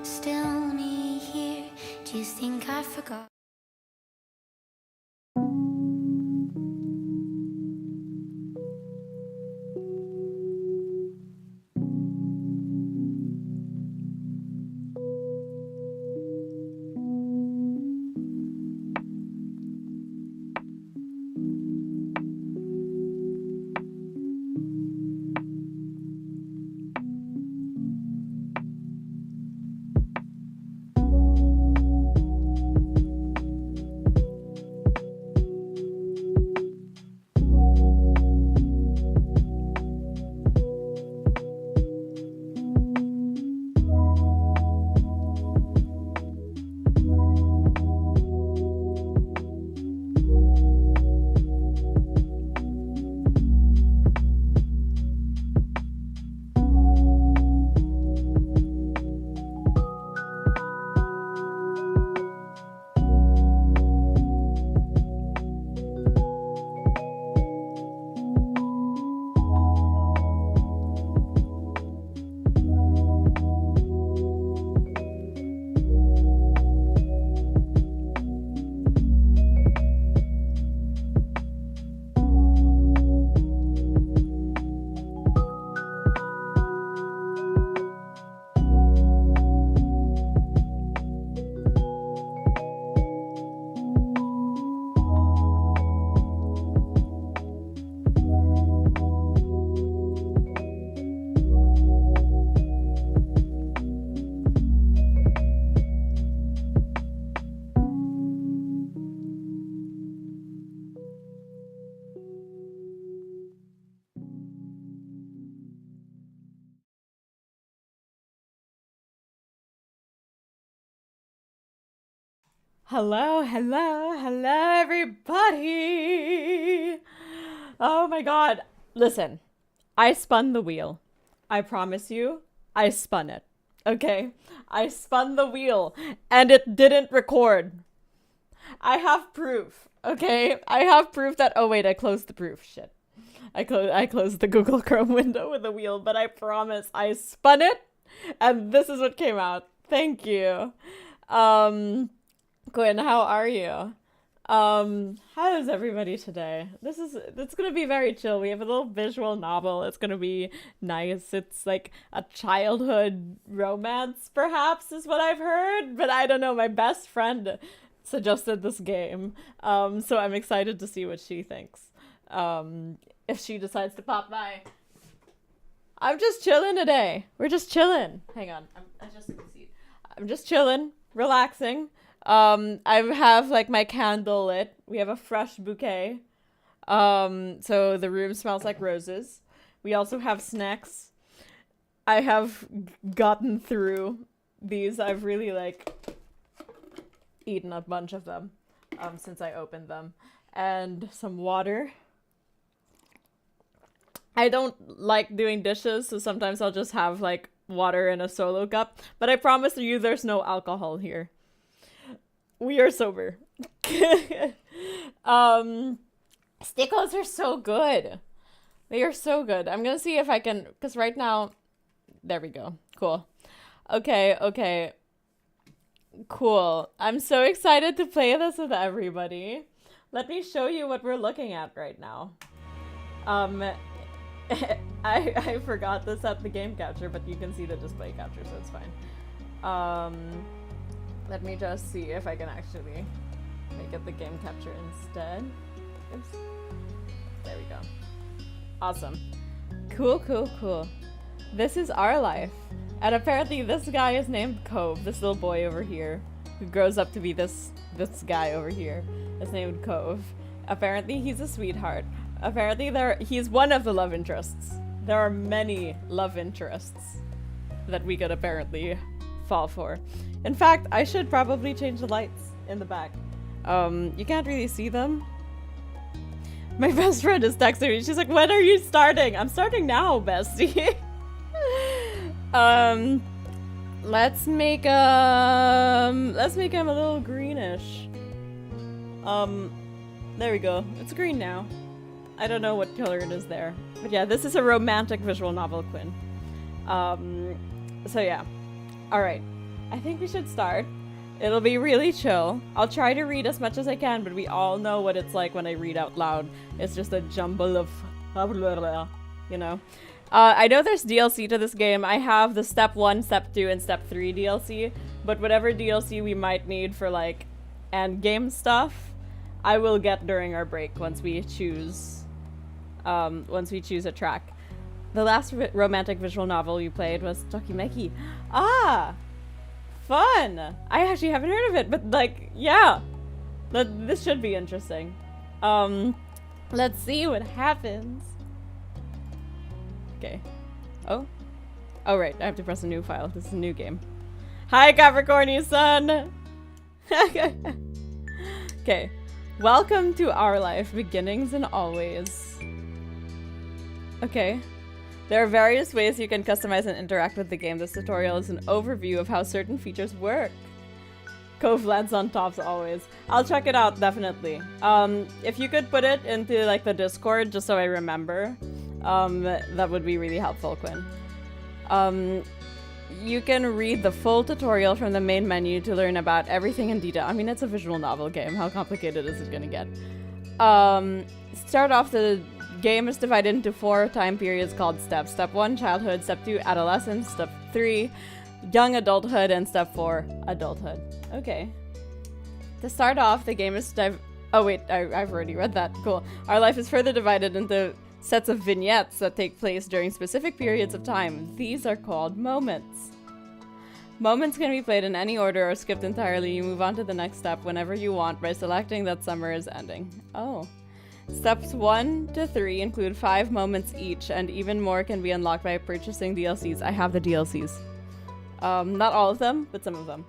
Still me here. Do you think I forgot? Hello, hello, hello, everybody! Oh my god. Listen, I spun the wheel. I promise you, I spun it. Okay? I spun the wheel, and it didn't record. I have proof, okay? I have proof that. Oh, wait, I closed the proof. Shit. I closed the Google Chrome window with the wheel, but I promise I spun it, and this is what came out. Thank you. Quinn, how are you? How is everybody today? It's gonna be very chill. We have a little visual novel. It's gonna be nice. It's like a childhood romance, perhaps, is what I've heard. But I don't know. My best friend suggested this game. So I'm excited to see what she thinks. If she decides to pop by. I'm just chilling today. We're just chilling. Hang on. I'm adjusting the seat. I'm just chilling, relaxing. I have like my candle lit. We have a fresh bouquet. So the room smells like roses. We also have snacks. I have gotten through these. I've really like eaten a bunch of them since I opened them. And some water. I don't like doing dishes, so sometimes I'll just have like water in a solo cup, but I promise you there's no alcohol here. We are sober. Stickles are so good. They are so good. I'm gonna see if I can, because right now, there we go. Cool. Okay. Cool. I'm so excited to play this with everybody. Let me show you what we're looking at right now. I forgot this at the game capture, but you can see the display capture, so it's fine. Let me just see if I can actually make it the game capture instead. Oops. There we go. Awesome. Cool. This is our life. And apparently this guy is named Cove. This little boy over here, who grows up to be this guy over here, is named Cove. Apparently he's a sweetheart. Apparently he's one of the love interests. There are many love interests that we could apparently fall for. In fact, I should probably change the lights in the back. You can't really see them. My best friend is texting me. She's like, when are you starting? I'm starting now, bestie. Let's make him a little greenish. There we go. It's green now. I don't know what color it is there. But yeah, this is a romantic visual novel, Quinn. So yeah. Alright. I think we should start. It'll be really chill. I'll try to read as much as I can, but we all know what it's like when I read out loud. It's just a jumble of you know. I know there's DLC to this game. I have the Step 1, Step 2, and Step 3 DLC, but whatever DLC we might need for, like, endgame stuff, I will get during our break once we choose a track. The last romantic visual novel you played was Tokimeki. Ah! Fun! I actually haven't heard of it, but, like, yeah. This should be interesting. Let's see what happens. Okay. Oh, right. I have to press a new file. This is a new game. Hi, Capricorny sun! Okay. Welcome to our life, beginnings and always. Okay. There are various ways you can customize and interact with the game. This tutorial is an overview of how certain features work. Cove lands on tops always. I'll check it out, definitely. If you could put it into, like, the Discord, just so I remember. That would be really helpful, Quinn. You can read the full tutorial from the main menu to learn about everything in detail. I mean, it's a visual novel game. How complicated is it gonna get? Start off, the game is divided into 4 time periods called steps. Step 1, childhood. Step 2, adolescence. Step 3, young adulthood. And step 4, adulthood. Okay. To start off, the game is oh wait, I've already read that. Cool. Our life is further divided into sets of vignettes that take place during specific periods of time. These are called moments. Moments can be played in any order or skipped entirely. You move on to the next step whenever you want by selecting that summer is ending. Oh. Steps 1 to 3 include 5 moments each, and even more can be unlocked by purchasing DLCs. I have the DLCs. Not all of them, but some of them.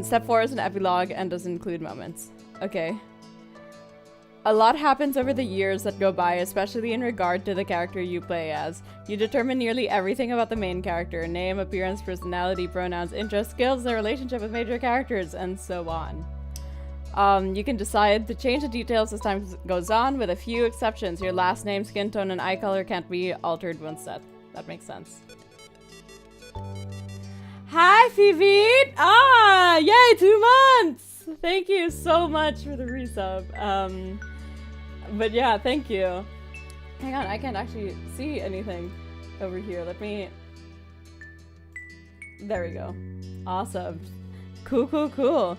Step 4 is an epilogue and doesn't include moments. Okay. A lot happens over the years that go by, especially in regard to the character you play as. You determine nearly everything about the main character: name, appearance, personality, pronouns, interests, skills, their relationship with major characters, and so on. You can decide to change the details as time goes on, with a few exceptions. Your last name, skin tone, and eye color can't be altered once set. That makes sense. Hi, Phoebe! Ah! Yay, 2 months! Thank you so much for the resub. But yeah, thank you. Hang on, I can't actually see anything over here. Let me... There we go. Awesome. Cool.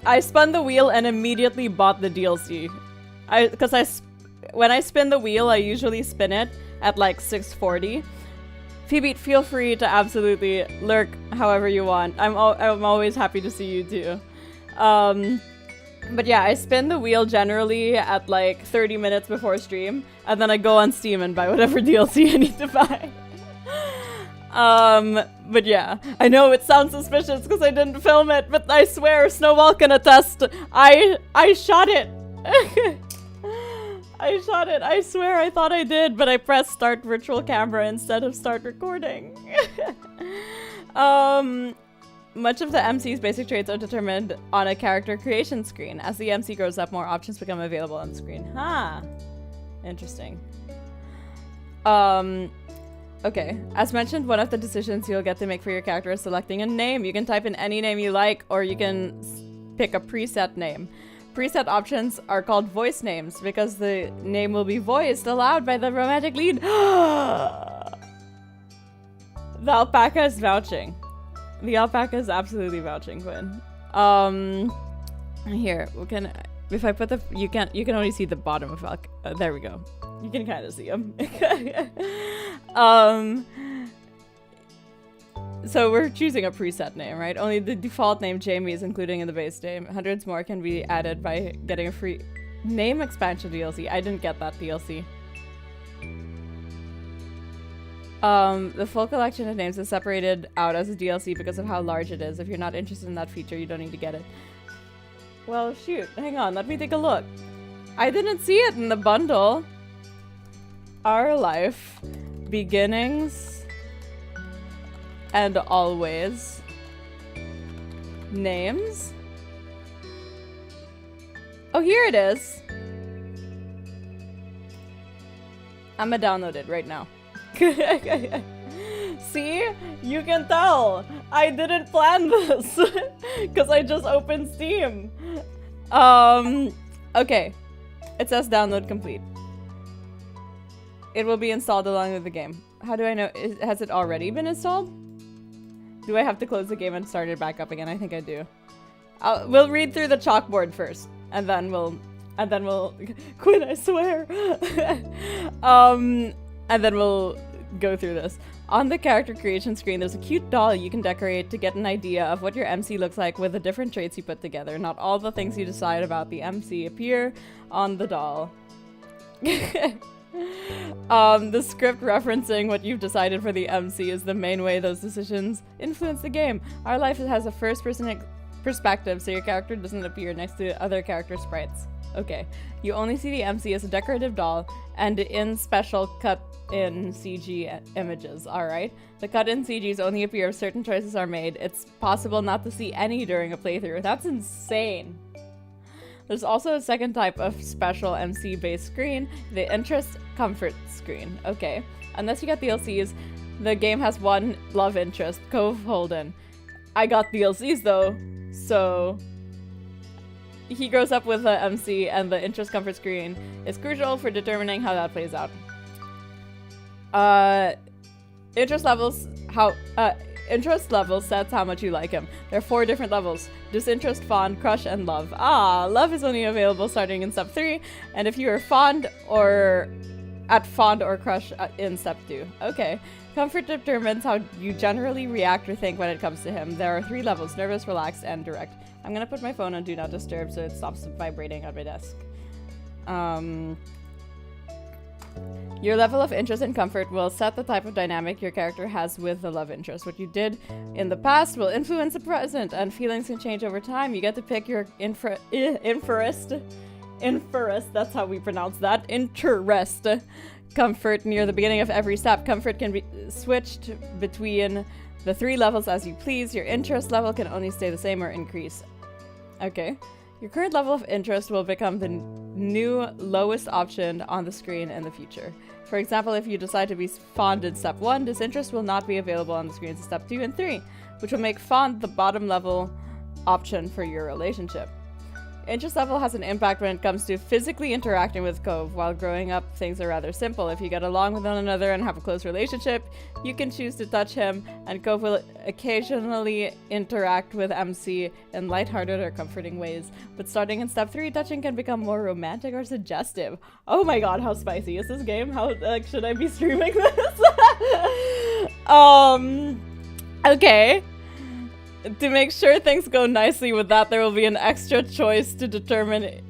I spun the wheel and immediately bought the DLC. When I spin the wheel, I usually spin it at like 640. Phoebe, feel free to absolutely lurk however you want. I'm always happy to see you too. But yeah, I spin the wheel generally at like 30 minutes before stream, and then I go on Steam and buy whatever DLC I need to buy. But yeah, I know it sounds suspicious because I didn't film it, but I swear Snowball can attest. I shot it. I shot it. I swear I thought I did, but I pressed start virtual camera instead of start recording. Much of the MC's basic traits are determined on a character creation screen. As the MC grows up, more options become available on the screen. Huh. Interesting. Okay. As mentioned, one of the decisions you'll get to make for your character is selecting a name. You can type in any name you like, or you can pick a preset name. Preset options are called voice names because the name will be voiced aloud by the romantic lead. The alpaca is vouching. The alpaca is absolutely vouching, Quinn. Here, if I put the, you can only see the bottom of there we go. You can kind of see them. So we're choosing a preset name, right? Only the default name Jamie is including in the base name. Hundreds more can be added by getting a free name expansion DLC. I didn't get that DLC. The full collection of names is separated out as a DLC because of how large it is. If you're not interested in that feature, you don't need to get it. Well, shoot. Hang on. Let me take a look. I didn't see it in the bundle. Our life. Beginnings. And always. Names. Oh, here it is. I'm gonna download it right now. See? You can tell. I didn't plan this. Because I just opened Steam. Okay. It says download complete. It will be installed along with the game. How do I know? Has it already been installed? Do I have to close the game and start it back up again? I think I do. We'll read through the chalkboard first, and then we'll Quinn, I swear. And then we'll go through this. On the character creation screen, there's a cute doll you can decorate to get an idea of what your MC looks like with the different traits you put together. Not all the things you decide about the MC appear on the doll. The script referencing what you've decided for the MC is the main way those decisions influence the game. Our life has a first-person perspective, so your character doesn't appear next to other character sprites. Okay, you only see the MC as a decorative doll and in special cut-in CG images, alright? The cut-in CGs only appear if certain choices are made. It's possible not to see any during a playthrough. That's insane! There's also a second type of special MC-based screen, the interest comfort screen. Okay, unless you get DLCs, the game has one love interest, Cove Holden. I got DLCs though, so he grows up with the MC, and the interest comfort screen is crucial for determining how that plays out. Interest levels sets how much you like him. There are 4 different levels: disinterest, fond, crush, and love. Love is only available starting in step 3, and if you are fond or crush in step 2. Okay. Comfort determines how you generally react or think when it comes to him. There are 3 levels: nervous, relaxed, and direct. I'm gonna put my phone on Do Not Disturb so it stops vibrating on my desk. Your level of interest and comfort will set the type of dynamic your character has with the love interest. What you did in the past will influence the present, and feelings can change over time. You get to pick your interest, that's how we pronounce that, interest comfort near the beginning of every step. Comfort can be switched between the 3 levels as you please. Your interest level can only stay the same or increase. Okay. Your current level of interest will become the new lowest option on the screen in the future. For example, if you decide to be fond in step 1, disinterest will not be available on the screens in step 2 and 3, which will make fond the bottom level option for your relationship. Interest level has an impact when it comes to physically interacting with Cove. While growing up, things are rather simple. If you get along with one another and have a close relationship, you can choose to touch him, and Cove will occasionally interact with MC in lighthearted or comforting ways. But starting in step 3, touching can become more romantic or suggestive. Oh my god, how spicy is this game? How should I be streaming this? Okay. To make sure things go nicely with that, there will be an extra choice to determine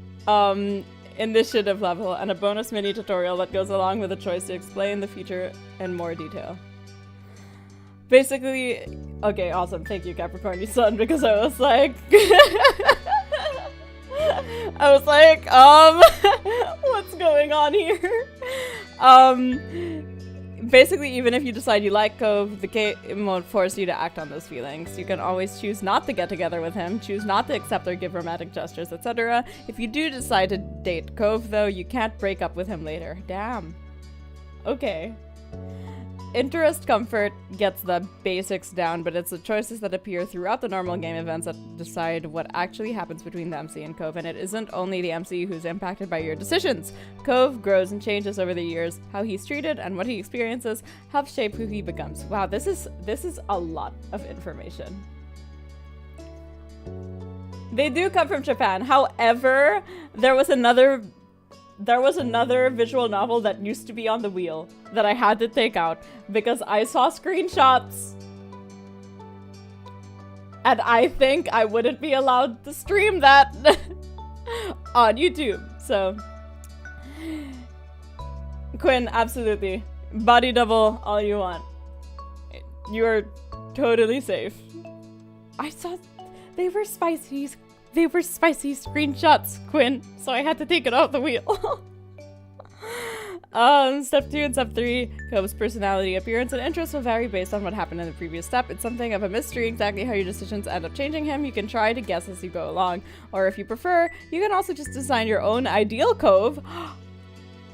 initiative level and a bonus mini tutorial that goes along with the choice to explain the feature in more detail. Basically, okay, awesome. Thank you, Capricorn Sun, because I was like, what's going on here? Basically, even if you decide you like Cove, the game won't force you to act on those feelings. You can always choose not to get together with him, choose not to accept or give romantic gestures, etc. If you do decide to date Cove, though, you can't break up with him later. Damn. Okay. Interest comfort gets the basics down, but it's the choices that appear throughout the normal game events that decide what actually happens between the MC and Cove, and it isn't only the MC who's impacted by your decisions. Cove grows and changes over the years. How he's treated and what he experiences help shape who he becomes. Wow, this is a lot of information. They do come from Japan. However, there was another visual novel that used to be on the wheel that I had to take out because I saw screenshots. And I think I wouldn't be allowed to stream that on YouTube. So, Quinn, absolutely. Body double all you want. You are totally safe. I saw they were spicy screenshots, Quinn, so I had to take it off the wheel. Step 2 and step 3, Cove's personality, appearance, and interests will vary based on what happened in the previous step. It's something of a mystery exactly how your decisions end up changing him. You can try to guess as you go along, or if you prefer, you can also just design your own ideal Cove.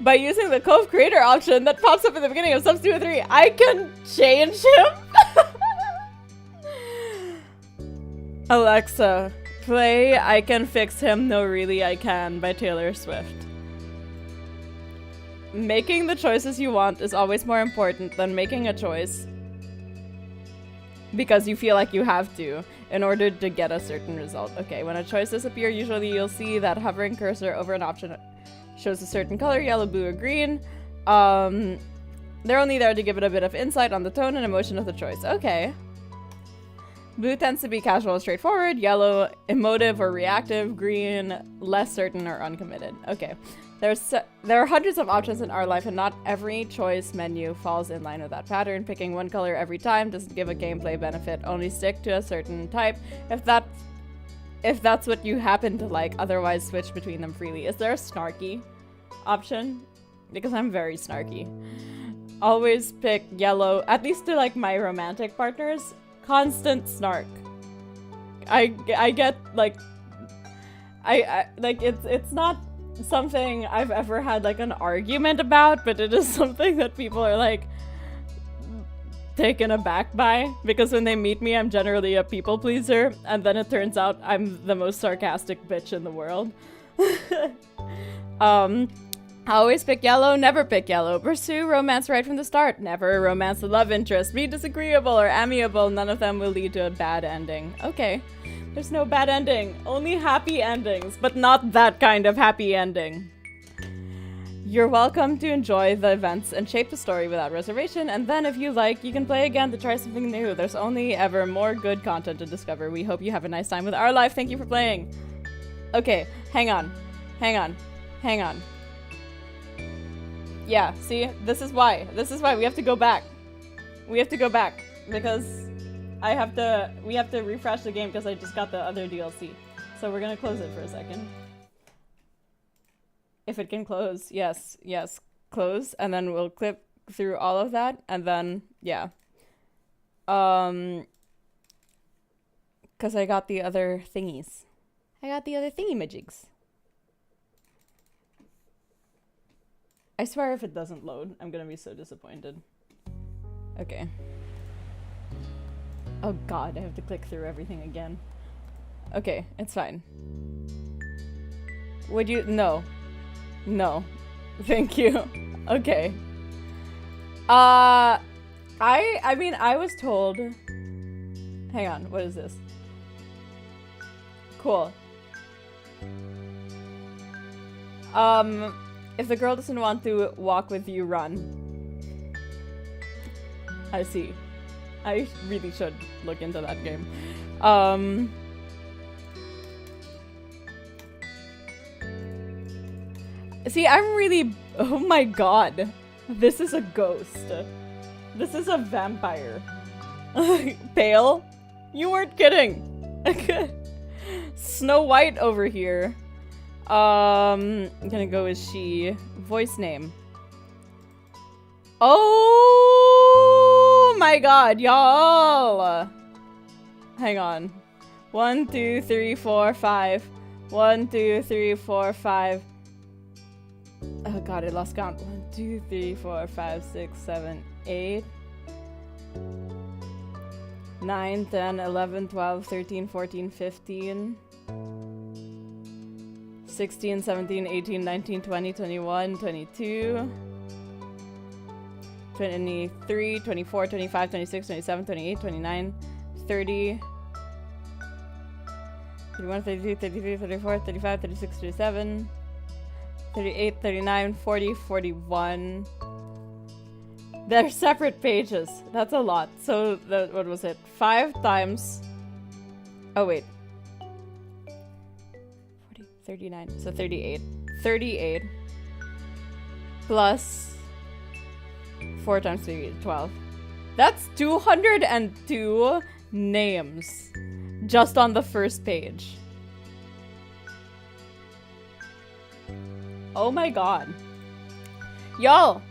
By using the Cove Creator option that pops up at the beginning of Subs 2 and 3, I can change him? Alexa, play I Can Fix Him, No Really I Can by Taylor Swift. Making the choices you want is always more important than making a choice because you feel like you have to in order to get a certain result. Okay, when a choice disappears, usually you'll see that hovering cursor over an option shows a certain color, yellow, blue, or green. They're only there to give it a bit of insight on the tone and emotion of the choice. Okay. Blue tends to be casual and straightforward, yellow, emotive or reactive, green, less certain or uncommitted. Okay. There are hundreds of options in our life, and not every choice menu falls in line with that pattern. Picking one color every time doesn't give a gameplay benefit. Only stick to a certain type if that's what you happen to like. Otherwise, switch between them freely. Is there a snarky option? Because I'm very snarky. Always pick yellow, at least to like my romantic partners. Constant snark. I get like I like it's not something I've ever had like an argument about, but it is something that people are like taken aback by, because when they meet me I'm generally a people pleaser, and then it turns out I'm the most sarcastic bitch in the world. Always pick yellow, never pick yellow. Pursue romance right from the start. Never romance the love interest. Be disagreeable or amiable. None of them will lead to a bad ending. Okay. There's no bad ending. Only happy endings, but not that kind of happy ending. You're welcome to enjoy the events and shape the story without reservation, and then if you like, you can play again to try something new. There's only ever more good content to discover. We hope you have a nice time with our life. Thank you for playing. Okay, hang on. Yeah, see? This is why. We have to go back. Because we have to refresh the game because I just got the other DLC. So we're gonna close it for a second. If it can close, yes, close, and then we'll clip through all of that, and then, yeah. Because I got the other thingies. Thingy-majigs. I swear if it doesn't load, I'm gonna be so disappointed. Okay. Oh god, I have to click through everything again. Okay, it's fine. Would you? No. No. Thank you. Okay. I mean, I was told... Hang on, what is this? Cool. If the girl doesn't want to walk with you, run. I see. I really should look into that game. See, I'm really... Oh my god. This is a ghost. This is a vampire. Pale? You weren't kidding. Snow White over here. I'm gonna go with she. Voice name. Oh my god, y'all! Hang on. 1, 2, 3, 4, 5. 1, 2, 3, 4, 5. Oh god, I lost count. 1, 2, 3, 4, 5, 6, 7, 8. 9, 10, 11, 12, 13, 14, 15. 16, 17, 18, 19, 20, 21, 22. 23, 24, 25, 26, 27, 28, 29, 30. 31, 32, 33, 34, 35, 36, 37. 38, 39, 40, 41. They're separate pages. That's a lot. So, what was it? 5 times... Oh, wait. 40, 39. So, 38. 38. Plus... 4 times 3, 12. That's 202 names. Just on the first page. Oh my god. Y'all!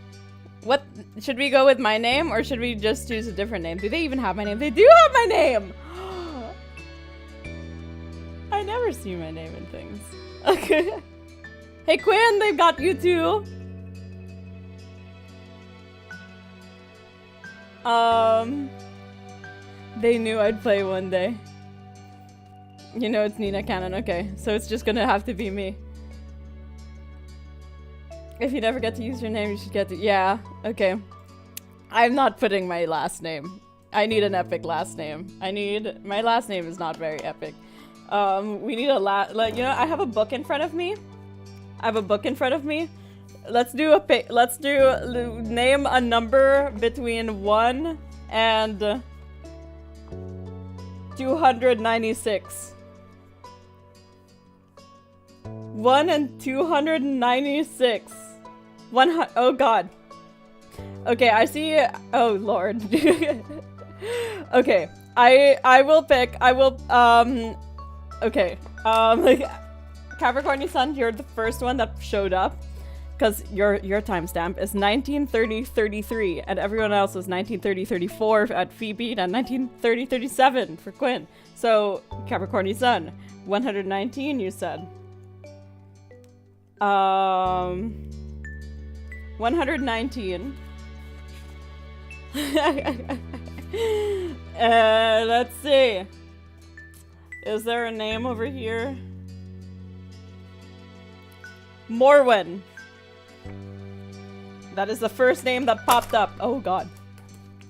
What? Should we go with my name or should we just choose a different name? Do they even have my name? They do have my name! I never see my name in things. Okay. Hey Quinn, they've got you too! They knew I'd play one day. You know it's Nina Cannon, okay. So it's just gonna have to be me. If you never get to use your name, you should get to- yeah, okay. I'm not putting my last name. I need an epic last name. My last name is not very epic. We need a like, you know, I have a book in front of me. Let's do name a number between 1 and 296. 1 and 296. Oh god. Okay, I see. Oh lord. Okay, I will pick. Okay. Capricorn Sun, you're the first one that showed up. Because your timestamp is 1930-33, and everyone else was 1930-34 at Phoebe, and 1930-37 for Quinn. So, Capricorn Sun, 119 you said. 119. Let's see. Is there a name over here? Morwen. That is the first name that popped up. Oh god.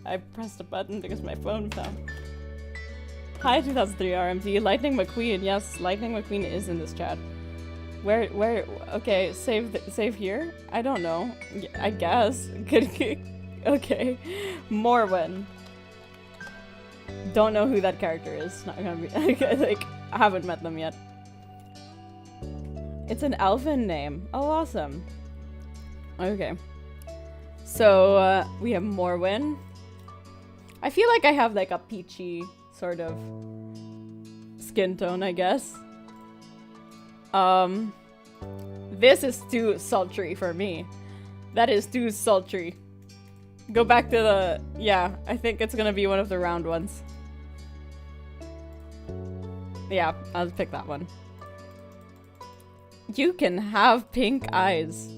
I pressed a button because my phone fell. Hi 2003 RMD. Lightning McQueen. Yes, Lightning McQueen is in this chat. Where, okay, save here? I don't know. I guess. Okay. Morwen. Don't know who that character is. Not gonna be, like, I haven't met them yet. It's an elfin name. Oh, awesome. Okay. So, we have Morwen. I feel like I have, like, a peachy sort of skin tone, I guess. This is too sultry for me. That is too sultry. Go back to the... yeah, I think it's gonna be one of the round ones. Yeah, I'll pick that one. You can have pink eyes.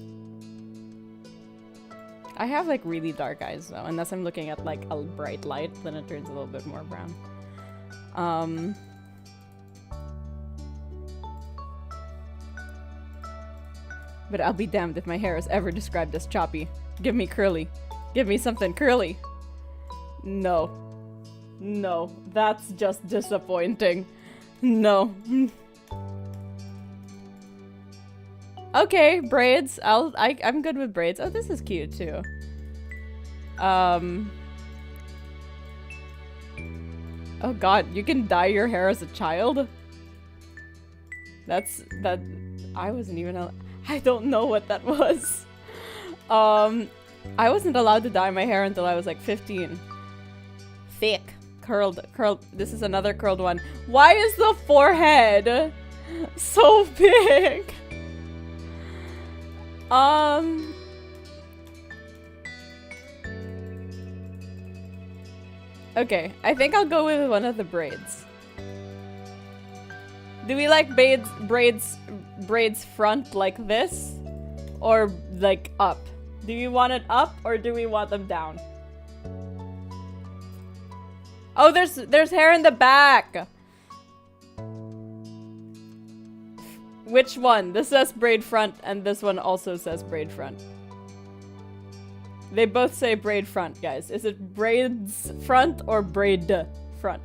I have like really dark eyes though, unless I'm looking at like a bright light, then it turns a little bit more brown. But I'll be damned if my hair is ever described as choppy. Give me curly. Give me something curly. No. No, that's just disappointing. No. Okay, braids. I'm good with braids. Oh, this is cute too. Oh god, you can dye your hair as a child? That I wasn't even I don't know what that was. I wasn't allowed to dye my hair until I was like 15. Thick. Curled. This is another curled one. Why is the forehead so big? Okay, I think I'll go with one of the braids. Do we like braids front like this? Or like up? Do you want it up or do we want them down? Oh, there's hair in the back. Which one? This says braid front and this one also says braid front. They both say braid front, guys. Is it braids front or braid front?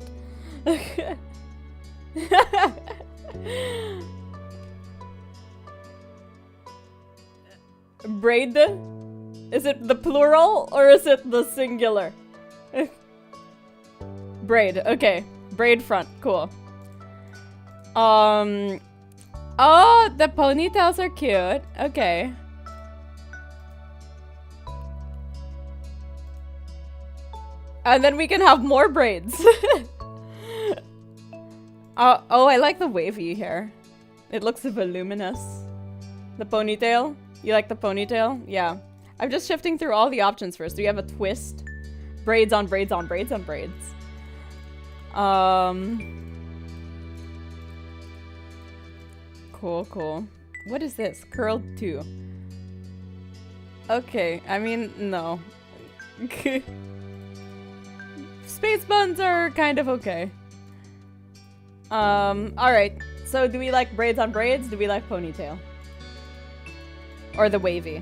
Braid? Is it the plural or is it the singular? Braid, okay. Braid front, cool. Oh, the ponytails are cute. Okay. And then we can have more braids. Oh, I like the wavy hair. It looks voluminous. The ponytail? You like the ponytail? Yeah. I'm just shifting through all the options first. Do we have a twist? Braids on braids on braids on braids. Cool. What is this? Curled 2. Okay, I mean, no. Space buns are kind of okay. Alright. So do we like braids on braids? Do we like ponytail? Or the wavy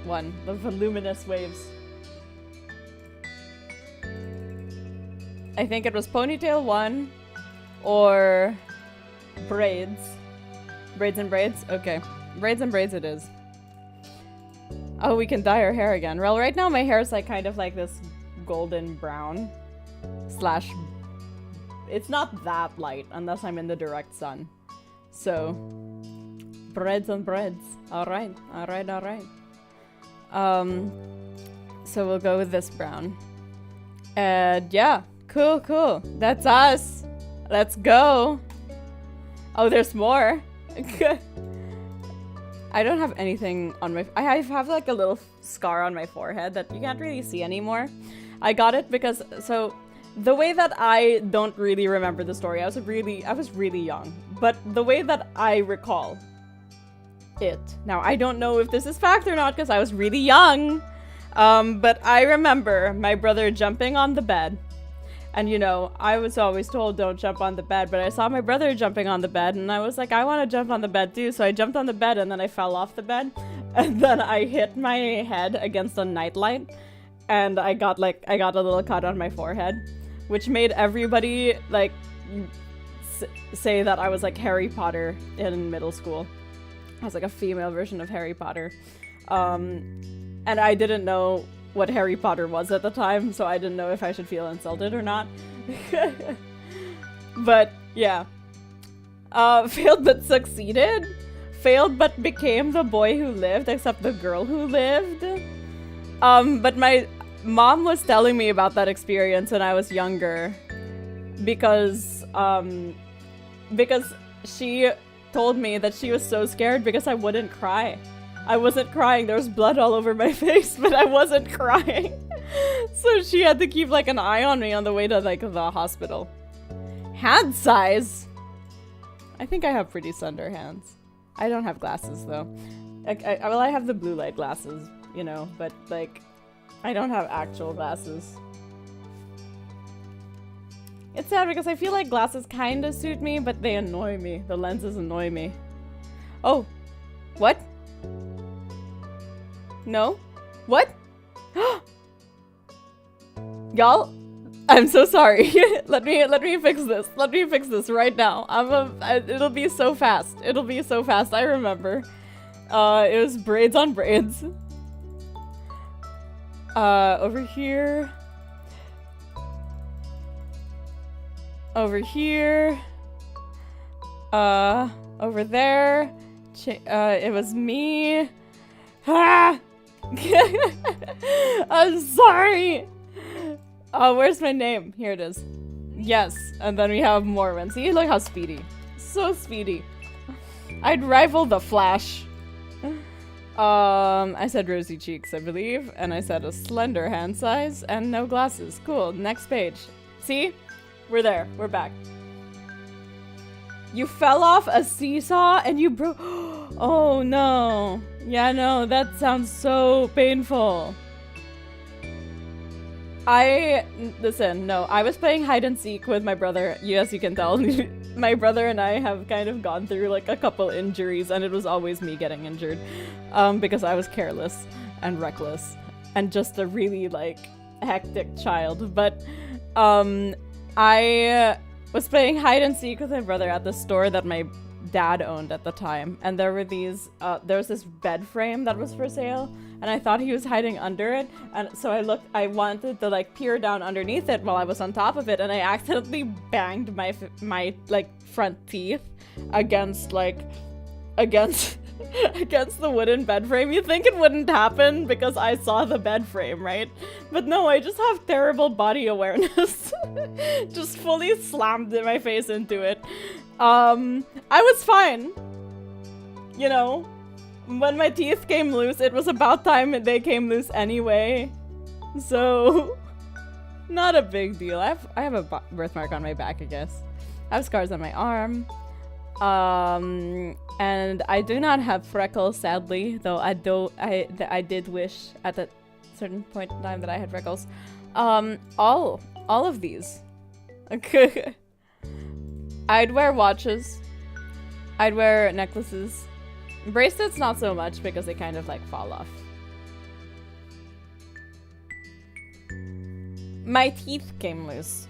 one. The voluminous waves. I think it was ponytail 1 or braids. Braids and braids? Okay. Braids and braids it is. Oh, we can dye our hair again. Well, right now my hair is like kind of like this golden brown slash... It's not that light unless I'm in the direct sun. So, braids and braids. Alright, alright, alright. So we'll go with this brown. And yeah, cool, cool. That's us. Let's go. Oh, there's more. I don't have anything on my... I have like a little scar on my forehead that you can't really see anymore. I got it because... So, the way that I don't really remember the story, I was really young. But the way that I recall it... Now, I don't know if this is fact or not because I was really young. But I remember my brother jumping on the bed. And you know, I was always told don't jump on the bed, but I saw my brother jumping on the bed and I was like, I want to jump on the bed too. So I jumped on the bed and then I fell off the bed and then I hit my head against a nightlight and I got a little cut on my forehead, which made everybody like say that I was like Harry Potter in middle school. I was like a female version of Harry Potter. And I didn't know what Harry Potter was at the time, so I didn't know if I should feel insulted or not. But, yeah. Failed but succeeded? Failed but became the boy who lived, except the girl who lived? But my mom was telling me about that experience when I was younger. Because she told me that she was so scared because I wouldn't cry. I wasn't crying, there was blood all over my face, but I wasn't crying. So she had to keep like an eye on me on the way to like the hospital. Hand size? I think I have pretty slender hands. I don't have glasses though. Well, I have the blue light glasses, you know, but like, I don't have actual glasses. It's sad because I feel like glasses kinda suit me, but they annoy me. The lenses annoy me. Oh, what? No? What? Y'all, I'm so sorry. let me fix this. Let me fix this right now. It'll be so fast. It'll be so fast. I remember. It was braids on braids. Over here. Over here. Over there. It was me. Ah! I'm sorry. Oh, where's my name? Here it is. Yes, and then we have more ones. See, look how speedy. So speedy. I'd rival the Flash. I said rosy cheeks, I believe, and I said a slender hand size and no glasses. Cool. Next page. See? We're there. We're back. You fell off a seesaw and you broke. Oh no. Yeah, no, that sounds so painful. Listen, no, I was playing hide and seek with my brother. Yes, you can tell. My brother and I have kind of gone through like a couple injuries and it was always me getting injured. Because I was careless and reckless and just a really like hectic child. But, I was playing hide and seek with my brother at the store that my dad owned at the time, and there were these there was this bed frame that was for sale and I thought he was hiding under it, and so I wanted to like peer down underneath it while I was on top of it, and I accidentally banged my like front teeth against against the wooden bed frame. You think it wouldn't happen because I saw the bed frame, right? But no, I just have terrible body awareness. Just fully slammed my face into it. I was fine. You know, when my teeth came loose, it was about time they came loose anyway. So, not a big deal. I have a birthmark on my back, I guess. I have scars on my arm. And I do not have freckles, sadly, though I did wish at a certain point in time that I had freckles. All All of these. Okay. I'd wear watches. I'd wear necklaces. Bracelets, not so much because they kind of like fall off. My teeth came loose.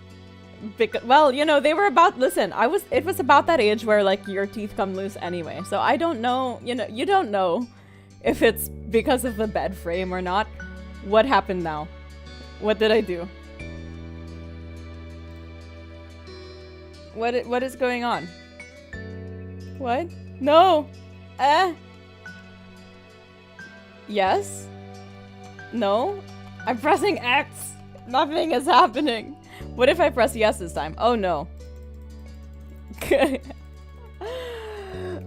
Because, well, you know, they were about, listen, it was about that age where like your teeth come loose anyway. So I don't know, you know, you don't know if it's because of the bed frame or not. What happened now? What did I do? What is going on? What? No! Yes? No? I'm pressing X! Nothing is happening! What if I press yes this time? Oh no.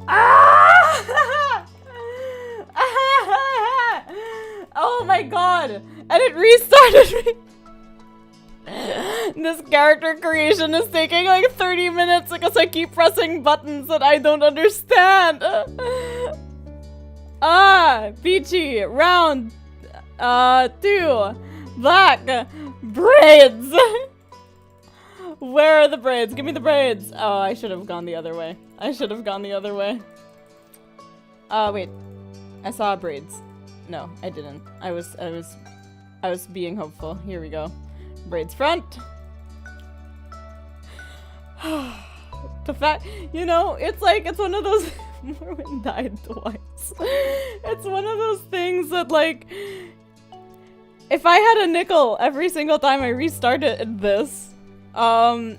Ah! Oh my god! And it restarted me! This character creation is taking like 30 minutes because I keep pressing buttons that I don't understand. Peachy, round, 2, black, braids. Where are the braids? Give me the braids. Oh, I should have gone the other way. I should have gone the other way. Wait. I saw braids. No, I didn't. I was being hopeful. Here we go. Braids front. The fact, you know, it's like, it's one of those, Morwen died twice. It's one of those things that like, if I had a nickel every single time I restarted this, I'd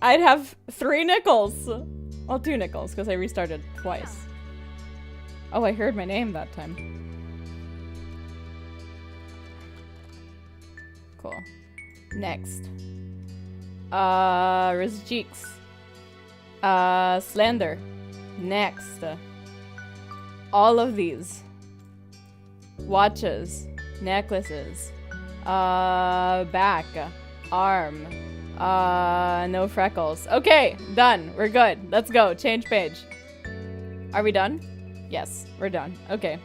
have 3 nickels. Well, 2 nickels, because I restarted twice. Oh, I heard my name that time. Cool. Next. Riz Cheeks. Slender. Next. All of these. Watches. Necklaces. Back. Arm. No freckles. Okay, done. We're good. Let's go. Change page. Are we done? Yes, we're done. Okay.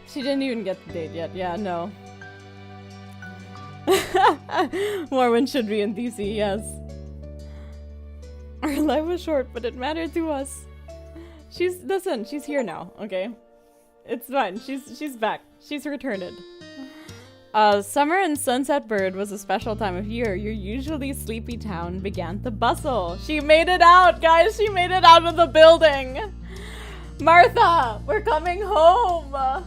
She didn't even get the date yet. Yeah, no. Morwen should be in DC, yes. Our life was short, but it mattered to us. Listen, she's here now, okay? It's fine. She's back. She's returned. Summer and Sunset Bird was a special time of year. Your usually sleepy town began to bustle. She made it out, guys! She made it out of the building! Martha! We're coming home!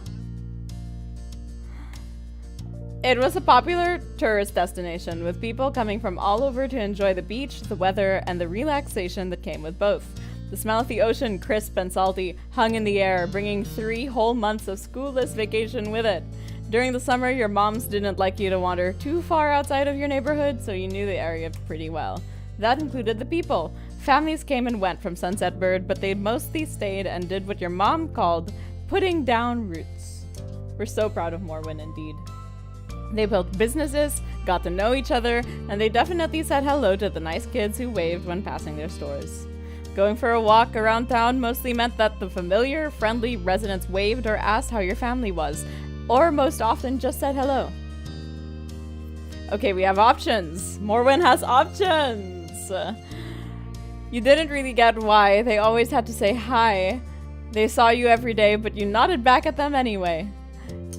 It was a popular tourist destination, with people coming from all over to enjoy the beach, the weather, and the relaxation that came with both. The smell of the ocean, crisp and salty, hung in the air, bringing 3 whole months of schoolless vacation with it. During the summer, your moms didn't like you to wander too far outside of your neighborhood, so you knew the area pretty well. That included the people. Families came and went from Sunset Bird, but they mostly stayed and did what your mom called putting down roots. We're so proud of Morwen, indeed. They built businesses, got to know each other, and they definitely said hello to the nice kids who waved when passing their stores. Going for a walk around town mostly meant that the familiar, friendly residents waved or asked how your family was, or most often just said hello. Okay, we have options. Morwen has options. You didn't really get why. They always had to say hi. They saw you every day, but you nodded back at them anyway.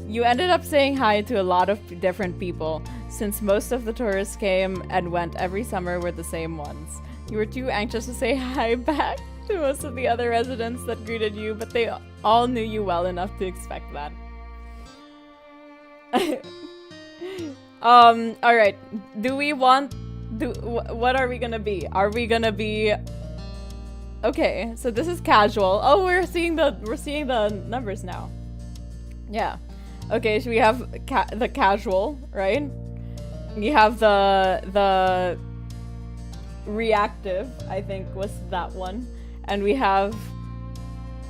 You ended up saying hi to a lot of different people, since most of the tourists came and went every summer were the same ones. You were too anxious to say hi back to most of the other residents that greeted you, but they all knew you well enough to expect that. Alright. What are we gonna be? Are we gonna be... Okay, so this is casual. Oh, we're seeing the numbers now. Yeah. Okay, so we have the casual, right? We have the reactive, I think was that one. And we have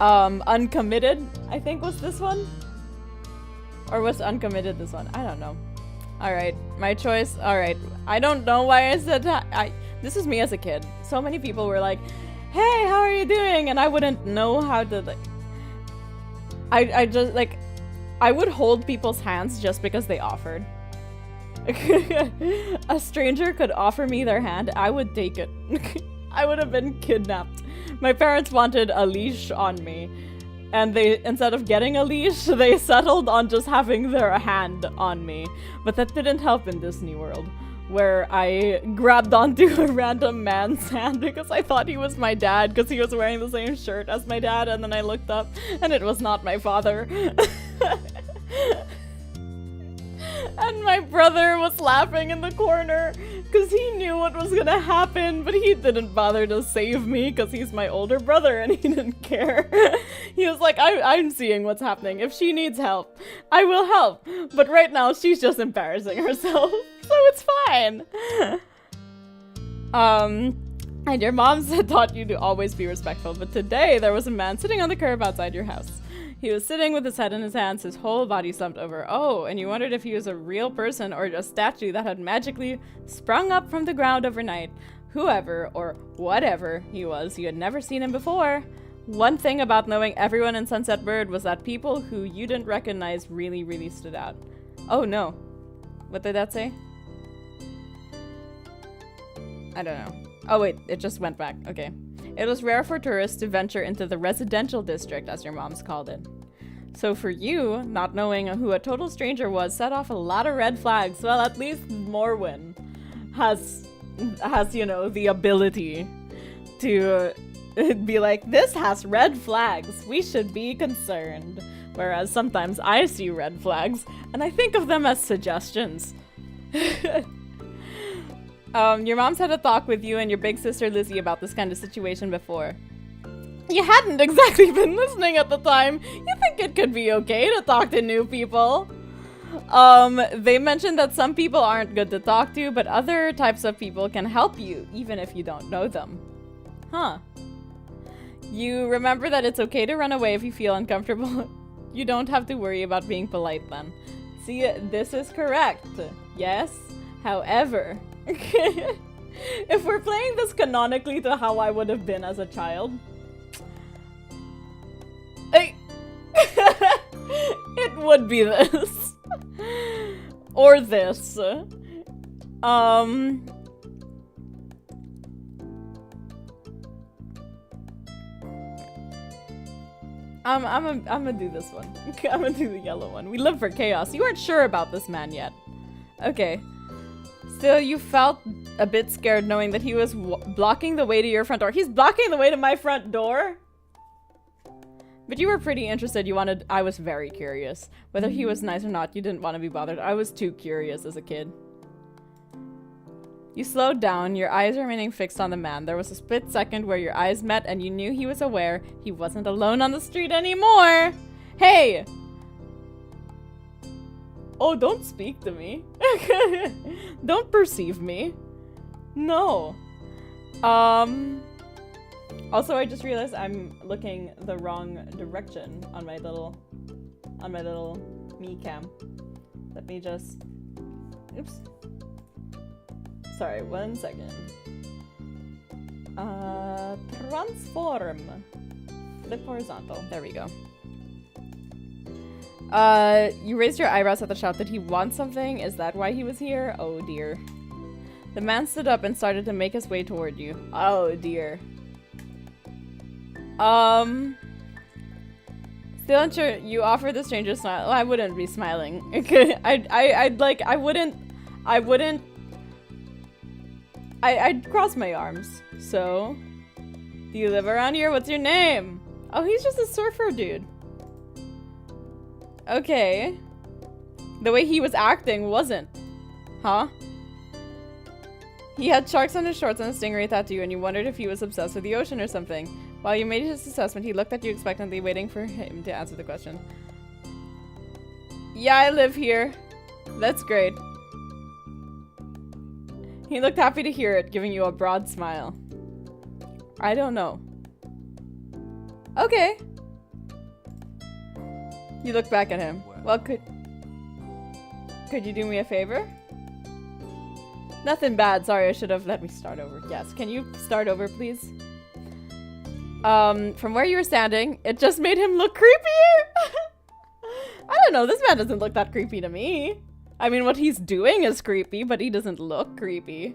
uncommitted, I think was this one. Or was uncommitted this one? I don't know. Alright, my choice. Alright, I don't know why I said that. This is me as a kid. So many people were like, hey, how are you doing? And I wouldn't know how to, like... I just, like... I would hold people's hands just because they offered. A stranger could offer me their hand, I would take it. I would have been kidnapped. My parents wanted a leash on me, and they, instead of getting a leash, they settled on just having their hand on me. But that didn't help in Disney World, where I grabbed onto a random man's hand because I thought he was my dad because he was wearing the same shirt as my dad, and then I looked up and it was not my father. And my brother was laughing in the corner because he knew what was gonna happen, but he didn't bother to save me because he's my older brother and he didn't care. He was like, I'm seeing what's happening. If she needs help, I will help. But right now, she's just embarrassing herself, so it's fine. And your mom taught you to always be respectful, but today there was a man sitting on the curb outside your house. He was sitting with his head in his hands, his whole body slumped over. Oh, and you wondered if he was a real person or a statue that had magically sprung up from the ground overnight. Whoever, or whatever he was, you had never seen him before. One thing about knowing everyone in Sunset Bird was that people who you didn't recognize really, really stood out. Oh no. What did that say? I don't know. Oh wait, it just went back. Okay. It was rare for tourists to venture into the residential district, as your mom's called it. So for you, not knowing who a total stranger was set off a lot of red flags. Well, at least Morwen has, you know, the ability to be like, this has red flags. We should be concerned. Whereas sometimes I see red flags and I think of them as suggestions. Your mom's had a talk with you and your big sister Lizzie about this kind of situation before. You hadn't exactly been listening at the time. You think it could be okay to talk to new people. They mentioned that some people aren't good to talk to, but other types of people can help you, even if you don't know them. Huh. You remember that it's okay to run away if you feel uncomfortable. You don't have to worry about being polite then. See, this is correct. Yes? However... if we're playing this canonically to how I would have been as a child, it would be this. Or this. I'm gonna do this one. I'm gonna do the yellow one. We live for chaos. You weren't sure about this man yet. Okay. Still, you felt a bit scared knowing that he was blocking the way to your front door. He's blocking the way to my front door? But you were pretty interested. I was very curious. Whether he was nice or not, you didn't want to be bothered. I was too curious as a kid. You slowed down, your eyes remaining fixed on the man. There was a split second where your eyes met and you knew he was aware he wasn't alone on the street anymore. Hey! Oh, don't speak to me. Don't perceive me. No. Also, I just realized I'm looking the wrong direction on my little me cam. Let me just... Oops. Sorry, 1 second. Transform. Flip horizontal. There we go. You raised your eyebrows at the shout. Did he want something? Is that why he was here? Oh dear. The man stood up and started to make his way toward you. Oh dear. Still unsure, you offered the stranger a smile. Oh, I wouldn't be smiling. I'd cross my arms. So, do you live around here? What's your name? Oh, he's just a surfer dude. Okay. The way he was acting wasn't. Huh? He had sharks on his shorts and a stingray tattoo, and you wondered if he was obsessed with the ocean or something. While you made his assessment, he looked at you expectantly, waiting for him to answer the question. Yeah, I live here. That's great. He looked happy to hear it, giving you a broad smile. I don't know. Okay. You looked back at him. Well, could you do me a favor? Nothing bad. Sorry, I should have let me start over. Yes, can you start over, please? From where you were standing, it just made him look creepier. I don't know. This man doesn't look that creepy to me. I mean, what he's doing is creepy, but he doesn't look creepy.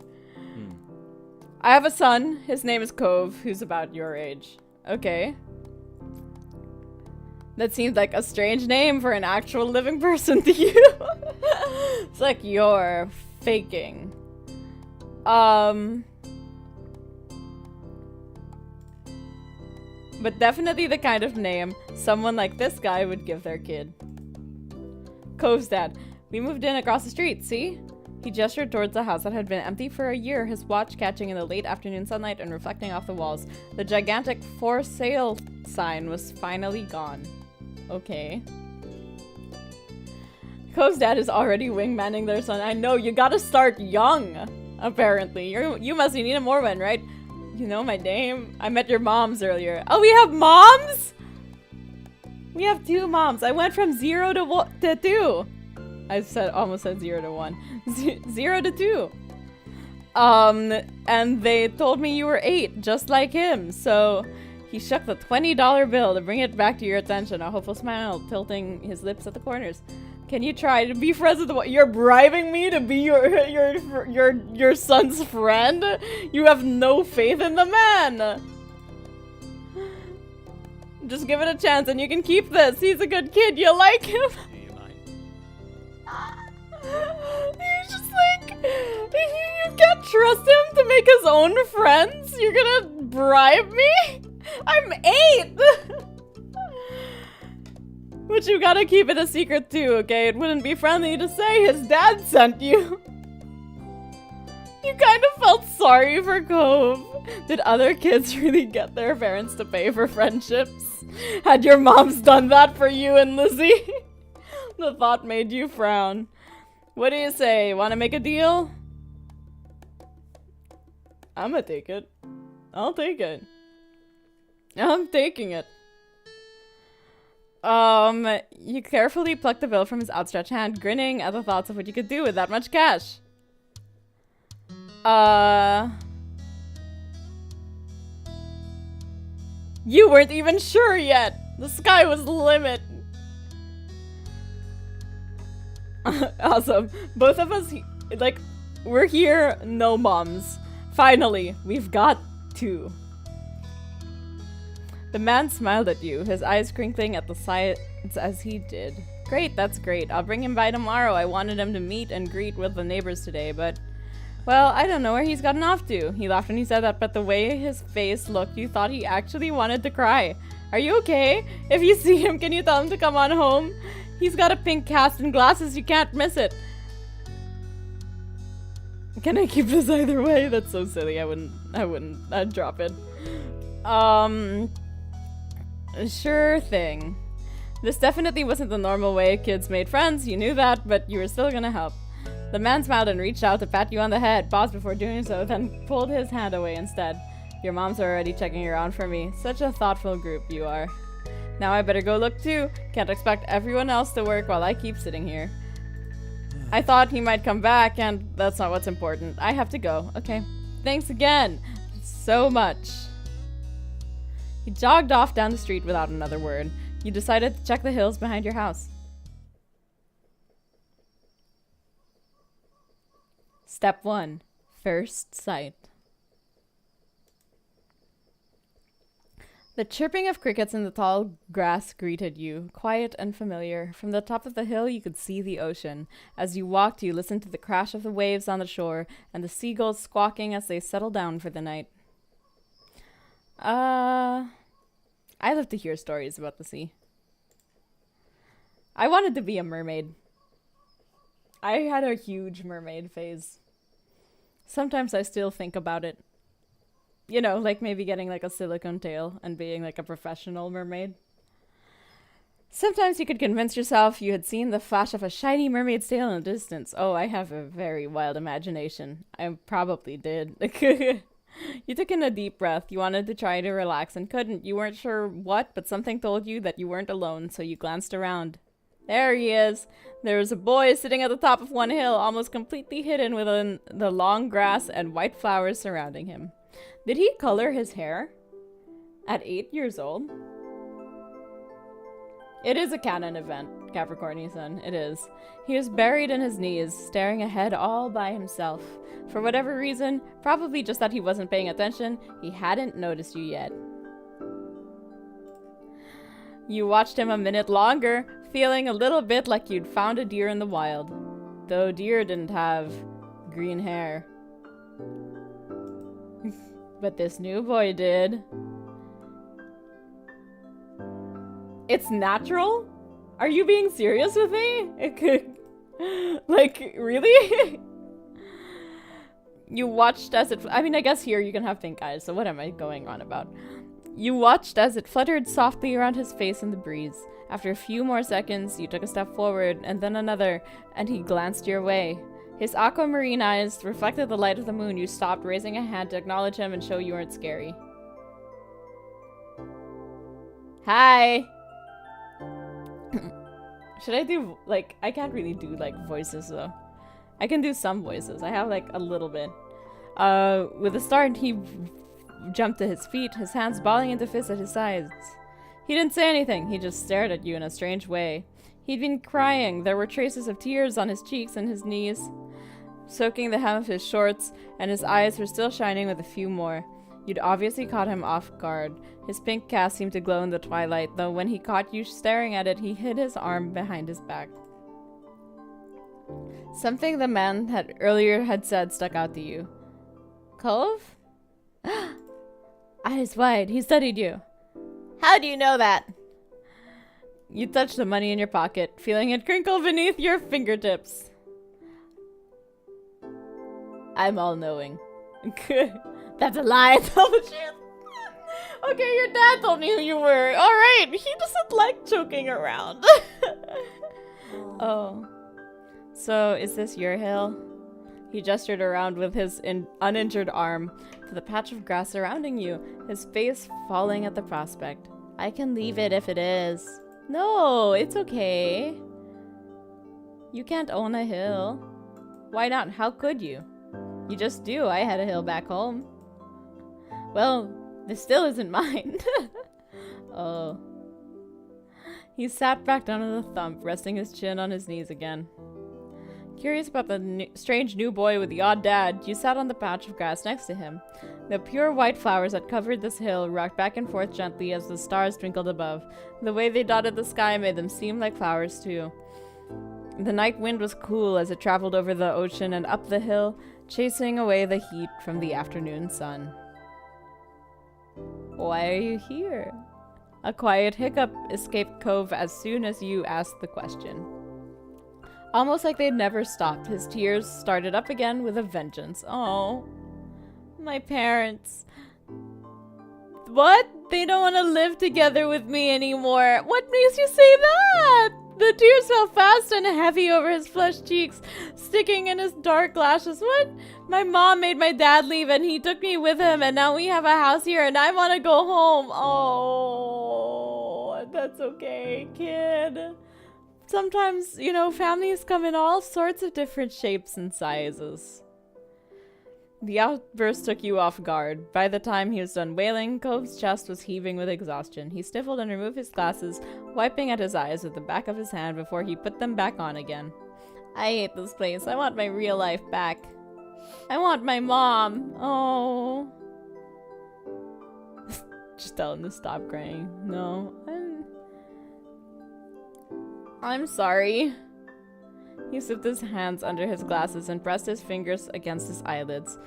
I have a son. His name is Cove, who's about your age. Okay. That seems like a strange name for an actual living person to you. It's like you're faking. But definitely the kind of name someone like this guy would give their kid. Cove's dad. We moved in across the street, see? He gestured towards the house that had been empty for a year, his watch catching in the late afternoon sunlight and reflecting off the walls. The gigantic for sale sign was finally gone. Okay. Cove's dad is already wingmanning their son. I know, you gotta start young, apparently. You must need a more one, right? You know my name? I met your moms earlier. Oh, we have moms?! We have 2 moms. I went from 0 to 2. I almost said 0 to 1. 0 to 2. And they told me you were 8, just like him. So he shook the $20 bill to bring it back to your attention, a hopeful smile tilting his lips at the corners. Can you try to be friends with the You're bribing me to be your son's friend? You have no faith in the man. Just give it a chance and you can keep this. He's a good kid. You like him? He's just like, you can't trust him to make his own friends? You're gonna bribe me? I'm 8! But you gotta keep it a secret too, okay? It wouldn't be friendly to say his dad sent you. You kind of felt sorry for Cove. Did other kids really get their parents to pay for friendships? Had your moms done that for you and Lizzie? The thought made you frown. What do you say? Want to make a deal? I'm gonna take it. I'll take it. I'm taking it. You carefully plucked the bill from his outstretched hand, grinning at the thoughts of what you could do with that much cash. You weren't even sure yet! The sky was the limit! Awesome. Both of us, like, we're here, no moms. Finally, we've got 2. The man smiled at you, his eyes crinkling at the sides as he did. Great, that's great. I'll bring him by tomorrow. I wanted him to meet and greet with the neighbors today, but... well, I don't know where he's gotten off to. He laughed when he said that, but the way his face looked, you thought he actually wanted to cry. Are you okay? If you see him, can you tell him to come on home? He's got a pink cast and glasses. You can't miss it. Can I keep this either way? That's so silly. I'd drop it. Sure thing. This definitely wasn't the normal way kids made friends. You knew that, but you were still gonna help. The man smiled and reached out to pat you on the head, paused before doing so, then pulled his hand away instead. Your moms are already checking around for me. Such a thoughtful group you are. Now I better go look too. Can't expect everyone else to work while I keep sitting here. I thought he might come back, and that's not what's important. I have to go. Okay. Thanks again. So much. He jogged off down the street without another word. You decided to check the hills behind your house. Step 1. First sight. The chirping of crickets in the tall grass greeted you, quiet and familiar. From the top of the hill, you could see the ocean. As you walked, you listened to the crash of the waves on the shore and the seagulls squawking as they settled down for the night. I love to hear stories about the sea. I wanted to be a mermaid. I had a huge mermaid phase. Sometimes I still think about it. You know, like maybe getting like a silicone tail and being like a professional mermaid. Sometimes you could convince yourself you had seen the flash of a shiny mermaid's tail in the distance. Oh, I have a very wild imagination. I probably did. You took in a deep breath. You wanted to try to relax and couldn't. You weren't sure what, but something told you that you weren't alone, so you glanced around. There he is. There was a boy sitting at the top of one hill, almost completely hidden within the long grass and white flowers surrounding him. Did he color his hair? At 8 years old? It is a canon event, Capricorn Sun. It is. He was buried in his knees, staring ahead all by himself. For whatever reason, probably just that he wasn't paying attention, he hadn't noticed you yet. You watched him a minute longer, feeling a little bit like you'd found a deer in the wild. Though deer didn't have green hair. But this new boy did. It's natural? Are you being serious with me? Like, really? You watched as it... I mean, I guess here you can have pink eyes, so what am I going on about? You watched as it fluttered softly around his face in the breeze. After a few more seconds, you took a step forward, and then another, and he glanced your way. His aquamarine eyes reflected the light of the moon. You stopped, raising a hand to acknowledge him and show you weren't scary. Hi! Should I do, like, I can't really do, like, voices, though. I can do some voices. I have, like, a little bit. With a start, he jumped to his feet, his hands balling into fists at his sides. He didn't say anything. He just stared at you in a strange way. He'd been crying. There were traces of tears on his cheeks and his knees, soaking the hem of his shorts, and his eyes were still shining with a few more. You'd obviously caught him off guard. His pink cast seemed to glow in the twilight, though when he caught you staring at it, he hid his arm behind his back. Something the man had earlier said stuck out to you. Cove? Eyes wide, he studied you. How do you know that? You touched the money in your pocket, feeling it crinkle beneath your fingertips. I'm all-knowing. That's a lie, tell the truth. Okay, your dad told me who you were. Alright, he doesn't like joking around. Oh. So, is this your hill? He gestured around with his uninjured arm to the patch of grass surrounding you, his face falling at the prospect. I can leave it if it is. No, it's okay. You can't own a hill. Why not? How could you? You just do. I had a hill back home. Well, this still isn't mine. Oh. He sat back down on the thump, resting his chin on his knees again. Curious about the strange new boy with the odd dad, you sat on the patch of grass next to him. The pure white flowers that covered this hill rocked back and forth gently as the stars twinkled above. The way they dotted the sky made them seem like flowers too. The night wind was cool as it traveled over the ocean and up the hill, chasing away the heat from the afternoon sun. Why are you here? A quiet hiccup escaped Cove as soon as you asked the question. Almost like they'd never stopped, his tears started up again with a vengeance. Oh, my parents. What? They don't want to live together with me anymore. What makes you say that? The tears fell fast and heavy over his flushed cheeks, sticking in his dark lashes. What? My mom made my dad leave and he took me with him, and now we have a house here and I want to go home. Oh, that's okay, kid. Sometimes, you know, families come in all sorts of different shapes and sizes. The outburst took you off guard. By the time he was done wailing, Cove's chest was heaving with exhaustion. He sniffled and removed his glasses, wiping at his eyes with the back of his hand before he put them back on again. I hate this place. I want my real life back. I want my mom. Oh. Just tell him to stop crying. No. I'm sorry. He slipped his hands under his glasses and pressed his fingers against his eyelids.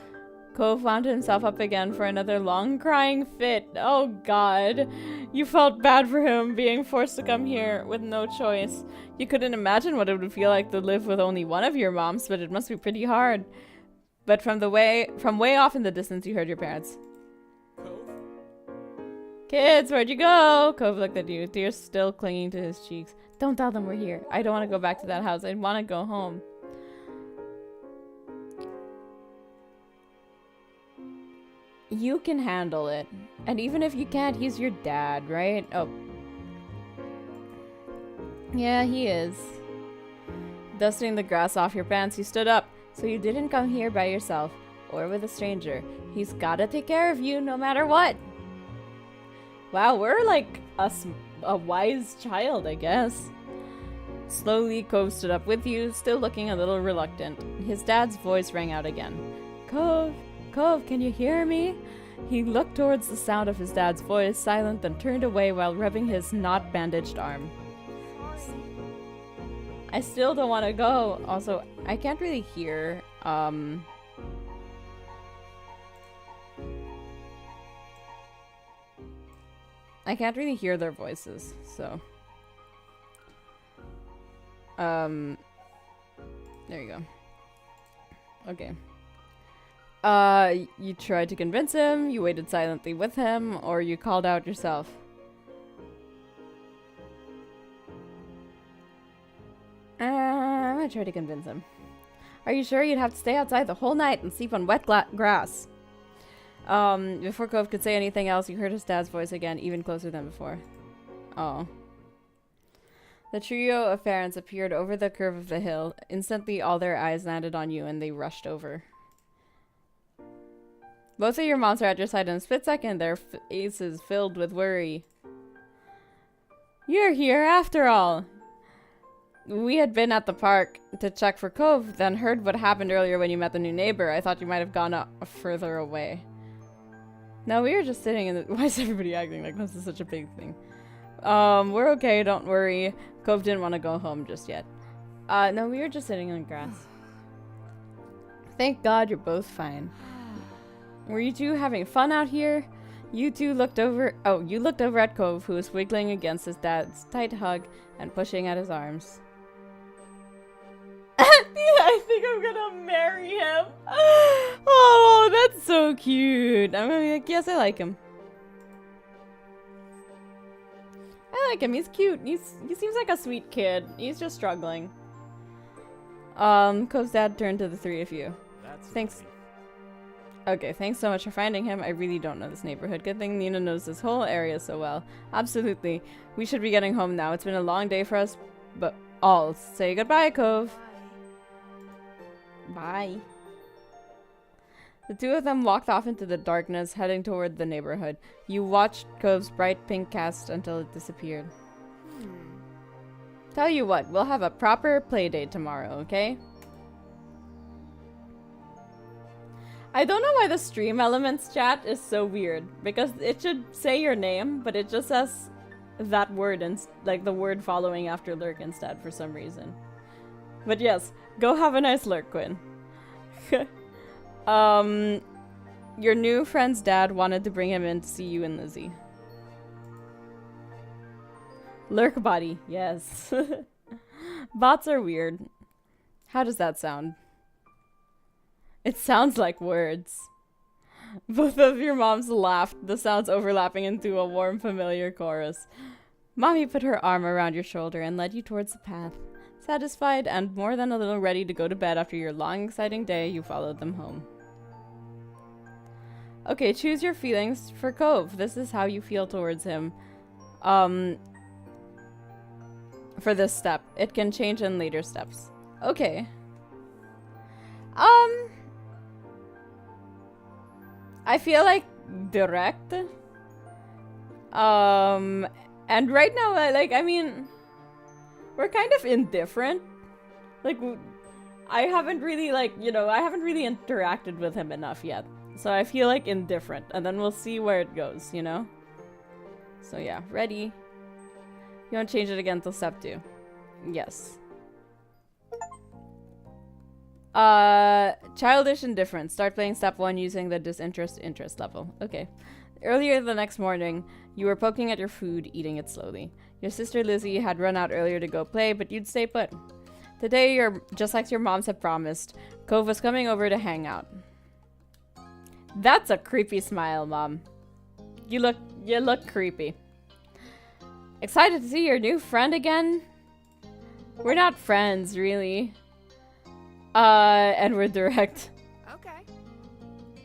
Cove wound himself up again for another long crying fit. Oh god. You felt bad for him being forced to come here with no choice. You couldn't imagine what it would feel like to live with only one of your moms, but it must be pretty hard. But from way off in the distance you heard your parents. Cove? Kids, where'd you go? Cove looked at you, tears still clinging to his cheeks. Don't tell them we're here. I don't want to go back to that house. I want to go home. You can handle it. And even if you can't, he's your dad, right? Oh. Yeah, he is. Dusting the grass off your pants, you stood up. So you didn't come here by yourself or with a stranger. He's gotta take care of you no matter what. Wow, we're like a wise child, I guess. Slowly, Cove stood up with you, still looking a little reluctant. His dad's voice rang out again. Cove, Cove, can you hear me? He looked towards the sound of his dad's voice, silent, then turned away while rubbing his not bandaged arm. I still don't want to go. Also, I can't really hear, I can't really hear their voices, so. There you go. Okay. You tried to convince him, you waited silently with him, or you called out yourself. I'm gonna try to convince him. Are you sure you'd have to stay outside the whole night and sleep on wet grass? Before Cove could say anything else, you heard his dad's voice again, even closer than before. Oh. The trio of parents appeared over the curve of the hill. Instantly, all their eyes landed on you, and they rushed over. Both of your moms are at your side in a split second, their faces filled with worry. You're here after all! We had been at the park to check for Cove, then heard what happened earlier when you met the new neighbor. I thought you might have gone further away. No, we were just sitting in the— Why is everybody acting like this is such a big thing? We're okay, don't worry. Cove didn't want to go home just yet. No, we were just sitting on the grass. Thank God you're both fine. Were you two having fun out here? You two looked over— Oh, you looked over at Cove, who was wiggling against his dad's tight hug and pushing at his arms. I think I'm gonna marry him. Oh, that's so cute. I'm gonna be like, yes, I like him. I like him. He's cute. He seems like a sweet kid. He's just struggling. Cove's dad turned to the three of you. Thanks. Funny. Okay, thanks so much for finding him. I really don't know this neighborhood. Good thing Nina knows this whole area so well. Absolutely. We should be getting home now. It's been a long day for us, but all. Say goodbye, Cove. Bye. The two of them walked off into the darkness, heading toward the neighborhood. You watched Cove's bright pink cast until it disappeared. Tell you what, we'll have a proper play date tomorrow, okay? I don't know why the stream elements chat is so weird, because it should say your name, but it just says that word and like the word following after lurk instead for some reason. But yes, go have a nice lurk, Quinn. Your new friend's dad wanted to bring him in to see you and Lizzie. Lurk body, yes. Bots are weird. How does that sound? It sounds like words. Both of your moms laughed, the sounds overlapping into a warm, familiar chorus. Mommy put her arm around your shoulder and led you towards the path. Satisfied and more than a little ready to go to bed after your long, exciting day, you followed them home. Okay, choose your feelings for Cove. This is how you feel towards him. For this step. It can change in later steps. Okay. I feel like direct. And right now, I mean, we're kind of indifferent. Like, I haven't really, I haven't really interacted with him enough yet. So I feel like indifferent. And then we'll see where it goes, you know? So yeah, ready. You won't change it again until step 2. Yes. Childish indifference. Start playing step 1 using the disinterest interest level. Okay. Earlier the next morning, you were poking at your food, eating it slowly. Your sister Lizzie had run out earlier to go play, but you'd stay put. Today, just like your moms had promised, Cove was coming over to hang out. That's a creepy smile, Mom. You look creepy. Excited to see your new friend again? We're not friends, really. And we're direct. Okay.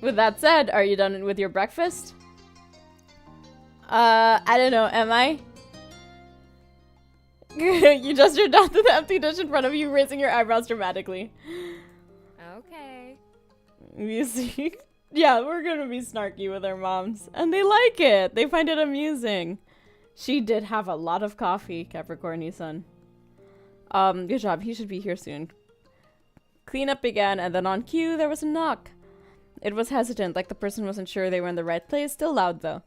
With that said, are you done with your breakfast? I don't know, am I? You gestured down to the empty dish in front of you, raising your eyebrows dramatically. Okay. You see? Yeah, we're gonna be snarky with our moms. And they like it. They find it amusing. She did have a lot of coffee, Capricorny-san. Good job. He should be here soon. Cleanup began, and then on cue, there was a knock. It was hesitant, like the person wasn't sure they were in the right place. Still loud, though.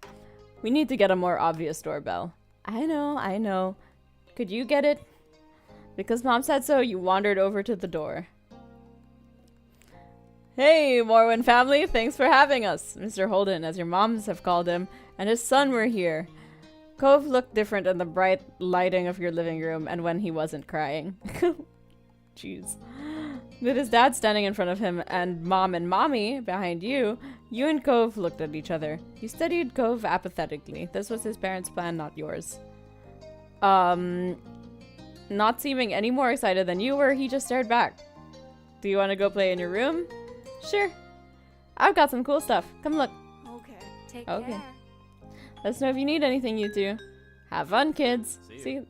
We need to get a more obvious doorbell. I know. Could you get it? Because Mom said so, you wandered over to the door. Hey, Morwen family, thanks for having us. Mr. Holden, as your moms have called him, and his son were here. Cove looked different in the bright lighting of your living room and when he wasn't crying. Jeez. With his dad standing in front of him and Mom and Mommy behind you, you and Cove looked at each other. You studied Cove apathetically. This was his parents' plan, not yours. Not seeming any more excited than you were, he just stared back. Do you want to go play in your room? Sure. I've got some cool stuff. Come look. Okay. Take care. Let us know if you need anything, you two. Have fun, kids. See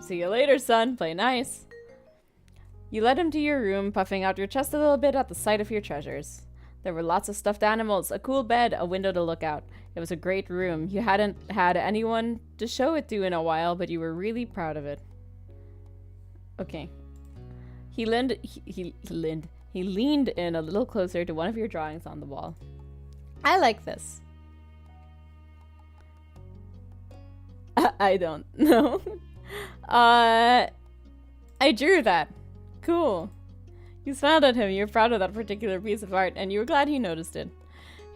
you later, son. Play nice. You led him to your room, puffing out your chest a little bit at the sight of your treasures. There were lots of stuffed animals, a cool bed, a window to look out. It was a great room. You hadn't had anyone to show it to in a while, but you were really proud of it. Okay. He leaned in a little closer to one of your drawings on the wall. I like this. I don't know. I drew that. Cool. You smiled at him. You were proud of that particular piece of art, and you were glad he noticed it.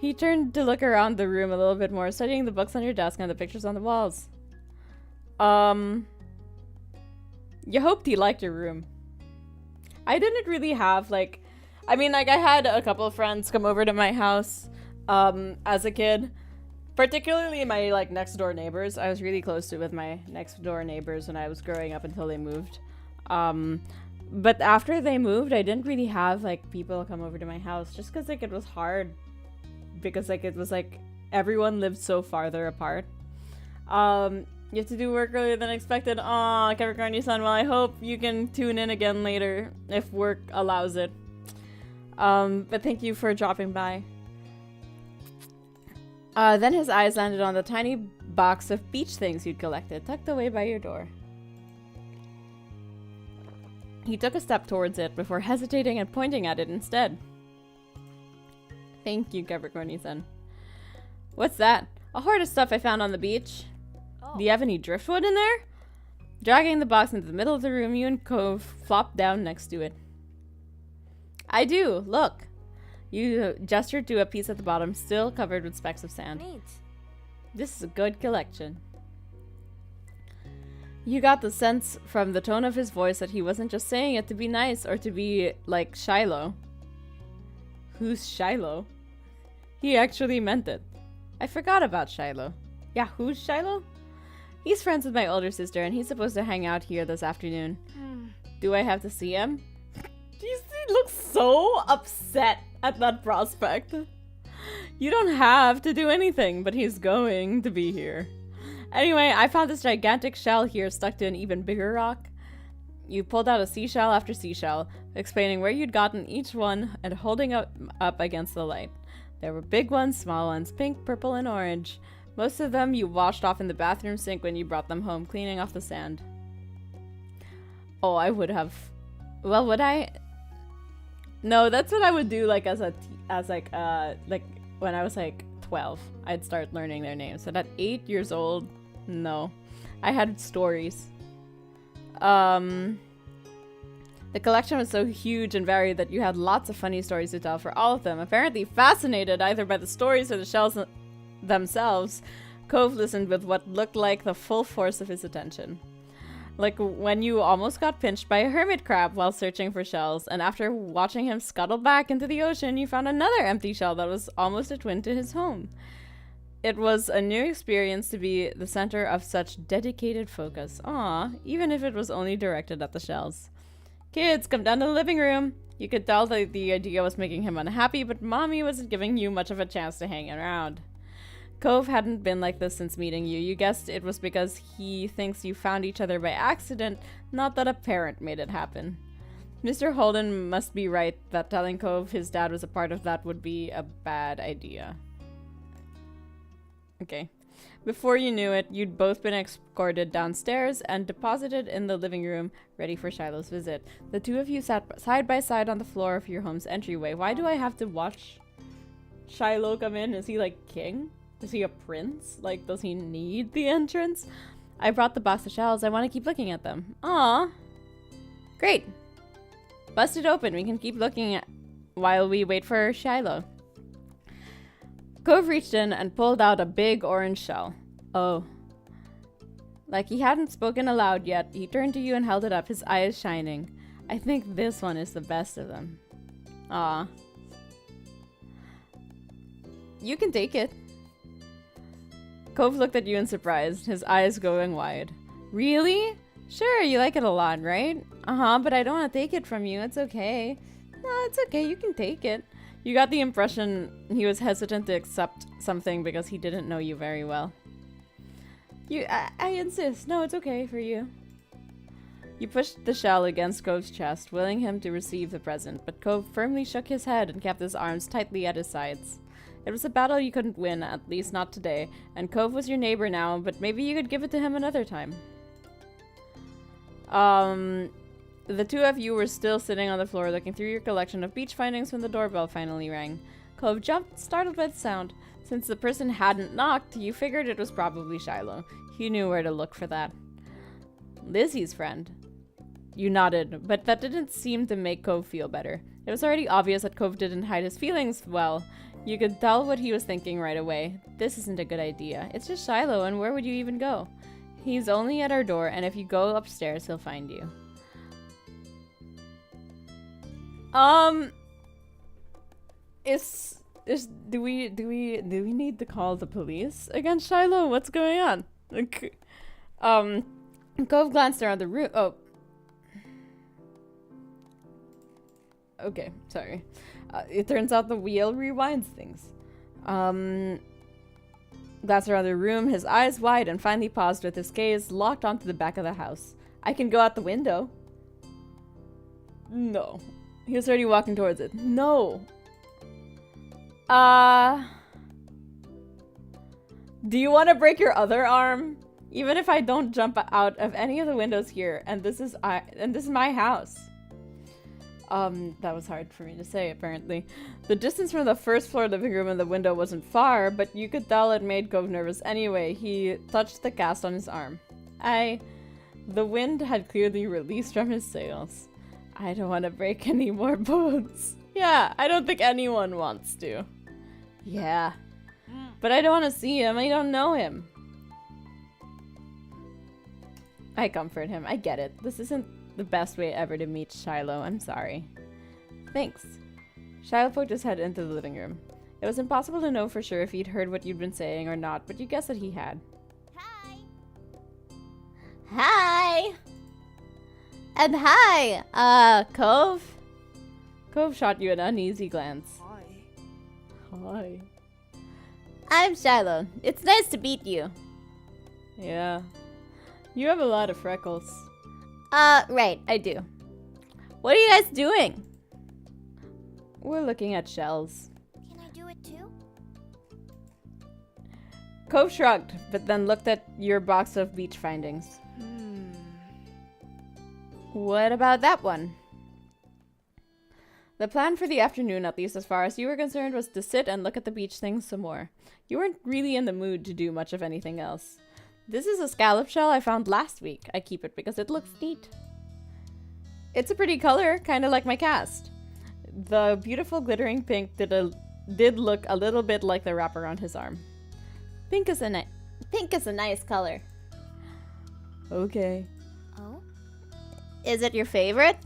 He turned to look around the room a little bit more, studying the books on your desk and the pictures on the walls. You hoped he liked your room. I didn't really have, like... I mean, like, I had a couple of friends come over to my house, as a kid. Particularly my, like, next-door neighbors. I was really close with my next-door neighbors when I was growing up until they moved. But after they moved, I didn't really have, like, people come over to my house. Just because, like, it was hard. Because, like, it was, like, everyone lived so farther apart. You have to do work earlier than expected. Aw, Capricorny-san, well, I hope you can tune in again later, if work allows it. But thank you for dropping by. Then his eyes landed on the tiny box of beach things you'd collected, tucked away by your door. He took a step towards it before hesitating and pointing at it instead. Thank you, Capricorny-san. What's that? A hoard of stuff I found on the beach. Oh. Do you have any driftwood in there? Dragging the box into the middle of the room, you and Cove flopped down next to it. I do. Look. You gestured to a piece at the bottom, still covered with specks of sand. Neat. This is a good collection. You got the sense from the tone of his voice that he wasn't just saying it to be nice or to be like Shiloh. Who's Shiloh? He actually meant it. I forgot about Shiloh. Yeah, who's Shiloh? He's friends with my older sister and he's supposed to hang out here this afternoon. Do I have to see him? He looks so upset at that prospect. You don't have to do anything, but he's going to be here. Anyway, I found this gigantic shell here stuck to an even bigger rock. You pulled out a seashell after seashell, explaining where you'd gotten each one and holding up against the light. There were big ones, small ones, pink, purple, and orange. Most of them you washed off in the bathroom sink when you brought them home, cleaning off the sand. Oh, I would have... Well, would I? No, that's what I would do, like, like when I was, like, 12. I'd start learning their names. But at 8 years old, no. I had stories. The collection was so huge and varied that you had lots of funny stories to tell for all of them. Apparently fascinated either by the stories or the shells themselves, Cove listened with what looked like the full force of his attention. Like when you almost got pinched by a hermit crab while searching for shells, and after watching him scuttle back into the ocean, you found another empty shell that was almost a twin to his home. It was a new experience to be the center of such dedicated focus. Aw, even if it was only directed at the shells. Kids, come down to the living room. You could tell that the idea was making him unhappy, but Mommy wasn't giving you much of a chance to hang around. Cove hadn't been like this since meeting you. You guessed it was because he thinks you found each other by accident, not that a parent made it happen. Mr. Holden must be right that telling Cove his dad was a part of that would be a bad idea. Okay. Before you knew it, you'd both been escorted downstairs and deposited in the living room, ready for Shiloh's visit. The two of you sat side by side on the floor of your home's entryway. Why do I have to watch Shiloh come in? Is he like king? Is he a prince? Like, does he need the entrance? I brought the box of shells. I want to keep looking at them. Aw. Great. Bust it open. We can keep looking at while we wait for Shiloh. Cove reached in and pulled out a big orange shell. Oh. Like he hadn't spoken aloud yet, he turned to you and held it up, his eyes shining. I think this one is the best of them. Aw. You can take it. Cove looked at you in surprise, his eyes going wide. Really? Sure, you like it a lot, right? Uh-huh, but I don't want to take it from you. It's okay. No, it's okay. You can take it. You got the impression he was hesitant to accept something because he didn't know you very well. I insist. No, it's okay for you. You pushed the shell against Cove's chest, willing him to receive the present, but Cove firmly shook his head and kept his arms tightly at his sides. It was a battle you couldn't win, at least not today, and Cove was your neighbor now, but maybe you could give it to him another time. The two of you were still sitting on the floor looking through your collection of beach findings when the doorbell finally rang. Cove jumped, startled by the sound. Since the person hadn't knocked, you figured it was probably Shiloh. You knew where to look for that. Lizzie's friend. You nodded, but that didn't seem to make Cove feel better. It was already obvious that Cove didn't hide his feelings well. You could tell what he was thinking right away. This isn't a good idea. It's just Shiloh, and where would you even go? He's only at our door, and if you go upstairs, he'll find you. Do we need to call the police against Shiloh? What's going on? Cove glanced around the room. Oh. Okay, sorry. It turns out the wheel rewinds things. Glanced around the room, his eyes wide, and finally paused with his gaze locked onto the back of the house. I can go out the window. No. He was already walking towards it. No. Do you want to break your other arm? Even if I don't jump out of any of the windows here, and this is my house. That was hard for me to say, apparently. The distance from the first floor living room and the window wasn't far, but you could tell it made Cove nervous anyway. He touched the cast on his arm. The wind had clearly released from his sails. I don't want to break any more bones. Yeah, I don't think anyone wants to. Yeah. But I don't want to see him. I don't know him. I comfort him. I get it. This isn't the best way ever to meet Shiloh. I'm sorry. Thanks. Shiloh poked his head into the living room. It was impossible to know for sure if he'd heard what you'd been saying or not, but you guessed that he had. Hi! Hi! And hi! Cove? Cove shot you an uneasy glance. Hi. Hi. I'm Shiloh. It's nice to meet you. Yeah. You have a lot of freckles. Right, I do. What are you guys doing? We're looking at shells. Can I do it too? Cove shrugged, but then looked at your box of beach findings. What about that one? The plan for the afternoon, at least as far as you were concerned, was to sit and look at the beach things some more. You weren't really in the mood to do much of anything else. This is a scallop shell I found last week. I keep it because it looks neat. It's a pretty color, kind of like my cast. The beautiful glittering pink did look a little bit like the wrap around his arm. Pink is a nice color. Okay. Oh? Is it your favorite?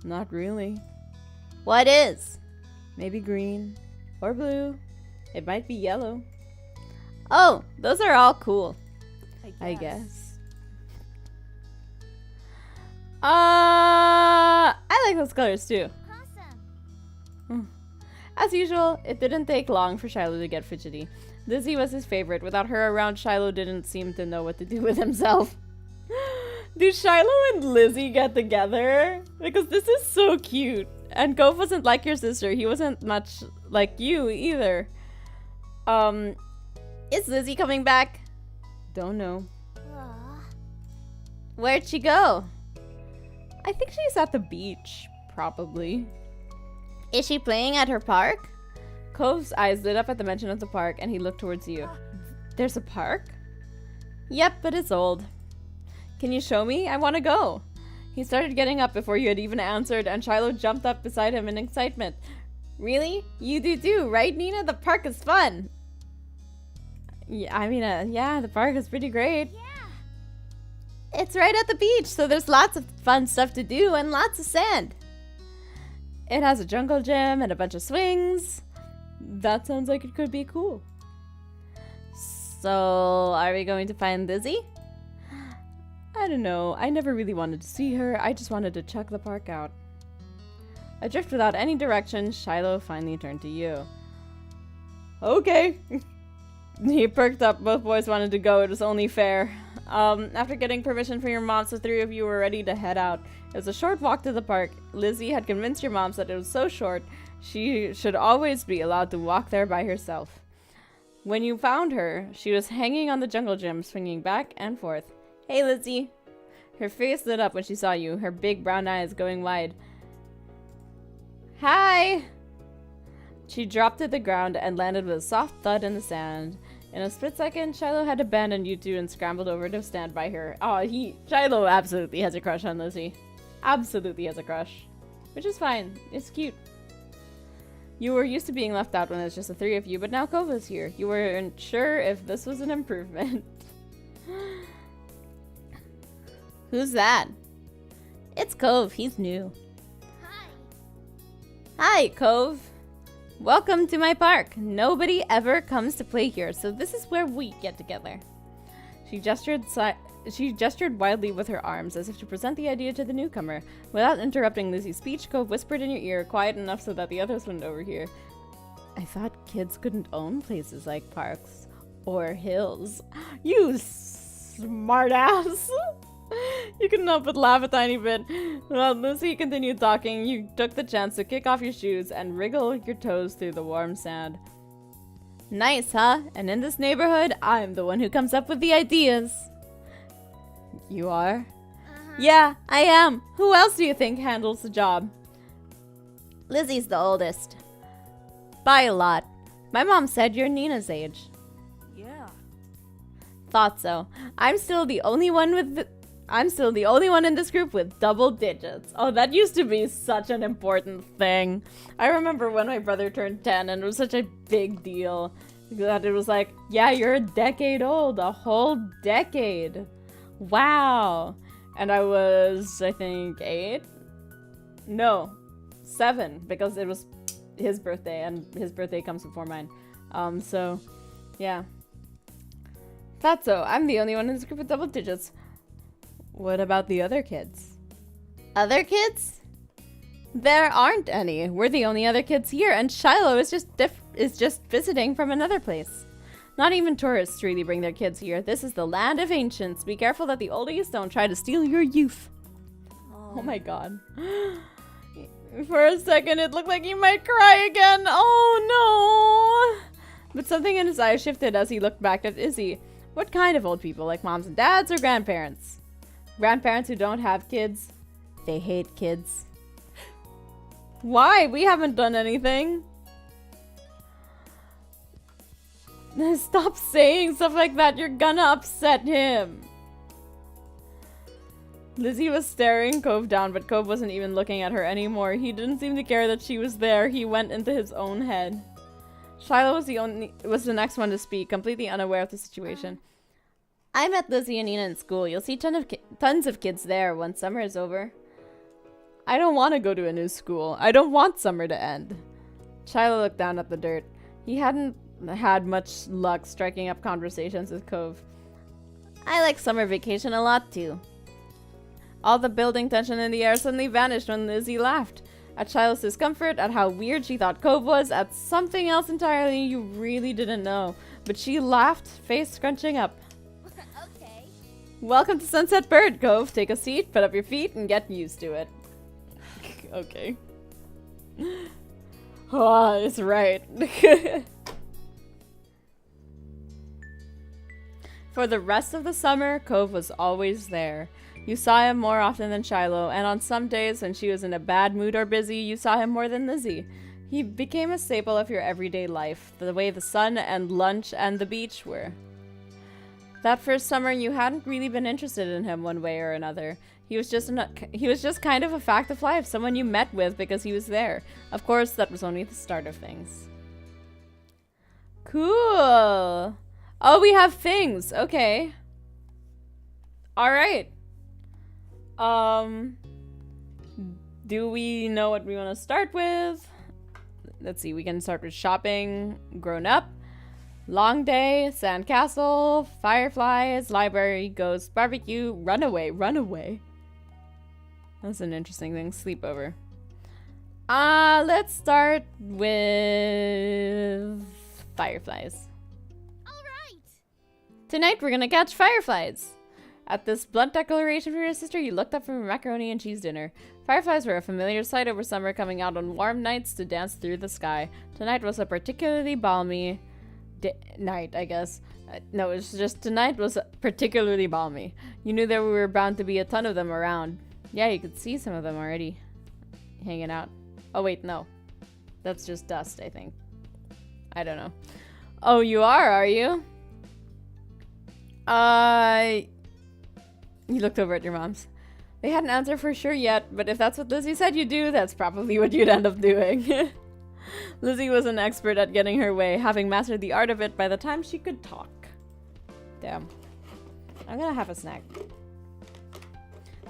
Not really. What is? Maybe green or blue. It might be yellow. Oh, those are all cool. I guess. I like those colors too. Awesome. As usual, it didn't take long for Shiloh to get fidgety. Lizzie was his favorite. Without her around, Shiloh didn't seem to know what to do with himself. Do Shiloh and Lizzie get together? Because this is so cute. And Cove wasn't like your sister. He wasn't much like you either. Is Lizzie coming back? Don't know. Where'd she go? I think she's at the beach, probably. Is she playing at her park? Cove's eyes lit up at the mention of the park, and he looked towards you. There's a park? Yep, but it's old. Can you show me? I want to go. He started getting up before you had even answered, and Shiloh jumped up beside him in excitement. Really? You do too, right, Nina? The park is fun. Yeah, I mean, yeah, the park is pretty great. It's right at the beach, so there's lots of fun stuff to do and lots of sand. It has a jungle gym and a bunch of swings. That sounds like it could be cool. So, are we going to find Lizzie? I don't know. I never really wanted to see her. I just wanted to check the park out. Adrift without any direction, Shiloh finally turned to you. Okay. He perked up. Both boys wanted to go. It was only fair. After getting permission from your moms, the three of you were ready to head out. It was a short walk to the park. Lizzie had convinced your moms that it was so short, she should always be allowed to walk there by herself. When you found her, she was hanging on the jungle gym, swinging back and forth. Hey, Lizzie. Her face lit up when she saw you, her big brown eyes going wide. Hi! She dropped to the ground and landed with a soft thud in the sand. In a split second, Shiloh had abandoned you two and scrambled over to stand by her. Oh, Shiloh absolutely has a crush on Lizzie. Absolutely has a crush. Which is fine. It's cute. You were used to being left out when it was just the three of you, but now Cove is here. You weren't sure if this was an improvement. Who's that? It's Cove. He's new. Hi, Cove. Welcome to my park. Nobody ever comes to play here, so this is where we get together. She gestured wildly with her arms, as if to present the idea to the newcomer. Without interrupting Lizzie's speech, Cove whispered in your ear, quiet enough so that the others wouldn't overhear. I thought kids couldn't own places like parks. Or hills. You smartass! You couldn't help but laugh a tiny bit. While Lizzie continued talking, you took the chance to kick off your shoes and wriggle your toes through the warm sand. Nice, huh? And in this neighborhood, I'm the one who comes up with the ideas. You are? Yeah, I am. Who else do you think handles the job? Lizzie's the oldest. By a lot. My mom said you're Nina's age. Yeah. Thought so. I'm still the only one in this group with double digits. Oh, that used to be such an important thing. I remember when my brother turned 10 and it was such a big deal. That it was like, yeah, you're a decade old. A whole decade. Wow. And I was, I think, 8? No, 7, because it was his birthday, and his birthday comes before mine. So, yeah. Thought so. I'm the only one in this group with double digits. What about the other kids? Other kids? There aren't any. We're the only other kids here, and Shiloh is just visiting from another place. Not even tourists really bring their kids here. This is the land of ancients. Be careful that the oldies don't try to steal your youth. Oh my god. For a second, it looked like he might cry again. Oh no! But something in his eyes shifted as he looked back at Izzy. What kind of old people? Like moms and dads or grandparents? Grandparents who don't have kids. They hate kids. Why? We haven't done anything. Stop saying stuff like that. You're gonna upset him. Lizzie was staring Cove down, but Cove wasn't even looking at her anymore. He didn't seem to care that she was there. He went into his own head. Shiloh was the next one to speak, completely unaware of the situation. I met Lizzie and Nina in school. You'll see tons of kids there once summer is over. I don't want to go to a new school. I don't want summer to end. Shiloh looked down at the dirt. He hadn't had much luck striking up conversations with Cove. I like summer vacation a lot too. All the building tension in the air suddenly vanished when Lizzie laughed. At Shiloh's discomfort, at how weird she thought Cove was, at something else entirely you really didn't know. But she laughed, face scrunching up. Okay. Welcome to Sunset Bird, Cove. Take a seat, put up your feet, and get used to it. Okay. Oh, it's For the rest of the summer, Cove was always there. You saw him more often than Shiloh, and on some days when she was in a bad mood or busy, you saw him more than Lizzie. He became a staple of your everyday life, the way the sun and lunch and the beach were. That first summer, you hadn't really been interested in him one way or another. He was just kind of a fact of life, someone you met with because he was there. Of course, that was only the start of things. Cool. Oh, we have things. Okay. All right. Do we know what we want to start with? Let's see. We can start with shopping, grown up, long day, sandcastle, fireflies, library, ghost, barbecue, runaway. That's an interesting thing. Sleepover. Let's start with fireflies. All right. Tonight we're gonna catch fireflies. At this blunt declaration from your sister, you looked up from a macaroni and cheese dinner. Fireflies were a familiar sight over summer, coming out on warm nights to dance through the sky. Tonight was a particularly balmy night, I guess. No, it's just tonight was particularly balmy. You knew there were bound to be a ton of them around. Yeah, you could see some of them already hanging out. Oh, wait, no. That's just dust, I think. I don't know. Oh, you are you? You looked over at your mom's. They hadn't answered for sure yet, but if that's what Lizzie said you'd do, that's probably what you'd end up doing. Lizzie was an expert at getting her way, having mastered the art of it by the time she could talk. Damn. I'm gonna have a snack.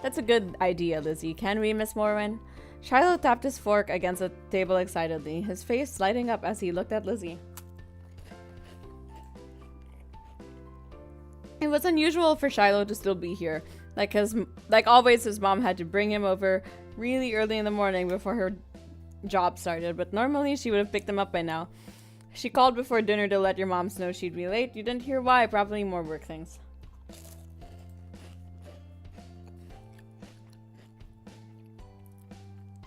That's a good idea, Lizzie. Can we, Miss Morwen? Shiloh tapped his fork against the table excitedly, his face lighting up as he looked at Lizzie. It was unusual for Shiloh to still be here. Like always, his mom had to bring him over really early in the morning before her job started, but normally she would have picked him up by now. She called before dinner to let your moms know she'd be late. You didn't hear why, probably more work things.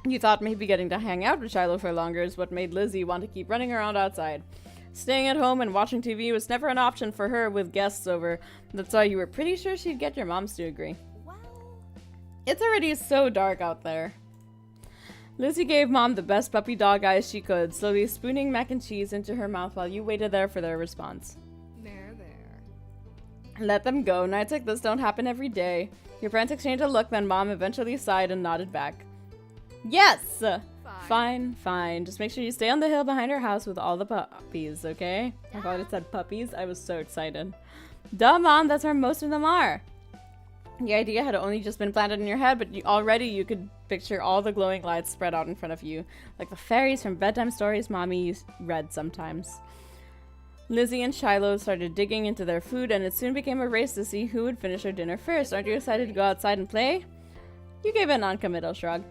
You thought maybe getting to hang out with Shiloh for longer is what made Lizzie want to keep running around outside. Staying at home and watching TV was never an option for her with guests over. That's why you were pretty sure she'd get your moms to agree. Wow. It's already so dark out there. Lizzie gave Mom the best puppy dog eyes she could, slowly spooning mac and cheese into her mouth while you waited there for their response. There. Let them go. Nights like this don't happen every day. Your parents exchanged a look, then Mom eventually sighed and nodded back. Yes! Fine. Just make sure you stay on the hill behind our house with all the puppies, okay? I thought it said puppies. I was so excited. Duh, Mom, that's where most of them are. The idea had only just been planted in your head, but already you could picture all the glowing lights spread out in front of you, like the fairies from bedtime stories Mommy read sometimes. Lizzie and Shiloh started digging into their food, and it soon became a race to see who would finish their dinner first. Aren't you excited to go outside and play? You gave a non-committal shrug.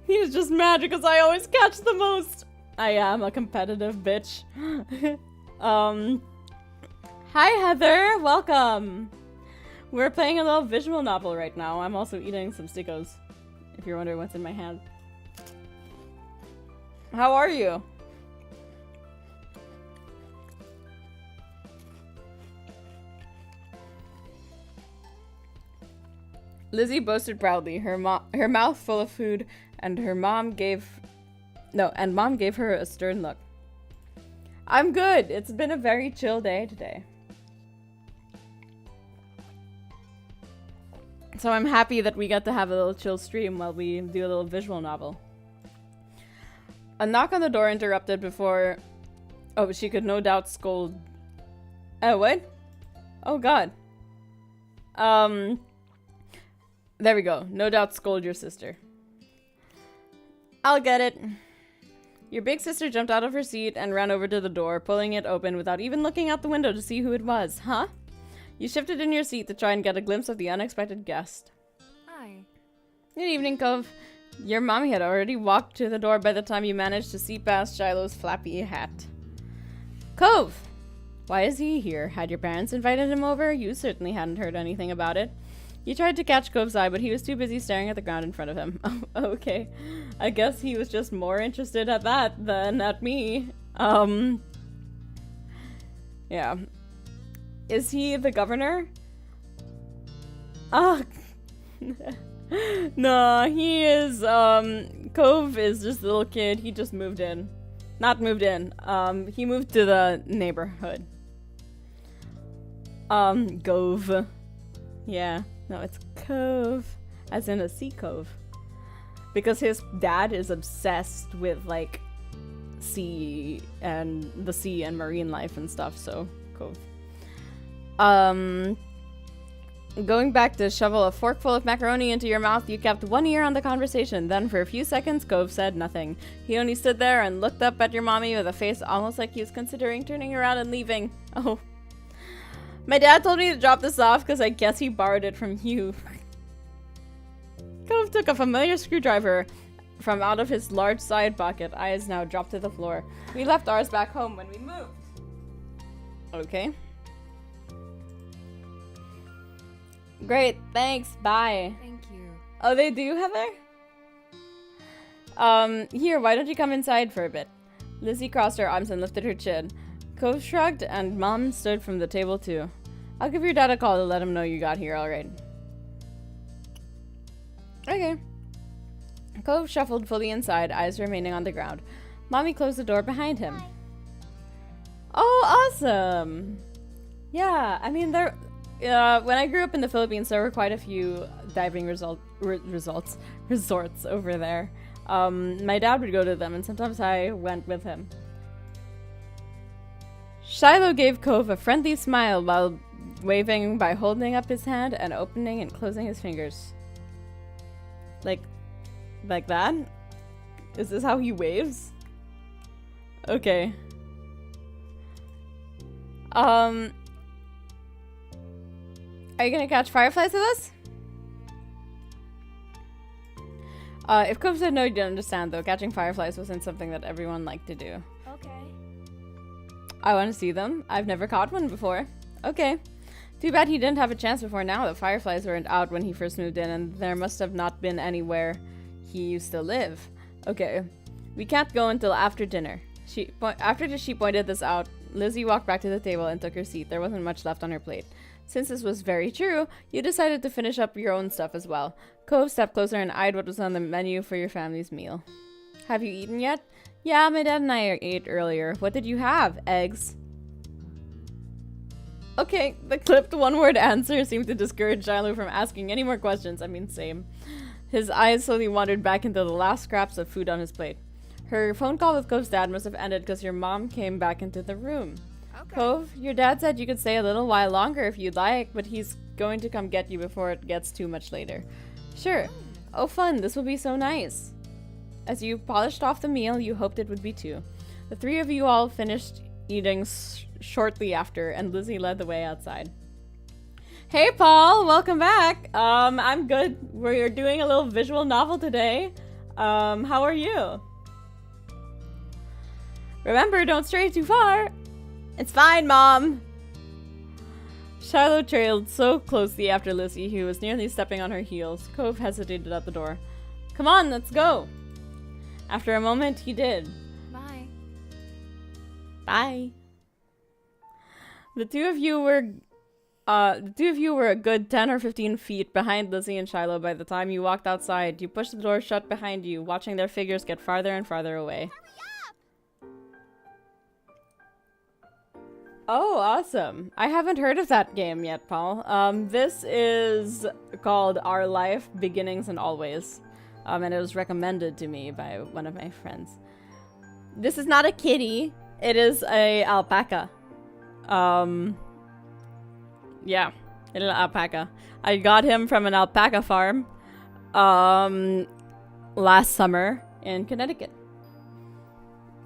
He was just mad because I always catch the most. I am a competitive bitch. Hi, Heather. Welcome. We're playing a little visual novel right now. I'm also eating some Stickos, if you're wondering what's in my hand. How are you? Lizzie boasted proudly, her mouth full of food, and Mom gave her a stern look. I'm good. It's been a very chill day today. So I'm happy that we got to have a little chill stream while we do a little visual novel. A knock on the door interrupted before... Oh, she could no doubt scold... Oh, what? Oh, God. There we go. No doubt scold your sister. I'll get it. Your big sister jumped out of her seat and ran over to the door, pulling it open without even looking out the window to see who it was. Huh? You shifted in your seat to try and get a glimpse of the unexpected guest. Hi. Good evening, Cove. Your mommy had already walked to the door by the time you managed to see past Shiloh's flappy hat. Cove! Why is he here? Had your parents invited him over? You certainly hadn't heard anything about it. You tried to catch Cove's eye, but he was too busy staring at the ground in front of him. Oh, okay. I guess he was just more interested at that than at me. Yeah. Is he the governor? Ah. No, he is, Cove is just a little kid. He just moved in. Not moved in. He moved to the neighborhood. Gove. Yeah. No, it's Cove. As in a sea cove. Because his dad is obsessed with, like, sea and marine life and stuff, so Cove. Going back to shovel a forkful of macaroni into your mouth, you kept one ear on the conversation. Then for a few seconds, Cove said nothing. He only stood there and looked up at your mommy with a face almost like he was considering turning around and leaving. Oh. My dad told me to drop this off because I guess he borrowed it from you. Cove took a familiar screwdriver from out of his large side pocket. Eyes now dropped to the floor. We left ours back home when we moved. Okay. Great, thanks, bye. Thank you. Oh, they do, Heather? Here, why don't you come inside for a bit? Lizzie crossed her arms and lifted her chin. Cove shrugged, and Mom stood from the table too. I'll give your dad a call to let him know you got here, alright. Okay. Cove shuffled fully inside, eyes remaining on the ground. Mommy closed the door behind him. Oh, awesome! Yeah, I mean, when I grew up in the Philippines, there were quite a few diving resorts over there. My dad would go to them, and sometimes I went with him. Shiloh gave Cove a friendly smile while waving by holding up his hand and opening and closing his fingers. Like that? Is this how he waves? Okay. Are you gonna catch fireflies with us? If Cove said no, you didn't understand, though. Catching fireflies wasn't something that everyone liked to do. Okay. I want to see them. I've never caught one before. Okay. Too bad he didn't have a chance before now. The fireflies weren't out when he first moved in, and there must have not been anywhere he used to live. Okay. We can't go until after dinner. After she pointed this out, Lizzie walked back to the table and took her seat. There wasn't much left on her plate. Since this was very true, you decided to finish up your own stuff as well. Cove stepped closer and eyed what was on the menu for your family's meal. Have you eaten yet? Yeah, my dad and I ate earlier. What did you have? Eggs. Okay, the clipped one-word answer seemed to discourage Shiloh from asking any more questions. I mean, same. His eyes slowly wandered back into the last scraps of food on his plate. Her phone call with Cove's dad must have ended because your mom came back into the room. Okay. Cove, your dad said you could stay a little while longer if you'd like, but he's going to come get you before it gets too much later. Sure. Oh, fun. This will be so nice. As you polished off the meal, you hoped it would be too. The three of you all finished eating shortly after, and Lizzie led the way outside. Hey, Paul. Welcome back. I'm good. We're doing a little visual novel today. How are you? Remember, don't stray too far. It's fine, Mom. Shiloh trailed so closely after Lizzie, who was nearly stepping on her heels. Cove hesitated at the door. Come on, let's go. After a moment, he did. Bye. Bye. The two of you were a good 10 or 15 feet behind Lizzie and Shiloh by the time you walked outside. You pushed the door shut behind you, watching their figures get farther and farther away. Oh, awesome. I haven't heard of that game yet, Paul. This is called Our Life, Beginnings and Always. And it was recommended to me by one of my friends. This is not a kitty. It is a alpaca. Yeah, little alpaca. I got him from an alpaca farm, last summer in Connecticut.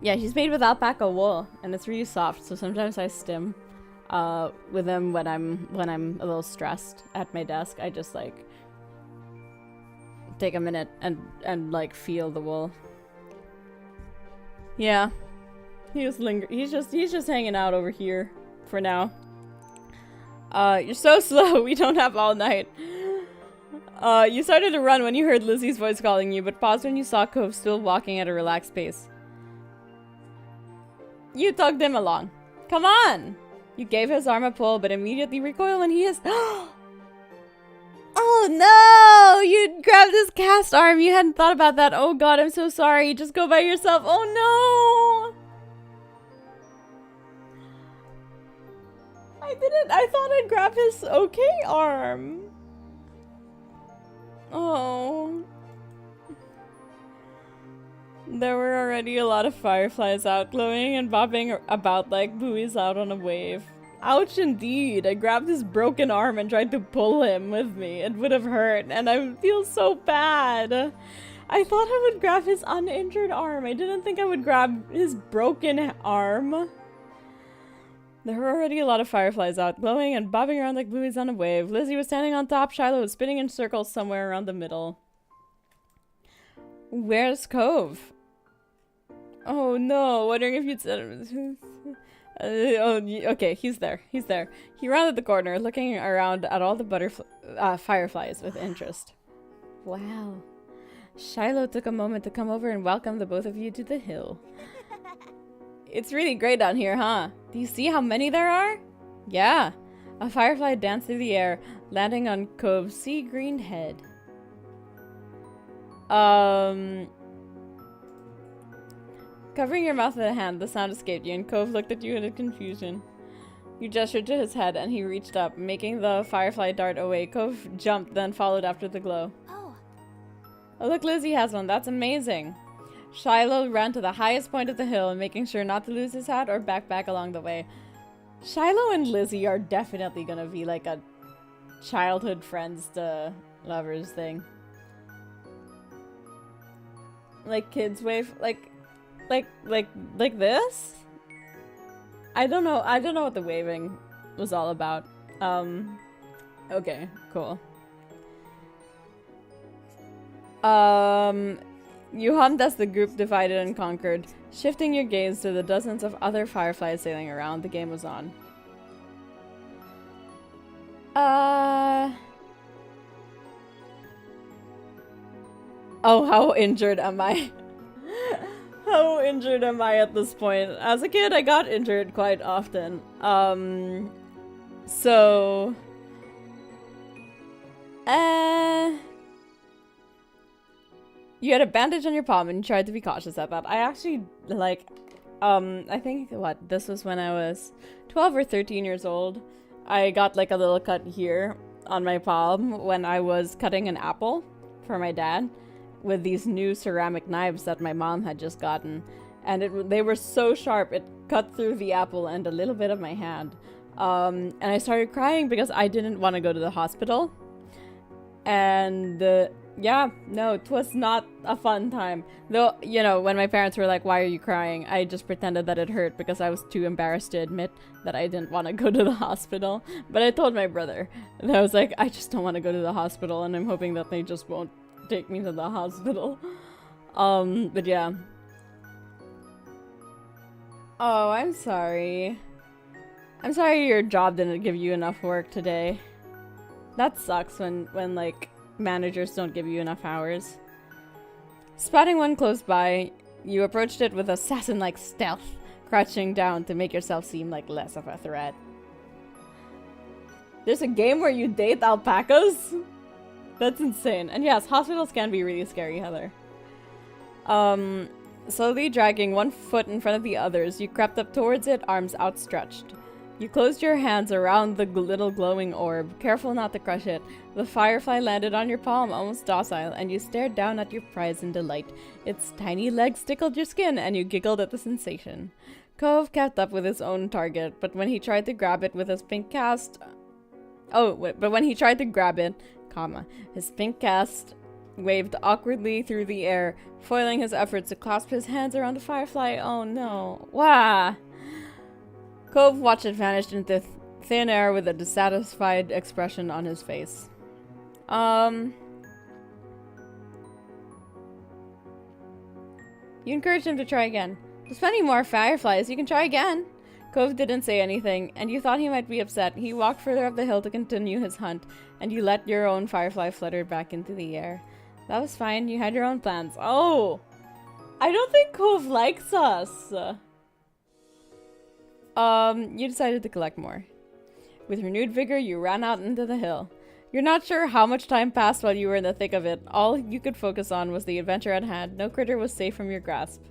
Yeah, he's made with alpaca wool, and it's really soft. So sometimes I stim, with him when I'm a little stressed at my desk. I just like take a minute and like feel the wool. Yeah, he's just hanging out over here for now. You're so slow. We don't have all night. You started to run when you heard Lizzie's voice calling you, but paused when you saw Cove still walking at a relaxed pace. You tugged him along. Come on! You gave his arm a pull, but immediately recoil when he is... Oh no! You grabbed his cast arm. You hadn't thought about that. Oh god, I'm so sorry. Just go by yourself. Oh no! I didn't. I thought I'd grab his okay arm. Oh. There were already a lot of fireflies out, glowing and bobbing about like buoys out on a wave. Ouch indeed. I grabbed his broken arm and tried to pull him with me. It would have hurt, and I feel so bad. I thought I would grab his uninjured arm. I didn't think I would grab his broken arm. There were already a lot of fireflies out, glowing and bobbing around like buoys on a wave. Lizzie was standing on top. Shiloh was spinning in circles somewhere around the middle. Where's Cove? Oh no, wondering if you'd said... okay, he's there. He's there. He rounded the corner, looking around at all the fireflies with interest. Wow. Shiloh took a moment to come over and welcome the both of you to the hill. It's really great down here, huh? Do you see how many there are? Yeah. A firefly danced through the air, landing on Cove's sea-greened head. Covering your mouth with a hand, the sound escaped you, and Cove looked at you in confusion. You gestured to his head, and he reached up, making the firefly dart away. Cove jumped, then followed after the glow. Oh, look, Lizzie has one. That's amazing. Shiloh ran to the highest point of the hill, making sure not to lose his hat or backpack along the way. Shiloh and Lizzie are definitely gonna be like a childhood friends to lovers thing. Like kids wave, like this? I don't know what the waving was all about. Okay, cool. You hummed as the group divided and conquered, shifting your gaze to the dozens of other fireflies sailing around. The game was on. Oh, how injured am I? How injured am I at this point? As a kid, I got injured quite often. So... You had a bandage on your palm and you tried to be cautious at that. I actually, like, I think, this was when I was 12 or 13 years old. I got, like, a little cut here on my palm when I was cutting an apple for my dad with these new ceramic knives that my mom had just gotten. And they were so sharp, it cut through the apple and a little bit of my hand. And I started crying because I didn't want to go to the hospital. And, yeah, no, it was not a fun time. Though, you know, when my parents were like, why are you crying? I just pretended that it hurt because I was too embarrassed to admit that I didn't want to go to the hospital. But I told my brother, and I was like, I just don't want to go to the hospital, and I'm hoping that they just won't take me to the hospital. But yeah. Oh, I'm sorry. I'm sorry your job didn't give you enough work today. That sucks when like, managers don't give you enough hours. Spotting one close by, you approached it with assassin-like stealth, crouching down to make yourself seem like less of a threat. There's a game where you date alpacas? That's insane. And yes, hospitals can be really scary, Heather. Slowly dragging one foot in front of the others, you crept up towards it, arms outstretched. You closed your hands around the little glowing orb, careful not to crush it. The firefly landed on your palm, almost docile, and you stared down at your prize in delight. Its tiny legs tickled your skin, and you giggled at the sensation. Cove kept up with his own target, but when he tried to grab it with his pink cast... his pink cast waved awkwardly through the air, foiling his efforts to clasp his hands around the firefly. Oh no. Wah! Cove watched it vanish into thin air with a dissatisfied expression on his face. You encouraged him to try again. There's plenty more fireflies, you can try again. Cove didn't say anything, and you thought he might be upset. He walked further up the hill to continue his hunt, and you let your own firefly flutter back into the air. That was fine, you had your own plans. Oh! I don't think Cove likes us. You decided to collect more. With renewed vigor, you ran out into the hill. You're not sure how much time passed while you were in the thick of it. All you could focus on was the adventure at hand. No critter was safe from your grasp.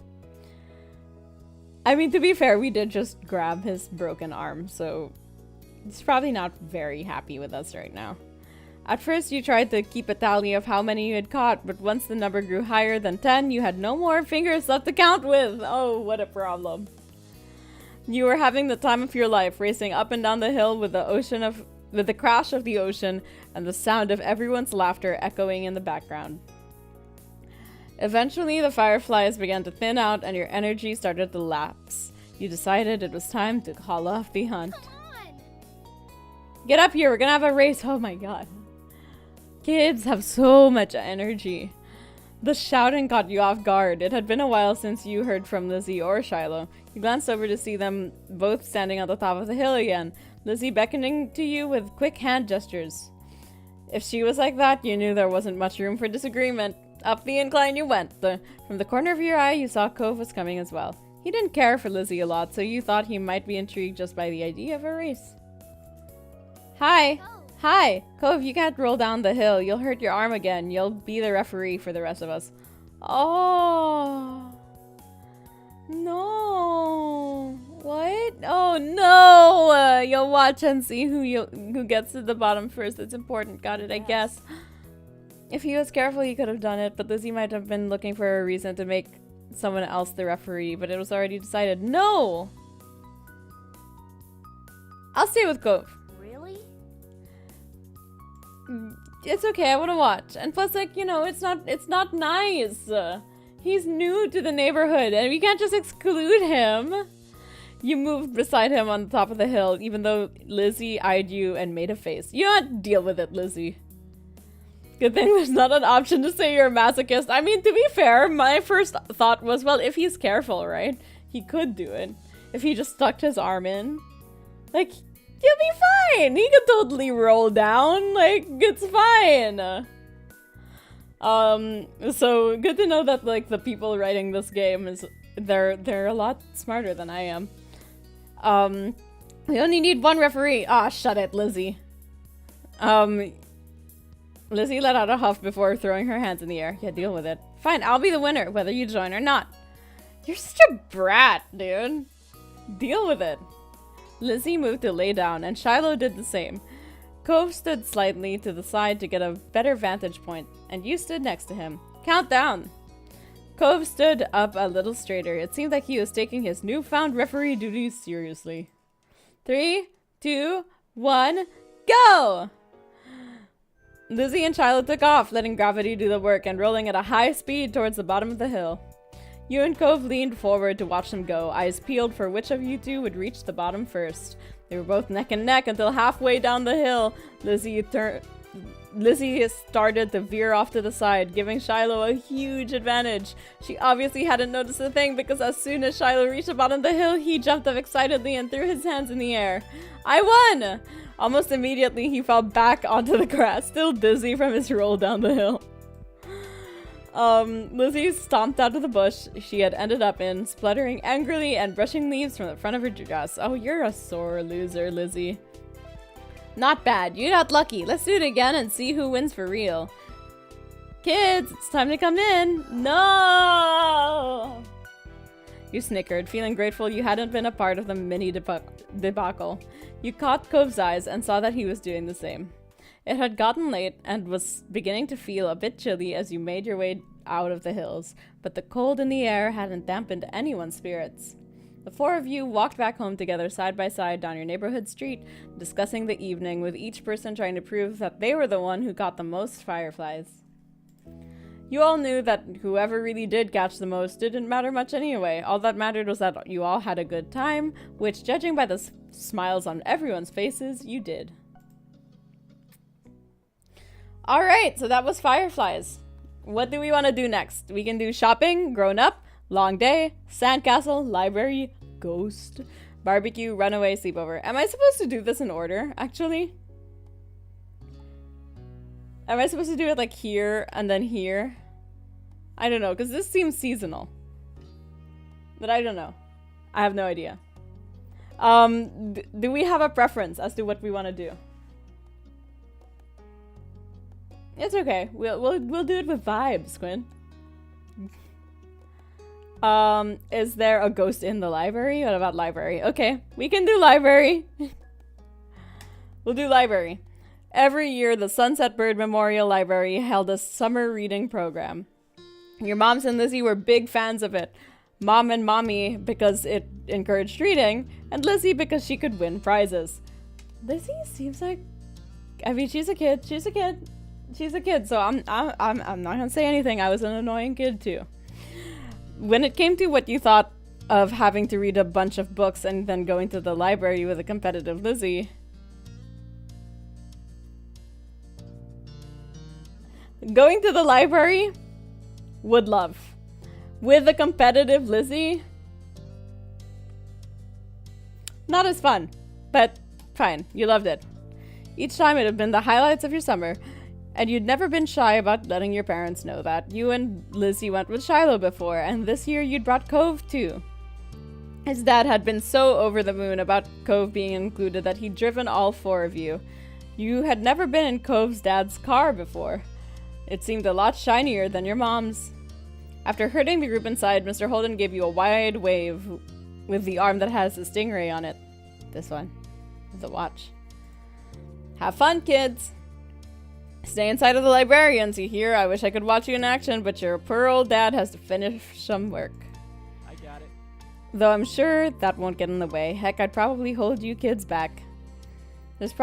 I mean, to be fair, we did just grab his broken arm, so he's probably not very happy with us right now. At first, you tried to keep a tally of how many you had caught, but once the number grew higher than 10, you had no more fingers left to count with. Oh, what a problem. You were having the time of your life, racing up and down the hill with the crash of the ocean and the sound of everyone's laughter echoing in the background. Eventually, the fireflies began to thin out and your energy started to lapse. You decided it was time to call off the hunt. Get up here, we're gonna have a race. Oh my god. Kids have so much energy. The shouting caught you off guard. It had been a while since you heard from Lizzie or Shiloh. You glanced over to see them both standing on the top of the hill again, Lizzie beckoning to you with quick hand gestures. If she was like that, you knew there wasn't much room for disagreement. Up the incline you went. From the corner of your eye, you saw Cove was coming as well. He didn't care for Lizzie a lot, so you thought he might be intrigued just by the idea of a race. Hi! Hi! Cove, you can't roll down the hill. You'll hurt your arm again. You'll be the referee for the rest of us. Oh... No. What? Oh no! You'll watch and see who gets to the bottom first. It's important. Got it, I guess. If he was careful, he could have done it, but Lizzie might have been looking for a reason to make someone else the referee, but it was already decided. No! I'll stay with Cove. Really? It's okay, I want to watch. And plus, like, you know, it's not nice. He's new to the neighborhood, and we can't just exclude him. You moved beside him on the top of the hill, even though Lizzie eyed you and made a face. You don't deal with it, Lizzie. Good thing there's not an option to say you're a masochist. I mean, to be fair, my first thought was, well, if he's careful, right? He could do it. If he just stuck his arm in. Like, he'll be fine! He could totally roll down. Like, it's fine. So good to know that, like, the people writing this game they're a lot smarter than I am. We only need one referee. Ah, shut it, Lizzie. Lizzie let out a huff before throwing her hands in the air. Yeah, deal with it. Fine, I'll be the winner, whether you join or not. You're such a brat, dude. Deal with it. Lizzie moved to lay down, and Shiloh did the same. Cove stood slightly to the side to get a better vantage point, and you stood next to him. Count down! Cove stood up a little straighter. It seemed like he was taking his newfound referee duties seriously. 3, 2, 1, go! Lizzie and Shiloh took off, letting gravity do the work and rolling at a high speed towards the bottom of the hill. You and Cove leaned forward to watch them go, eyes peeled for which of you two would reach the bottom first. They were both neck and neck until halfway down the hill, Lizzie started to veer off to the side, giving Shiloh a huge advantage. She obviously hadn't noticed a thing because as soon as Shiloh reached the bottom of the hill, he jumped up excitedly and threw his hands in the air. I won! Almost immediately, he fell back onto the grass, still dizzy from his roll down the hill. Lizzie stomped out of the bush she had ended up in, spluttering angrily and brushing leaves from the front of her dress. Oh, you're a sore loser, Lizzie. Not bad. You got lucky. Let's do it again and see who wins for real. Kids, it's time to come in. No! You snickered, feeling grateful you hadn't been a part of the mini debacle. You caught Cove's eyes and saw that he was doing the same. It had gotten late and was beginning to feel a bit chilly as you made your way out of the hills, but the cold in the air hadn't dampened anyone's spirits. The four of you walked back home together side by side down your neighborhood street, discussing the evening, with each person trying to prove that they were the one who caught the most fireflies. You all knew that whoever really did catch the most didn't matter much anyway. All that mattered was that you all had a good time, which, judging by the smiles on everyone's faces, you did. Alright, so that was fireflies. What do we want to do next? We can do shopping, grown up, long day, sandcastle, library, ghost, barbecue, runaway, sleepover. Am I supposed to do this in order, actually? Am I supposed to do it like here and then here? I don't know, because this seems seasonal. But I don't know. I have no idea. Do we have a preference as to what we want to do? It's okay. We'll do it with vibes, Quinn. Is there a ghost in the library? What about library? Okay, we can do library. We'll do library. Every year, the Sunset Bird Memorial Library held a summer reading program. Your moms and Lizzie were big fans of it. Mom and Mommy because it encouraged reading, and Lizzie because she could win prizes. Lizzie seems like, I mean, she's a kid. She's a kid. She's a kid. So I'm not gonna say anything. I was an annoying kid too. When it came to what you thought of having to read a bunch of books and then going to the library with a competitive Lizzie. Going to the library, would love. With a competitive Lizzie, not as fun, but fine, you loved it. Each time it had been the highlights of your summer, and you'd never been shy about letting your parents know that. You and Lizzie went with Shiloh before, and this year you'd brought Cove too. His dad had been so over the moon about Cove being included that he'd driven all four of you. You had never been in Cove's dad's car before. It seemed a lot shinier than your mom's. After hurting the group inside, Mr. Holden gave you a wide wave with the arm that has a stingray on it. This one. The watch. Have fun, kids! Stay inside of the librarians, you hear? I wish I could watch you in action, but your poor old dad has to finish some work. I got it. Though I'm sure that won't get in the way. Heck, I'd probably hold you kids back. There's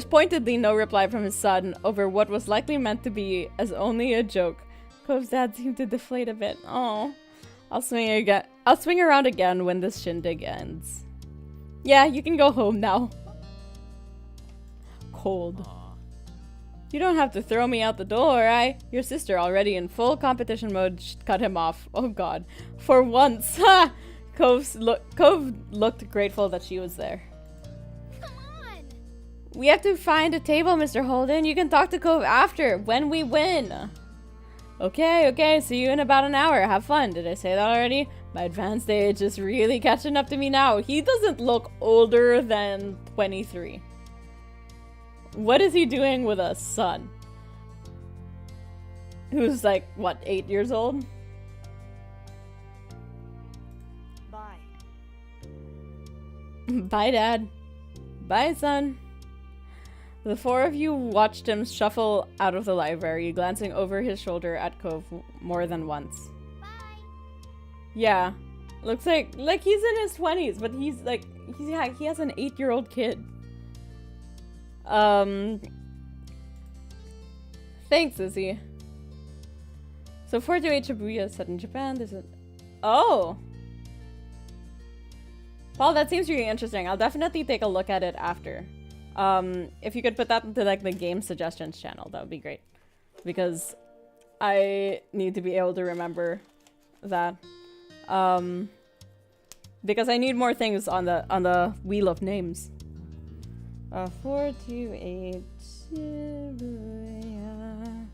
pointedly no reply from his son over what was likely meant to be as only a joke. Cove's dad seemed to deflate a bit. Oh, I'll swing around again when this shindig ends. Yeah, you can go home now. Cold. Aw. You don't have to throw me out the door, Your sister, already in full competition mode, cut him off. Oh god. For once. Ha! Cove looked grateful that she was there. Come on! We have to find a table, Mr. Holden. You can talk to Cove after, when we win. Okay, see you in about an hour. Have fun. Did I say that already? My advanced age is really catching up to me now. He doesn't look older than 23. What is he doing with a son? Who's like, what, 8 years old? Bye. Bye, Dad. Bye, son. The four of you watched him shuffle out of the library, glancing over his shoulder at Cove more than once. Bye! Yeah. Looks like he's in his 20s, but he's like, he has an 8-year-old kid. Thanks, Izzy. So 428 Shibuya set in Japan. There's a... Oh! Well, that seems really interesting. I'll definitely take a look at it after. If you could put that into like the game suggestions channel, that would be great. Because I need to be able to remember that. Because I need more things on the wheel of names. 428 Shibuya.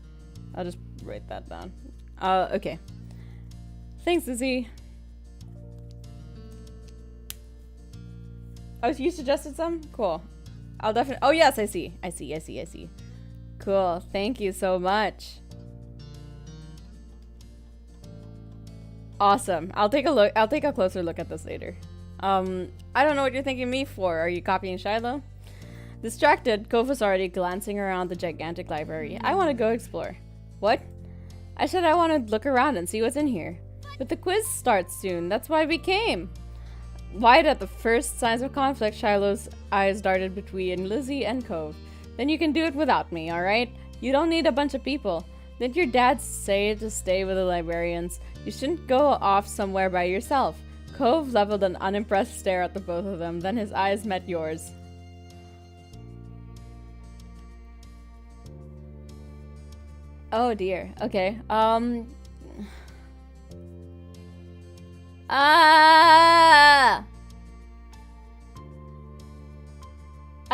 I'll just write that down. Okay. Thanks, Izzy. Oh, you suggested some? Cool. I'll definitely... Oh, yes, I see. Cool. Thank you so much. Awesome. I'll take a look. I'll take a closer look at this later. I don't know what you're thanking me for. Are you copying Shiloh? Distracted, Cove was already glancing around the gigantic library. I want to go explore. What? I said I want to look around and see what's in here. But the quiz starts soon. That's why we came. Wide at the first signs of conflict, Shiloh's eyes darted between Lizzie and Cove. Then you can do it without me, alright? You don't need a bunch of people. Didn't your dad say to stay with the librarians? You shouldn't go off somewhere by yourself. Cove leveled an unimpressed stare at the both of them, then his eyes met yours. Oh dear. Okay. I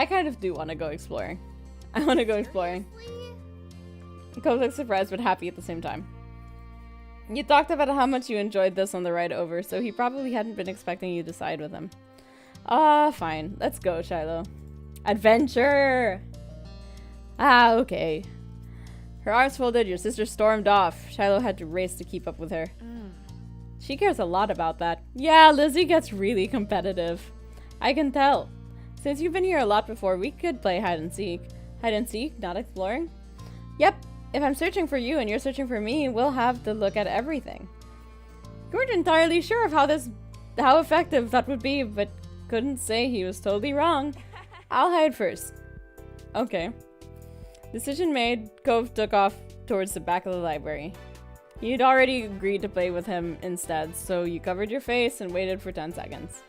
kind of do want to go exploring. I want to go exploring. Cove looks surprised but happy at the same time. You talked about how much you enjoyed this on the ride over, so he probably hadn't been expecting you to side with him. Fine. Let's go, Shiloh. Adventure! Ah, okay. Her arms folded, your sister stormed off. Shiloh had to race to keep up with her. She cares a lot about that. Yeah, Lizzie gets really competitive. I can tell. Since you've been here a lot before, we could play hide and seek. Hide and seek, not exploring? Yep. If I'm searching for you and you're searching for me, we'll have to look at everything. You weren't entirely sure of how effective that would be, but couldn't say he was totally wrong. I'll hide first. Okay. Decision made, Cove took off towards the back of the library. You'd already agreed to play with him instead, so you covered your face and waited for 10 seconds.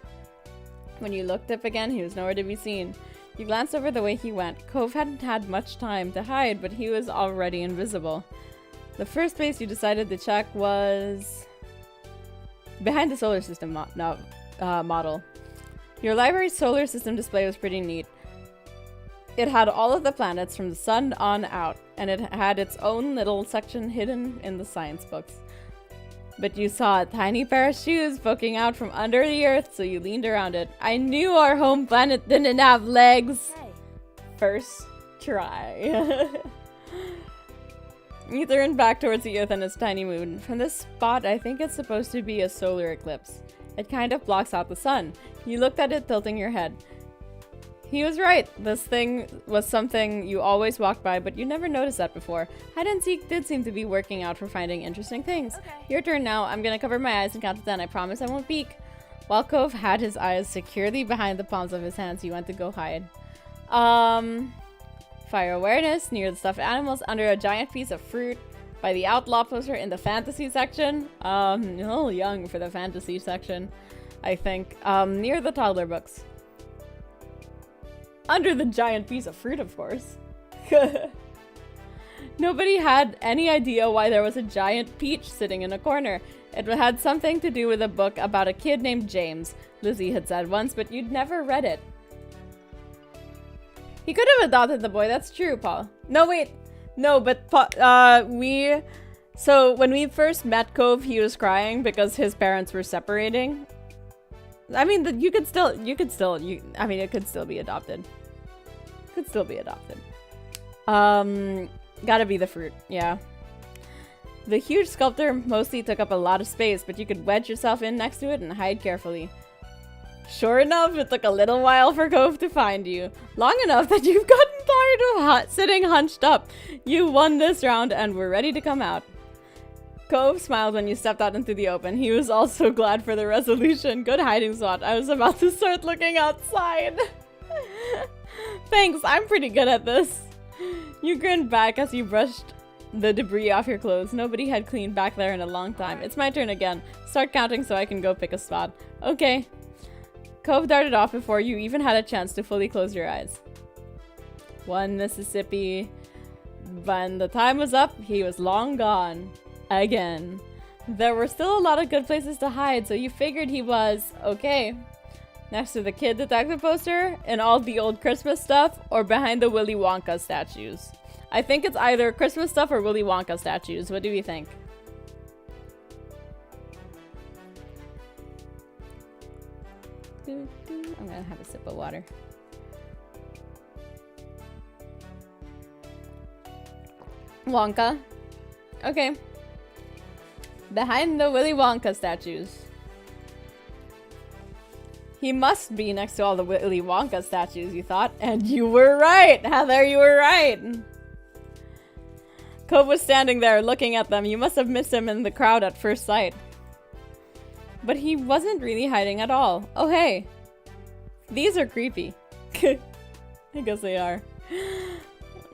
When you looked up again, he was nowhere to be seen. You glanced over the way he went. Cove hadn't had much time to hide, but he was already invisible. The first place you decided to check was behind the solar system model. Your library's solar system display was pretty neat. It had all of the planets from the sun on out, and it had its own little section hidden in the science books. But you saw a tiny pair of shoes poking out from under the earth, so you leaned around it. I knew our home planet didn't have legs! Hey. First try. You turned back towards the earth and its tiny moon. From this spot, I think it's supposed to be a solar eclipse. It kind of blocks out the sun. You looked at it, tilting your head. He was right. This thing was something you always walked by, but you never noticed that before. Hide and seek did seem to be working out for finding interesting things. Okay. Your turn now. I'm gonna cover my eyes and count to 10. I promise I won't peek. While Cove had his eyes securely behind the palms of his hands, he went to go hide. Fire awareness near the stuffed animals under a giant piece of fruit by the outlaw poster in the fantasy section. A little young for the fantasy section, I think. Near the toddler books. Under the giant piece of fruit, of course. Nobody had any idea why there was a giant peach sitting in a corner. It had something to do with a book about a kid named James, Lizzie had said once, but you'd never read it. He could have adopted the boy, that's true, Paul. No, wait. No, but so when we first met Cove, he was crying because his parents were separating. I mean, it could still be adopted. Could still be adopted. Gotta be the fruit, yeah. The huge sculpture mostly took up a lot of space, but you could wedge yourself in next to it and hide carefully. Sure enough, it took a little while for Cove to find you. Long enough that you've gotten tired of sitting hunched up. You won this round and were ready to come out. Cove smiled when you stepped out into the open. He was also glad for the resolution. Good hiding spot. I was about to start looking outside. Thanks, I'm pretty good at this. You grinned back as you brushed the debris off your clothes. Nobody had cleaned back there in a long time. It's my turn again. Start counting so I can go pick a spot. Okay. Cove darted off before you even had a chance to fully close your eyes. 1 Mississippi. When the time was up, he was long gone. Again. There were still a lot of good places to hide, so you figured he was okay. Next to the Kid Detective poster, and all the old Christmas stuff, or behind the Willy Wonka statues. I think it's either Christmas stuff or Willy Wonka statues. What do you think? I'm gonna have a sip of water. Wonka. Okay. Behind the Willy Wonka statues. He must be next to all the Willy Wonka statues, you thought. And you were right! Heather, you were right! Cove was standing there looking at them. You must have missed him in the crowd at first sight. But he wasn't really hiding at all. Oh, hey. These are creepy. I guess they are.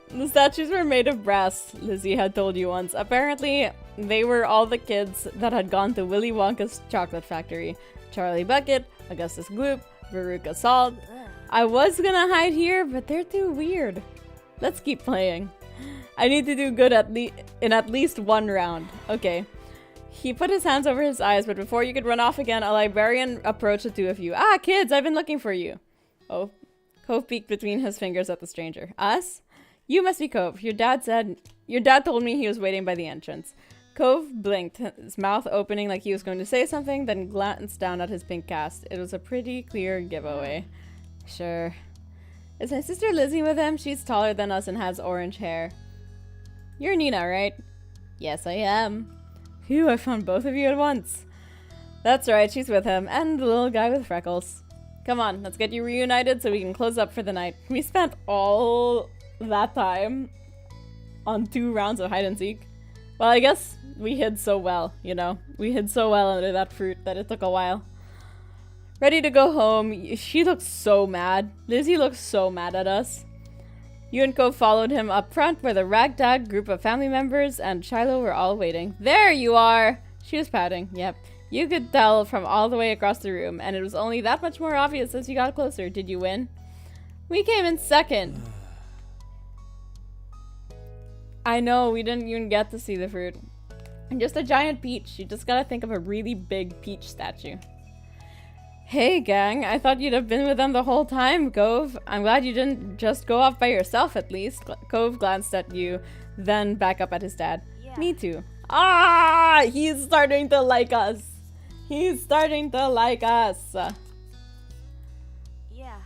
The statues were made of brass, Lizzie had told you once. Apparently, they were all the kids that had gone to Willy Wonka's chocolate factory. Charlie Bucket, Augustus Gloop, Veruca Salt. I was gonna hide here, but they're too weird. Let's keep playing. I need to do good in at least one round. Okay. He put his hands over his eyes, but before you could run off again, a librarian approached the two of you. Ah, kids, I've been looking for you. Oh. Cove peeked between his fingers at the stranger. Us? You must be Cove. Your dad told me he was waiting by the entrance. Cove blinked, his mouth opening like he was going to say something, then glanced down at his pink cast. It was a pretty clear giveaway. Sure. Is my sister Lizzie with him? She's taller than us and has orange hair. You're Nina, right? Yes, I am. Phew, I found both of you at once. That's right, she's with him, and the little guy with freckles. Come on, let's get you reunited so we can close up for the night. We spent all that time on 2 rounds of hide and seek. Well, I guess we hid so well, you know. We hid so well under that fruit that it took a while. Ready to go home. She looks so mad. Lizzie looks so mad at us. You and Cove followed him up front where the ragtag group of family members and Shiloh were all waiting. There you are! She was pouting. Yep. You could tell from all the way across the room, and it was only that much more obvious as you got closer. Did you win? We came in second. I know, we didn't even get to see the fruit. And just a giant peach. You just gotta think of a really big peach statue. Hey, gang. I thought you'd have been with them the whole time, Cove. I'm glad you didn't just go off by yourself, at least. Cove glanced at you, then back up at his dad. Yeah. Me too. Ah! He's starting to like us. He's starting to like us. Yeah.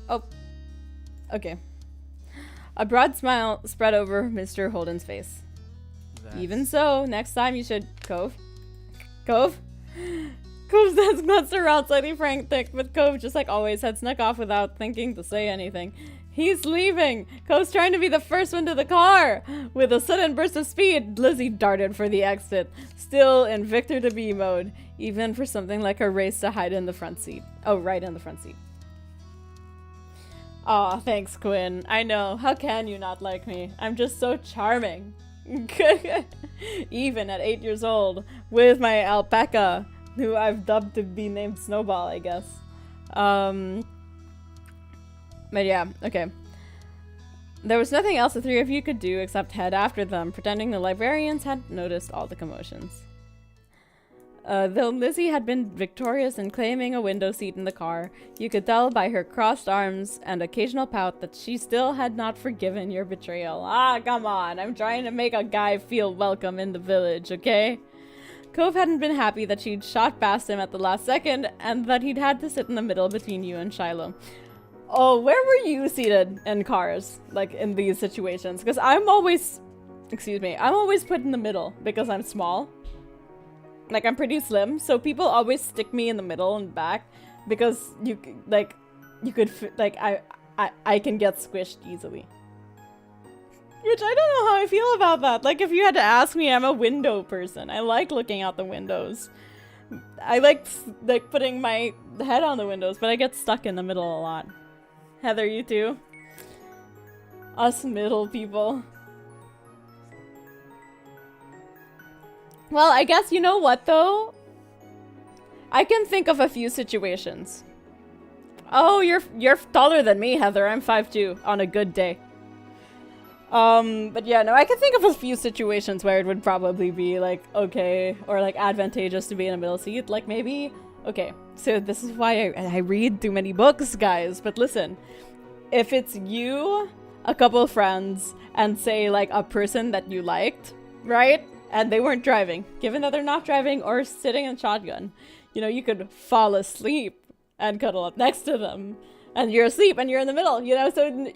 Oh. Okay. A broad smile spread over Mr. Holden's face. Even so, next time you should... Cove? Cove? Cove's dad's nuts are out slightly frantic, but Cove, just like always, had snuck off without thinking to say anything. He's leaving! Cove's trying to be the first one to the car! With a sudden burst of speed, Lizzie darted for the exit, still in Victor to be mode, even for something like a race to hide in the front seat. Oh, right in the front seat. Aw, thanks, Quinn. I know. How can you not like me? I'm just so charming. Even at 8 years old, with my alpaca, who I've dubbed to be named Snowball, I guess. But yeah, okay. There was nothing else the 3 of you could do except head after them, pretending the librarians had noticed all the commotions. Though Lizzie had been victorious in claiming a window seat in the car, you could tell by her crossed arms and occasional pout that she still had not forgiven your betrayal. Ah, come on, I'm trying to make a guy feel welcome in the village, okay? Cove hadn't been happy that she'd shot past him at the last second, and that he'd had to sit in the middle between you and Shiloh. Oh, where were you seated in cars, like, in these situations? Because I'm always put in the middle because I'm small. Like, I'm pretty slim, so people always stick me in the middle and back because I can get squished easily. Which I don't know how I feel about that. Like, if you had to ask me, I'm a window person. I like looking out the windows. I like putting my head on the windows, but I get stuck in the middle a lot. Heather, you too? Us middle people. Well, I guess you know what, though? I can think of a few situations. Oh, you're taller than me, Heather. I'm 5'2" on a good day. But yeah, no, I can think of a few situations where it would probably be, like, okay, or, like, advantageous to be in a middle seat. Like, maybe... Okay, so this is why I read too many books, guys. But listen, if it's you, a couple of friends, and, say, like, a person that you liked, right? And they weren't driving. Given that they're not driving or sitting in shotgun, you know, you could fall asleep and cuddle up next to them. And you're asleep and you're in the middle, you know? So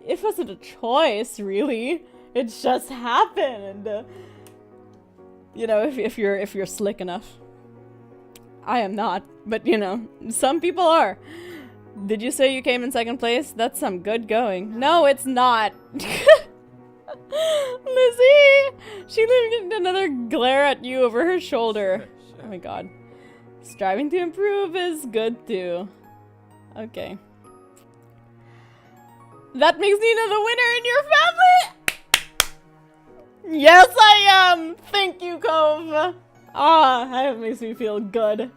it wasn't a choice, really. It just happened. You know, if you're slick enough. I am not, but you know, some people are. Did you say you came in second place? That's some good going. No, it's not. Lizzie! She looked another glare at you over her shoulder. Oh my god. Striving to improve is good too. Okay. That makes Nina the winner in your family! Yes, I am! Thank you, Cove! Ah, that makes me feel good.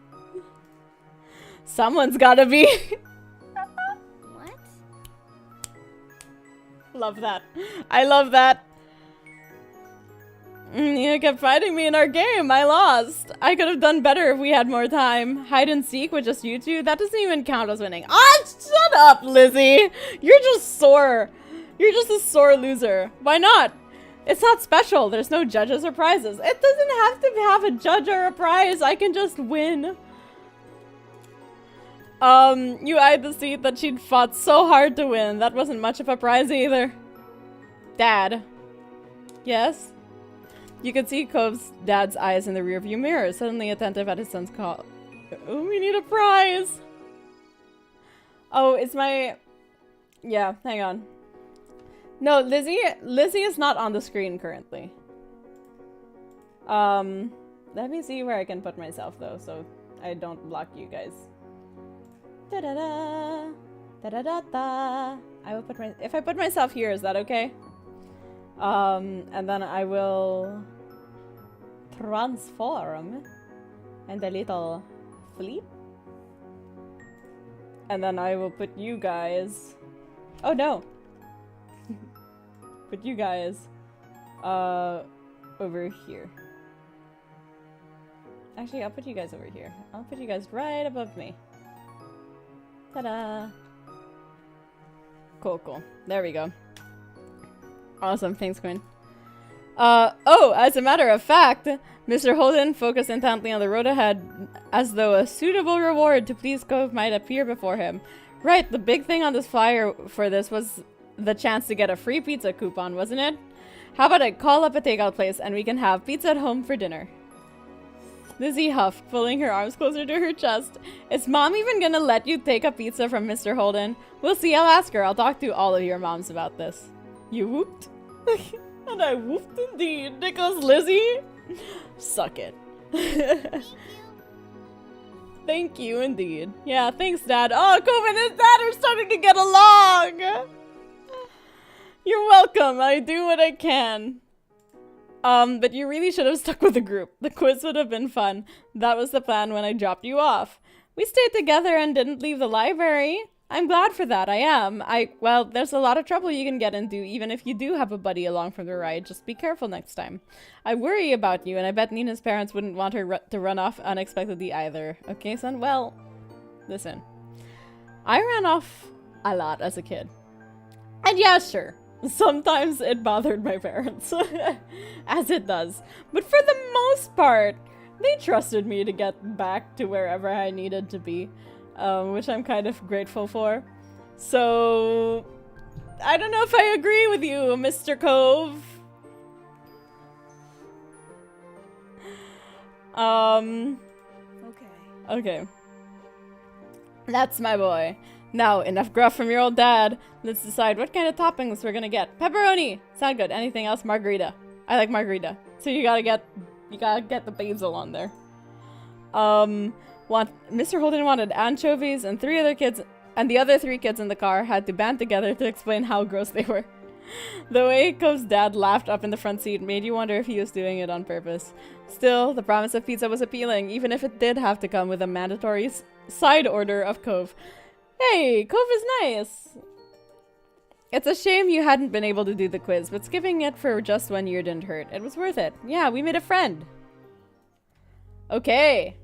Someone's gotta be. What? Love that. I love that. You kept fighting me in our game. I lost. I could have done better if we had more time. Hide and seek with just you two? That doesn't even count as winning. Ah, shut up, Lizzie. You're just sore. You're just a sore loser. Why not? It's not special. There's no judges or prizes. It doesn't have to have a judge or a prize. I can just win. You eyed the seat that she'd fought so hard to win. That wasn't much of a prize either. Dad. Yes? You could see Cove's dad's eyes in the rearview mirror, suddenly attentive at his son's call. Oh, we need a prize! Oh, it's my... Yeah, hang on. No, Lizzie is not on the screen currently. Let me see where I can put myself though, so I don't block you guys. Da-da-da! Da-da-da-da! I will put if I put myself here, is that okay? And then I will transform and a little flip. And then I will put you guys... Oh no! Put you guys over here. Actually, I'll put you guys over here. I'll put you guys right above me. Ta-da! Cool, cool. There we go. Awesome, thanks, Quinn. Oh, as a matter of fact, Mr. Holden focused intently on the road ahead as though a suitable reward to please Cove might appear before him. Right, the big thing on this flyer for this was the chance to get a free pizza coupon, wasn't it? How about I call up a takeout place and we can have pizza at home for dinner? Lizzie huffed, pulling her arms closer to her chest. Is Mom even gonna let you take a pizza from Mr. Holden? We'll see, I'll ask her. I'll talk to all of your moms about this. You whooped? And I whooped indeed, because Lizzie... Suck it. Thank you indeed. Yeah, thanks, Dad. Oh, Cove and his dad are starting to get along! You're welcome. I do what I can. But you really should have stuck with the group. The quiz would have been fun. That was the plan when I dropped you off. We stayed together and didn't leave the library. I'm glad for that, I am. Well, there's a lot of trouble you can get into, even if you do have a buddy along for the ride. Just be careful next time. I worry about you, and I bet Nina's parents wouldn't want her to run off unexpectedly either. Okay, son? Well, listen. I ran off a lot as a kid. And yeah, sure. Sometimes it bothered my parents. As it does. But for the most part, they trusted me to get back to wherever I needed to be. Which I'm kind of grateful for. So, I don't know if I agree with you, Mr. Cove. Okay. That's my boy. Now, enough gruff from your old dad. Let's decide what kind of toppings we're gonna get. Pepperoni! Sound good. Anything else? Margarita. I like margarita. So you gotta get the basil on there. Mr. Holden wanted anchovies, and the other three kids in the car had to band together to explain how gross they were. The way Cove's dad laughed up in the front seat made you wonder if he was doing it on purpose. Still, the promise of pizza was appealing, even if it did have to come with a mandatory side order of Cove. Hey, Cove is nice! It's a shame you hadn't been able to do the quiz, but skipping it for just 1 year didn't hurt. It was worth it. Yeah, we made a friend. Okay.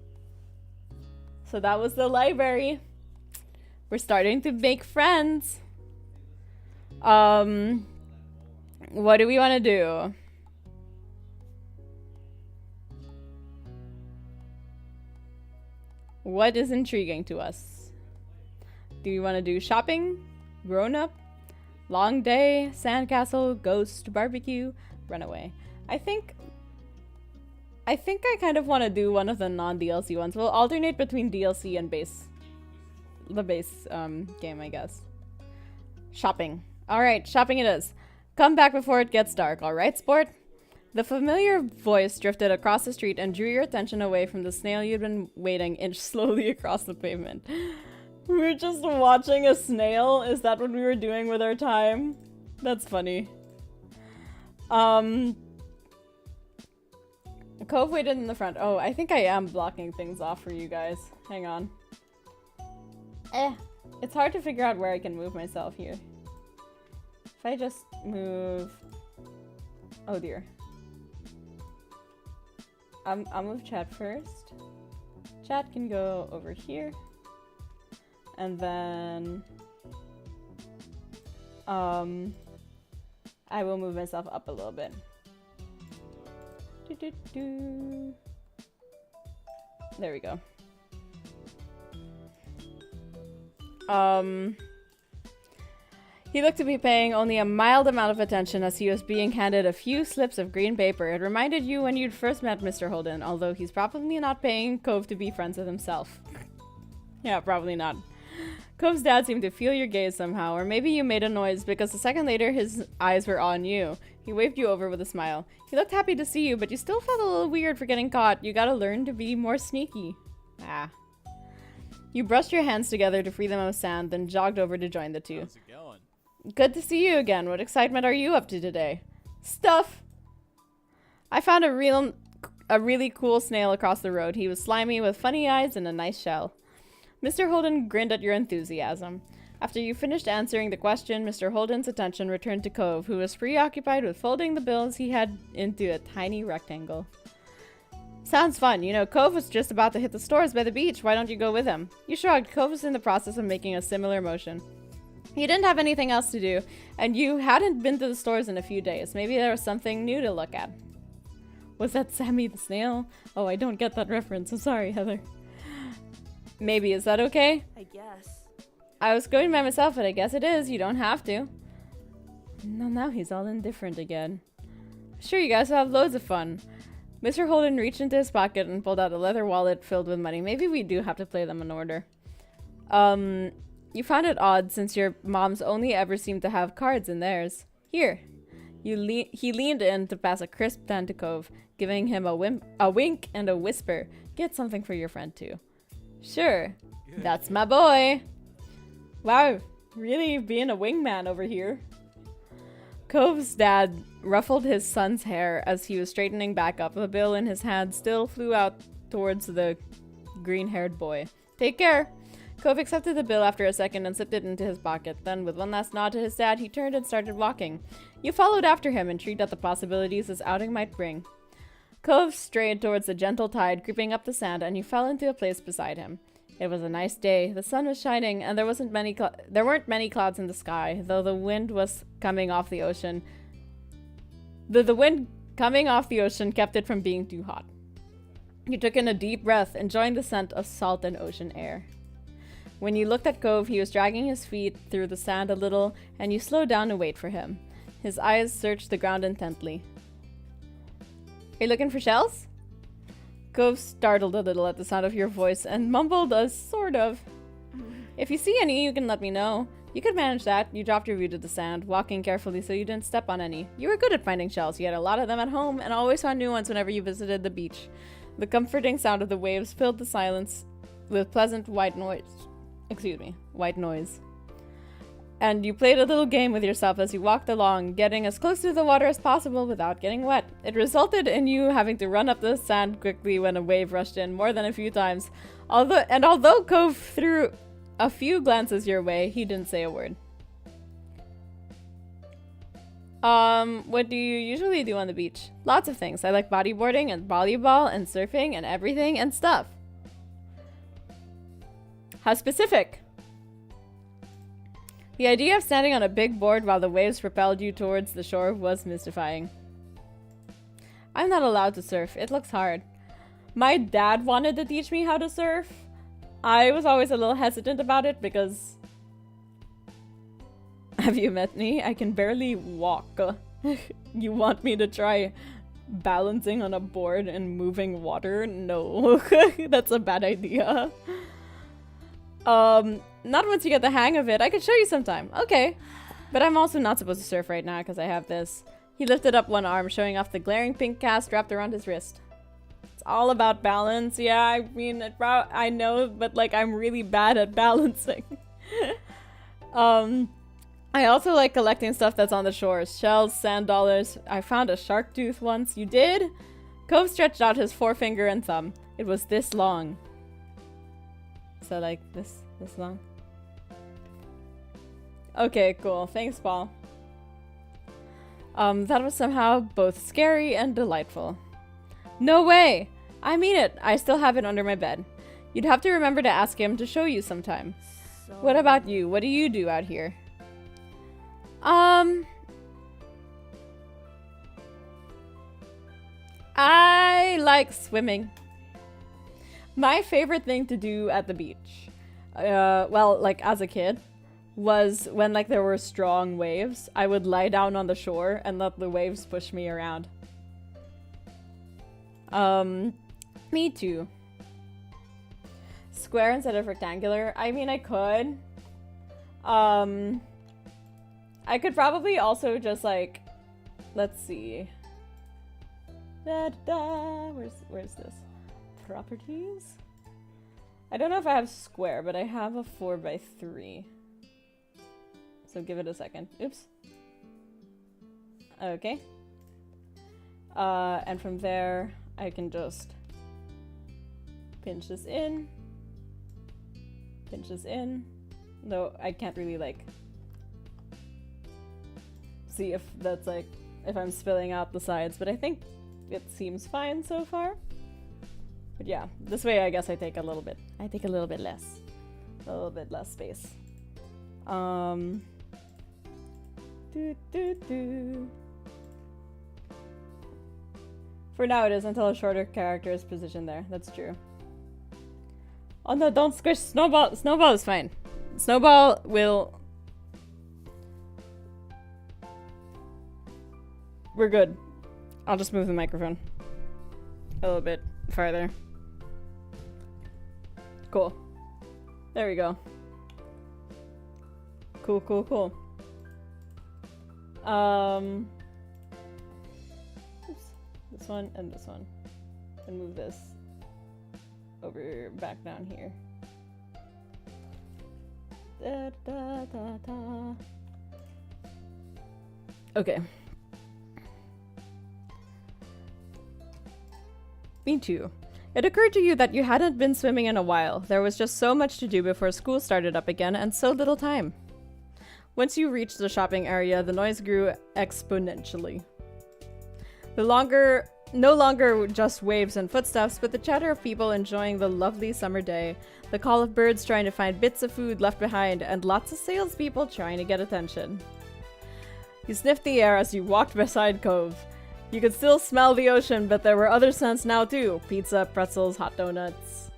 So that was the library. We're starting to make friends. What do we want to do? What is intriguing to us? Do we want to do shopping? Grown up? Long day? Sandcastle? Ghost? Barbecue? Runaway? I think I kind of want to do one of the non-DLC ones. We'll alternate between DLC and the base game, I guess. Shopping. Alright, shopping it is. Come back before it gets dark, alright, sport? The familiar voice drifted across the street and drew your attention away from the snail you'd been waiting inch slowly across the pavement. We were just watching a snail? Is that what we were doing with our time? That's funny. Cove waited in the front. Oh, I think I am blocking things off for you guys. Hang on. It's hard to figure out where I can move myself here. If I just move... Oh dear. I'll move chat first. Chat can go over here. And then... I will move myself up a little bit. Do. There we go. He looked to be paying only a mild amount of attention as he was being handed a few slips of green paper. It reminded you when you'd first met Mr. Holden, although he's probably not paying Cove to be friends with himself. Yeah, probably not. Cove's dad seemed to feel your gaze somehow, or maybe you made a noise because a second later his eyes were on you. He waved you over with a smile. He looked happy to see you, but you still felt a little weird for getting caught. You gotta learn to be more sneaky. Ah. You brushed your hands together to free them of sand, then jogged over to join the two. How's it going? Good to see you again. What excitement are you up to today? Stuff! I found a really cool snail across the road. He was slimy with funny eyes and a nice shell. Mr. Holden grinned at your enthusiasm. After you finished answering the question, Mr. Holden's attention returned to Cove, who was preoccupied with folding the bills he had into a tiny rectangle. Sounds fun. You know, Cove was just about to hit the stores by the beach. Why don't you go with him? You shrugged. Cove was in the process of making a similar motion. You didn't have anything else to do, and you hadn't been to the stores in a few days. Maybe there was something new to look at. Was that Sammy the snail? Oh, I don't get that reference. I'm sorry, Heather. Maybe. Is that okay? I guess. I was going by myself, but I guess it is. You don't have to. No, now he's all indifferent again. Sure, you guys will have loads of fun. Mr. Holden reached into his pocket and pulled out a leather wallet filled with money. Maybe we do have to play them in order. You found it odd since your moms only ever seemed to have cards in theirs. Here. He leaned in to pass a crisp pen to Cove, giving him a wink and a whisper. Get something for your friend too. Sure. Good. That's my boy. Wow, really being a wingman over here. Cove's dad ruffled his son's hair as he was straightening back up. The bill in his hand still flew out towards the green-haired boy. Take care. Cove accepted the bill after a second and slipped it into his pocket. Then, with one last nod to his dad, he turned and started walking. You followed after him, intrigued at the possibilities this outing might bring. Cove strayed towards the gentle tide creeping up the sand, and you fell into a place beside him. It was a nice day. The sun was shining, and there weren't many clouds in the sky, though the wind was coming off the ocean. The wind coming off the ocean kept it from being too hot. You took in a deep breath, enjoying the scent of salt and ocean air. When you looked at Cove, he was dragging his feet through the sand a little, and you slowed down to wait for him. His eyes searched the ground intently. Are you looking for shells? Cove startled a little at the sound of your voice and mumbled a sort of. If you see any, you can let me know. You could manage that. You dropped your view to the sand, walking carefully so you didn't step on any. You were good at finding shells. You had a lot of them at home and always found new ones whenever you visited the beach. The comforting sound of the waves filled the silence with pleasant white noise. And you played a little game with yourself as you walked along, getting as close to the water as possible without getting wet. It resulted in you having to run up the sand quickly when a wave rushed in more than a few times. Although Cove threw a few glances your way, he didn't say a word. What do you usually do on the beach? Lots of things. I like bodyboarding and volleyball and surfing and everything and stuff. How specific? The idea of standing on a big board while the waves propelled you towards the shore was mystifying. I'm not allowed to surf. It looks hard. My dad wanted to teach me how to surf. I was always a little hesitant about it because... Have you met me? I can barely walk. You want me to try balancing on a board and moving water? No, that's a bad idea. Not once you get the hang of it. I could show you sometime. Okay. But I'm also not supposed to surf right now because I have this. He lifted up one arm, showing off the glaring pink cast wrapped around his wrist. It's all about balance. Yeah, I mean, I know, but like, I'm really bad at balancing. I also like collecting stuff that's on the shores. Shells, sand dollars. I found a shark tooth once. You did? Cove stretched out his forefinger and thumb. It was this long. So like this long? Okay, cool. Thanks, Paul. That was somehow both scary and delightful. No way! I mean it. I still have it under my bed. You'd have to remember to ask him to show you sometime. So... What about you? What do you do out here? I like swimming. My favorite thing to do at the beach, well, like as a kid, was when like there were strong waves, I would lie down on the shore and let the waves push me around. Me too. Square instead of rectangular. I mean, I could. I could probably also just like, let's see. Where's this? Properties? I don't know if I have square, but I have a 4x3. So give it a second. Oops. Okay. And from there, I can just pinch this in. Pinch this in. Though I can't really like see if that's like, if I'm spilling out the sides, but I think it seems fine so far. But yeah, this way I guess I take a little bit less. A little bit less space. For now it is until a shorter character is positioned there. That's true. Oh no, don't squish Snowball. Snowball is fine. Snowball will... We're good. I'll just move the microphone a little bit farther. Cool. There we go. Cool, cool, cool. Oops. This one and this one. And move this over back down here. Da, da, da, da. Okay. Me too. It occurred to you that you hadn't been swimming in a while. There was just so much to do before school started up again, and so little time. Once you reached the shopping area, the noise grew exponentially. No longer just waves and footsteps, but the chatter of people enjoying the lovely summer day, the call of birds trying to find bits of food left behind, and lots of salespeople trying to get attention. You sniffed the air as you walked beside Cove. You could still smell the ocean, but there were other scents now too. Pizza, pretzels, hot donuts.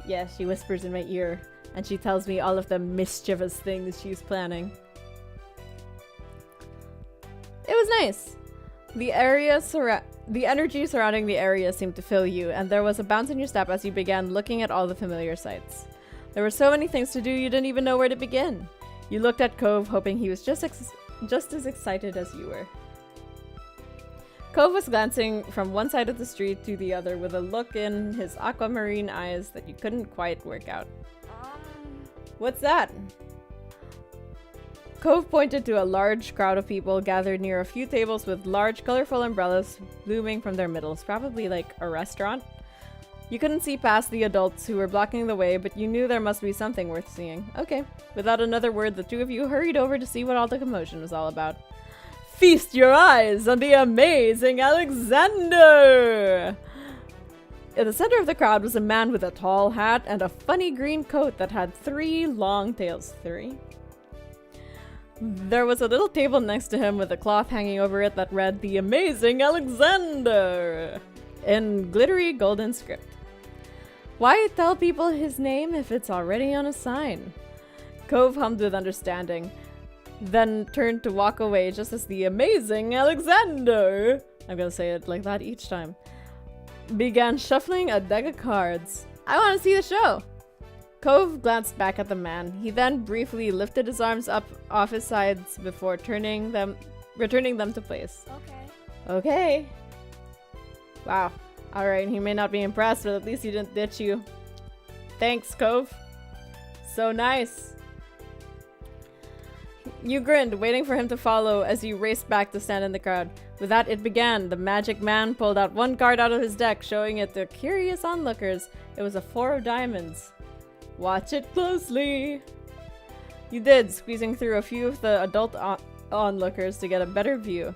Yeah, she whispers in my ear, and she tells me all of the mischievous things she's planning. It was nice. The energy surrounding the area seemed to fill you, and there was a bounce in your step as you began looking at all the familiar sights. There were so many things to do you didn't even know where to begin. You looked at Cove, hoping he was just as excited as you were. Cove was glancing from one side of the street to the other with a look in his aquamarine eyes that you couldn't quite work out. What's that? Cove pointed to a large crowd of people gathered near a few tables with large, colorful umbrellas blooming from their middles, probably like a restaurant. You couldn't see past the adults who were blocking the way, but you knew there must be something worth seeing. Okay. Without another word, the two of you hurried over to see what all the commotion was all about. Feast your eyes on the amazing Alexander! In the center of the crowd was a man with a tall hat and a funny green coat that had 3 long tails. 3? There was a little table next to him with a cloth hanging over it that read, "The Amazing Alexander!" in glittery golden script. Why tell people his name if it's already on a sign? Cove hummed with understanding, then turned to walk away just as the amazing Alexander, I'm gonna say it like that each time, began shuffling a deck of cards. I want to see the show! Cove glanced back at the man. He then briefly lifted his arms up off his sides before returning them to place. Okay. Wow. Alright, he may not be impressed, but at least he didn't ditch you. Thanks, Cove. So nice. You grinned, waiting for him to follow as you raced back to stand in the crowd. With that, it began. The magic man pulled out one card out of his deck, showing it to curious onlookers. It was a 4 of diamonds. Watch it closely. You did, squeezing through a few of the adult onlookers to get a better view.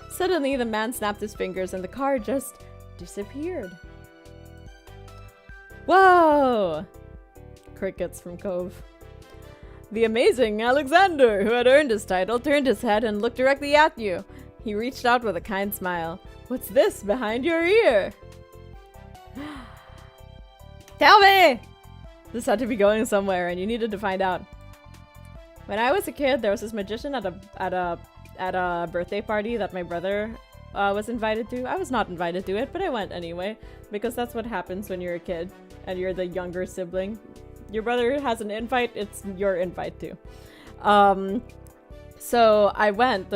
Suddenly, the man snapped his fingers and the card just disappeared. Whoa! Crickets from Cove. The amazing Alexander, who had earned his title, turned his head and looked directly at you. He reached out with a kind smile. What's this behind your ear? Tell me! This had to be going somewhere, and you needed to find out. When I was a kid, there was this magician at a birthday party that my brother was invited to. I was not invited to it, but I went anyway, because that's what happens when you're a kid and you're the younger sibling. Your brother has an invite, it's your invite too. So I went,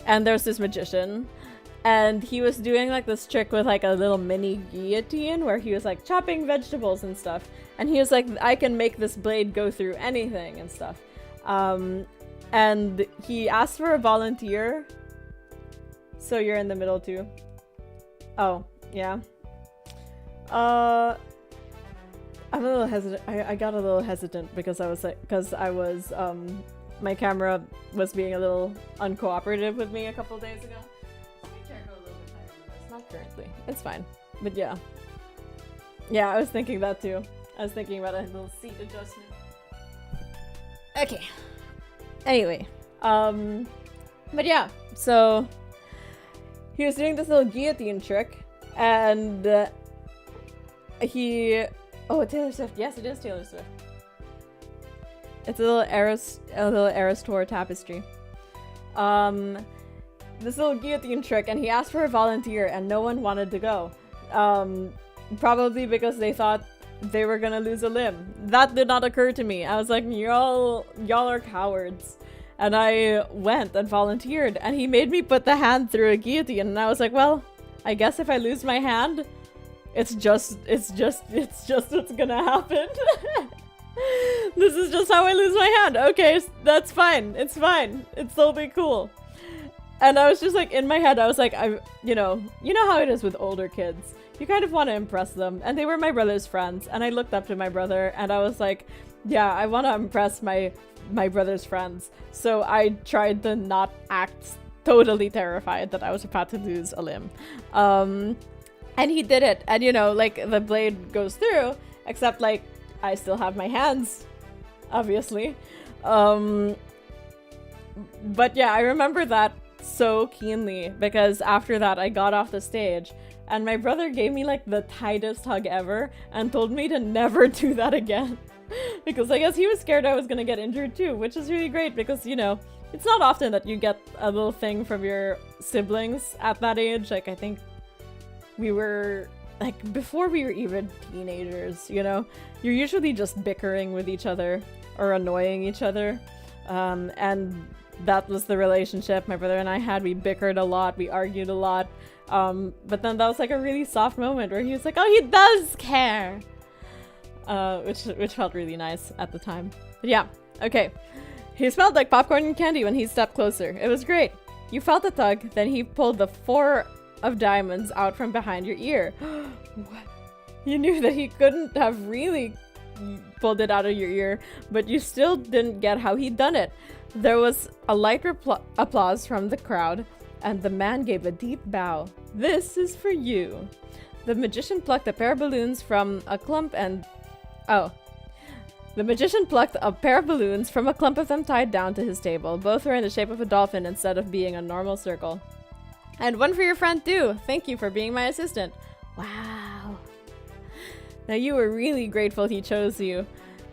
and there's this magician, and he was doing like this trick with like a little mini guillotine where he was like chopping vegetables and stuff. And he was like, I can make this blade go through anything and stuff. And he asked for a volunteer. So you're in the middle too. Oh, yeah. I'm a little hesitant. I got a little hesitant because I was like, my camera was being a little uncooperative with me a couple days ago. Let me check a little bit higher than this. Not currently. It's fine. But yeah. Yeah, I was thinking that too. I was thinking about a little seat adjustment. Okay. Anyway. But yeah. So he was doing this little guillotine trick, and oh, Taylor Swift. Yes, it is Taylor Swift. It's a little Eras Tour tapestry. This little guillotine trick, and he asked for a volunteer, and no one wanted to go. Probably because they thought they were gonna lose a limb. That did not occur to me. I was like, y'all are cowards. And I went and volunteered, and he made me put the hand through a guillotine, and I was like, well, I guess if I lose my hand, it's just what's gonna happen. This is just how I lose my hand. Okay, that's fine. It's fine. It's totally cool. And I was just like, in my head, I was like, you know how it is with older kids. You kind of want to impress them. And they were my brother's friends. And I looked up to my brother, and I was like, yeah, I want to impress my brother's friends. So I tried to not act totally terrified that I was about to lose a limb. And he did it. And, like, the blade goes through, except, like, I still have my hands, obviously. But yeah, I remember that so keenly, because after that I got off the stage and my brother gave me like the tightest hug ever and told me to never do that again. Because I guess he was scared I was gonna get injured too, which is really great because, it's not often that you get a little thing from your siblings at that age. Like, I think we were, like, before we were even teenagers, you're usually just bickering with each other or annoying each other. And that was the relationship my brother and I had. We bickered a lot, we argued a lot. But then that was like a really soft moment where he was like, oh, he does care! Which felt really nice at the time. But yeah, okay. He smelled like popcorn and candy when he stepped closer. It was great. You felt a tug, then he pulled the 4 of diamonds out from behind your ear. What? You knew that he couldn't have really pulled it out of your ear, but you still didn't get how he'd done it. There was a light applause from the crowd, and the man gave a deep bow. This is for you. The magician plucked a pair of balloons from a clump and... Oh. The magician plucked a pair of balloons from a clump of them tied down to his table. Both were in the shape of a dolphin instead of being a normal circle. And one for your friend too. Thank you for being my assistant. Wow. Now you were really grateful he chose you.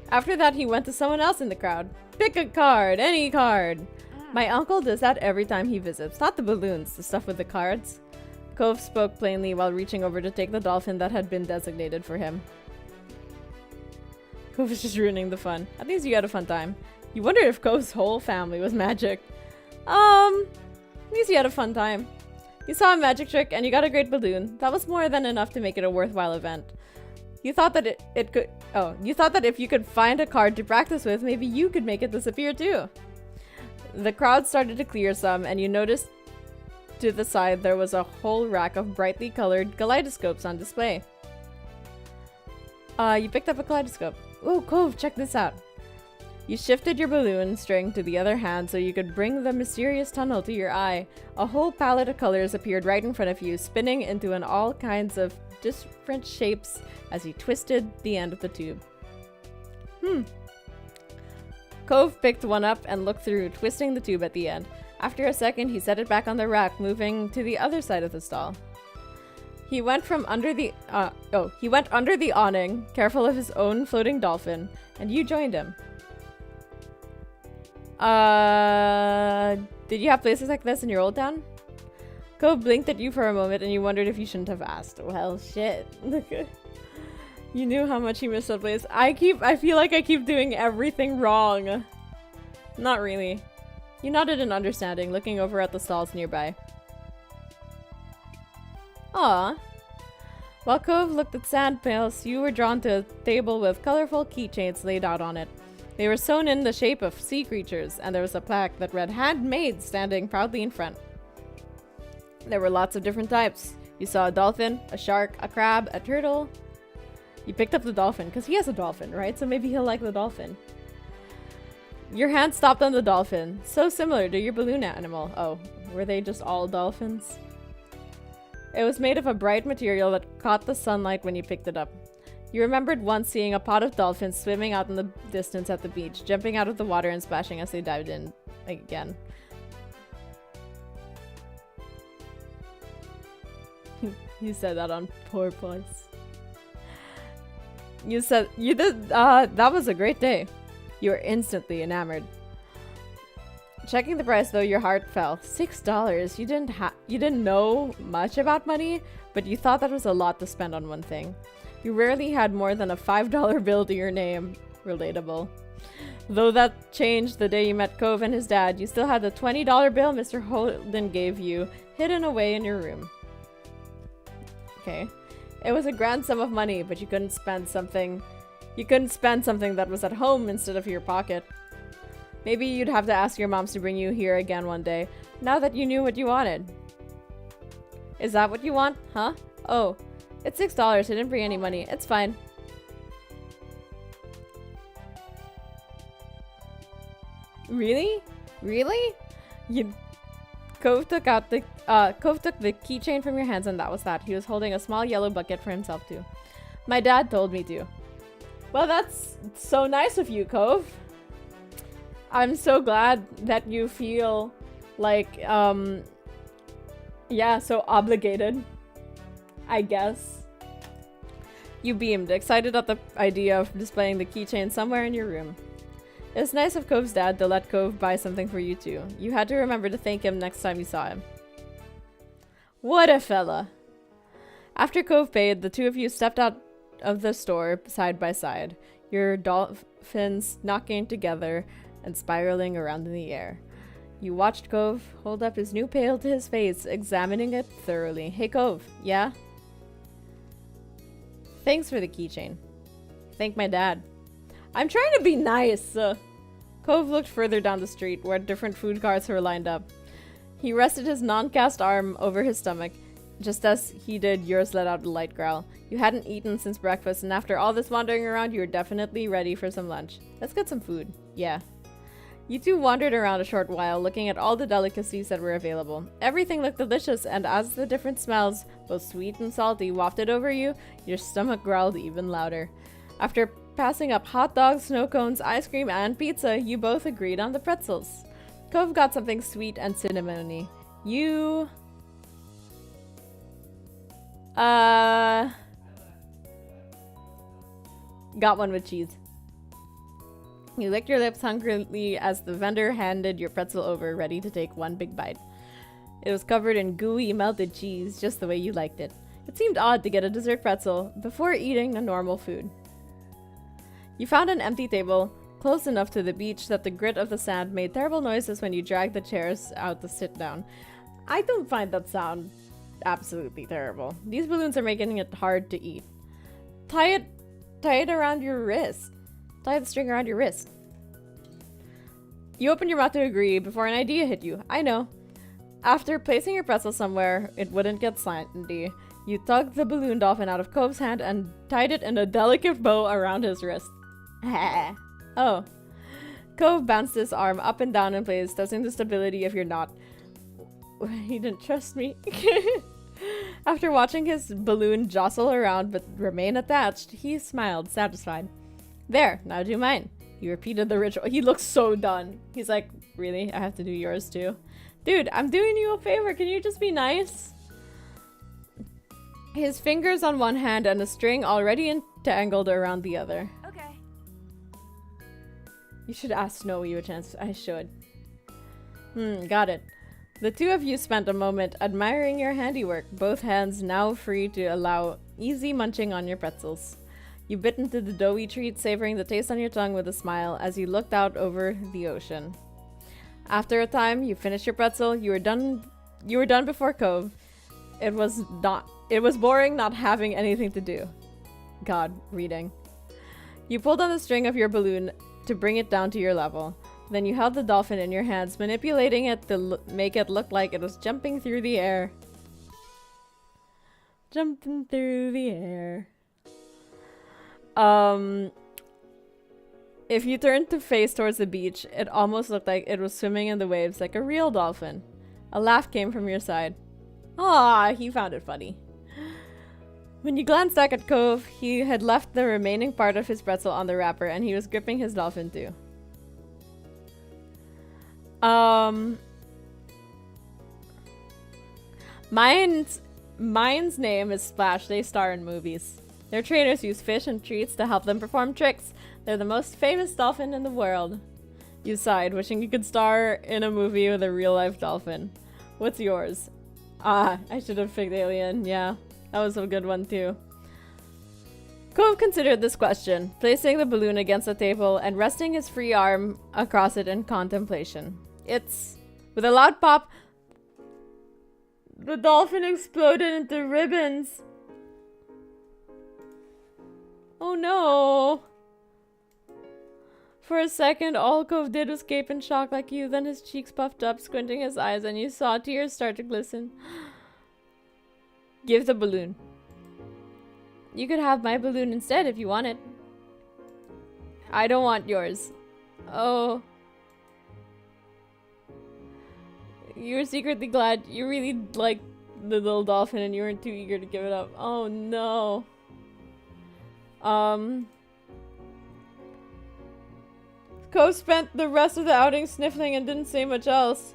After that, he went to someone else in the crowd. Pick a card, any card. My uncle does that every time he visits. Not the balloons, the stuff with the cards. Cove spoke plainly while reaching over to take the dolphin that had been designated for him. Cove is just ruining the fun. At least you had a fun time. You wondered if Cove's whole family was magic. At least you had a fun time. You saw a magic trick and you got a great balloon. That was more than enough to make it a worthwhile event. You thought that you thought that if you could find a card to practice with, maybe you could make it disappear too. The crowd started to clear some, and you noticed to the side there was a whole rack of brightly colored kaleidoscopes on display. You picked up a kaleidoscope. Oh, Cove, check this out. You shifted your balloon string to the other hand so you could bring the mysterious tunnel to your eye. A whole palette of colors appeared right in front of you, spinning into all kinds of different shapes as you twisted the end of the tube. Cove picked one up and looked through, twisting the tube at the end. After a second, he set it back on the rack, moving to the other side of the stall. He went under the awning, careful of his own floating dolphin, and you joined him. Did you have places like this in your old town? Cove blinked at you for a moment and you wondered if you shouldn't have asked. Well, shit. You knew how much he missed that place. I feel like I keep doing everything wrong. Not really. You nodded in understanding, looking over at the stalls nearby. Aw. While Cove looked at sand pails, you were drawn to a table with colorful keychains laid out on it. They were sewn in the shape of sea creatures, and there was a plaque that read "Handmade" standing proudly in front. There were lots of different types. You saw a dolphin, a shark, a crab, a turtle. You picked up the dolphin, because he has a dolphin, right? So maybe he'll like the dolphin. Your hand stopped on the dolphin, so similar to your balloon animal. Oh, were they just all dolphins? It was made of a bright material that caught the sunlight when you picked it up. You remembered once seeing a pod of dolphins swimming out in the distance at the beach, jumping out of the water and splashing as they dived in again. You said that on purpose. That was a great day. You were instantly enamored. Checking the price though, your heart fell. $6. You didn't know much about money, but you thought that was a lot to spend on one thing. You rarely had more than a $5 bill to your name. Relatable. Though that changed the day you met Cove and his dad, you still had the $20 bill Mr. Holden gave you hidden away in your room. Okay. It was a grand sum of money, but you couldn't spend something that was at home instead of your pocket. Maybe you'd have to ask your moms to bring you here again one day, now that you knew what you wanted. Is that what you want? Huh? Oh, it's $6. I didn't bring any money. It's fine. Really? Really? Cove took the keychain from your hands and that was that. He was holding a small yellow bucket for himself too. My dad told me to. Well, that's so nice of you, Cove. I'm so glad that you feel like, yeah, so obligated, I guess. You beamed, excited at the idea of displaying the keychain somewhere in your room. It was nice of Cove's dad to let Cove buy something for you too. You had to remember to thank him next time you saw him. What a fella. After Cove paid, the two of you stepped out of the store side by side, your dolphins knocking together and spiraling around in the air. You watched Cove hold up his new pail to his face, examining it thoroughly. Hey Cove, yeah? Thanks for the keychain. Thank my dad. I'm trying to be nice. Cove looked further down the street where different food carts were lined up. He rested his non-cast arm over his stomach. Just as he did, yours let out a light growl. You hadn't eaten since breakfast, and after all this wandering around, you were definitely ready for some lunch. Let's get some food. Yeah. You two wandered around a short while, looking at all the delicacies that were available. Everything looked delicious, and as the different smells, both sweet and salty, wafted over you, your stomach growled even louder. After passing up hot dogs, snow cones, ice cream, and pizza, you both agreed on the pretzels. Cove got something sweet and cinnamony. You... got one with cheese. You licked your lips hungrily as the vendor handed your pretzel over, ready to take one big bite. It was covered in gooey, melted cheese, just the way you liked it. It seemed odd to get a dessert pretzel before eating a normal food. You found an empty table, close enough to the beach that the grit of the sand made terrible noises when you dragged the chairs out to sit down. I don't find that sound absolutely terrible. These balloons are making it hard to eat. Tie it around your wrist. Tie the string around your wrist. You opened your mouth to agree before an idea hit you. I know. After placing your pretzel somewhere it wouldn't get sandy, you tugged the balloon dolphin out of Cove's hand and tied it in a delicate bow around his wrist. Oh. Cove bounced his arm up and down in place, testing the stability of your knot. He didn't trust me. After watching his balloon jostle around but remain attached, he smiled, satisfied. There, now do mine. He repeated the ritual. He looks so done. He's like, really? I have to do yours too? Dude, I'm doing you a favor. Can you just be nice? His fingers on one hand and a string already entangled around the other. Okay. You should ask Snowy a chance. I should. Got it. The two of you spent a moment admiring your handiwork, both hands now free to allow easy munching on your pretzels. You bit into the doughy treat, savoring the taste on your tongue with a smile as you looked out over the ocean. After a time, you finished your pretzel. You were done before Cove. It was boring not having anything to do. God, reading. You pulled on the string of your balloon to bring it down to your level. Then you held the dolphin in your hands, manipulating it to make it look like it was jumping through the air. Jumping through the air. If you turned to face towards the beach, it almost looked like it was swimming in the waves like a real dolphin. A laugh came from your side. Ah, he found it funny. When you glanced back at Cove, he had left the remaining part of his pretzel on the wrapper and he was gripping his dolphin too. Mine's name is Splash. They star in movies. Their trainers use fish and treats to help them perform tricks. They're the most famous dolphin in the world. You sighed, wishing you could star in a movie with a real-life dolphin. What's yours? Ah, I should have picked Alien. Yeah, that was a good one too. Cove considered this question, placing the balloon against the table and resting his free arm across it in contemplation. With a loud pop, the dolphin exploded into ribbons. Oh no! For a second, all Cove did was gape in shock like you, then his cheeks puffed up, squinting his eyes, and you saw tears start to glisten. Give the balloon. You could have my balloon instead if you want it. I don't want yours. Oh. You were secretly glad you really liked the little dolphin and you weren't too eager to give it up. Oh no. Cove spent the rest of the outing sniffling and didn't say much else.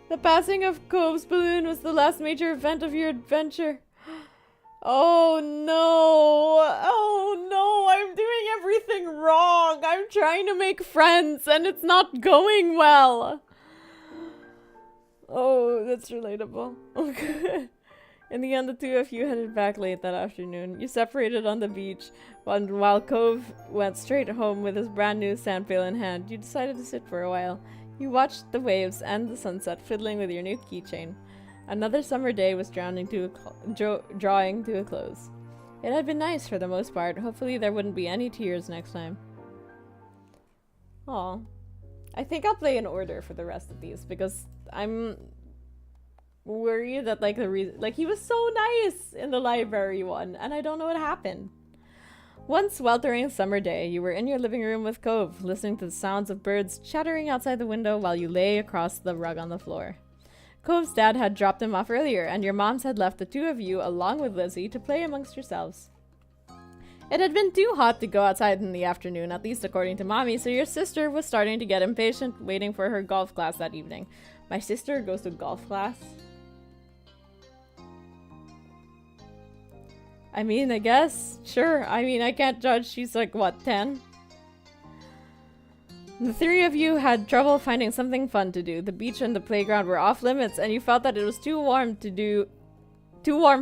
The passing of Cove's balloon was the last major event of your adventure. Oh no! Oh no! I'm doing everything wrong! I'm trying to make friends and it's not going well! Oh, that's relatable. Okay. In the end, the two of you headed back late that afternoon. You separated on the beach, while Cove went straight home with his brand new sandpail in hand. You decided to sit for a while. You watched the waves and the sunset, fiddling with your new keychain. Another summer day was drawing to a close. It had been nice for the most part. Hopefully there wouldn't be any tears next time. Aw. I think I'll play in order for the rest of these because I'm worried that he was so nice in the library one and I don't know what happened. One sweltering summer day, you were in your living room with Cove, listening to the sounds of birds chattering outside the window while you lay across the rug on the floor. Cove's dad had dropped him off earlier, and your moms had left the two of you, along with Lizzie, to play amongst yourselves. It had been too hot to go outside in the afternoon, at least according to Mommy, so your sister was starting to get impatient, waiting for her golf class that evening. My sister goes to golf class? I mean, I guess. Sure. I mean, I can't judge. She's like, what, 10? The three of you had trouble finding something fun to do. The beach and the playground were off limits, and you felt that it was too warm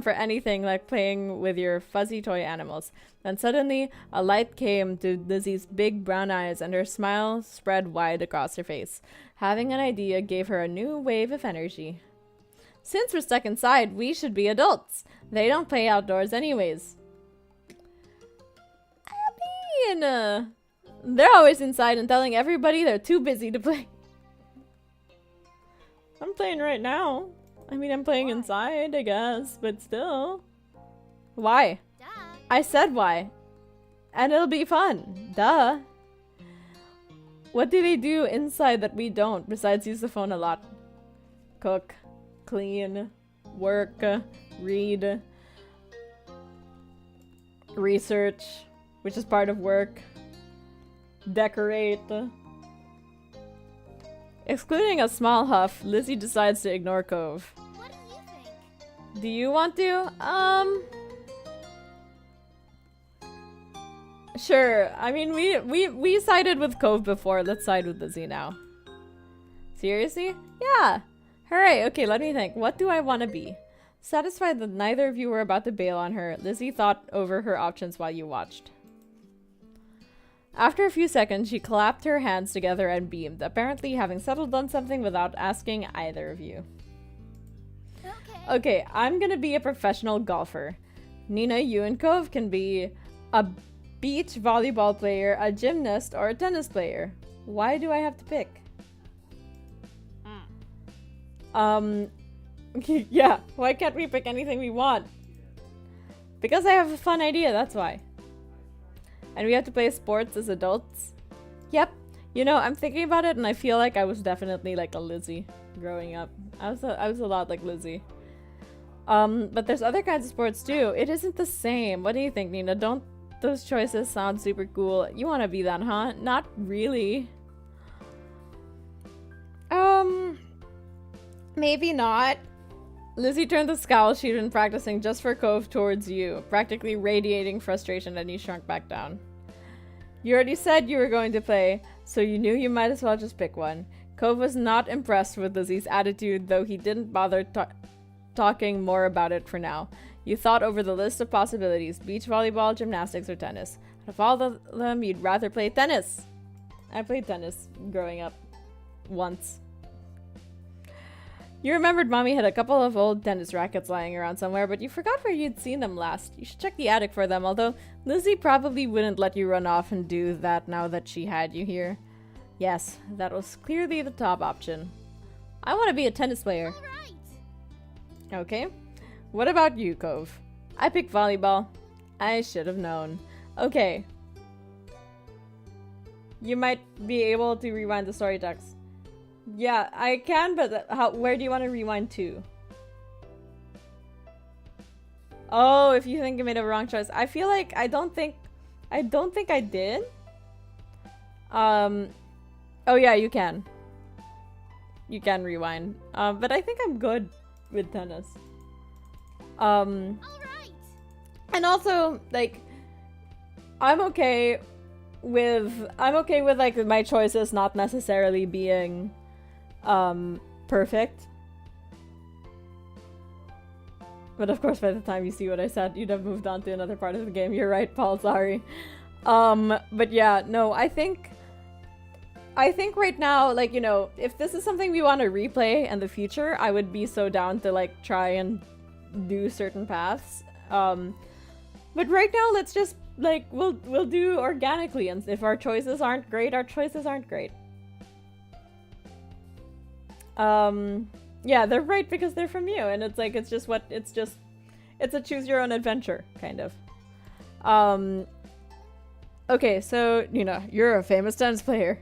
for anything like playing with your fuzzy toy animals. Then suddenly, a light came to Lizzie's big brown eyes, and her smile spread wide across her face. Having an idea gave her a new wave of energy. Since we're stuck inside, we should be adults. They don't play outdoors anyways. I mean, they're always inside and telling everybody they're too busy to play. I'm playing right now. I mean, I'm playing inside, I guess, but still. Why? Duh. I said why. And it'll be fun. Duh. What do they do inside that we don't, besides use the phone a lot? Cook, clean, work, read, research, which is part of work, decorate. Excluding a small huff, Lizzie decides to ignore Cove. What do you think? Do you want to? Sure. I mean, we sided with Cove before. Let's side with Lizzie now. Seriously? Yeah. Hooray. Okay, let me think. What do I want to be? Satisfied that neither of you were about to bail on her, Lizzie thought over her options while you watched. After a few seconds, she clapped her hands together and beamed, apparently having settled on something without asking either of you. Okay, I'm gonna be a professional golfer. Nina, you and Cove can be a beach volleyball player, a gymnast, or a tennis player. Why do I have to pick? Yeah, why can't we pick anything we want? Because I have a fun idea, that's why. And we have to play sports as adults? Yep. You know, I'm thinking about it and I feel like I was definitely like a Lizzie growing up. I was a lot like Lizzie. But there's other kinds of sports too. It isn't the same. What do you think, Nina? Don't those choices sound super cool? You want to be that, huh? Not really. Maybe not. Lizzie turned the scowl she'd been practicing just for Cove towards you, practically radiating frustration, and you shrunk back down. You already said you were going to play, so you knew you might as well just pick one. Cove was not impressed with Lizzie's attitude, though he didn't bother talking more about it for now. You thought over the list of possibilities: beach volleyball, gymnastics, or tennis. Out of all of them, you'd rather play tennis. I played tennis growing up. Once. You remembered Mommy had a couple of old tennis rackets lying around somewhere, but you forgot where you'd seen them last. You should check the attic for them, although Lizzie probably wouldn't let you run off and do that now that she had you here. Yes, that was clearly the top option. I want to be a tennis player. All right. Okay. What about you, Cove? I picked volleyball. I should have known. Okay. You might be able to rewind the story text. Yeah, I can, but where do you want to rewind to? Oh, if you think you made a wrong choice. I feel like I don't think I did. Oh yeah, you can. You can rewind. But I think I'm good with tennis. All right. And also, like, I'm okay with like my choices not necessarily being perfect. But of course, by the time you see what I said, you'd have moved on to another part of the game. You're right, Paul, sorry. But yeah, no, I think right now, like, you know, if this is something we want to replay in the future, I would be so down to like try and do certain paths. But right now, let's just like we'll do organically, and if our choices aren't great, our choices aren't great. Yeah, they're right because they're from you, and it's like it's a choose your own adventure kind of. Okay, so you know you're a famous tennis player.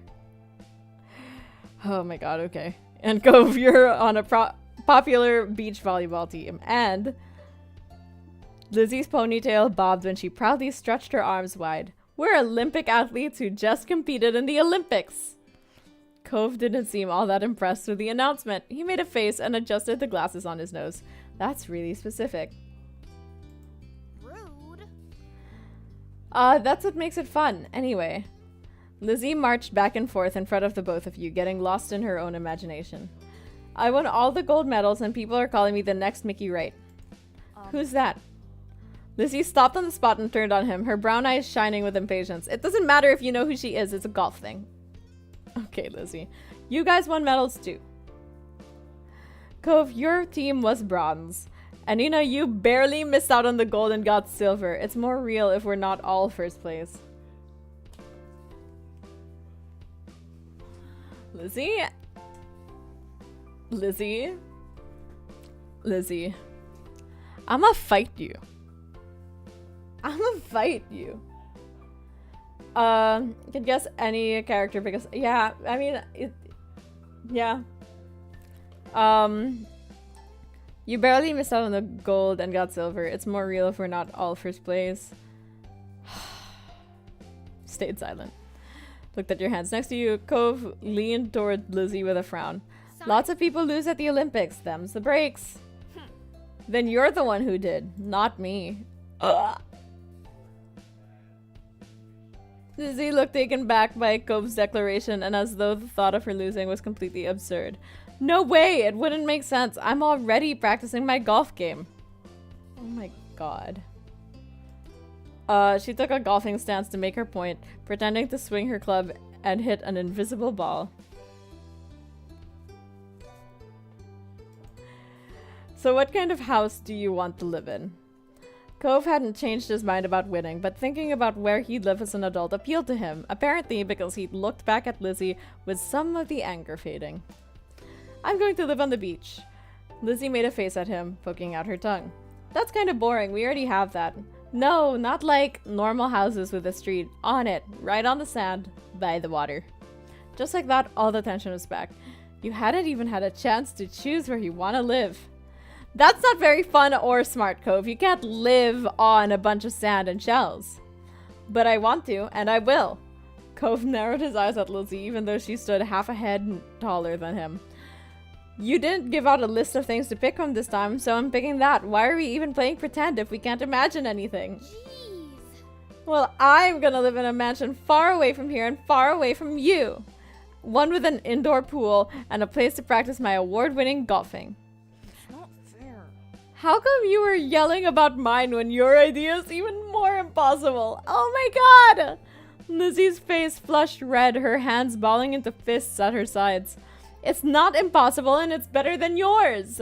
Oh my god, okay. And Cove, you're on a popular beach volleyball team, and Lizzie's ponytail bobbed when she proudly stretched her arms wide. We're Olympic athletes who just competed in the Olympics. Cove didn't seem all that impressed with the announcement. He made a face and adjusted the glasses on his nose. That's really specific. Rude. That's what makes it fun. Anyway, Lizzie marched back and forth in front of the both of you, getting lost in her own imagination. I won all the gold medals and people are calling me the next Mickey Wright. Who's that? Lizzie stopped on the spot and turned on him, her brown eyes shining with impatience. It doesn't matter if you know who she is, it's a golf thing. Okay, Lizzie. You guys won medals too. Cove, your team was bronze. And Nina, you barely missed out on the gold and got silver. It's more real if we're not all first place. Lizzie? Lizzie? Lizzie. I'ma fight you. I'ma fight you. You can guess any character because, yeah, I mean, yeah. You barely missed out on the gold and got silver. It's more real if we're not all first place. Stayed silent. Looked at your hands. Next to you, Cove leaned toward Lizzie with a frown. Lots of people lose at the Olympics. Them's the breaks. Then you're the one who did, not me. Ugh. Lizzie looked taken back by Cove's declaration and as though the thought of her losing was completely absurd. No way! It wouldn't make sense. I'm already practicing my golf game. Oh my god. She took a golfing stance to make her point, pretending to swing her club and hit an invisible ball. So what kind of house do you want to live in? Cove hadn't changed his mind about winning, but thinking about where he'd live as an adult appealed to him, apparently because he'd looked back at Lizzie with some of the anger fading. I'm going to live on the beach. Lizzie made a face at him, poking out her tongue. That's kind of boring, we already have that. No, not like normal houses with a street. On it, right on the sand, by the water. Just like that, all the tension was back. You hadn't even had a chance to choose where you want to live. That's not very fun or smart, Cove. You can't live on a bunch of sand and shells. But I want to, and I will. Cove narrowed his eyes at Lizzie, even though she stood half a head taller than him. You didn't give out a list of things to pick from this time, so I'm picking that. Why are we even playing pretend if we can't imagine anything? Jeez. Well, I'm gonna live in a mansion far away from here and far away from you. One with an indoor pool and a place to practice my award-winning golfing. It's not fair. How come you were yelling about mine when your idea is even more impossible? Oh my god! Lizzie's face flushed red, her hands balling into fists at her sides. It's not impossible and it's better than yours!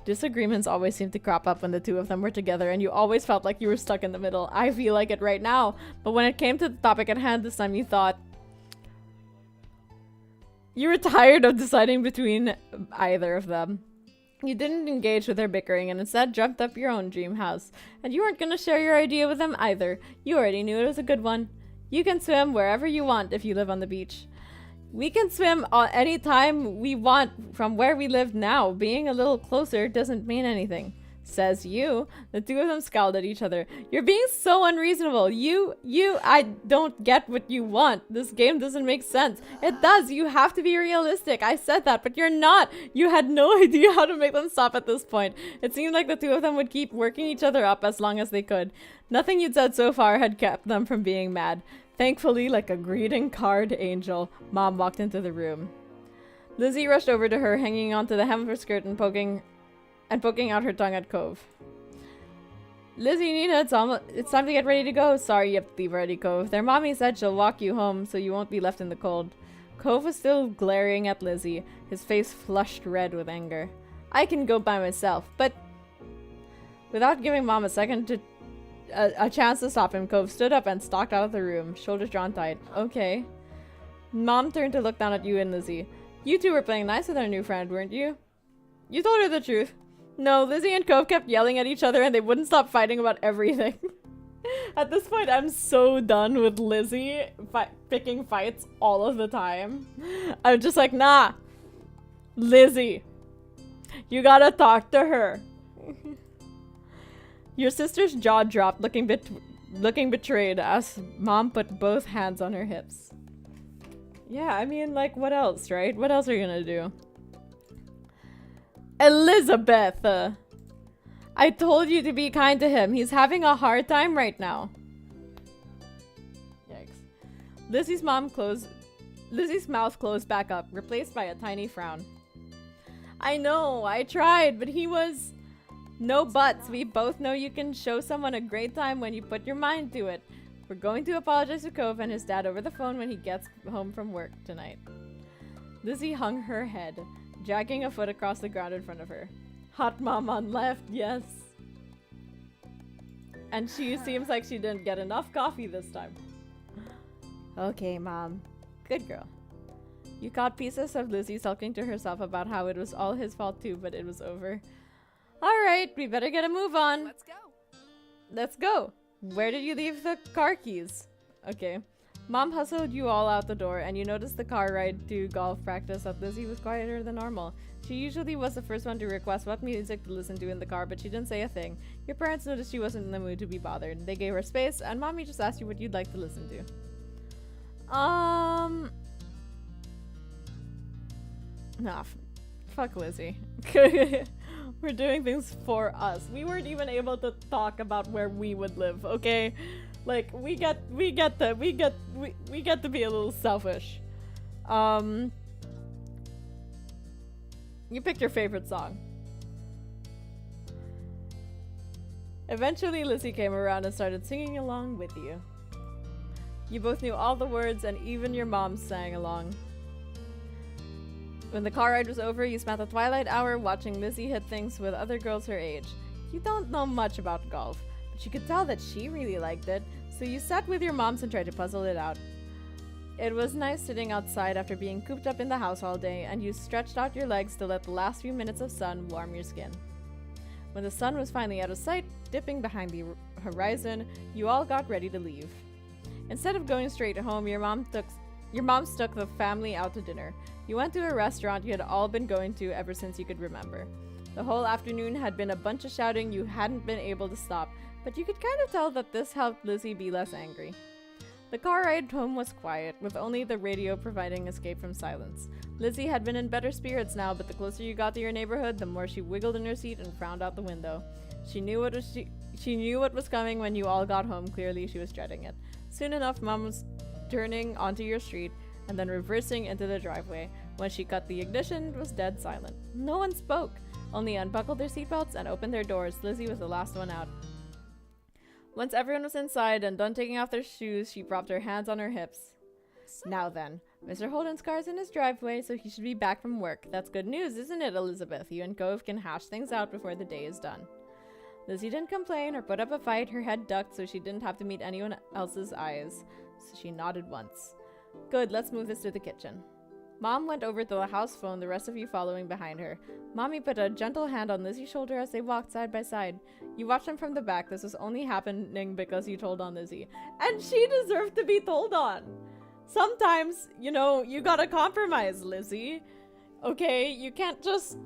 Disagreements always seemed to crop up when the two of them were together and you always felt like you were stuck in the middle. I feel like it right now. But when it came to the topic at hand this time, you thought... You were tired of deciding between either of them. You didn't engage with their bickering and instead dreamt up your own dream house. And you weren't going to share your idea with them either. You already knew it was a good one. You can swim wherever you want if you live on the beach. We can swim anytime we want from where we live now. Being a little closer doesn't mean anything. Says you. The two of them scowled at each other. You're being so unreasonable. I don't get what you want. This game doesn't make sense. It does. You have to be realistic. I said that, but you're not. You had no idea how to make them stop at this point. It seemed like the two of them would keep working each other up as long as they could. Nothing you'd said so far had kept them from being mad. Thankfully, like a greeting card angel, Mom walked into the room. Lizzie rushed over to her, hanging onto the hem of her skirt and poking out her tongue at Cove. Lizzie, Nina, it's time to get ready to go. Sorry, you have to leave already, Cove. Their mommy said she'll walk you home so you won't be left in the cold. Cove was still glaring at Lizzie, his face flushed red with anger. I can go by myself, but... Without giving Mom a chance to stop him, Cove stood up and stalked out of the room, shoulders drawn tight. Okay. Mom turned to look down at you and Lizzie. You two were playing nice with our new friend, weren't you? You told her the truth. No, Lizzie and Cove kept yelling at each other and they wouldn't stop fighting about everything. At this point, I'm so done with Lizzie picking fights all of the time. I'm just like, nah. Lizzie. You gotta talk to her. Your sister's jaw dropped, looking betrayed as Mom put both hands on her hips. Yeah, I mean, like, what else, right? What else are you gonna do? Elizabeth! I told you to be kind to him. He's having a hard time right now. Yikes. Lizzie's mouth closed back up, replaced by a tiny frown. I know, I tried, but he was... No buts. We both know you can show someone a great time when you put your mind to it. We're going to apologize to Cove and his dad over the phone when he gets home from work tonight. Lizzie hung her head, dragging a foot across the ground in front of her. Hot mom on left, yes. And she seems like she didn't get enough coffee this time. Okay, Mom. Good girl. You caught pieces of Lizzie sulking to herself about how it was all his fault too, but it was over. Alright, we better get a move on. Let's go. Let's go. Where did you leave the car keys? Okay. Mom hustled you all out the door, and you noticed the car ride to golf practice that Lizzie was quieter than normal. She usually was the first one to request what music to listen to in the car, but she didn't say a thing. Your parents noticed she wasn't in the mood to be bothered. They gave her space, and Mommy just asked you what you'd like to listen to. Nah, fuck Lizzie. We're doing things for us. We weren't even able to talk about where we would live, okay? Like, we get to be a little selfish. You picked your favorite song. Eventually, Lizzie came around and started singing along with you. You both knew all the words, and even your mom sang along. When the car ride was over, you spent the twilight hour watching Lizzie hit things with other girls her age. You don't know much about golf, but you could tell that she really liked it, so you sat with your moms and tried to puzzle it out. It was nice sitting outside after being cooped up in the house all day, and you stretched out your legs to let the last few minutes of sun warm your skin. When the sun was finally out of sight, dipping behind the horizon, you all got ready to leave. Instead of going straight home, your mom took the family out to dinner. You went to a restaurant you had all been going to ever since you could remember. The whole afternoon had been a bunch of shouting you hadn't been able to stop, but you could kind of tell that this helped Lizzie be less angry. The car ride home was quiet, with only the radio providing escape from silence. Lizzie had been in better spirits now, but the closer you got to your neighborhood, the more she wiggled in her seat and frowned out the window. She knew what was coming when you all got home. Clearly, she was dreading it. Soon enough, Mom was turning onto your street and then reversing into the driveway. When she cut the ignition, it was dead silent. No one spoke, only unbuckled their seatbelts and opened their doors. Lizzie was the last one out. Once everyone was inside and done taking off their shoes, she propped her hands on her hips. Now then, Mr. Holden's car's in his driveway, so he should be back from work. That's good news, isn't it, Elizabeth? You and Cove can hash things out before the day is done. Lizzie didn't complain or put up a fight. Her head ducked so she didn't have to meet anyone else's eyes. So she nodded once. Good, let's move this to the kitchen. Mom went over to the house phone, the rest of you following behind her. Mommy put a gentle hand on Lizzie's shoulder as they walked side by side. You watched them from the back. This was only happening because you told on Lizzie. And she deserved to be told on. Sometimes, you gotta compromise, Lizzie. Okay? You can't just...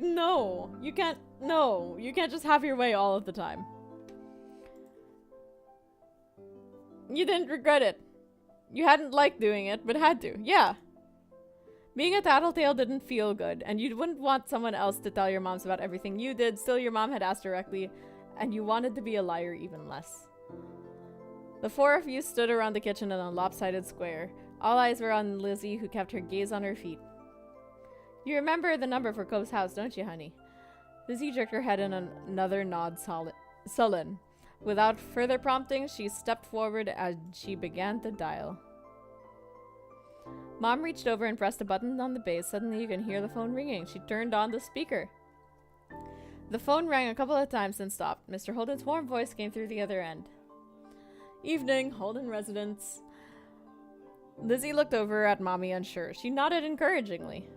no. You can't just have your way all of the time. You didn't regret it. You hadn't liked doing it, but had to. Yeah. Being a tattletale didn't feel good, and you wouldn't want someone else to tell your moms about everything you did. Still, your mom had asked directly, and you wanted to be a liar even less. The four of you stood around the kitchen in a lopsided square. All eyes were on Lizzie, who kept her gaze on her feet. You remember the number for Cove's house, don't you, honey? Lizzie jerked her head in another nod, sullen. Without further prompting, she stepped forward as she began to dial. Mom reached over and pressed a button on the base. Suddenly, you can hear the phone ringing. She turned on the speaker. The phone rang a couple of times and stopped. Mr. Holden's warm voice came through the other end. Evening, Holden residence. Lizzie looked over at Mommy unsure. She nodded encouragingly.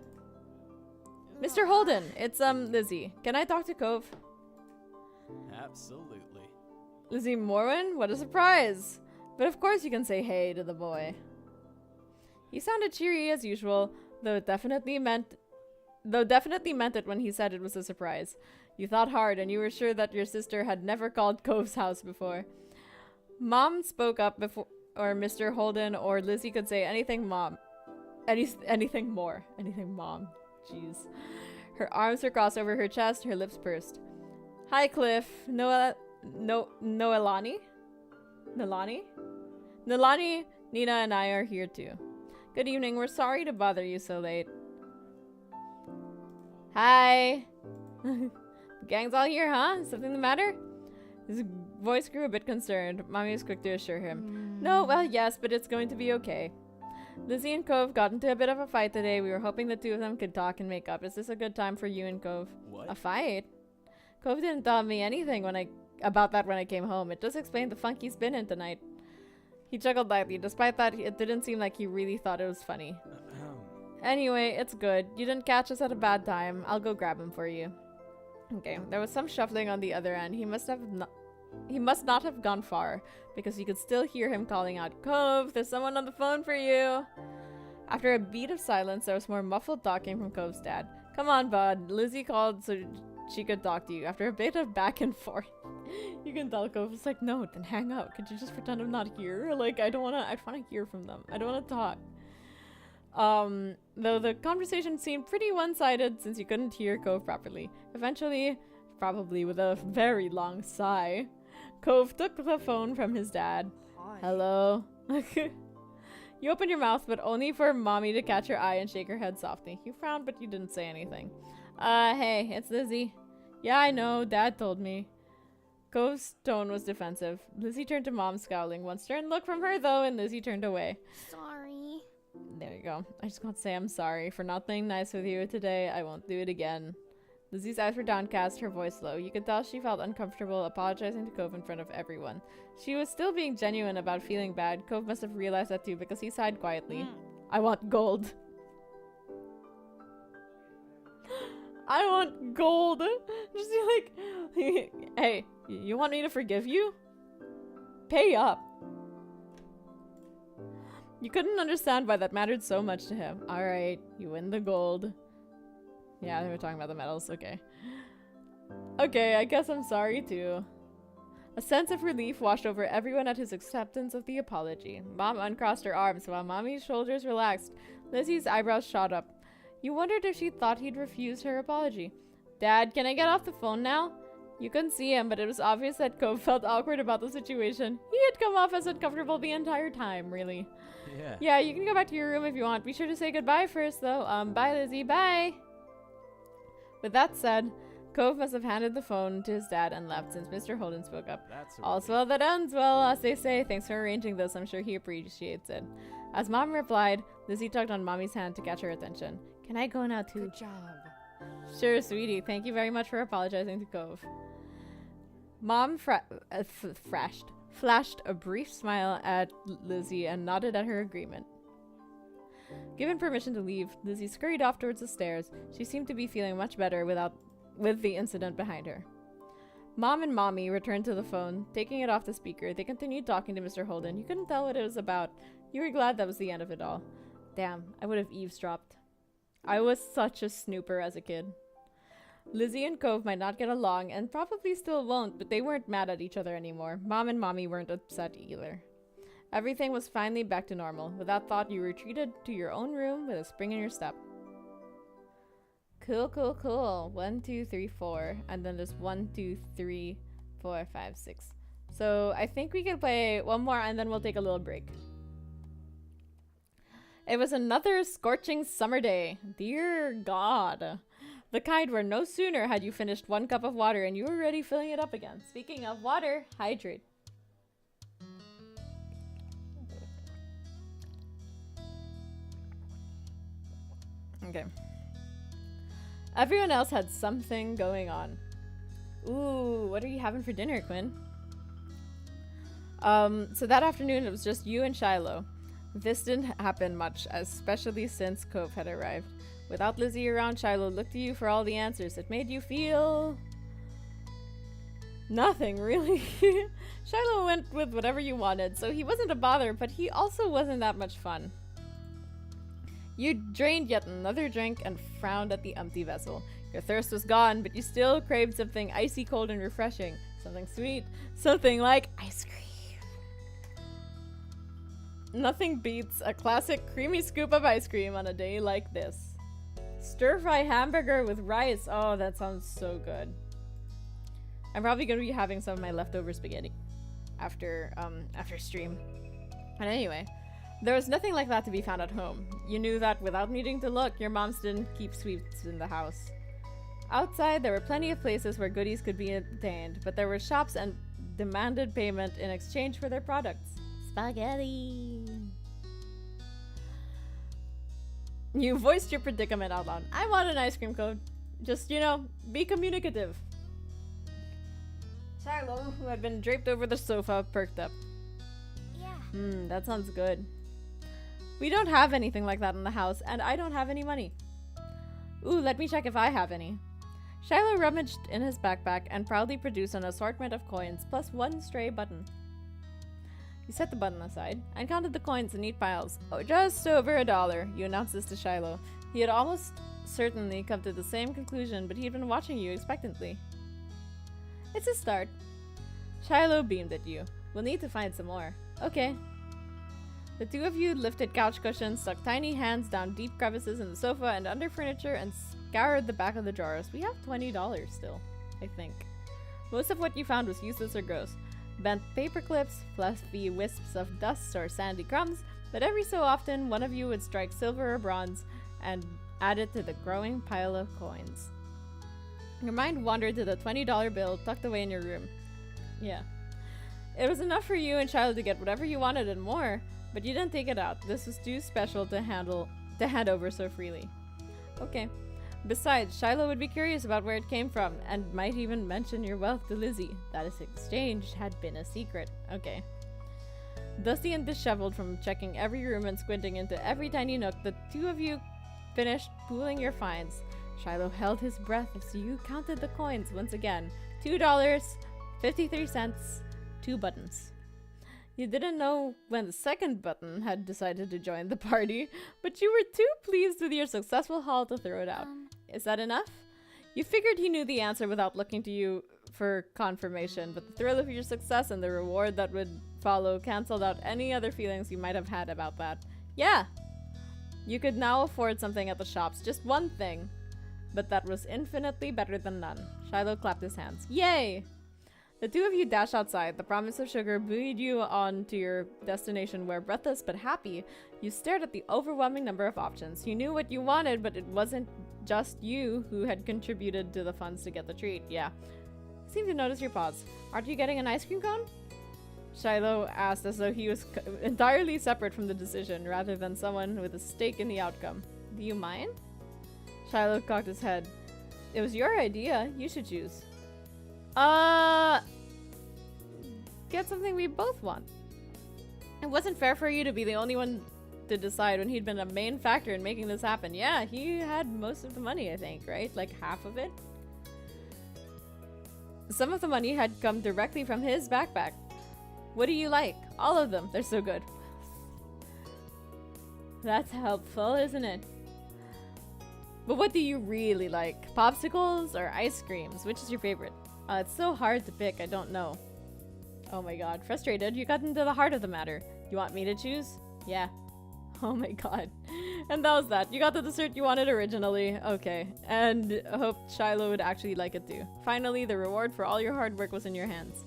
Mr. Holden, it's, Lizzie. Can I talk to Cove? Absolutely. Lizzie Morwen? What a surprise! But of course you can say hey to the boy. He sounded cheery as usual, though definitely meant it when he said it was a surprise. You thought hard, and you were sure that your sister had never called Cove's house before. Mom spoke up before Mr. Holden or Lizzie could say anything Mom. Anything more. Anything Mom. Jeez. Her arms were crossed over her chest, her lips pursed. Hi, Cliff. Noelani? Nilani, Nina, and I are here too. Good evening. We're sorry to bother you so late. Hi. The gang's all here, huh? Something the matter? His voice grew a bit concerned. Mommy was quick to assure him. No, well, yes, but it's going to be okay. Lizzie and Cove got into a bit of a fight today. We were hoping the two of them could talk and make up. Is this a good time for you and Cove? What? A fight? Cove didn't tell me anything about that when I came home. It just explained the funk he's been in tonight. He chuckled lightly. Despite that, it didn't seem like he really thought it was funny. Anyway, it's good. You didn't catch us at a bad time. I'll go grab him for you. Okay, there was some shuffling on the other end. He must not have gone far, because you could still hear him calling out, Cove, there's someone on the phone for you. After a beat of silence, there was more muffled talking from Cove's dad. Come on, bud. Lizzie called so she could talk to you. After a bit of back and forth. You can tell Cove is like, no, then hang up. Could you just pretend I'm not here? Like, I wanna hear from them. I don't wanna talk. Though the conversation seemed pretty one-sided since you couldn't hear Cove properly. Eventually, probably with a very long sigh, Cove took the phone from his dad. Hi. Hello? You opened your mouth, but only for Mommy to catch her eye and shake her head softly. You frowned, but you didn't say anything. Hey, it's Lizzie. Yeah, I know, Dad told me. Cove's tone was defensive. Lizzie turned to Mom, scowling. One stern look from her, though, and Lizzie turned away. Sorry. There you go. I just want to say I'm sorry for not being nice with you today. I won't do it again. Lizzie's eyes were downcast, her voice low. You could tell she felt uncomfortable apologizing to Cove in front of everyone. She was still being genuine about feeling bad. Cove must have realized that too because he sighed quietly. I want gold. I want gold. Just be like, hey, you want me to forgive you? Pay up. You couldn't understand why that mattered so much to him. Alright, you win the gold. Yeah, they were talking about the medals. Okay. Okay, I guess I'm sorry too. A sense of relief washed over everyone at his acceptance of the apology. Mom uncrossed her arms while Mommy's shoulders relaxed. Lizzie's eyebrows shot up. You wondered if she thought he'd refuse her apology. Dad, can I get off the phone now? You couldn't see him, but it was obvious that Cove felt awkward about the situation. He had come off as uncomfortable the entire time, really. Yeah. Yeah, you can go back to your room if you want. Be sure to say goodbye first, though. Bye, Lizzie. Bye! With that said, Cove must have handed the phone to his dad and left since Mr. Holden spoke up. That's All's well that ends well, as they say. Thanks for arranging this. I'm sure he appreciates it. As Mom replied, Lizzie tugged on Mommy's hand to catch her attention. Can I go now, too? Good job. Sure, sweetie. Thank you very much for apologizing to Cove. Mom flashed a brief smile at Lizzie and nodded at her agreement. Given permission to leave, Lizzie scurried off towards the stairs. She seemed to be feeling much better with the incident behind her. Mom and Mommy returned to the phone. Taking it off the speaker, they continued talking to Mr. Holden. You couldn't tell what it was about. You were glad that was the end of it all. Damn, I would have eavesdropped. I was such a snooper as a kid. Lizzie and Cove might not get along, and probably still won't, but they weren't mad at each other anymore. Mom and Mommy weren't upset either. Everything was finally back to normal. With that thought, you retreated to your own room with a spring in your step. Cool, cool, cool. 1, 2, 3, 4. And then there's 1, 2, 3, 4, 5, 6. So I think we can play one more and then we'll take a little break. It was another scorching summer day. Dear God. The kind where no sooner had you finished 1 cup of water and you were already filling it up again. Speaking of water, hydrate. Okay. Everyone else had something going on. Ooh, what are you having for dinner, Quinn? So that afternoon it was just you and Shiloh. This didn't happen much, especially since Cove had arrived. Without Lizzie around, Shiloh looked to you for all the answers. It made you feel... nothing, really. Shiloh went with whatever you wanted, so he wasn't a bother, but he also wasn't that much fun. You drained yet another drink and frowned at the empty vessel. Your thirst was gone, but you still craved something icy cold and refreshing. Something sweet. Something like ice cream. Nothing beats a classic creamy scoop of ice cream on a day like this. Stir-fry hamburger with rice. Oh, that sounds so good. I'm probably going to be having some of my leftover spaghetti after stream. And anyway, there was nothing like that to be found at home. You knew that without needing to look, your moms didn't keep sweets in the house. Outside, there were plenty of places where goodies could be obtained, but there were shops and demanded payment in exchange for their products. Spaghetti! You voiced your predicament out loud. I want an ice cream cone. Just, you know, be communicative. Shiloh, who had been draped over the sofa, perked up. Yeah. That sounds good. We don't have anything like that in the house, and I don't have any money. Ooh, let me check if I have any. Shiloh rummaged in his backpack and proudly produced an assortment of coins, plus 1 stray button. You set the button aside and counted the coins in neat piles. Oh, just over $1. You announced this to Shiloh. He had almost certainly come to the same conclusion, but he had been watching you expectantly. It's a start. Shiloh beamed at you. We'll need to find some more. Okay. The two of you lifted couch cushions, stuck tiny hands down deep crevices in the sofa and under furniture, and scoured the back of the drawers. We have $20 still, I think. Most of what you found was useless or gross. Bent paper clips, fluffy wisps of dust or sandy crumbs, but every so often one of you would strike silver or bronze and add it to the growing pile of coins. Your mind wandered to the $20 bill tucked away in your room. Yeah. It was enough for you and Shiloh to get whatever you wanted and more, but you didn't take it out. This was too special to hand over so freely. Okay. Besides, Shiloh would be curious about where it came from, and might even mention your wealth to Lizzie. That this exchange had been a secret. Okay. Dusty and disheveled from checking every room and squinting into every tiny nook, the two of you finished pooling your finds. Shiloh held his breath as you counted the coins once again. $2, 53 cents, 2 buttons. You didn't know when the second button had decided to join the party, but you were too pleased with your successful haul to throw it out. Is that enough? You figured he knew the answer without looking to you for confirmation, but the thrill of your success and the reward that would follow canceled out any other feelings you might have had about that. Yeah! You could now afford something at the shops, just one thing. But that was infinitely better than none. Shiloh clapped his hands. Yay! The two of you dashed outside. The promise of sugar buoyed you on to your destination where, breathless but happy, you stared at the overwhelming number of options. You knew what you wanted, but it wasn't just you who had contributed to the funds to get the treat. Yeah. I seem to notice your pause. Aren't you getting an ice cream cone? Shiloh asked as though he was entirely separate from the decision, rather than someone with a stake in the outcome. Do you mind? Shiloh cocked his head. It was your idea. You should choose. Get something we both want. It wasn't fair for you to be the only one to decide when he'd been a main factor in making this happen. Yeah, he had most of the money, I think, right? Like half of it? Some of the money had come directly from his backpack. What do you like? All of them. They're so good. That's helpful, isn't it? But what do you really like? Popsicles or ice creams? Which is your favorite? It's so hard to pick, I don't know. Oh my god, frustrated, you got into the heart of the matter. You want me to choose? Yeah. Oh my god. And that was that. You got the dessert you wanted originally. Okay. And hoped Shiloh would actually like it too. Finally, the reward for all your hard work was in your hands.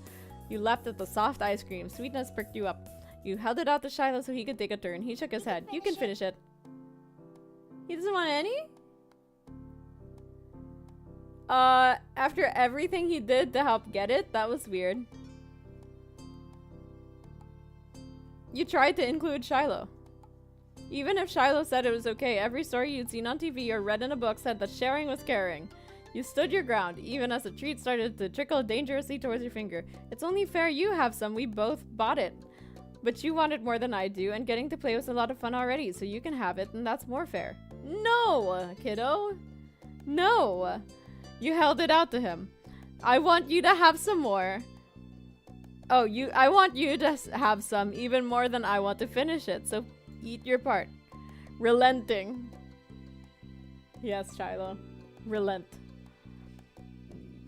You lapped at the soft ice cream. Sweetness pricked you up. You held it out to Shiloh so he could take a turn. He shook his head. You can finish it. He doesn't want any? After everything he did to help get it, that was weird. You tried to include Shiloh. Even if Shiloh said it was okay, every story you'd seen on TV or read in a book said that sharing was caring. You stood your ground, even as the treat started to trickle dangerously towards your finger. It's only fair you have some, we both bought it. But you want it more than I do, and getting to play was a lot of fun already, so you can have it, and that's more fair. No, kiddo. No. You held it out to him. I want you to have some more. Oh, I want you to have some even more than I want to finish it, so eat your part. Relenting. Yes, Shiloh. Relent.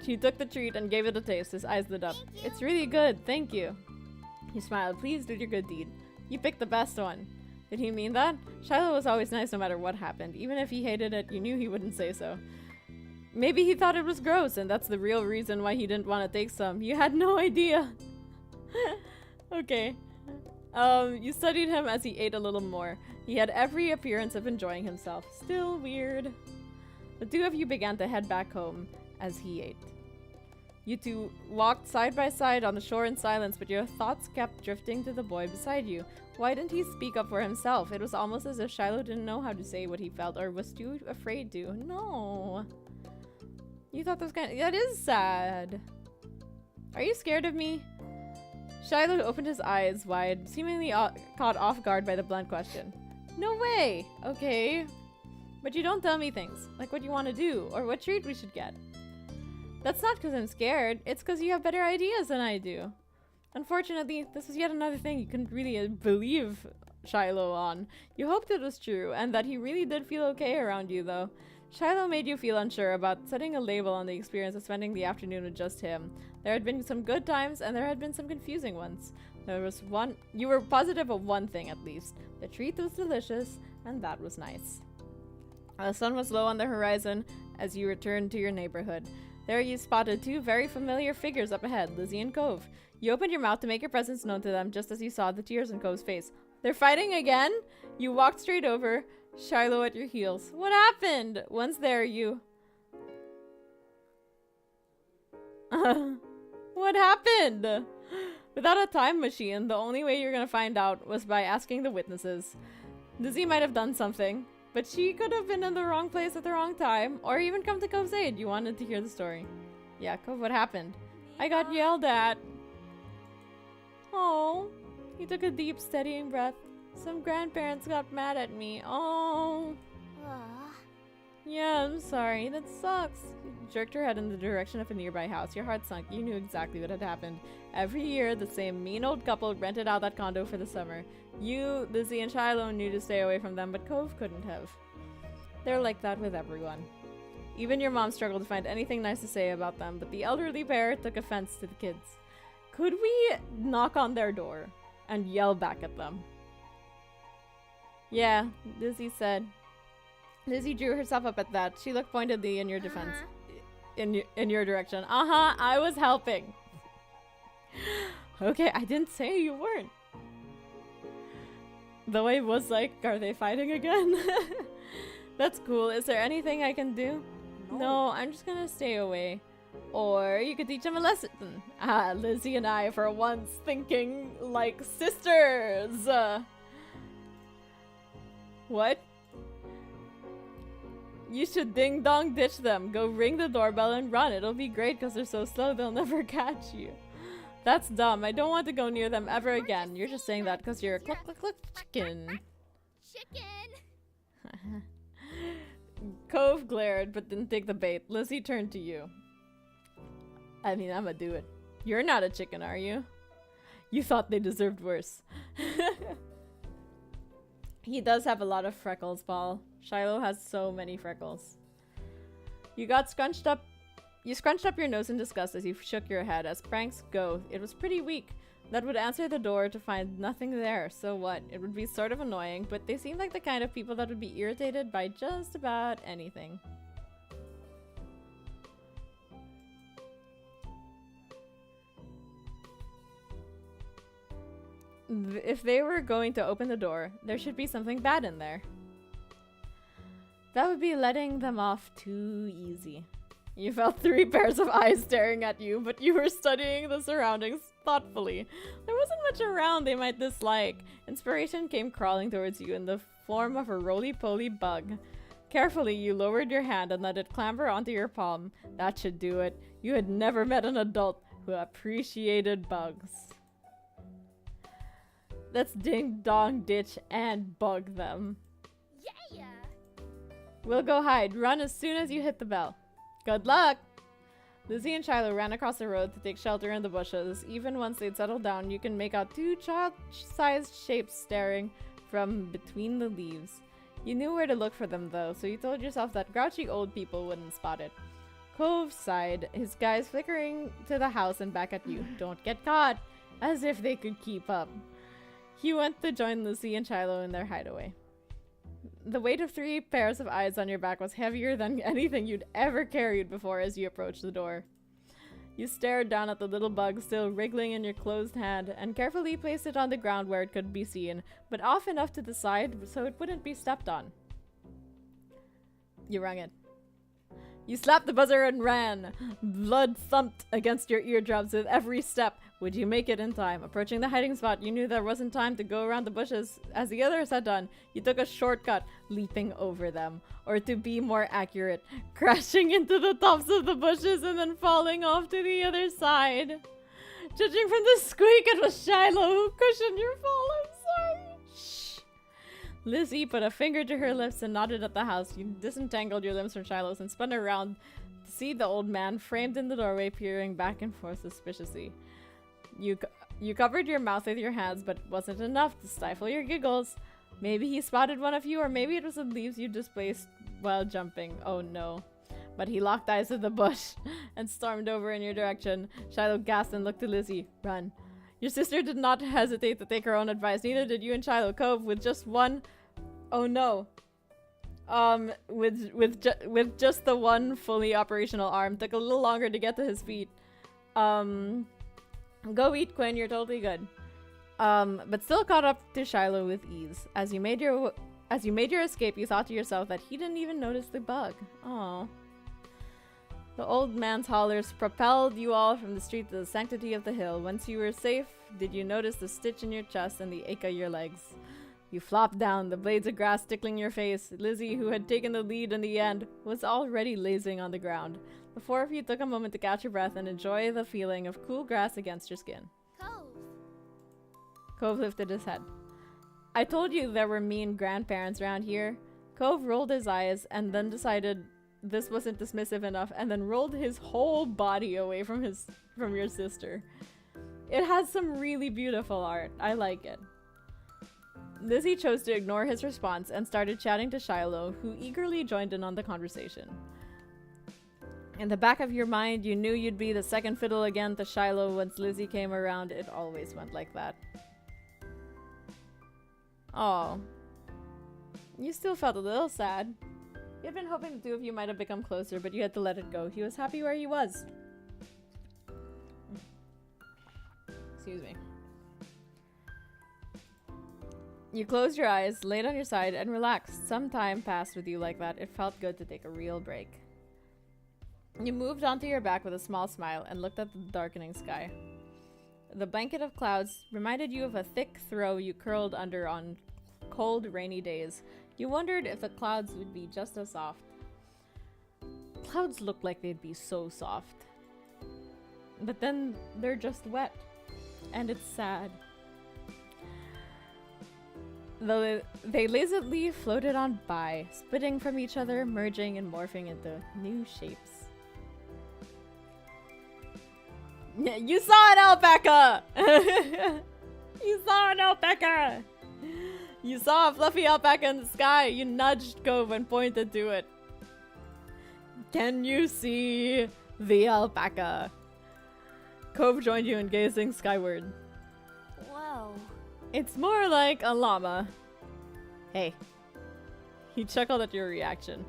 She took the treat and gave it a taste. His eyes lit up. It's really good, thank you. He smiled, pleased with your good deed. You picked the best one. Did he mean that? Shiloh was always nice no matter what happened. Even if he hated it, you knew he wouldn't say so. Maybe he thought it was gross, and that's the real reason why he didn't want to take some. You had no idea. Okay. You studied him as he ate a little more. He had every appearance of enjoying himself. Still weird. The two of you began to head back home as he ate. You two walked side by side on the shore in silence, but your thoughts kept drifting to the boy beside you. Why didn't he speak up for himself? It was almost as if Shiloh didn't know how to say what he felt or was too afraid to. No. You thought that was that is sad. Are you scared of me? Shiloh opened his eyes wide, seemingly caught off guard by the blunt question. No way! Okay. But you don't tell me things, like what you want to do, or what treat we should get. That's not because I'm scared, it's because you have better ideas than I do. Unfortunately, this was yet another thing you couldn't really believe Shiloh on. You hoped it was true, and that he really did feel okay around you, though. Shiloh made you feel unsure about setting a label on the experience of spending the afternoon with just him. There had been some good times, and there had been some confusing ones. There was one— you were positive of one thing at least. The treat was delicious, and that was nice. The sun was low on the horizon as you returned to your neighborhood. There you spotted two very familiar figures up ahead, Lizzie and Cove. You opened your mouth to make your presence known to them just as you saw the tears in Cove's face. They're fighting again? You walked straight over, Shiloh at your heels. What happened? Once there, you... What happened? Without a time machine, the only way you're gonna find out was by asking the witnesses. Lizzie might have done something, but she could have been in the wrong place at the wrong time, or even come to Cove's aid. You wanted to hear the story. Yeah, Cove, what happened? I got yelled at. Oh, he took a deep, steadying breath. Some grandparents got mad at me. Oh. Yeah, I'm sorry. That sucks. You jerked her head in the direction of a nearby house. Your heart sunk. You knew exactly what had happened. Every year, the same mean old couple rented out that condo for the summer. You, Lizzie, and Shiloh knew to stay away from them, but Cove couldn't have. They're like that with everyone. Even your mom struggled to find anything nice to say about them, but the elderly pair took offense to the kids. Could we knock on their door and yell back at them? Yeah, Lizzie said. Lizzie drew herself up at that. She looked pointedly in your defense. In your direction. I was helping. Okay, I didn't say you weren't. Though I was like, are they fighting again? That's cool. Is there anything I can do? No, I'm just gonna stay away. Or you could teach them a lesson. Lizzie and I for once thinking like sisters. What? You should ding-dong ditch them. Go ring the doorbell and run. It'll be great because they're so slow they'll never catch you. That's dumb. I don't want to go near them ever again. You're just saying that because you're a cluck-cluck-cluck chicken. Chicken. Cove glared but didn't take the bait. Lizzie turned to you. I mean, I'ma do it. You're not a chicken, are you? You thought they deserved worse. He does have a lot of freckles, Paul. Shiloh has so many freckles. You scrunched up your nose in disgust as you shook your head. As pranks go, it was pretty weak. That would answer the door to find nothing there. So what? It would be sort of annoying, but they seem like the kind of people that would be irritated by just about anything. If they were going to open the door, there should be something bad in there. That would be letting them off too easy. You felt 3 pairs of eyes staring at you, but you were studying the surroundings thoughtfully. There wasn't much around they might dislike. Inspiration came crawling towards you in the form of a roly-poly bug. Carefully, you lowered your hand and let it clamber onto your palm. That should do it. You had never met an adult who appreciated bugs. Let's ding-dong ditch and bug them. Yeah. We'll go hide. Run as soon as you hit the bell. Good luck! Lizzie and Shiloh ran across the road to take shelter in the bushes. Even once they'd settled down, you can make out 2 child-sized shapes staring from between the leaves. You knew where to look for them though, so you told yourself that grouchy old people wouldn't spot it. Cove sighed, his gaze flickering to the house and back at you. Don't get caught! As if they could keep up. He went to join Lizzie and Shiloh in their hideaway. The weight of 3 pairs of eyes on your back was heavier than anything you'd ever carried before as you approached the door. You stared down at the little bug still wriggling in your closed hand and carefully placed it on the ground where it could be seen, but off enough to the side so it wouldn't be stepped on. You rung it. You slapped the buzzer and ran. Blood thumped against your eardrums with every step. Would you make it in time? Approaching the hiding spot, you knew there wasn't time to go around the bushes. As the others had done, you took a shortcut, leaping over them. Or to be more accurate, crashing into the tops of the bushes and then falling off to the other side. Judging from the squeak, it was Shiloh who cushioned your fall. I'm sorry. Shh. Lizzie put a finger to her lips and nodded at the house. You disentangled your limbs from Shiloh's and spun around to see the old man framed in the doorway peering back and forth suspiciously. You covered your mouth with your hands, but it wasn't enough to stifle your giggles. Maybe he spotted one of you, or maybe it was the leaves you displaced while jumping. Oh no. But he locked eyes with the bush and stormed over in your direction. Shiloh gasped and looked to Lizzie. Run. Your sister did not hesitate to take her own advice. Neither did you and Shiloh. Cove with just one... Oh no. With just the one fully operational arm. Took a little longer to get to his feet. Go eat, Quinn. You're totally good. But still caught up to Shiloh with ease. As you made your escape, you thought to yourself that he didn't even notice the bug. Aww. The old man's hollers propelled you all from the street to the sanctity of the hill. Once you were safe, did you notice the stitch in your chest and the ache of your legs? You flopped down, the blades of grass tickling your face. Lizzie, who had taken the lead in the end, was already lazing on the ground. The four of you took a moment to catch your breath and enjoy the feeling of cool grass against your skin. Cove. Cove lifted his head. I told you there were mean grandparents around here. Cove rolled his eyes and then decided this wasn't dismissive enough and then rolled his whole body away from your sister. It has some really beautiful art. I like it. Lizzie chose to ignore his response and started chatting to Shiloh, who eagerly joined in on the conversation. In the back of your mind, you knew you'd be the second fiddle again to Shiloh once Lizzie came around. It always went like that. Oh. You still felt a little sad. You had been hoping the two of you might have become closer, but you had to let it go. He was happy where he was. Excuse me. You closed your eyes, laid on your side, and relaxed. Some time passed with you like that. It felt good to take a real break. You moved onto your back with a small smile and looked at the darkening sky. The blanket of clouds reminded you of a thick throw you curled under on cold, rainy days. You wondered if the clouds would be just as soft. Clouds look like they'd be so soft. But then they're just wet. And it's sad. They lazily floated on by, splitting from each other, merging and morphing into new shapes. You saw an alpaca! You saw an alpaca! You saw a fluffy alpaca in the sky. You nudged Cove and pointed to it. Can you see the alpaca? Cove joined you in gazing skyward. Whoa. It's more like a llama. Hey. He chuckled at your reaction.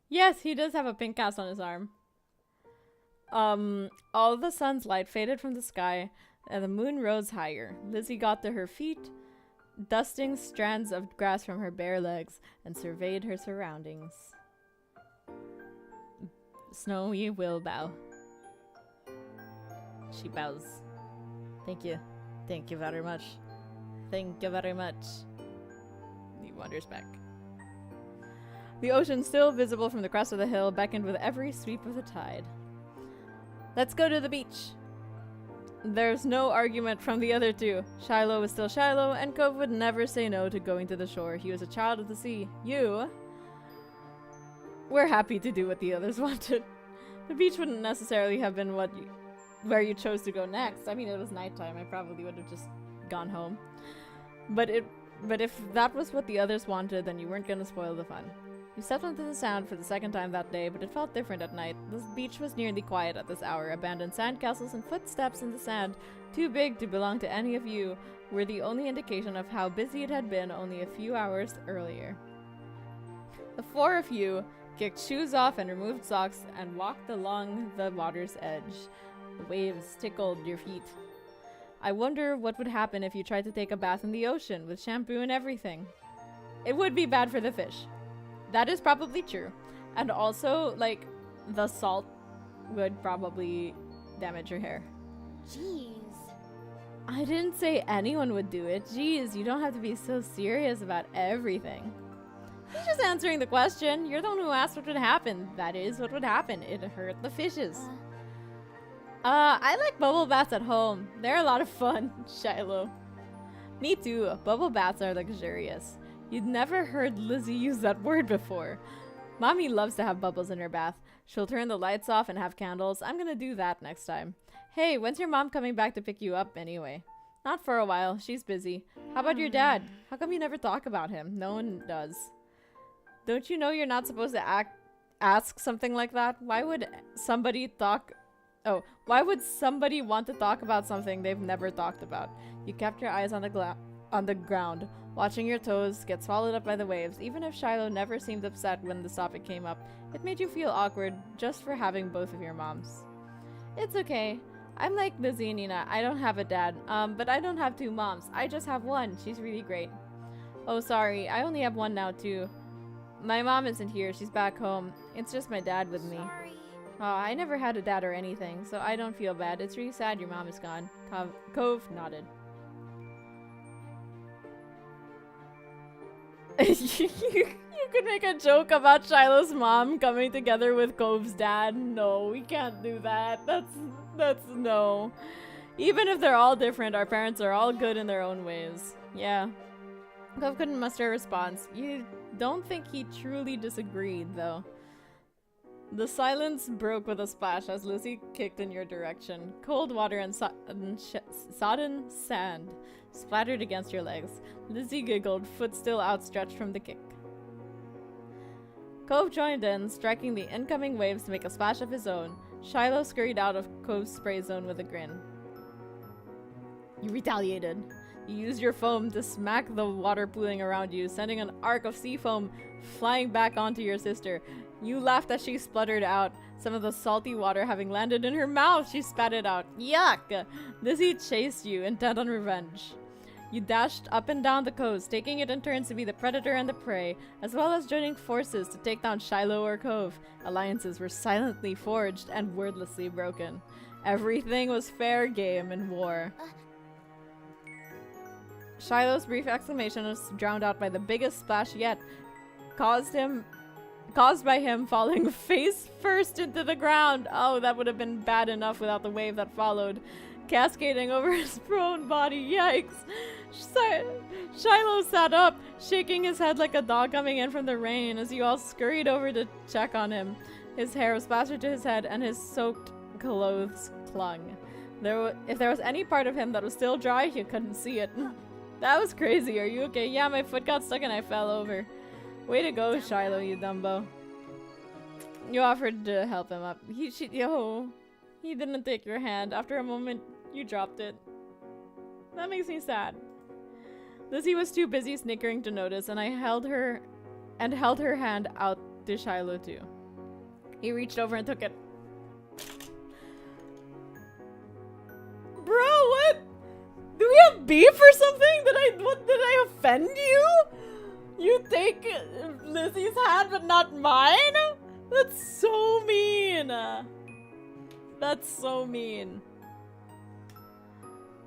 Yes, he does have a pink cast on his arm. All of the sun's light faded from the sky, and the moon rose higher. Lizzie got to her feet, dusting strands of grass from her bare legs, and surveyed her surroundings. Snowy will bow. She bows. Thank you. Thank you very much. Thank you very much. He wanders back. The ocean, still visible from the crest of the hill, beckoned with every sweep of the tide. Let's go to the beach. There's no argument from the other two. Shiloh was still Shiloh, and Cove would never say no to going to the shore. He was a child of the sea. You were happy to do what the others wanted. The beach wouldn't necessarily have been where you chose to go next. I mean, it was nighttime. I probably would have just gone home. But if that was what the others wanted, then you weren't going to spoil the fun. You stepped onto the sand for the second time that day, but it felt different at night. The beach was nearly quiet at this hour. Abandoned sandcastles and footsteps in the sand, too big to belong to any of you, were the only indication of how busy it had been only a few hours earlier. The four of you kicked shoes off and removed socks and walked along the water's edge. The waves tickled your feet. I wonder what would happen if you tried to take a bath in the ocean with shampoo and everything. It would be bad for the fish. That is probably true. And also, like, the salt would probably damage your hair. Jeez. I didn't say anyone would do it. Jeez, you don't have to be so serious about everything. He's just answering the question. You're the one who asked what would happen. That is what would happen. It hurt the fishes. I like bubble baths at home. They're a lot of fun, Shiloh. Me too. Bubble baths are luxurious. You'd never heard Lizzie use that word before. Mommy loves to have bubbles in her bath. She'll turn the lights off and have candles. I'm gonna do that next time. Hey, when's your mom coming back to pick you up anyway? Not for a while. She's busy. How about your dad? How come you never talk about him? No one does. Don't you know you're not supposed to ask something like that? Why would somebody why would somebody want to talk about something they've never talked about? You kept your eyes on the ground, watching your toes get swallowed up by the waves. Even if Shiloh never seemed upset when the topic came up, it made you feel awkward just for having both of your moms. It's okay. I'm like Lizzie and Nina. I don't have a dad, but I don't have two moms. I just have one. She's really great. Oh, sorry. I only have one now, too. My mom isn't here. She's back home. It's just my dad with me. Sorry. Oh, I never had a dad or anything, so I don't feel bad. It's really sad your mom is gone. Cove nodded. You could make a joke about Shiloh's mom coming together with Cove's dad. No, we can't do that. That's no. Even if they're all different, our parents are all good in their own ways. Yeah. Cove couldn't muster a response. You don't think he truly disagreed, though. The silence broke with a splash as Lizzie kicked in your direction. Cold water and sodden sand splattered against your legs. Lizzie giggled, foot still outstretched from the kick. Cove joined in, striking the incoming waves to make a splash of his own. Shiloh scurried out of Cove's spray zone with a grin. You retaliated. You used your foam to smack the water pooling around you, sending an arc of sea foam flying back onto your sister. You laughed as she spluttered out, some of the salty water having landed in her mouth. She spat it out. Yuck! Lizzie chased you, intent on revenge. You dashed up and down the coast, taking it in turns to be the predator and the prey, as well as joining forces to take down Shiloh or Cove. Alliances were silently forged and wordlessly broken. Everything was fair game in war. Shiloh's brief exclamation was drowned out by the biggest splash yet, caused by him falling face first into the ground. Oh, that would have been bad enough without the wave that followed, cascading over his prone body. Yikes! Shiloh sat up, shaking his head like a dog coming in from the rain as you all scurried over to check on him. His hair was plastered to his head and his soaked clothes clung. If there was any part of him that was still dry, you couldn't see it. That was crazy. Are you okay? Yeah, my foot got stuck and I fell over. Way to go, Shiloh, you dumbo. You offered to help him up. He didn't take your hand. After a moment, you dropped it. That makes me sad. Lizzie was too busy snickering to notice, and I held her hand out to Shiloh too. He reached over and took it. Bro, what? Do we have beef or something? Did I offend you? You take Lizzie's hand but not mine? That's so mean. That's so mean.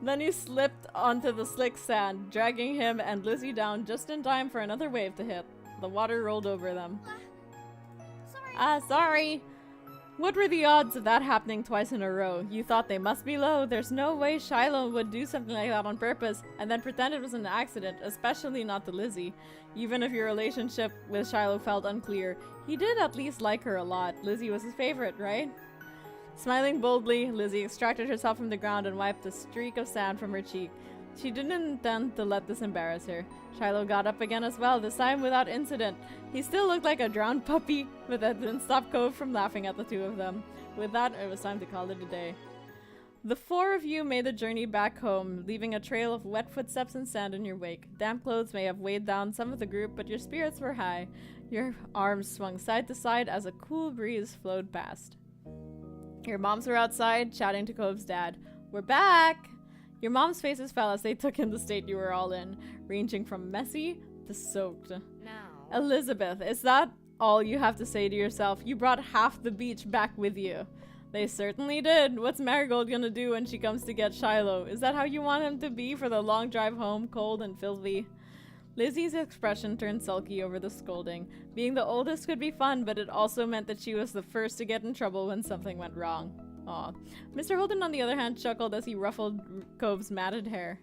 Then he slipped onto the slick sand, dragging him and Lizzie down just in time for another wave to hit. The water rolled over them. Sorry. What were the odds of that happening twice in a row? You thought they must be low. There's no way Shiloh would do something like that on purpose and then pretend it was an accident, especially not to Lizzie. Even if your relationship with Shiloh felt unclear, he did at least like her a lot. Lizzie was his favorite, right? Smiling boldly, Lizzie extracted herself from the ground and wiped a streak of sand from her cheek. She didn't intend to let this embarrass her. Shiloh got up again as well, this time without incident. He still looked like a drowned puppy, but that didn't stop Cove from laughing at the two of them. With that, it was time to call it a day. The four of you made the journey back home, leaving a trail of wet footsteps and sand in your wake. Damp clothes may have weighed down some of the group, but your spirits were high. Your arms swung side to side as a cool breeze flowed past. Your moms were outside, chatting to Cove's dad. We're back! Your mom's faces fell as they took in the state you were all in, ranging from messy to soaked. No. Elizabeth, is that all you have to say to yourself? You brought half the beach back with you. They certainly did. What's Marigold gonna do when she comes to get Shiloh? Is that how you want him to be for the long drive home, cold and filthy? Lizzie's expression turned sulky over the scolding. Being the oldest could be fun, but it also meant that she was the first to get in trouble when something went wrong. Aw. Mr. Holden, on the other hand, chuckled as he ruffled Cove's matted hair.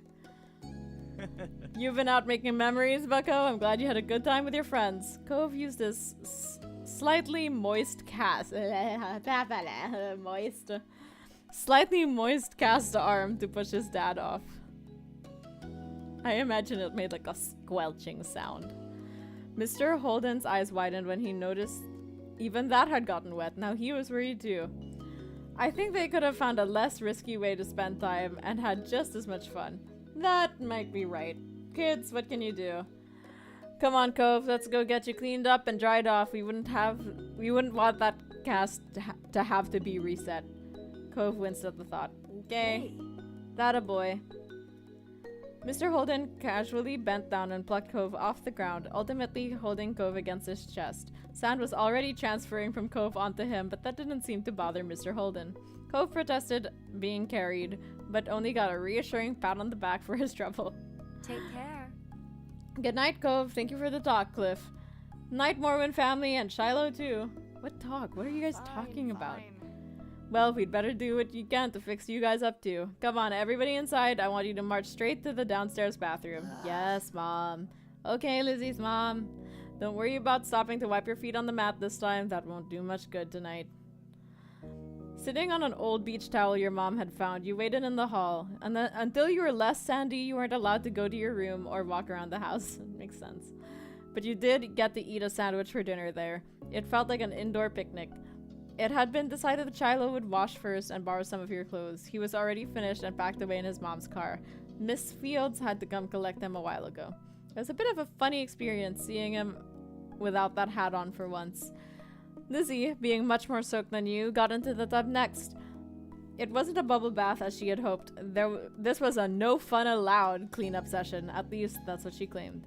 You've been out making memories, Bucko? I'm glad you had a good time with your friends. Cove used his slightly moist cast arm to push his dad off. I imagine it made like a squelching sound. Mr. Holden's eyes widened when he noticed even that had gotten wet. Now he was worried too. I think they could have found a less risky way to spend time and had just as much fun. That might be right. Kids, what can you do? Come on, Cove, let's go get you cleaned up and dried off. We wouldn't want that cast to have to be reset. Cove winced at the thought. Okay, that a boy. Mr. Holden casually bent down and plucked Cove off the ground, ultimately holding Cove against his chest. Sand was already transferring from Cove onto him, but that didn't seem to bother Mr. Holden. Cove protested being carried, but only got a reassuring pat on the back for his trouble. Take care. Good night, Cove. Thank you for the talk, Cliff. Night, Morwen family, and Shiloh too. What talk? What are you guys talking about? Well, we'd better do what you can to fix you guys up too. Come on, everybody inside. I want you to march straight to the downstairs bathroom. Yes, Mom. Okay, Lizzie's mom. Don't worry about stopping to wipe your feet on the mat this time. That won't do much good tonight. Sitting on an old beach towel your mom had found, you waited in the hall. And then, until you were less sandy, you weren't allowed to go to your room or walk around the house. Makes sense. But you did get to eat a sandwich for dinner there. It felt like an indoor picnic. It had been decided that Shiloh would wash first and borrow some of your clothes. He was already finished and packed away in his mom's car. Miss Fields had to come collect him a while ago. It was a bit of a funny experience seeing him without that hat on for once. Lizzie, being much more soaked than you, got into the tub next. It wasn't a bubble bath as she had hoped. This was a no fun allowed cleanup session. At least that's what she claimed.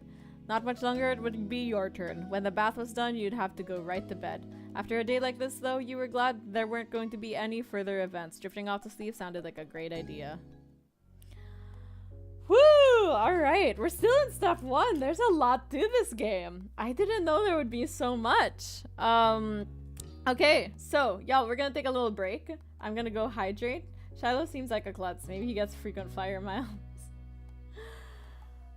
Not much longer it would be your turn. When the bath was done, you'd have to go right to bed. After a day like this, though, you were glad there weren't going to be any further events. Drifting off to sleep sounded like a great idea. Woo! Alright, we're still in step 1. There's a lot to this game. I didn't know there would be so much. Okay, so, y'all, we're gonna take a little break. I'm gonna go hydrate. Shiloh seems like a klutz. Maybe he gets frequent flyer miles.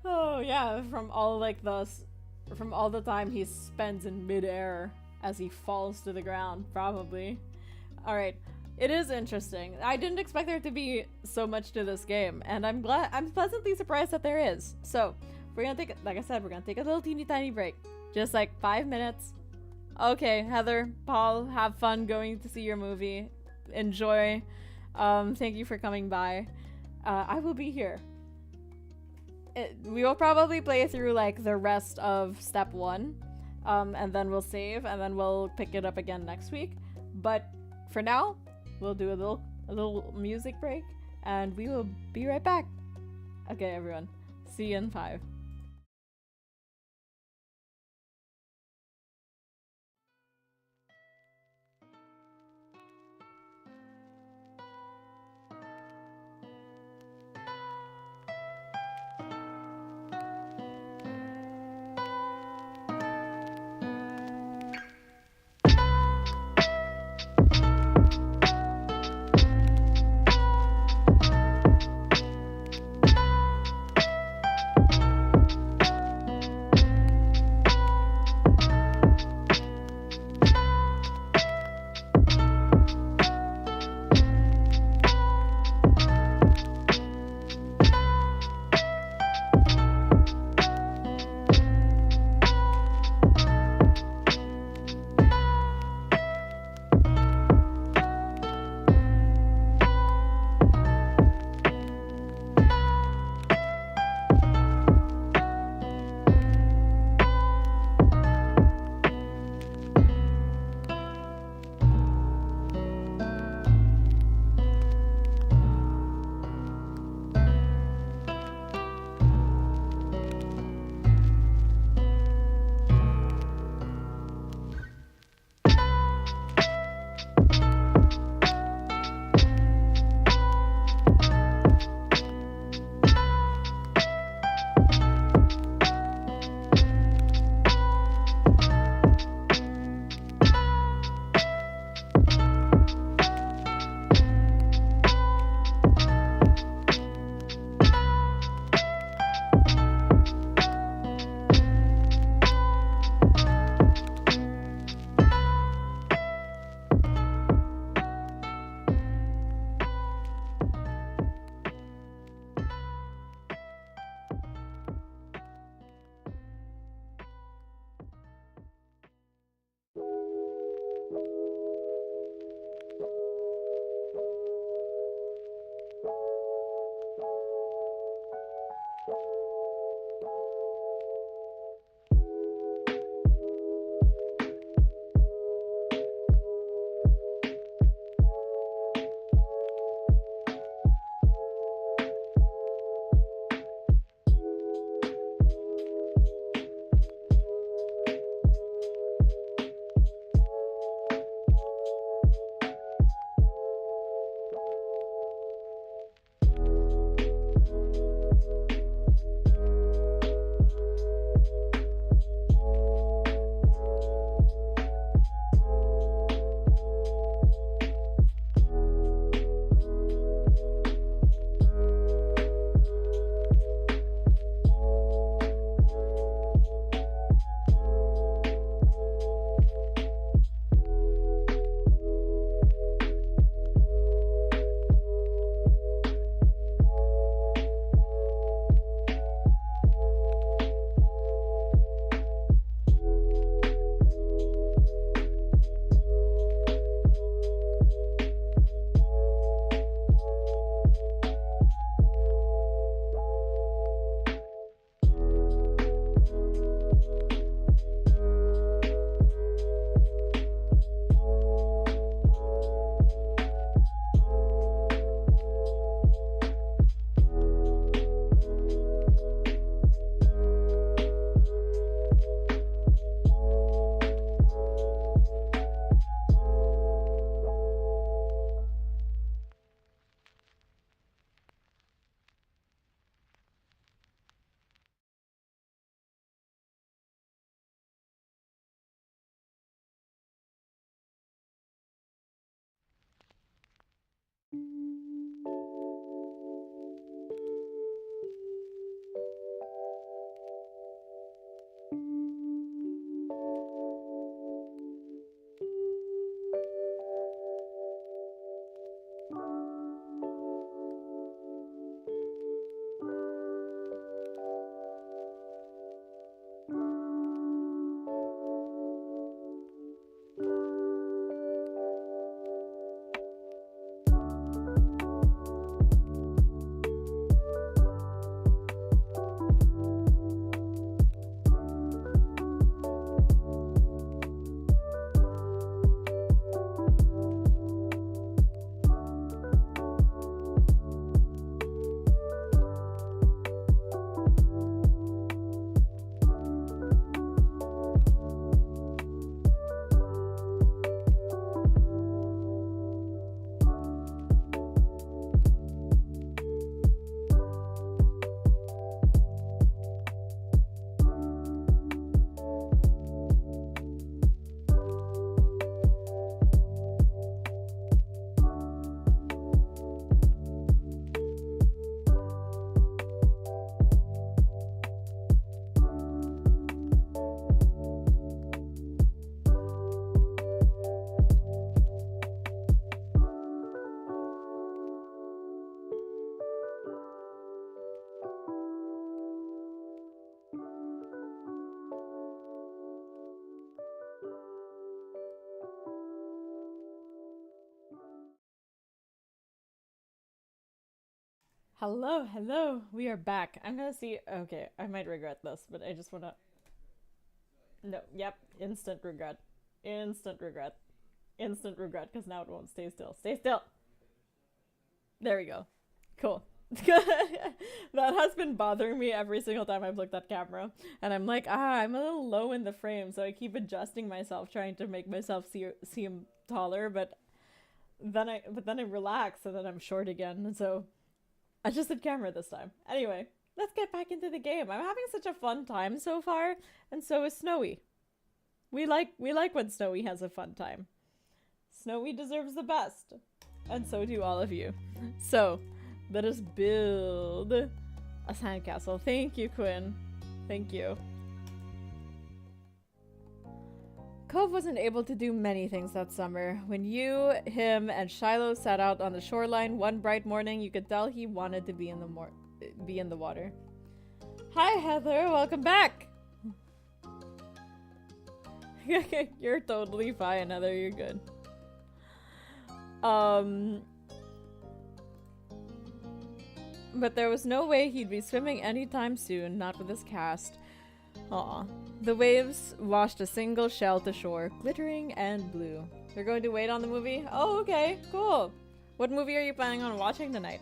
Oh, yeah, from all the time he spends in midair as he falls to the ground, probably. Alright. It is interesting. I didn't expect there to be so much to this game, and I'm pleasantly surprised that there is. So, we're gonna take, like I said, we're gonna take a little teeny tiny break. Just like 5 minutes. Okay, Heather, Paul, have fun going to see your movie. Enjoy. Thank you for coming by. I will be here. We will probably play through like the rest of step 1. And then we'll save, and then we'll pick it up again next week. But for now, we'll do a little music break, and we will be right back. Okay, everyone. See you in 5. Hello, hello. We are back. I'm gonna see. Okay, I might regret this, but I just wanna. No, yep. Instant regret. Instant regret. Instant regret, because now it won't stay still. Stay still! There we go. Cool. That has been bothering me every single time I've looked at camera. And I'm like, I'm a little low in the frame, so I keep adjusting myself, trying to make myself seem taller, but then I relax, and then I'm short again, and so adjusted camera this time. Anyway, let's get back into the game. I'm having such a fun time so far, and so is Snowy. We like when Snowy has a fun time. Snowy deserves the best, and so do all of you. So, let us build a sandcastle. Thank you, Quinn. Thank you. Cove wasn't able to do many things that summer. When you, him, and Shiloh sat out on the shoreline one bright morning, you could tell he wanted to be in the water. Hi, Heather. Welcome back. You're totally fine, Heather. You're good. But there was no way he'd be swimming anytime soon, not with his cast. Aw. The waves washed a single shell to shore, glittering and blue. You're going to wait on the movie? Oh, okay, cool. What movie are you planning on watching tonight?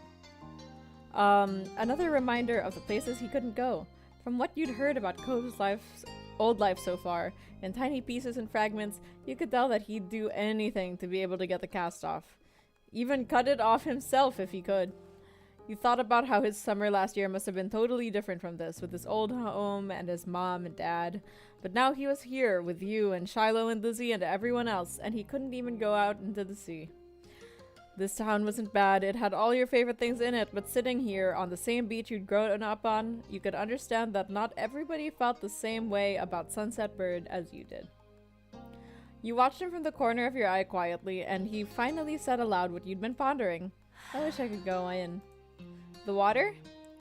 Another reminder of the places he couldn't go. From what you'd heard about Cove's old life so far, in tiny pieces and fragments, you could tell that he'd do anything to be able to get the cast off. Even cut it off himself if he could. You thought about how his summer last year must have been totally different from this, with his old home and his mom and dad. But now he was here with you and Shiloh and Lizzie and everyone else, and he couldn't even go out into the sea. This town wasn't bad. It had all your favorite things in it, but sitting here on the same beach you'd grown up on, you could understand that not everybody felt the same way about Sunset Bird as you did. You watched him from the corner of your eye quietly, and he finally said aloud what you'd been pondering. I wish I could go in. The water?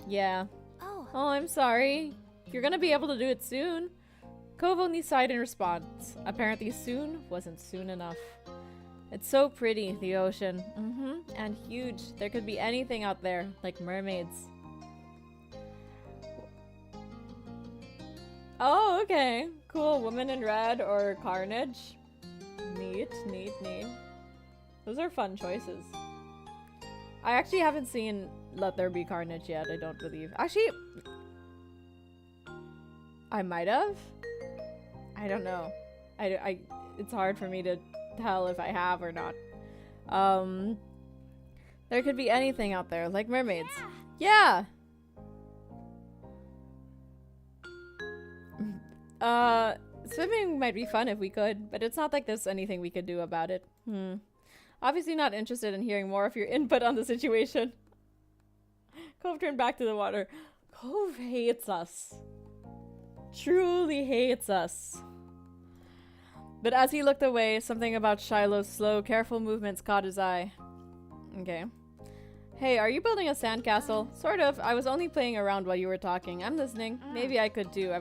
Yeah. Oh. Oh, I'm sorry. You're gonna be able to do it soon. Cove only sighed in response. Apparently soon wasn't soon enough. It's so pretty, the ocean. And huge. There could be anything out there, like mermaids. Oh, okay. Cool. Woman in Red or Carnage. Neat, neat, neat. Those are fun choices. I actually haven't seen Let There Be Carnage yet, I don't believe. Actually, I might have. I don't know. It's hard for me to tell if I have or not. There could be anything out there, like mermaids. Yeah! Swimming might be fun if we could, but it's not like there's anything we could do about it. Obviously not interested in hearing more of your input on the situation. Cove turned back to the water. Cove hates us. Truly hates us. But as he looked away, something about Shiloh's slow, careful movements caught his eye. Okay. Hey, are you building a sandcastle? Sort of. I was only playing around while you were talking. I'm listening. Maybe I could too.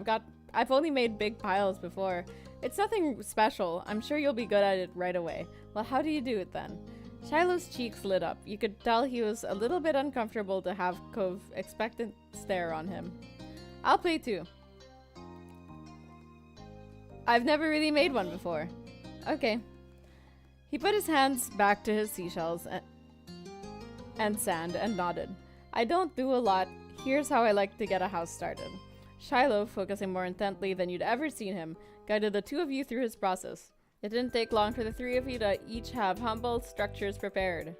I've only made big piles before. It's nothing special. I'm sure you'll be good at it right away. Well, how do you do it then? Shiloh's cheeks lit up. You could tell he was a little bit uncomfortable to have Cove expectant stare on him. I'll play too. I've never really made one before. Okay. He put his hands back to his seashells and sand and nodded. I don't do a lot. Here's how I like to get a house started. Shiloh, focusing more intently than you'd ever seen him, guided the two of you through his process. It didn't take long for the three of you to each have humble structures prepared.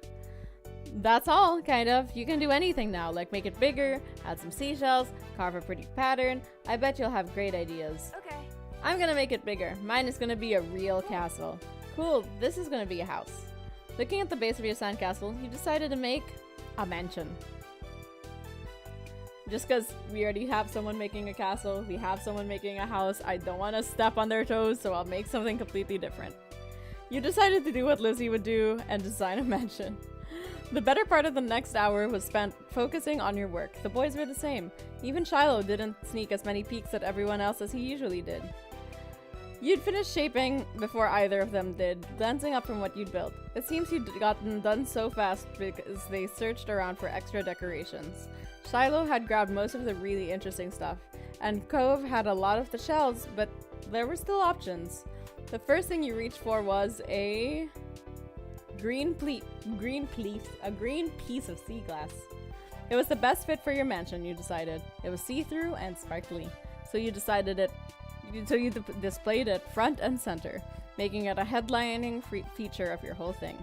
That's all, kind of. You can do anything now, like make it bigger, add some seashells, carve a pretty pattern. I bet you'll have great ideas. Okay. I'm gonna make it bigger. Mine is gonna be a real castle. Cool, this is gonna be a house. Looking at the base of your sandcastle, you decided to make a mansion. Just because we already have someone making a castle, we have someone making a house, I don't want to step on their toes, so I'll make something completely different. You decided to do what Lizzie would do and design a mansion. The better part of the next hour was spent focusing on your work. The boys were the same. Even Shiloh didn't sneak as many peeks at everyone else as he usually did. You'd finished shaping before either of them did, glancing up from what you'd built. It seems you'd gotten done so fast because they searched around for extra decorations. Shiloh had grabbed most of the really interesting stuff, and Cove had a lot of the shells, but there were still options. The first thing you reached for was a green piece of sea glass. It was the best fit for your mansion, you decided. It was see-through and sparkly, so you displayed it front and center, making it a headlining feature of your whole thing.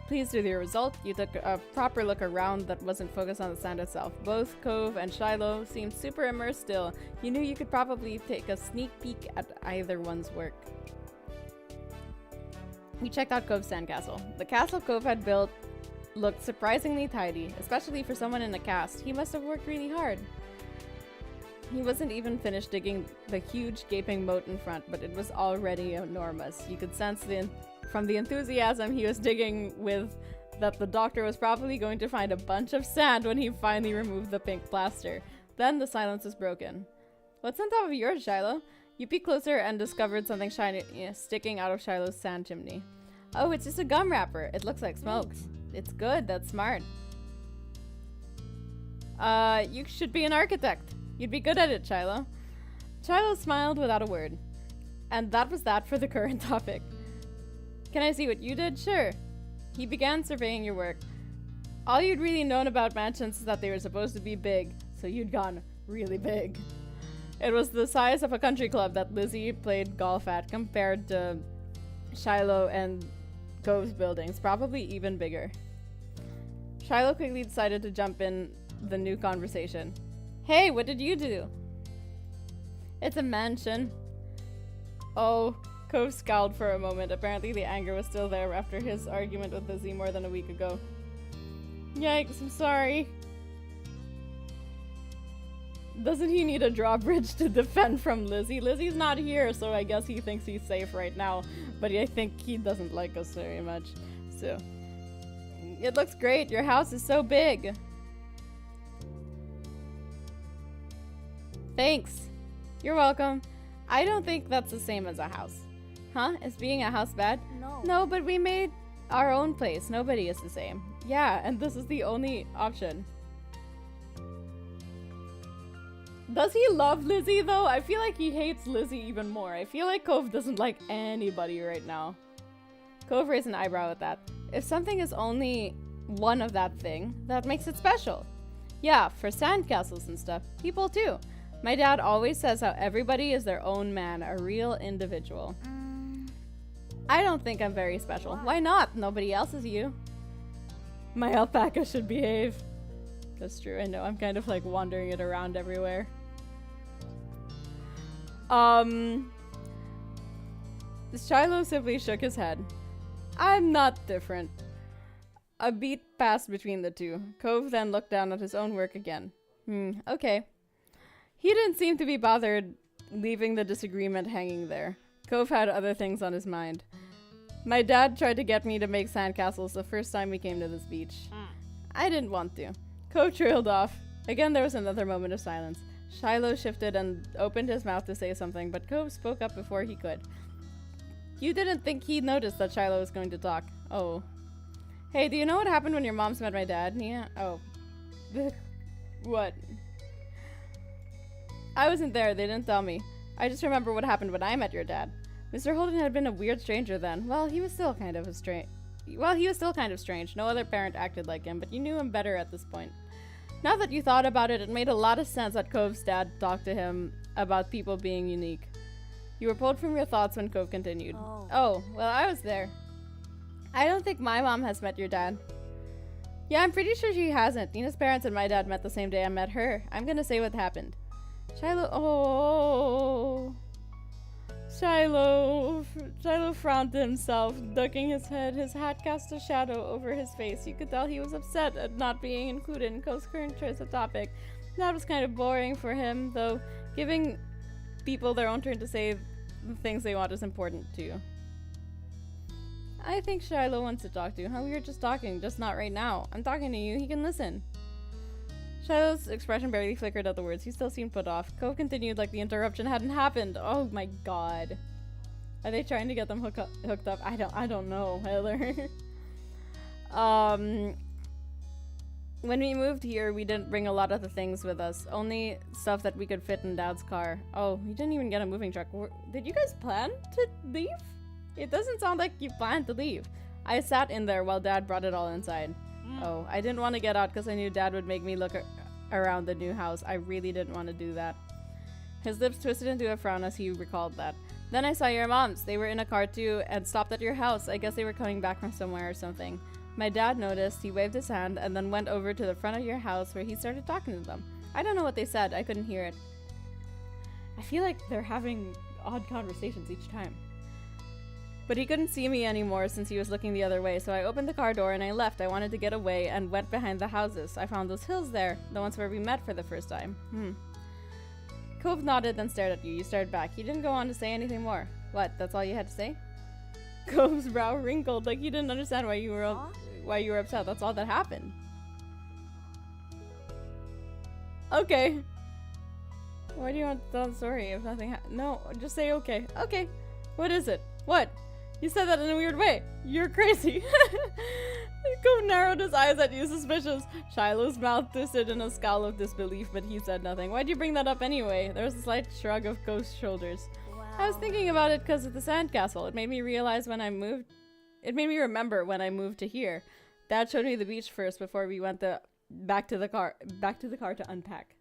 Pleased with your result, you took a proper look around that wasn't focused on the sand itself. Both Cove and Shiloh seemed super immersed still. You knew you could probably take a sneak peek at either one's work. We checked out Cove's sandcastle. The castle Cove had built looked surprisingly tidy, especially for someone in a cast. He must have worked really hard. He wasn't even finished digging the huge gaping moat in front, but it was already enormous. You could sense from the enthusiasm he was digging with that the doctor was probably going to find a bunch of sand when he finally removed the pink plaster. Then the silence was broken. What's on top of yours, Shiloh? You peeked closer and discovered something shiny sticking out of Shiloh's sand chimney. Oh, it's just a gum wrapper. It looks like smoke. It's good. That's smart. You should be an architect. You'd be good at it, Shiloh. Shiloh smiled without a word. And that was that for the current topic. Can I see what you did? Sure. He began surveying your work. All you'd really known about mansions is that they were supposed to be big, so you'd gone really big. It was the size of a country club that Lizzie played golf at compared to Shiloh and Cove's buildings, probably even bigger. Shiloh quickly decided to jump in the new conversation. Hey, what did you do? It's a mansion. Oh, Cove scowled for a moment. Apparently the anger was still there after his argument with Lizzie more than a week ago. Yikes, I'm sorry. Doesn't he need a drawbridge to defend from Lizzie? Lizzie's not here, so I guess he thinks he's safe right now. But I think he doesn't like us very much. So, it looks great. Your house is so big. Thanks. You're welcome. I don't think that's the same as a house. Huh? Is being a house bad? No. No, but we made our own place. Nobody is the same. Yeah, and this is the only option. Does he love Lizzie, though? I feel like he hates Lizzie even more. I feel like Cove doesn't like anybody right now. Cove raised an eyebrow at that. If something is only one of that thing, that makes it special. Yeah, for sandcastles and stuff. People too. My dad always says how everybody is their own man, a real individual. I don't think I'm very special. Why not? Nobody else is you. My alpaca should behave. That's true, I know. I'm kind of like wandering it around everywhere. Shiloh simply shook his head. I'm not different. A beat passed between the two. Cove then looked down at his own work again. Okay. He didn't seem to be bothered leaving the disagreement hanging there. Cove had other things on his mind. My dad tried to get me to make sandcastles the first time we came to this beach. I didn't want to. Cove trailed off. Again, there was another moment of silence. Shiloh shifted and opened his mouth to say something, but Cove spoke up before he could. You didn't think he'd notice that Shiloh was going to talk. Oh. Hey, do you know what happened when your moms met my dad? Yeah. Oh. What? I wasn't there. They didn't tell me. I just remember what happened when I met your dad. Mr. Holden had been a weird stranger then. Well, he was still kind of strange. No other parent acted like him, but you knew him better at this point. Now that you thought about it, it made a lot of sense that Cove's dad talked to him about people being unique. You were pulled from your thoughts when Cove continued. Oh, well, I was there. I don't think my mom has met your dad. Yeah, I'm pretty sure she hasn't. Nina's parents and my dad met the same day I met her. I'm gonna say what happened. Shiloh frowned to himself, ducking his head. His hat cast a shadow over his face. You could tell he was upset at not being included in Cove's current choice of topic. That was kind of boring for him, though giving people their own turn to say the things they want is important too. I think Shiloh wants to talk to you. Huh? We were just talking, just not right now. I'm talking to you. He can listen. Shiloh's expression barely flickered at the words. He still seemed put off. Cove continued like the interruption hadn't happened. Oh my god. Are they trying to get them hooked up? I don't know, Heather. When we moved here, we didn't bring a lot of the things with us. Only stuff that we could fit in Dad's car. Oh, we didn't even get a moving truck. Did you guys plan to leave? It doesn't sound like you planned to leave. I sat in there while Dad brought it all inside. Oh, I didn't want to get out because I knew Dad would make me look around the new house. I really didn't want to do that. His lips twisted into a frown as he recalled that. Then I saw your moms. They were in a car too and stopped at your house. I guess they were coming back from somewhere or something. My dad noticed, he waved his hand, and then went over to the front of your house where he started talking to them. I don't know what they said. I couldn't hear it. I feel like they're having odd conversations each time. But he couldn't see me anymore since he was looking the other way, so I opened the car door and I left. I wanted to get away and went behind the houses. I found those hills there, the ones where we met for the first time. Cove nodded, then stared at you. You stared back. He didn't go on to say anything more. What, that's all you had to say? Cove's brow wrinkled, like he didn't understand why you were upset. That's all that happened. Okay. Why do you want to tell the story if nothing No, just say okay. Okay. What is it? What? You said that in a weird way. You're crazy. Cove narrowed his eyes at you, suspicious. Shiloh's mouth twisted in a scowl of disbelief, but he said nothing. Why'd you bring that up anyway? There was a slight shrug of Cove's shoulders. I was thinking about it because of the sandcastle. It made me realize when I moved. It made me remember when I moved to here. Dad showed me the beach first before we went back to the car to unpack.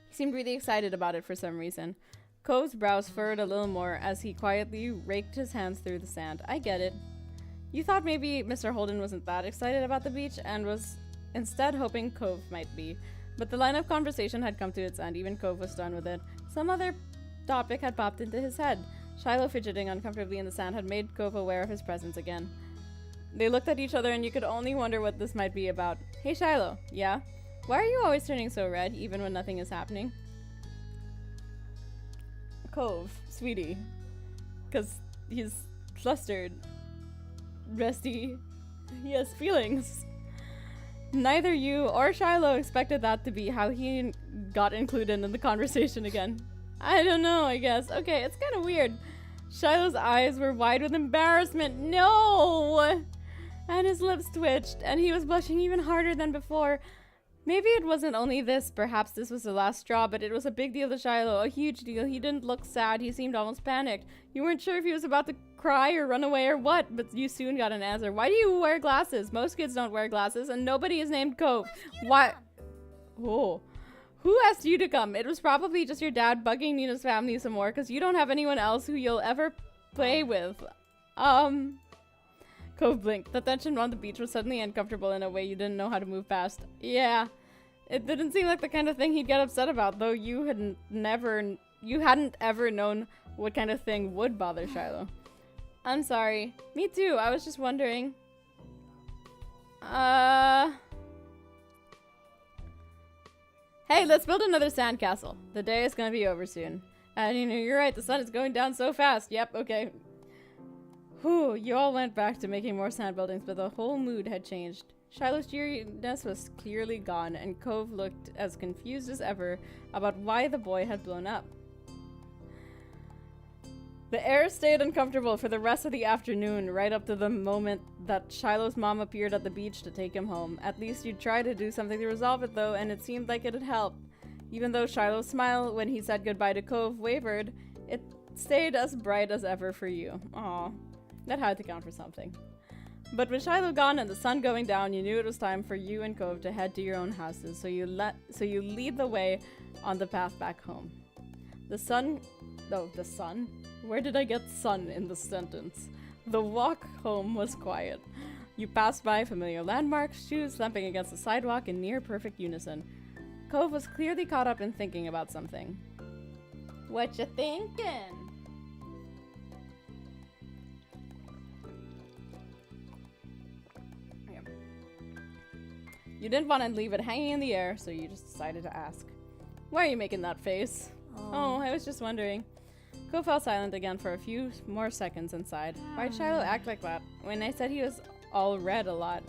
He seemed really excited about it for some reason. Cove's brows furrowed a little more as he quietly raked his hands through the sand. I get it. You thought maybe Mr. Holden wasn't that excited about the beach and was instead hoping Cove might be. But the line of conversation had come to its end. Even Cove was done with it. Some other topic had popped into his head. Shiloh fidgeting uncomfortably in the sand had made Cove aware of his presence again. They looked at each other and you could only wonder what this might be about. Hey Shiloh, yeah? Why are you always turning so red, even when nothing is happening? Cove, sweetie. Because he's flustered. Resty. He has feelings. Neither you or Shiloh expected that to be how he got included in the conversation again. I don't know, I guess. Okay, it's kind of weird. Shiloh's eyes were wide with embarrassment. No! And his lips twitched, and he was blushing even harder than before. Maybe it wasn't only this, perhaps this was the last straw, but it was a big deal to Shiloh, a huge deal. He didn't look sad, he seemed almost panicked. You weren't sure if he was about to cry or run away or what, but you soon got an answer. Why do you wear glasses? Most kids don't wear glasses, and nobody is named Cove. Why? Oh. Who asked you to come? It was probably just your dad bugging Nina's family some more, because you don't have anyone else who you'll ever play with. Cove blinked. The tension on the beach was suddenly uncomfortable in a way you didn't know how to move past. Yeah. It didn't seem like the kind of thing he'd get upset about, though you hadn't ever known what kind of thing would bother Shiloh. I'm sorry. Me too. I was just wondering. Hey, let's build another sandcastle. The day is gonna be over soon. And you're right, the sun is going down so fast. Yep, okay. Whew, you all went back to making more sand buildings, but the whole mood had changed. Shiloh's cheeriness was clearly gone, and Cove looked as confused as ever about why the boy had blown up. The air stayed uncomfortable for the rest of the afternoon, right up to the moment that Shiloh's mom appeared at the beach to take him home. At least you'd try to do something to resolve it, though, and it seemed like it'd help. Even though Shiloh's smile when he said goodbye to Cove wavered, it stayed as bright as ever for you. Aw, that had to count for something. But with Shiloh gone and the sun going down, you knew it was time for you and Cove to head to your own houses, so you lead the way on the path back home. The sun? Where did I get sun in this sentence? The walk home was quiet. You passed by familiar landmarks, shoes thumping against the sidewalk in near perfect unison. Cove was clearly caught up in thinking about something. What you thinking? You didn't want to leave it hanging in the air, so you just decided to ask. Why are you making that face? Oh, I was just wondering. Cove fell silent again for a few more seconds and sighed. Why'd Shiloh act like that when I said he was all red a lot?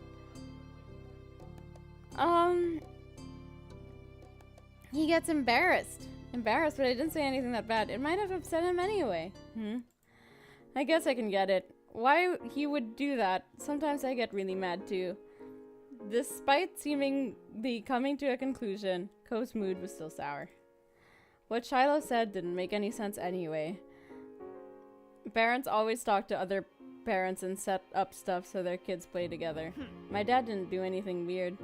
He gets embarrassed. Embarrassed, but I didn't say anything that bad. It might have upset him anyway. I guess I can get it. Why he would do that, sometimes I get really mad too. Despite seemingly coming to a conclusion, Cove's mood was still sour. What Shiloh said didn't make any sense anyway. Parents always talk to other parents and set up stuff so their kids play together. My dad didn't do anything weird.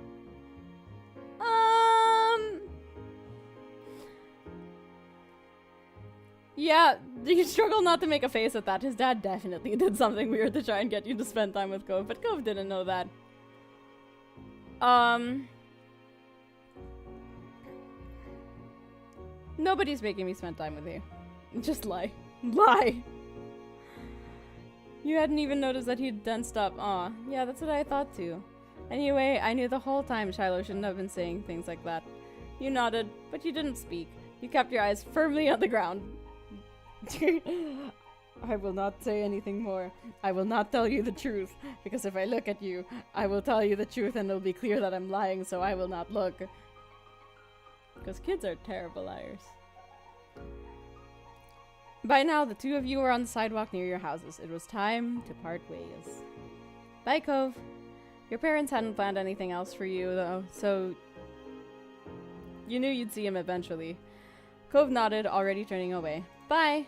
Yeah, you struggle not to make a face at that. His dad definitely did something weird to try and get you to spend time with Cove, but Cove didn't know that. Nobody's making me spend time with you. Just lie. Lie! You hadn't even noticed that he'd done stuff. Aw, yeah, that's what I thought too. Anyway, I knew the whole time Shiloh shouldn't have been saying things like that. You nodded, but you didn't speak. You kept your eyes firmly on the ground. I will not say anything more. I will not tell you the truth, because if I look at you, I will tell you the truth and it'll be clear that I'm lying, so I will not look. Because kids are terrible liars. By now, the two of you were on the sidewalk near your houses. It was time to part ways. Bye, Cove. Your parents hadn't planned anything else for you, though, so you knew you'd see him eventually. Cove nodded, already turning away. Bye!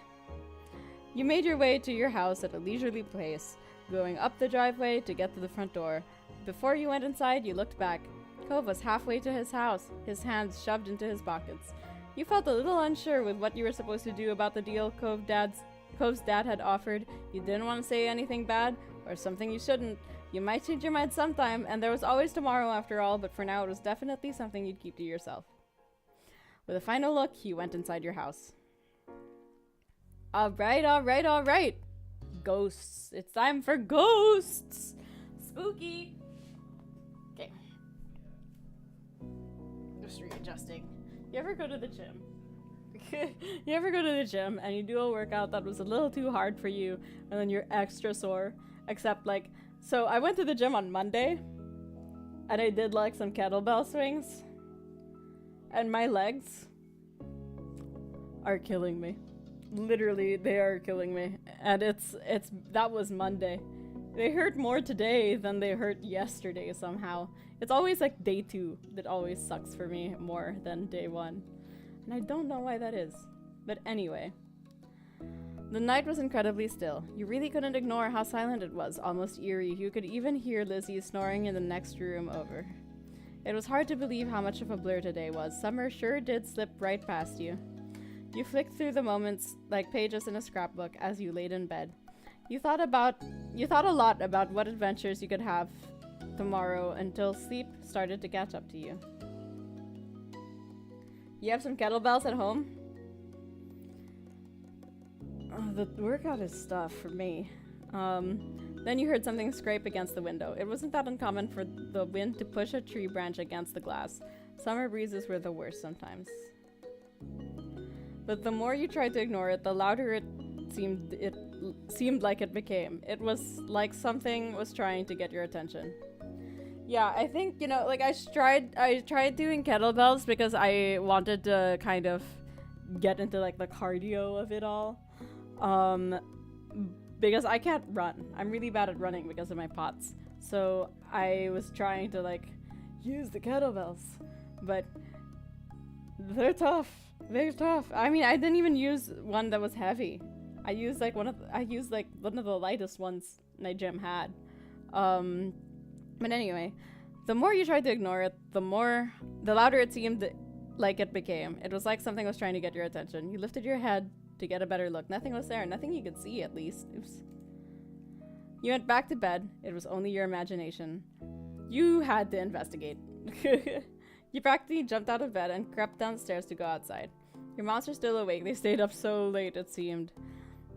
You made your way to your house at a leisurely pace, going up the driveway to get to the front door. Before you went inside, you looked back. Cove was halfway to his house, his hands shoved into his pockets. You felt a little unsure with what you were supposed to do about the deal Cove's dad had offered. You didn't want to say anything bad, or something you shouldn't. You might change your mind sometime, and there was always tomorrow after all, but for now it was definitely something you'd keep to yourself. With a final look, you went inside your house. Alright. Ghosts. It's time for ghosts! Spooky! Okay. Just readjusting. You ever go to the gym? You ever go to the gym and you do a workout that was a little too hard for you and then you're extra sore? Except like, so I went to the gym on Monday and I did like some kettlebell swings and my legs are killing me. Literally, they are killing me. And that was Monday. They hurt more today than they hurt yesterday somehow. It's always like day 2 that always sucks for me more than day 1. And I don't know why that is. But anyway. The night was incredibly still. You really couldn't ignore how silent it was, almost eerie. You could even hear Lizzie snoring in the next room over. It was hard to believe how much of a blur today was. Summer sure did slip right past you. You flicked through the moments like pages in a scrapbook as you laid in bed. You thought a lot about what adventures you could have tomorrow until sleep started to catch up to you. You have some kettlebells at home? The workout is stuff for me. Then you heard something scrape against the window. It wasn't that uncommon for the wind to push a tree branch against the glass. Summer breezes were the worst sometimes. But the more you tried to ignore it, the louder it seemed like it became. It was like something was trying to get your attention. Yeah, I think, you know, like I tried doing kettlebells because I wanted to kind of get into like the cardio of it all. Because I can't run. I'm really bad at running because of my POTS. So I was trying to like use the kettlebells, but they're tough. They're tough. I mean, I didn't even use one that was heavy. I used like one of the lightest ones my gym had. But anyway, the more you tried to ignore it, the louder it seemed like it became. It was like something was trying to get your attention. You lifted your head to get a better look. Nothing was there. Nothing you could see, at least. Oops. You went back to bed. It was only your imagination. You had to investigate. You practically jumped out of bed and crept downstairs to go outside. Your moms were still awake. They stayed up so late, it seemed.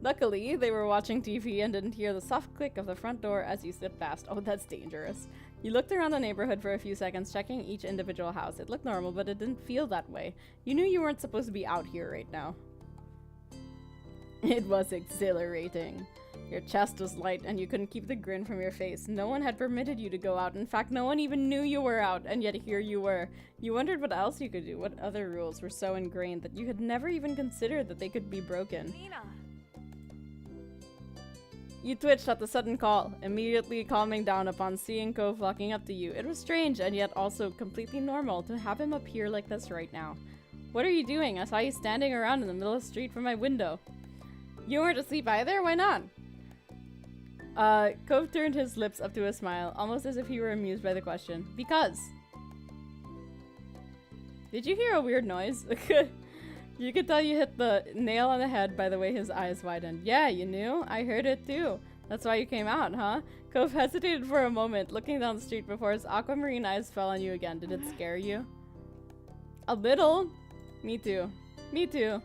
Luckily, they were watching TV and didn't hear the soft click of the front door as you slipped past. Oh, that's dangerous. You looked around the neighborhood for a few seconds, checking each individual house. It looked normal, but it didn't feel that way. You knew you weren't supposed to be out here right now. It was exhilarating. Your chest was light and you couldn't keep the grin from your face. No one had permitted you to go out. In fact, no one even knew you were out, and yet here you were. You wondered what else you could do, what other rules were so ingrained that you had never even considered that they could be broken. Nina! You twitched at the sudden call, immediately calming down upon seeing Cove walking up to you. It was strange and yet also completely normal to have him appear like this right now. What are you doing? I saw you standing around in the middle of the street from my window. You weren't asleep either? Why not? Cove turned his lips up to a smile, almost as if he were amused by the question. Because. Did you hear a weird noise? You could tell you hit the nail on the head by the way his eyes widened. Yeah, you knew? I heard it too. That's why you came out, huh? Cove hesitated for a moment, looking down the street before his aquamarine eyes fell on you again. Did it scare you? A little. Me too. Me too.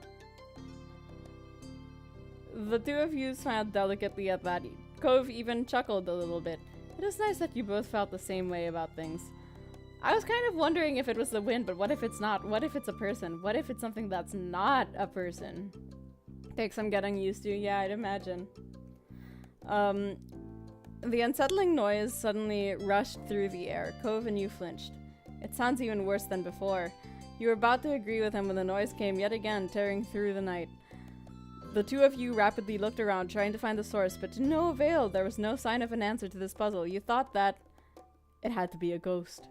The two of you smiled delicately at that. Cove even chuckled a little bit. It is nice that you both felt the same way about things. I was kind of wondering if it was the wind, but what if it's not? What if it's a person? What if it's something that's not a person? Takes some getting used to, yeah, I'd imagine. The unsettling noise suddenly rushed through the air. Cove and you flinched. It sounds even worse than before. You were about to agree with him when the noise came yet again, tearing through the night. The two of you rapidly looked around, trying to find the source, but to no avail. There was no sign of an answer to this puzzle. You thought that it had to be a ghost.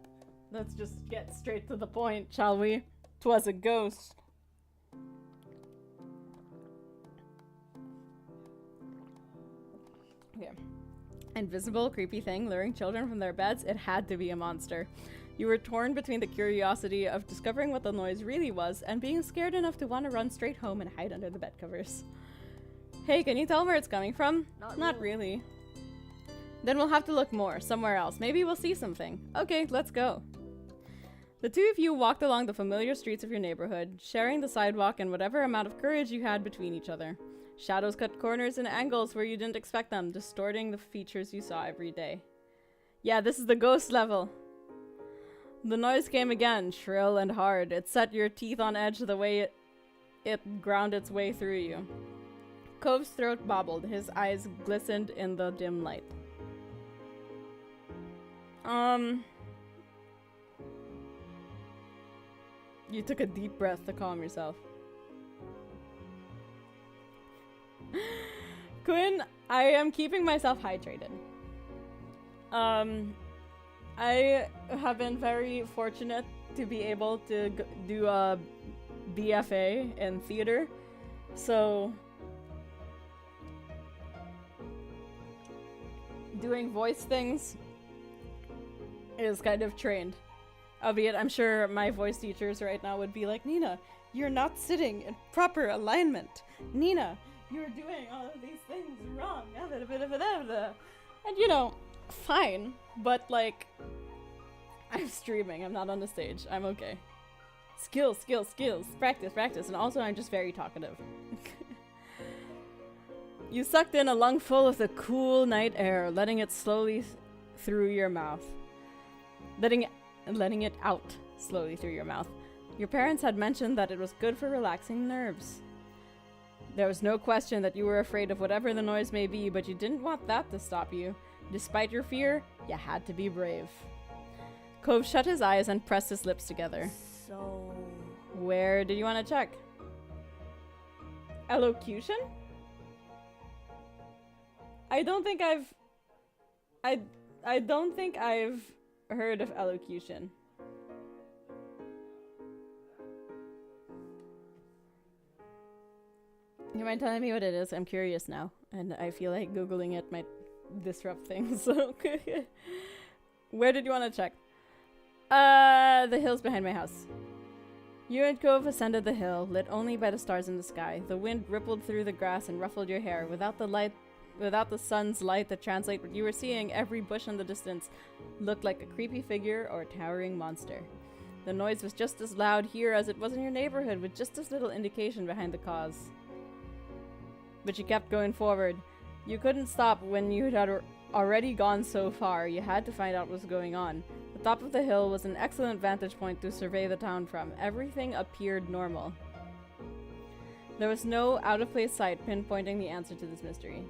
Let's just get straight to the point, shall we? 'Twas a ghost. Okay. Invisible, creepy thing luring children from their beds? It had to be a monster. You were torn between the curiosity of discovering what the noise really was and being scared enough to want to run straight home and hide under the bed covers. Hey, can you tell where it's coming from? Not really. Then we'll have to look more, somewhere else. Maybe we'll see something. Okay, let's go. The two of you walked along the familiar streets of your neighborhood, sharing the sidewalk and whatever amount of courage you had between each other. Shadows cut corners and angles where you didn't expect them, distorting the features you saw every day. Yeah, this is the ghost level. The noise came again, shrill and hard. It set your teeth on edge the way it ground its way through you. Cove's throat bobbled. His eyes glistened in the dim light. You took a deep breath to calm yourself. Quinn, I am keeping myself hydrated. I have been very fortunate to be able to do a BFA in theater, so doing voice things is kind of trained. Albeit, I'm sure my voice teachers right now would be like, Nina, you're not sitting in proper alignment. Nina, you're doing all of these things wrong. And you know, fine, but like, I'm streaming, I'm not on the stage, I'm okay. Skills, skills, skills, practice, practice, and also I'm just very talkative. You sucked in a lungful of the cool night air, letting it slowly through your mouth. Letting it out slowly through your mouth. Your parents had mentioned that it was good for relaxing nerves. There was no question that you were afraid of whatever the noise may be, but you didn't want that to stop you. Despite your fear, you had to be brave. Cove shut his eyes and pressed his lips together. So... Where did you want to check? Elocution? I don't think I've heard of elocution. You mind telling me what it is? I'm curious now, and I feel like Googling it might disrupt things. So, where did you want to check? The hills behind my house. You and Cove ascended the hill, lit only by the stars in the sky. The wind rippled through the grass and ruffled your hair. Without the sun's light to translate what you were seeing, every bush in the distance looked like a creepy figure or a towering monster. The noise was just as loud here as it was in your neighborhood, with just as little indication behind the cause. But you kept going forward. You couldn't stop when you had already gone so far. You had to find out what was going on. The top of the hill was an excellent vantage point to survey the town from. Everything appeared normal. There was no out-of-place sight pinpointing the answer to this mystery.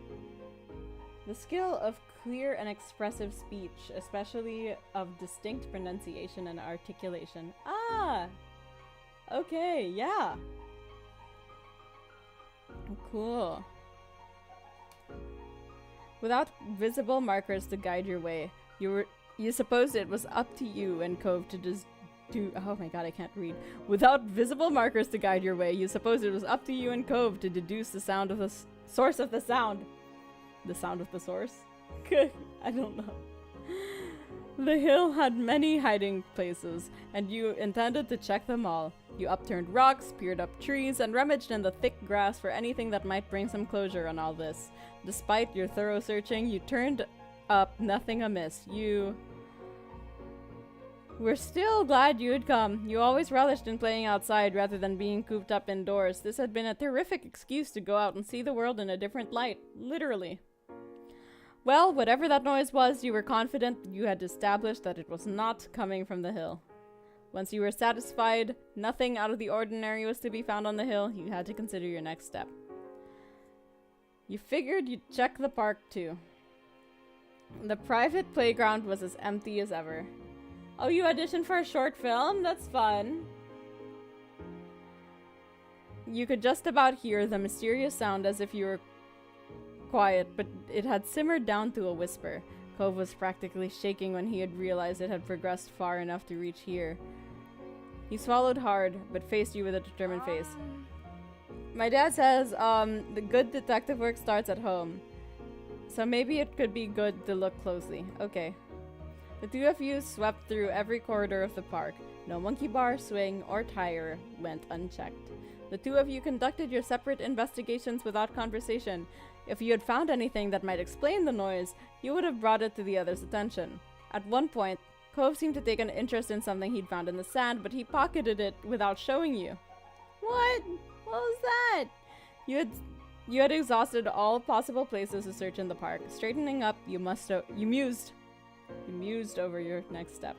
The skill of clear and expressive speech, especially of distinct pronunciation and articulation. Ah! Okay, yeah. Cool. Without visible markers to guide your way, you supposed it was up to you and Cove to just do. Oh my god, I can't read. Without visible markers to guide your way, you supposed it was up to you and Cove to deduce the sound of the source of the sound. The sound of the source? I don't know. The hill had many hiding places, and you intended to check them all. You upturned rocks, peered up trees, and rummaged in the thick grass for anything that might bring some closure on all this. Despite your thorough searching, you turned up nothing amiss. We're still glad you had come. You always relished in playing outside rather than being cooped up indoors. This had been a terrific excuse to go out and see the world in a different light. Literally. Well, whatever that noise was, you were confident you had established that it was not coming from the hill. Once you were satisfied nothing out of the ordinary was to be found on the hill, you had to consider your next step. You figured you'd check the park too. The private playground was as empty as ever. Oh, you auditioned for a short film? That's fun. You could just about hear the mysterious sound as if you were quiet, but it had simmered down to a whisper. Cove was practically shaking when he had realized it had progressed far enough to reach here. He swallowed hard, but faced you with a determined face. My dad says, the good detective work starts at home. So maybe it could be good to look closely. Okay. The two of you swept through every corridor of the park. No monkey bar, swing, or tire went unchecked. The two of you conducted your separate investigations without conversation. If you had found anything that might explain the noise, you would have brought it to the other's attention. At one point, Cove seemed to take an interest in something he'd found in the sand, but he pocketed it without showing you. What? What was that? You had exhausted all possible places to search in the park. Straightening up, you mused over your next step.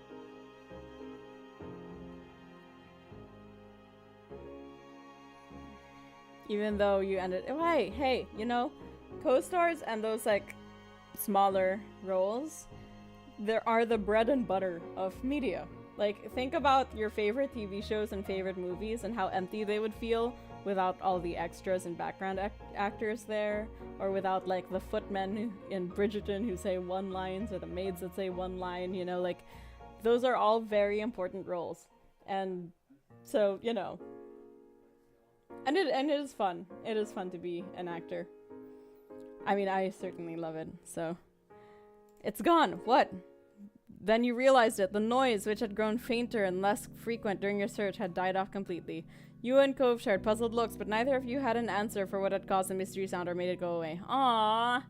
Even though you ended, oh, hey, you know, co-stars and those like smaller roles, there are the bread and butter of media. Like, think about your favorite TV shows and favorite movies and how empty they would feel without all the extras and background actors there, or without like the footmen in Bridgerton who say one lines, or the maids that say one line, you know, like those are all very important roles. And so, you know, and it is fun. It is fun to be an actor. I mean, I certainly love it. So it's gone. What? Then you realized it. The noise, which had grown fainter and less frequent during your search, had died off completely. You and Cove shared puzzled looks, but neither of you had an answer for what had caused the mystery sound or made it go away. Aww.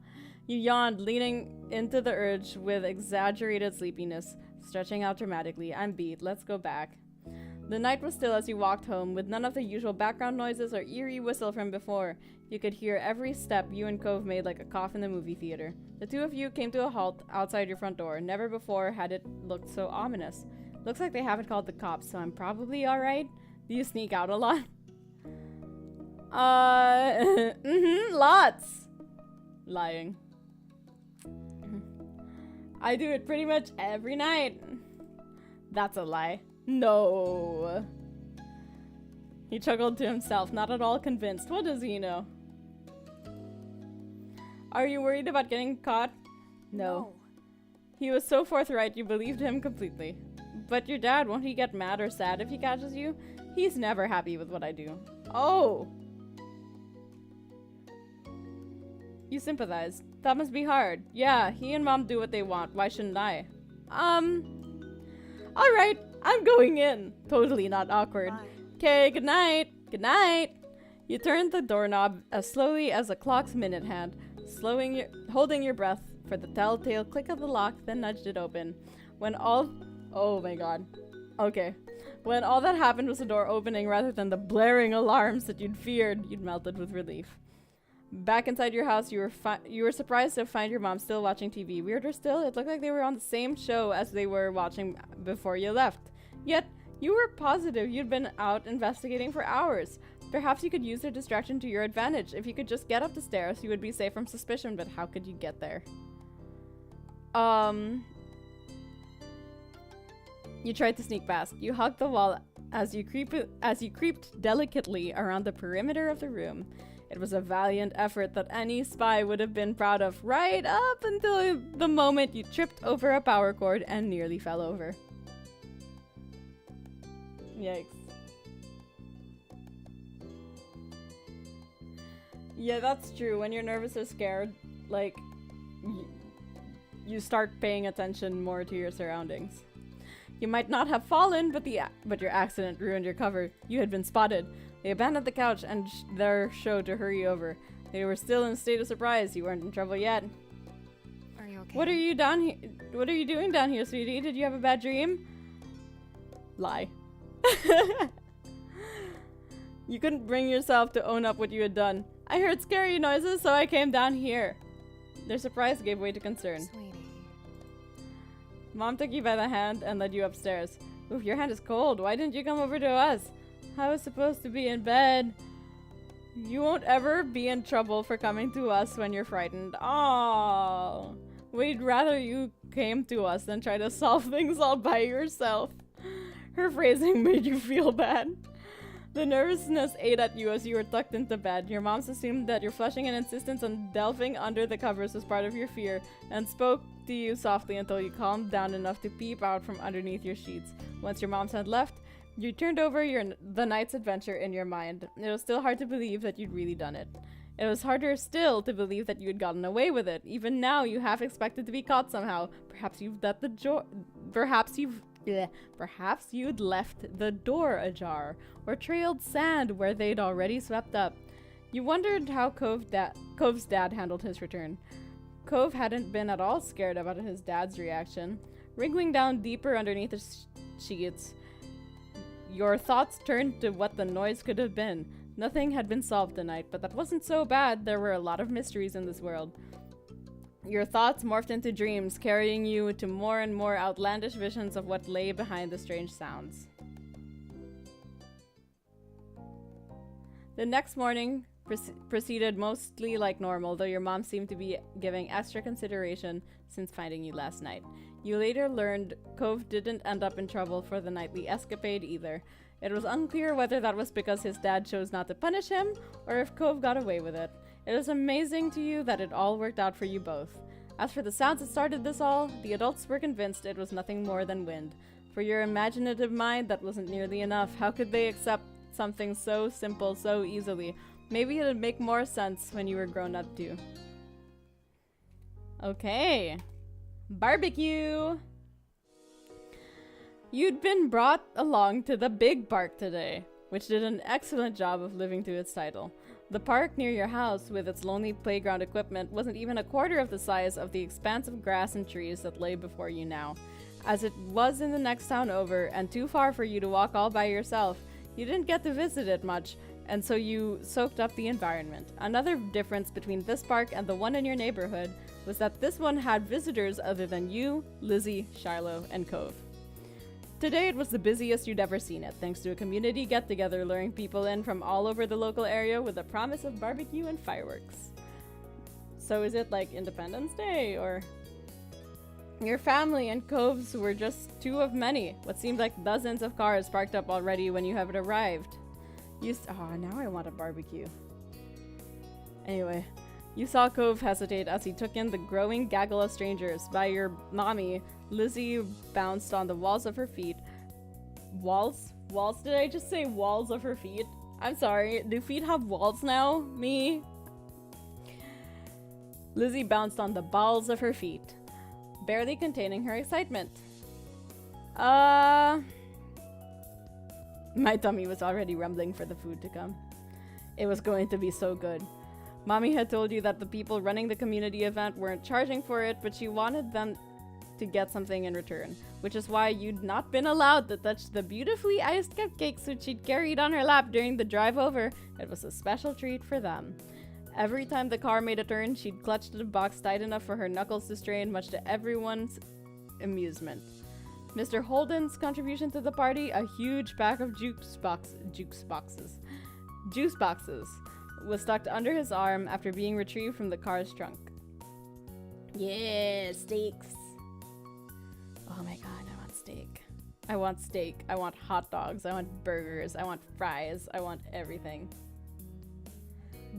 You yawned, leaning into the urge with exaggerated sleepiness, stretching out dramatically. I'm beat. Let's go back. The night was still as you walked home, with none of the usual background noises or eerie whistle from before. You could hear every step you and Cove made like a cough in the movie theater. The two of you came to a halt outside your front door. Never before had it looked so ominous. Looks like they haven't called the cops, so I'm probably alright. Do you sneak out a lot? Lots. Lying. I do it pretty much every night. That's a lie. No. He chuckled to himself, not at all convinced. What does he know? Are you worried about getting caught? No. He was so forthright you believed him completely. But your dad, won't he get mad or sad if he catches you? He's never happy with what I do. Oh! You sympathize. That must be hard. Yeah, he and Mom do what they want. Why shouldn't I? Alright, I'm going in. Totally not awkward. Okay, good night. Good night. You turned the doorknob as slowly as a clock's minute hand, holding your breath for the telltale click of the lock, then nudged it open. Oh my god. Okay. When all that happened was the door opening rather than the blaring alarms that you'd feared, you'd melted with relief. Back inside your house, you were surprised to find your mom still watching TV. Weirder still, it looked like they were on the same show as they were watching before you left. Yet, you were positive you'd been out investigating for hours. Perhaps you could use their distraction to your advantage. If you could just get up the stairs, you would be safe from suspicion, but how could you get there? You tried to sneak past. You hugged the wall as you creeped delicately around the perimeter of the room. It was a valiant effort that any spy would have been proud of right up until the moment you tripped over a power cord and nearly fell over. Yikes. Yeah, that's true. When you're nervous or scared, like, you start paying attention more to your surroundings. You might not have fallen, but your accident ruined your cover. You had been spotted. They abandoned the couch and their show to hurry over. They were still in a state of surprise. You weren't in trouble yet. Are you okay? What are you down here? What are you doing down here, sweetie? Did you have a bad dream? Lie. You couldn't bring yourself to own up what you had done. I heard scary noises, so I came down here. Their surprise gave way to concern. Sweetie. Mom took you by the hand and led you upstairs. Oof, your hand is cold. Why didn't you come over to us? I was supposed to be in bed. You won't ever be in trouble for coming to us when you're frightened. Oh, we'd rather you came to us than try to solve things all by yourself. Her phrasing made you feel bad. The nervousness ate at you as you were tucked into bed. Your moms assumed that your flushing and insistence on delving under the covers was part of your fear, and spoke to you softly until you calmed down enough to peep out from underneath your sheets. Once your moms had left, you turned over the night's adventure in your mind. It was still hard to believe that you'd really done it. It was harder still to believe that you had gotten away with it. Even now, you half expected to be caught somehow. Perhaps you'd left the door ajar, or trailed sand where they'd already swept up. You wondered how Cove's dad handled his return. Cove hadn't been at all scared about his dad's reaction. Wriggling down deeper underneath the sheets, your thoughts turned to what the noise could have been. Nothing had been solved tonight, but that wasn't so bad. There were a lot of mysteries in this world. Your thoughts morphed into dreams, carrying you to more and more outlandish visions of what lay behind the strange sounds. The next morning proceeded mostly like normal, though your mom seemed to be giving extra consideration since finding you last night. You later learned Cove didn't end up in trouble for the nightly escapade either. It was unclear whether that was because his dad chose not to punish him, or if Cove got away with it. It was amazing to you that it all worked out for you both. As for the sounds that started this all, the adults were convinced it was nothing more than wind. For your imaginative mind, that wasn't nearly enough. How could they accept something so simple so easily? Maybe it'd make more sense when you were grown up too. Okay. Barbecue! You'd been brought along to the big park today, which did an excellent job of living to its title. The park near your house, with its lonely playground equipment, wasn't even a quarter of the size of the expanse of grass and trees that lay before you now. As it was in the next town over, and too far for you to walk all by yourself, you didn't get to visit it much, and so you soaked up the environment. Another difference between this park and the one in your neighborhood was that this one had visitors other than you, Lizzie, Shiloh, and Cove. Today it was the busiest you'd ever seen it, thanks to a community get-together luring people in from all over the local area with the promise of barbecue and fireworks. So is it like Independence Day, or... Your family and Cove's were just two of many. What seemed like dozens of cars parked up already when you had arrived. Oh, now I want a barbecue. Anyway, you saw Cove hesitate as he took in the growing gaggle of strangers. By your mommy, Lizzie bounced on the walls of her feet. Walls? Walls? Did I just say walls of her feet? I'm sorry, do feet have walls now? Me? Lizzie bounced on the balls of her feet, barely containing her excitement. My tummy was already rumbling for the food to come. It was going to be so good. Mommy had told you that the people running the community event weren't charging for it, but she wanted them to get something in return, which is why you'd not been allowed to touch the beautifully iced cupcakes which she'd carried on her lap during the drive over. It was a special treat for them. Every time the car made a turn, she'd clutch to the box tight enough for her knuckles to strain, much to everyone's amusement. Mr. Holden's contribution to the party, a huge pack of juice boxes, was tucked under his arm after being retrieved from the car's trunk. Yeah, steaks. Oh my god, I want steak. I want steak. I want hot dogs. I want burgers. I want fries. I want everything.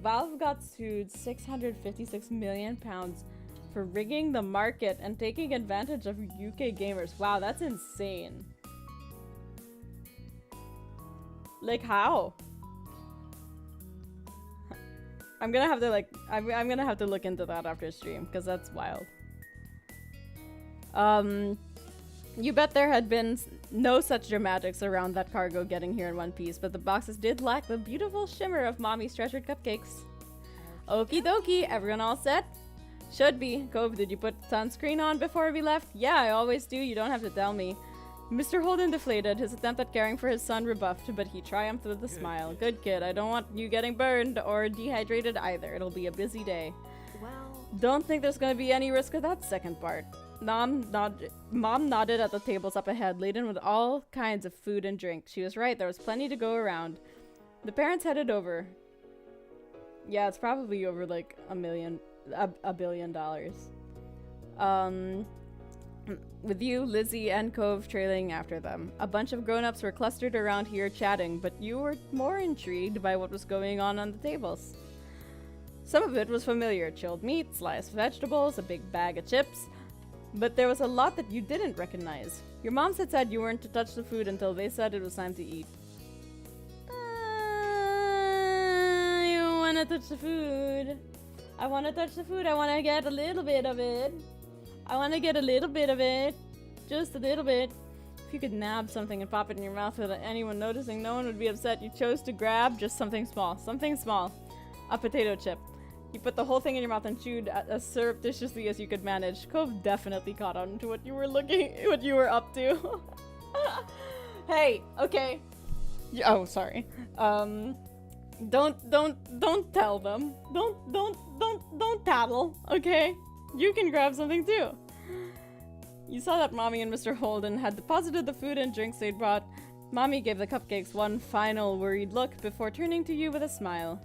Valve got sued 656 million pounds for rigging the market and taking advantage of UK gamers. Wow, that's insane. Like how? I'm gonna have to I'm gonna have to look into that after stream because that's wild. You bet there had been no such dramatics around that cargo getting here in one piece, but the boxes did lack the beautiful shimmer of Mommy's treasured cupcakes. Okie dokie, everyone all set? Should be. Cove, did you put sunscreen on before we left? Yeah, I always do, you don't have to tell me. Mr. Holden deflated, his attempt at caring for his son rebuffed, but he triumphed with a smile. Good kid, I don't want you getting burned or dehydrated either. It'll be a busy day. Well, Don't think there's gonna be any risk of that second part. Mom nodded at the tables up ahead, laden with all kinds of food and drink. She was right, there was plenty to go around. The parents headed over. Yeah, it's probably over like $1 billion. With you, Lizzie, and Cove trailing after them. A bunch of grown-ups were clustered around here chatting, but you were more intrigued by what was going on the tables. Some of it was familiar. Chilled meat, sliced vegetables, a big bag of chips. But there was a lot that you didn't recognize. Your moms had said you weren't to touch the food until they said it was time to eat. I wanna touch the food. I wanna touch the food. I wanna get a little bit of it. I wanna get a little bit of it. Just a little bit. If you could nab something and pop it in your mouth without anyone noticing, no one would be upset. You chose to grab just something small. Something small. A potato chip. You put the whole thing in your mouth and chewed as surreptitiously as you could manage. Cove definitely caught on to what you were up to. Hey, okay. Oh, sorry. Don't tell them. Don't tattle, okay? You can grab something too. You saw that Mommy and Mr. Holden had deposited the food and drinks they'd brought. Mommy gave the cupcakes one final worried look before turning to you with a smile.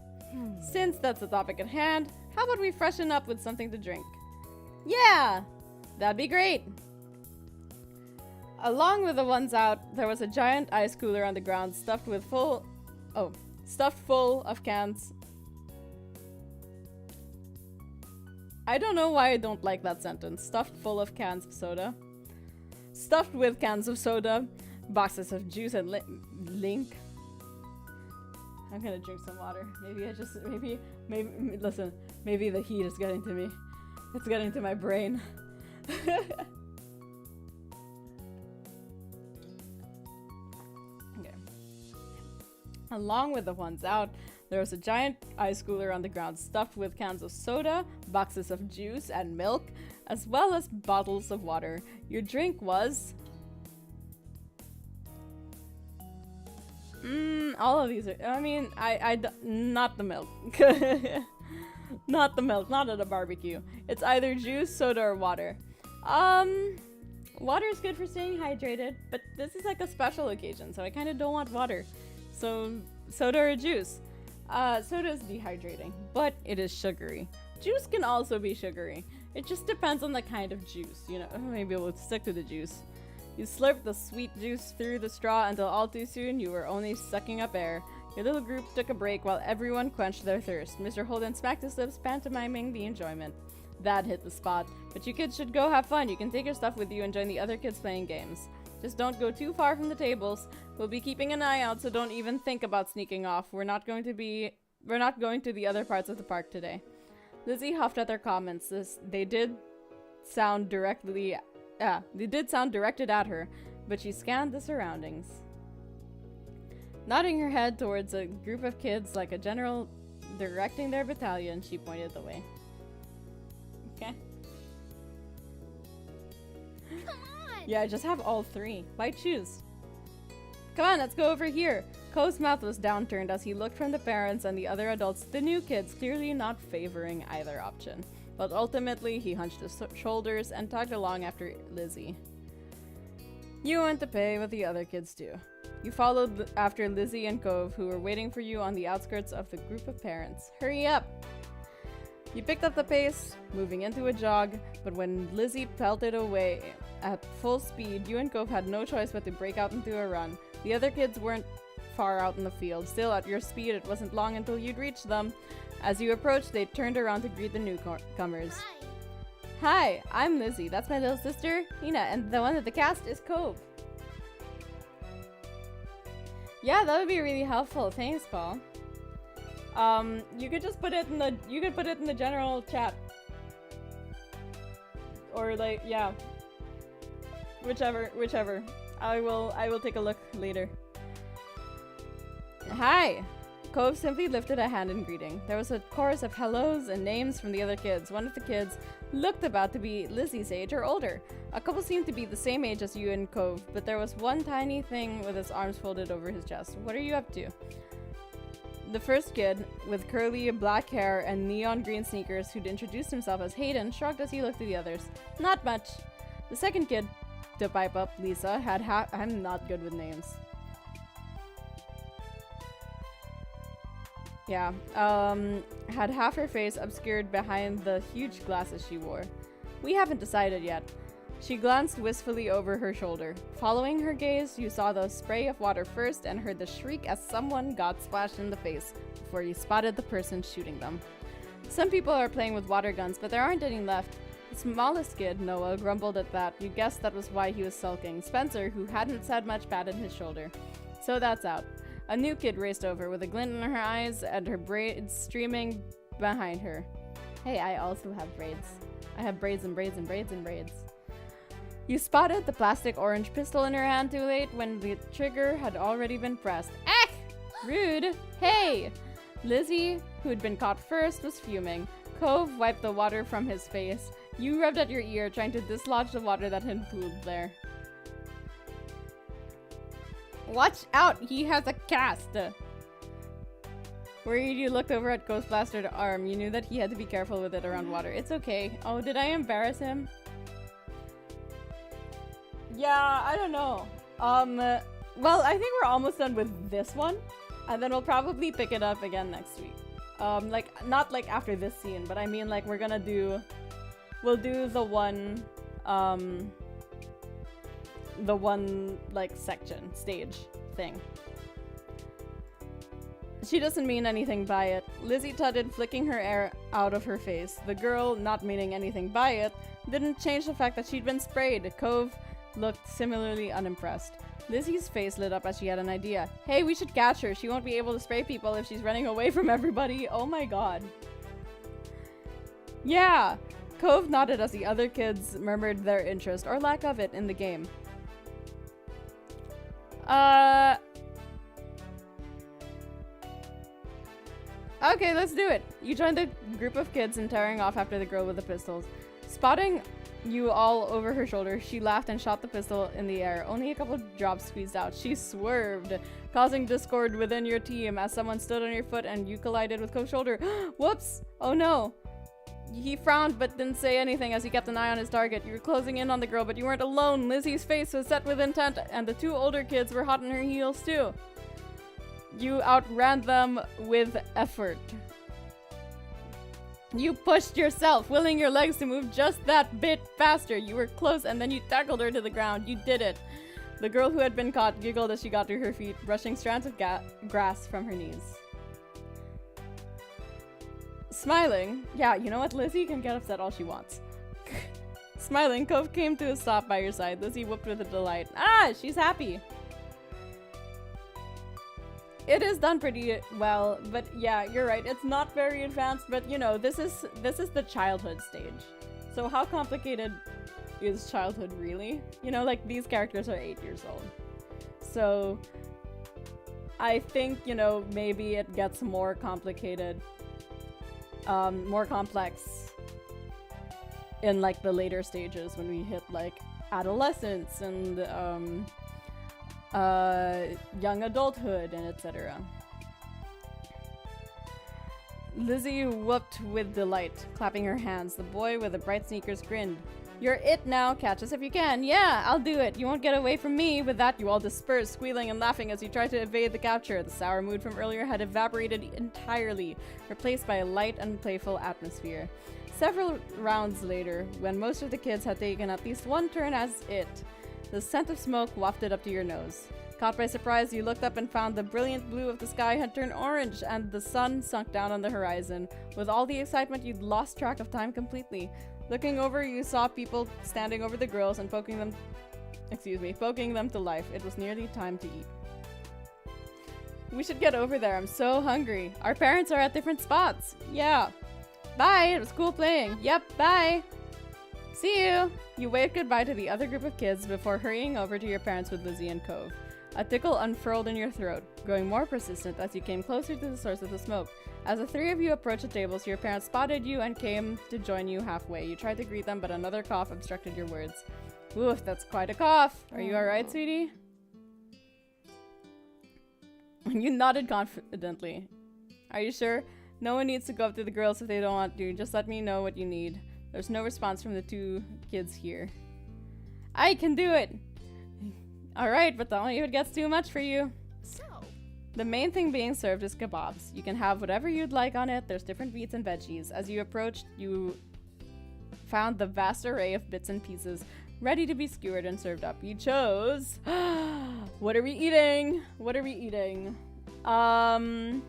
Since that's the topic at hand, how about we freshen up with something to drink? Yeah! That'd be great! Along with the ones out, there was a giant ice cooler on the ground stuffed full of cans. I don't know why I don't like that sentence. Stuffed full of cans of soda. Stuffed with cans of soda, boxes of juice and link. I'm gonna drink some water. Listen, maybe the heat is getting to me. It's getting to my brain. Okay. Along with the ones out, there was a giant ice cooler on the ground stuffed with cans of soda, boxes of juice and milk, as well as bottles of water. Your drink was... all of these are... I mean, not the milk. Not the milk, not at a barbecue. It's either juice, soda, or water. Water is good for staying hydrated, but this is like a special occasion, so I kind of don't want water. So, soda or juice. Soda is dehydrating, but it is sugary. Juice can also be sugary. It just depends on the kind of juice, you know. Maybe we'll stick to the juice. You slurped the sweet juice through the straw until all too soon you were only sucking up air. Your little group took a break while everyone quenched their thirst. Mr. Holden smacked his lips, pantomiming the enjoyment. That hit the spot. But you kids should go have fun. You can take your stuff with you and join the other kids playing games. Just don't go too far from the tables. We'll be keeping an eye out, so don't even think about sneaking off. We're not going to the other parts of the park today. Lizzie huffed at their comments. They did sound directed at her, but she scanned the surroundings. Nodding her head towards a group of kids like a general directing their battalion, she pointed the way. Okay. Come on! Yeah, just have all three. Why choose? Come on, let's go over here. Ko's mouth was downturned as he looked from the parents and the other adults to the new kids, clearly not favoring either option. But ultimately, he hunched his shoulders and tugged along after Lizzie. You went to pay what the other kids do. You followed after Lizzie and Cove, who were waiting for you on the outskirts of the group of parents. Hurry up! You picked up the pace, moving into a jog, but when Lizzie pelted away at full speed, you and Cove had no choice but to break out into a run. The other kids weren't far out in the field. Still, at your speed, it wasn't long until you'd reach them. As you approached, they turned around to greet the newcomers. Hi, I'm Lizzie. That's my little sister, Nina, and the one at the cast is Cove. Yeah, that would be really helpful. Thanks, Paul. You could just put it in the general chat. Or like, yeah. Whichever. I will take a look later. Hi! Cove simply lifted a hand in greeting. There was a chorus of hellos and names from the other kids. One of the kids looked about to be Lizzie's age or older. A couple seemed to be the same age as you and Cove, but there was one tiny thing with his arms folded over his chest. What are you up to? The first kid, with curly black hair and neon green sneakers, who'd introduced himself as Hayden, shrugged as he looked at the others. Not much. The second kid, to pipe up, Lisa, had I'm not good with names. Yeah, had half her face obscured behind the huge glasses she wore. We haven't decided yet. She glanced wistfully over her shoulder. Following her gaze, you saw the spray of water first and heard the shriek as someone got splashed in the face before you spotted the person shooting them. Some people are playing with water guns, but there aren't any left. The smallest kid, Noah, grumbled at that. You guessed that was why he was sulking. Spencer, who hadn't said much, patted his shoulder. So that's out. A new kid raced over with a glint in her eyes and her braids streaming behind her. Hey, I also have braids. I have braids and braids and braids and braids. You spotted the plastic orange pistol in her hand too late when the trigger had already been pressed. Ach! Rude! Hey! Lizzie, who'd been caught first, was fuming. Cove wiped the water from his face. You rubbed at your ear, trying to dislodge the water that had pooled there. Watch out! He has a cast! Worried, you looked over at Ghost Blaster's arm. You knew that he had to be careful with it around water. It's okay. Oh, did I embarrass him? Yeah, I don't know. Well, I think we're almost done with this one. And then we'll probably pick it up again next week. Like, not like after this scene, but I mean like we're gonna do... We'll do the one, like, stage thing. She doesn't mean anything by it. Lizzie tutted, flicking her hair out of her face. The girl, not meaning anything by it, didn't change the fact that she'd been sprayed. Cove looked similarly unimpressed. Lizzie's face lit up as she had an idea. Hey, we should catch her. She won't be able to spray people if she's running away from everybody. Oh my god. Yeah! Cove nodded as the other kids murmured their interest, or lack of it, in the game. Okay, let's do it. You joined the group of kids in tearing off after the girl with the pistols. Spotting you all over her shoulder, she laughed and shot the pistol in the air. Only a couple drops squeezed out. She swerved, causing discord within your team as someone stood on your foot and you collided with Cove's shoulder. Whoops! Oh no! He frowned but didn't say anything as he kept an eye on his target. You were closing in on the girl, but you weren't alone. Lizzie's face was set with intent, and the two older kids were hot on her heels too. You outran them with effort. You pushed yourself, willing your legs to move just that bit faster. You were close, and then you tackled her to the ground. You did it. The girl who had been caught giggled as she got to her feet, brushing strands of grass from her knees. Smiling, yeah, you know what? Lizzie can get upset all she wants. Smiling, Cove came to a stop by your side. Lizzie whooped with a delight. Ah, she's happy. It is done pretty well, but yeah, you're right. It's not very advanced, but you know, this is the childhood stage. So how complicated is childhood really? You know, like these characters are 8 years old. So I think, you know, maybe it gets more complicated, more complex in like the later stages when we hit like adolescence and young adulthood and etc. Lizzie whooped with delight, clapping her hands. The boy with the bright sneakers grinned. You're it now. Catch us if you can. Yeah, I'll do it. You won't get away from me. With that, you all dispersed, squealing and laughing as you tried to evade the capture. The sour mood from earlier had evaporated entirely, replaced by a light and playful atmosphere. Several rounds later, when most of the kids had taken at least one turn as it, the scent of smoke wafted up to your nose. Caught by surprise, you looked up and found the brilliant blue of the sky had turned orange and the sun sunk down on the horizon. With all the excitement, you'd lost track of time completely. Looking over, you saw people standing over the grills and poking them to life. It was nearly time to eat. We should get over there. I'm so hungry. Our parents are at different spots. Yeah. Bye. It was cool playing. Yep. Bye. See you. You waved goodbye to the other group of kids before hurrying over to your parents with Lizzie and Cove. A tickle unfurled in your throat, growing more persistent as you came closer to the source of the smoke. As the three of you approached the tables, your parents spotted you and came to join you halfway. You tried to greet them, but another cough obstructed your words. Oof, that's quite a cough. Are you alright, sweetie? You nodded confidently. Are you sure? No one needs to go up to the girls if they don't want to. Just let me know what you need. There's no response from the two kids here. I can do it! Alright, but only if it gets too much for you. So, The main thing being served is kebabs. You can have whatever you'd like on it. There's different meats and veggies. As you approached, you found the vast array of bits and pieces ready to be skewered and served up. You chose... What are we eating? What are we eating? I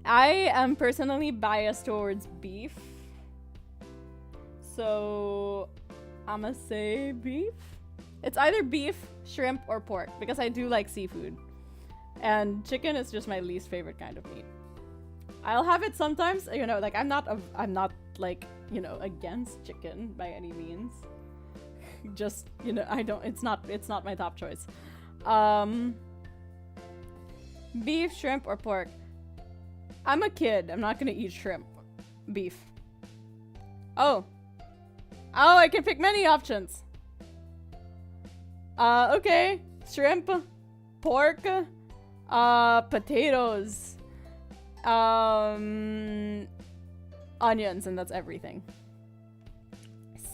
am personally biased towards beef. So, I'ma say beef? It's either beef, shrimp, or pork, because I do like seafood. And chicken is just my least favorite kind of meat. I'll have it sometimes, you know, like I'm not like, you know, against chicken by any means. Just, you know, it's not my top choice. Beef, shrimp, or pork. I'm a kid. I'm not gonna eat shrimp. Beef. Oh, I can pick many options. Okay. Shrimp, pork, potatoes, onions, and that's everything.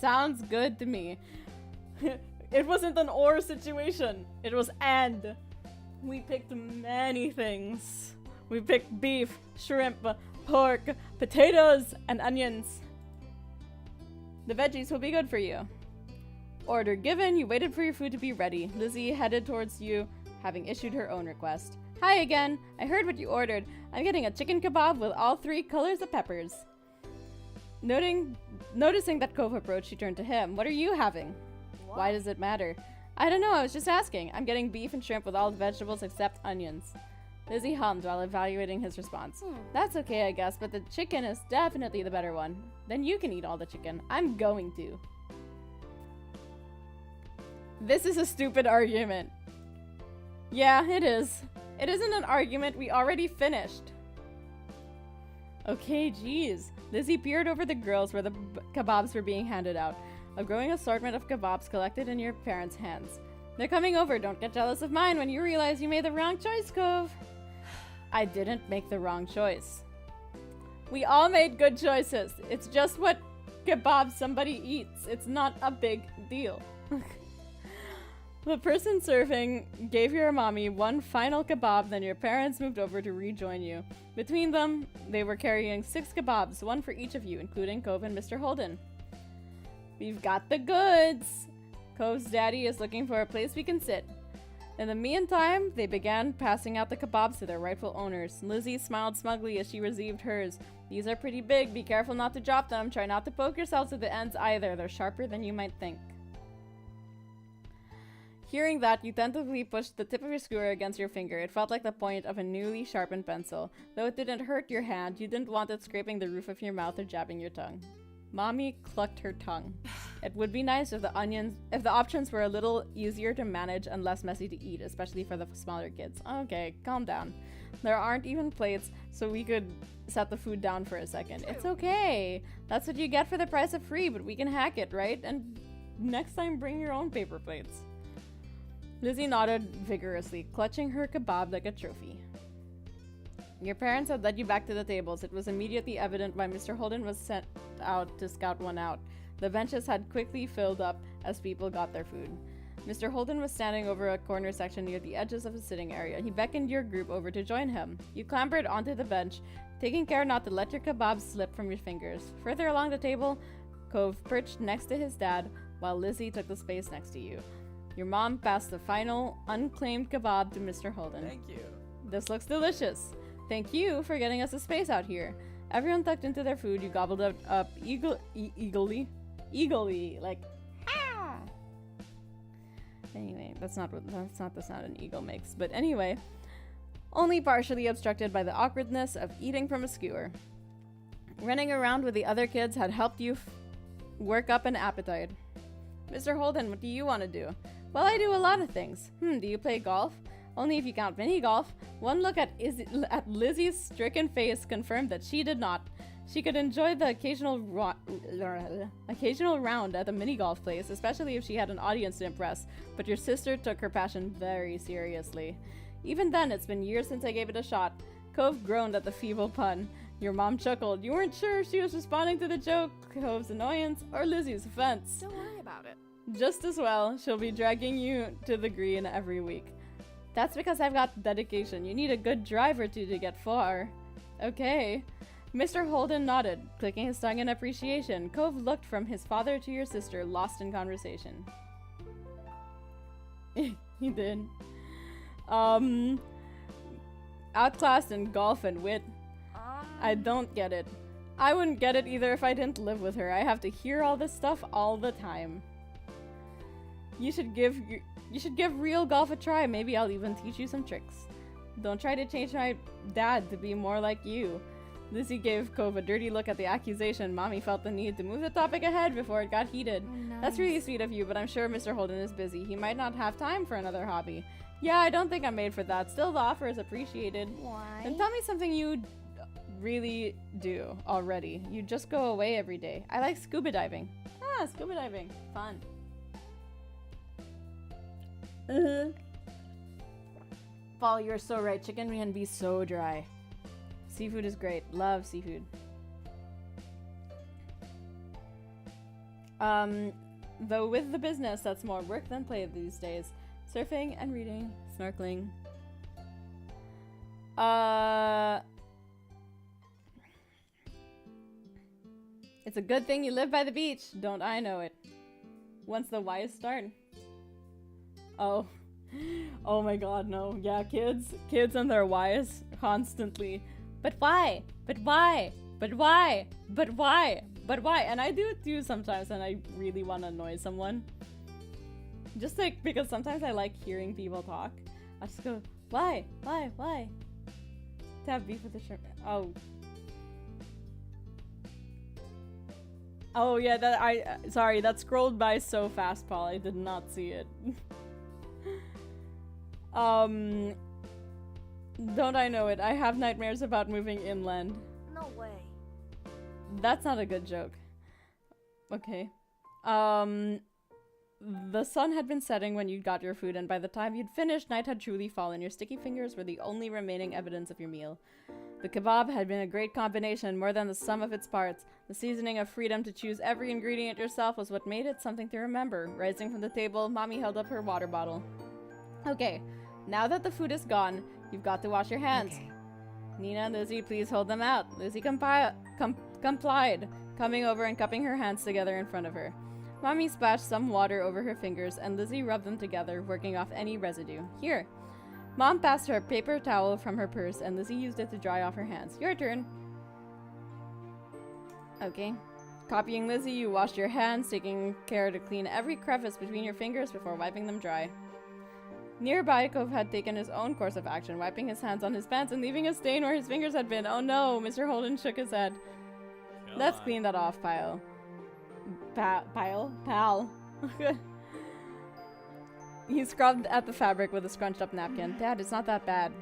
Sounds good to me. It wasn't an or situation. It was and. We picked many things. We picked beef, shrimp, pork, potatoes, and onions. The veggies will be good for you. Order given, you waited for your food to be ready. Lizzie headed towards you, having issued her own request. Hi again. I heard what you ordered. I'm getting a chicken kebab with all 3 colors of peppers. Noticing that Cove approached, she turned to him. What are you having? Why does it matter? I don't know, I was just asking. I'm getting beef and shrimp with all the vegetables except onions. Lizzie hummed while evaluating his response. That's okay, I guess, but the chicken is definitely the better one. Then you can eat all the chicken. I'm going to. This is a stupid argument. Yeah, it is. It isn't an argument, we already finished. Okay, geez. Lizzie peered over the grills where the kebabs were being handed out. A growing assortment of kebabs collected in your parents' hands. They're coming over. Don't get jealous of mine when you realize you made the wrong choice, Cove. I didn't make the wrong choice. We all made good choices. It's just what kebab somebody eats. It's not a big deal. The person serving gave your mommy one final kebab, then your parents moved over to rejoin you. Between them, they were carrying 6 kebabs, one for each of you, including Cove and Mr. Holden. We've got the goods! Cove's daddy is looking for a place we can sit. In the meantime, they began passing out the kebabs to their rightful owners. Lizzie smiled smugly as she received hers. These are pretty big. Be careful not to drop them. Try not to poke yourselves at the ends either. They're sharper than you might think. Hearing that, you tentatively pushed the tip of your skewer against your finger. It felt like the point of a newly sharpened pencil. Though it didn't hurt your hand, you didn't want it scraping the roof of your mouth or jabbing your tongue. Mommy clucked her tongue. It would be nice if the options were a little easier to manage and less messy to eat, especially for the smaller kids. Okay, calm down. There aren't even plates, so we could set the food down for a second. It's okay. That's what you get for the price of free, but we can hack it, right? And next time, bring your own paper plates. Lizzie nodded vigorously, clutching her kebab like a trophy. Your parents had led you back to the tables. It was immediately evident why Mr. Holden was sent out to scout one out. The benches had quickly filled up as people got their food. Mr. Holden was standing over a corner section near the edges of the sitting area. He beckoned your group over to join him. You clambered onto the bench, taking care not to let your kebabs slip from your fingers. Further along the table, Cove perched next to his dad, while Lizzie took the space next to you. Your mom passed the final unclaimed kebab to Mr. Holden. Thank you. This looks delicious. Thank you for getting us a space out here. Everyone tucked into their food. You gobbled it up eagerly, like ah. Anyway, that's not the sound an eagle makes. But anyway, only partially obstructed by the awkwardness of eating from a skewer. Running around with the other kids had helped you work up an appetite. Mr. Holden, what do you want to do? Well, I do a lot of things. Do you play golf? Only if you count mini golf. One look at Lizzie's stricken face confirmed that she did not. She could enjoy the occasional round at the mini golf place, especially if she had an audience to impress, but your sister took her passion very seriously. Even then, it's been years since I gave it a shot. Cove groaned at the feeble pun. Your mom chuckled. You weren't sure if she was responding to the joke, Cove's annoyance, or Lizzie's offense. Don't worry about it. Just as well, she'll be dragging you to the green every week. That's because I've got dedication. You need a good drive or two to get far. Okay. Mr. Holden nodded, clicking his tongue in appreciation. Cove looked from his father to your sister, lost in conversation. He did. Outclassed in golf and wit. I don't get it. I wouldn't get it either if I didn't live with her. I have to hear all this stuff all the time. You should give real golf a try. Maybe I'll even teach you some tricks. Don't try to change my dad to be more like you. Lizzie gave Cove a dirty look at the accusation. Mommy felt the need to move the topic ahead before it got heated. Oh, nice. That's really sweet of you, but I'm sure Mr. Holden is busy. He might not have time for another hobby. Yeah, I don't think I'm made for that. Still, the offer is appreciated. Why? Then tell me something you really do already. You just go away every day. I like scuba diving. Ah, scuba diving. Fun. Paul, you're so right. Chicken can be so dry. Seafood is great. Love seafood. Though with the business, that's more work than play these days. Surfing and reading, snorkeling. It's a good thing you live by the beach. Don't I know it. Once the whys start. Oh. Oh my god, no. Yeah, kids and their whys constantly. But why? But why? But why? But why? But why? And I do it too sometimes and I really want to annoy someone. Just like, because sometimes I like hearing people talk. I just go, why? Why? Why? To have beef with the shrimp. Oh. Oh yeah, sorry, that scrolled by so fast, Paul. I did not see it. Don't I know it? I have nightmares about moving inland. No way. That's not a good joke. Okay. The sun had been setting when you got your food, and by the time you'd finished, night had truly fallen. Your sticky fingers were the only remaining evidence of your meal. The kebab had been a great combination, more than the sum of its parts. The seasoning of freedom to choose every ingredient yourself was what made it something to remember. Rising from the table, Mommy held up her water bottle. Okay, now that the food is gone, you've got to wash your hands. Okay. Nina and Lizzie, please hold them out. Lizzie complied, coming over and cupping her hands together in front of her. Mommy splashed some water over her fingers, and Lizzie rubbed them together, working off any residue. Here. Mom passed her a paper towel from her purse, and Lizzie used it to dry off her hands. Your turn. Okay. Copying Lizzie, you washed your hands, taking care to clean every crevice between your fingers before wiping them dry. Nearby, Cove had taken his own course of action, wiping his hands on his pants and leaving a stain where his fingers had been. Oh no, Mr. Holden shook his head. Let's clean that off, Pal. He scrubbed at the fabric with a scrunched up napkin. Dad, it's not that bad.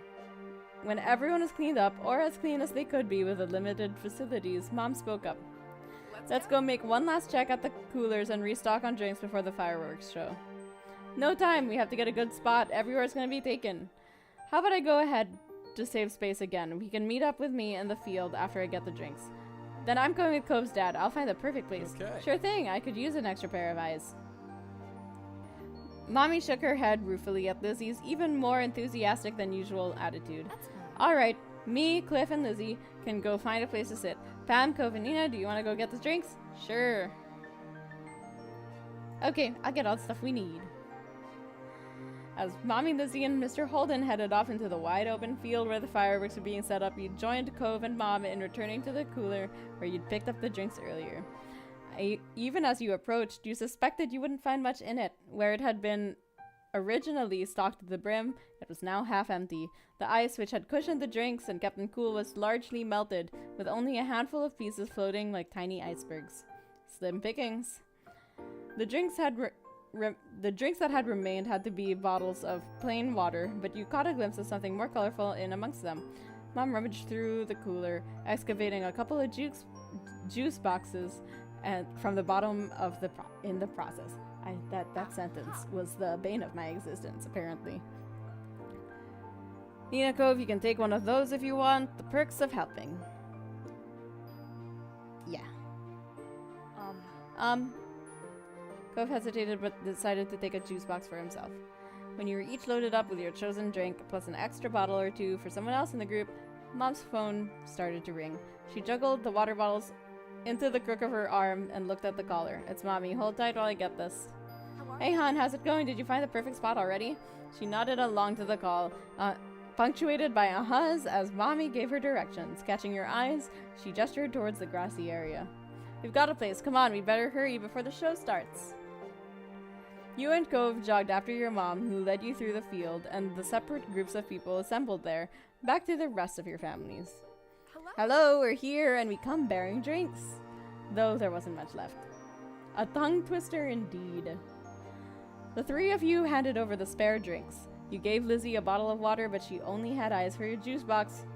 When everyone was cleaned up, or as clean as they could be with the limited facilities, Mom spoke up. Let's go make one last check at the coolers and restock on drinks before the fireworks show. No time, we have to get a good spot. Everywhere's gonna be taken. How about I go ahead to save space again? We can meet up with me in the field after I get the drinks. Then I'm going with Cove's dad. I'll find the perfect place. Okay. Sure thing, I could use an extra pair of eyes. Mommy shook her head ruefully at Lizzie's even more enthusiastic than usual attitude. Alright, me, Cliff, and Lizzie can go find a place to sit. Pam, Cove, and Nina, do you want to go get the drinks? Sure. Okay, I'll get all the stuff we need. As Mommy, Lizzie, and Mr. Holden headed off into the wide open field where the fireworks were being set up, you joined Cove and Mom in returning to the cooler where you'd picked up the drinks earlier. Even as you approached, you suspected you wouldn't find much in it. Where it had been originally stocked to the brim, it was now half empty. The ice, which had cushioned the drinks and kept them cool, was largely melted, with only a handful of pieces floating like tiny icebergs. Slim pickings. The drinks that had remained had to be bottles of plain water, but you caught a glimpse of something more colorful in amongst them. Mom rummaged through the cooler, excavating a couple of juice boxes and from the bottom of in the process. That sentence was the bane of my existence, apparently. Nina Cove, you can take one of those if you want. The perks of helping. Yeah. Cove hesitated but decided to take a juice box for himself. When you were each loaded up with your chosen drink, plus an extra bottle or two for someone else in the group, Mom's phone started to ring. She juggled the water bottles into the crook of her arm and looked at the caller. It's Mommy. Hold tight while I get this. Hey, hon, how's it going? Did you find the perfect spot already? She nodded along to the call, punctuated by ahas as Mommy gave her directions. Catching your eyes, she gestured towards the grassy area. We've got a place. Come on, we better hurry before the show starts. You and Cove jogged after your mom, who led you through the field, and the separate groups of people assembled there, back to the rest of your families. Hello, we're here, and we come bearing drinks. Though there wasn't much left. A tongue twister indeed. The three of you handed over the spare drinks. You gave Lizzie a bottle of water, but she only had eyes for your juice box.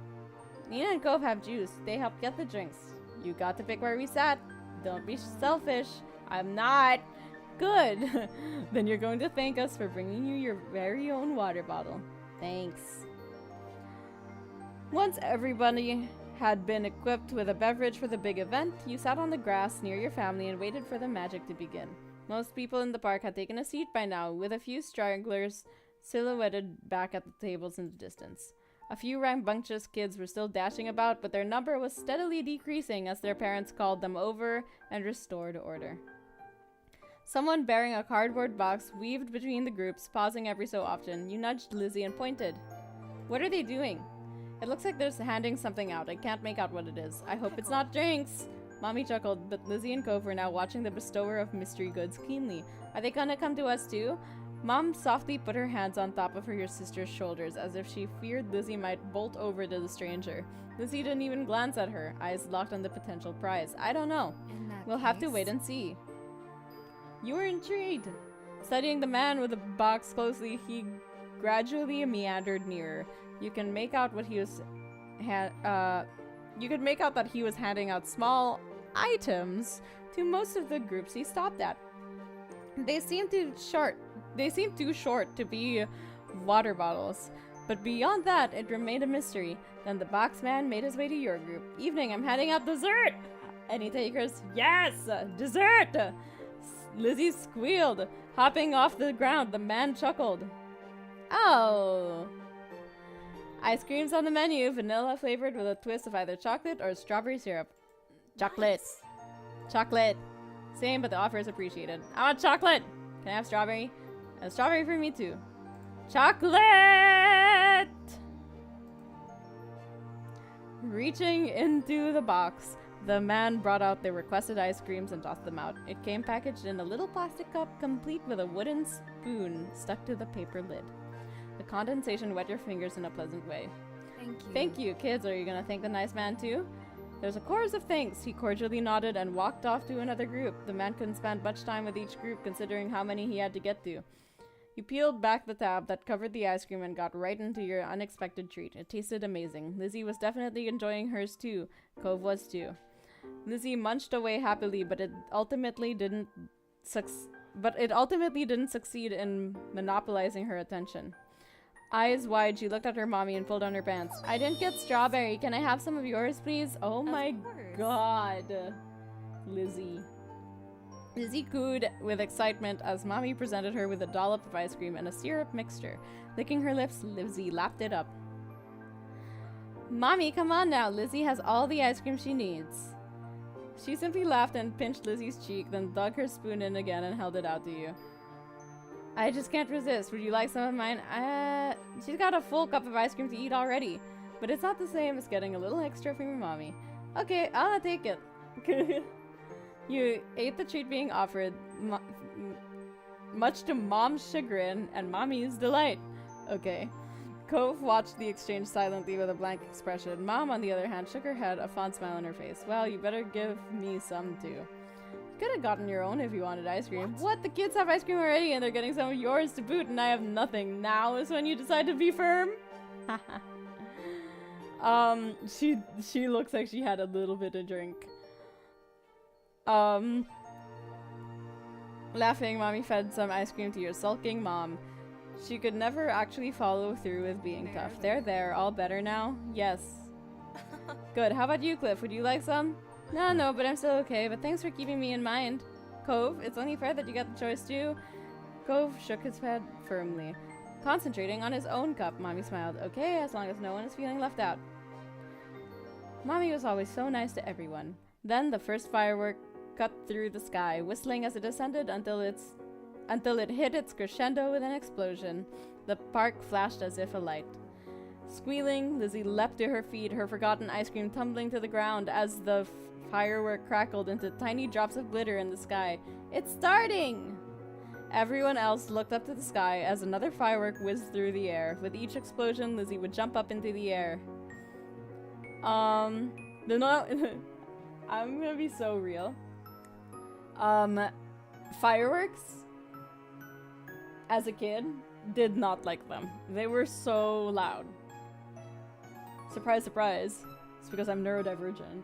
Nina and Cove have juice. They helped get the drinks. You got to pick where we sat. Don't be selfish. I'm not. Good. Then you're going to thank us for bringing you your very own water bottle. Thanks. Once everybody had been equipped with a beverage for the big event, you sat on the grass near your family and waited for the magic to begin. Most people in the park had taken a seat by now, with a few stragglers silhouetted back at the tables in the distance. A few rambunctious kids were still dashing about, but their number was steadily decreasing as their parents called them over and restored order. Someone bearing a cardboard box weaved between the groups, pausing every so often. You nudged Lizzie and pointed. What are they doing? It looks like they're handing something out. I can't make out what it is. I hope it's not drinks. Mommy chuckled, but Lizzie and Cove were now watching the bestower of mystery goods keenly. Are they gonna come to us too? Mom softly put her hands on top of her sister's shoulders, as if she feared Lizzie might bolt over to the stranger. Lizzie didn't even glance at her, eyes locked on the potential prize. I don't know. We'll have to wait and see. You were intrigued. Studying the man with the box closely, he gradually meandered nearer. You can make out what he was you could make out that he was handing out small items to most of the groups he stopped at. They seemed too short to be water bottles, but beyond that, it remained a mystery. Then the box man made his way to your group. Evening, I'm handing out dessert! Any takers? Yes! Dessert! Lizzie squealed. Hopping off the ground, the man chuckled. Oh! Ice cream's on the menu, vanilla flavored with a twist of either chocolate or strawberry syrup. Chocolate. Nice. Chocolate. Same, but the offer is appreciated. I want chocolate! Can I have strawberry? And strawberry for me too. Chocolate! Reaching into the box, the man brought out the requested ice creams and tossed them out. It came packaged in a little plastic cup, complete with a wooden spoon stuck to the paper lid. The condensation wet your fingers in a pleasant way. Thank you. Thank you, kids. Are you gonna thank the nice man too? There's a chorus of thanks. He cordially nodded and walked off to another group. The man couldn't spend much time with each group considering how many he had to get to. You peeled back the tab that covered the ice cream and got right into your unexpected treat. It tasted amazing. Lizzie was definitely enjoying hers too. Cove was too. Lizzie munched away happily, but it ultimately didn't succeed in monopolizing her attention. Eyes wide, she looked at her mommy and pulled on her pants. I didn't get strawberry. Can I have some of yours, please? Oh my god. Lizzie. Lizzie cooed with excitement as mommy presented her with a dollop of ice cream and a syrup mixture. Licking her lips, Lizzie lapped it up. Mommy, come on now. Lizzie has all the ice cream she needs. She simply laughed and pinched Lizzie's cheek, then dug her spoon in again and held it out to you. I just can't resist. Would you like some of mine? She's got a full cup of ice cream to eat already. But it's not the same as getting a little extra from your mommy. Okay, I'll take it. You ate the treat being offered, much to Mom's chagrin and Mommy's delight. Okay. Cove watched the exchange silently with a blank expression. Mom, on the other hand, shook her head, a fond smile on her face. Well, you better give me some too. You could have gotten your own if you wanted ice cream. What? The kids have ice cream already and they're getting some of yours to boot and I have nothing. Now is when you decide to be firm? She looks like she had a little bit of drink. Laughing, Mommy fed some ice cream to your sulking mom. She could never actually follow through with being tough. There, all better now? Yes. Good. How about you, Cliff? Would you like some? No, but I'm still okay. But thanks for keeping me in mind. Cove, it's only fair that you get the choice too. Cove shook his head firmly. Concentrating on his own cup, Mommy smiled. Okay, as long as no one is feeling left out. Mommy was always so nice to everyone. Then the first firework cut through the sky, whistling as it descended until it hit its crescendo with an explosion. The park flashed as if alight. Squealing, Lizzie leapt to her feet, her forgotten ice cream tumbling to the ground as the firework crackled into tiny drops of glitter in the sky. It's starting! Everyone else looked up to the sky as another firework whizzed through the air. With each explosion, Lizzie would jump up into the air. I'm gonna be so real. Fireworks, as a kid, did not like them. They were so loud. Surprise, surprise. It's because I'm neurodivergent.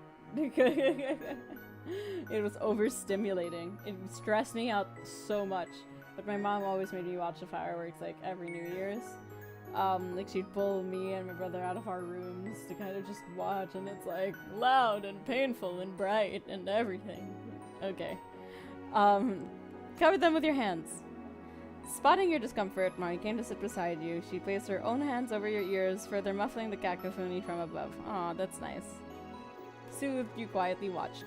It was overstimulating. It stressed me out so much. But my mom always made me watch the fireworks like every New Year's. Like she'd pull me and my brother out of our rooms to kind of just watch, and it's like loud and painful and bright and everything. Okay. Cover them with your hands. Spotting your discomfort, Mommy came to sit beside you. She placed her own hands over your ears, further muffling the cacophony from above. Aw, that's nice. Soothed, you quietly watched.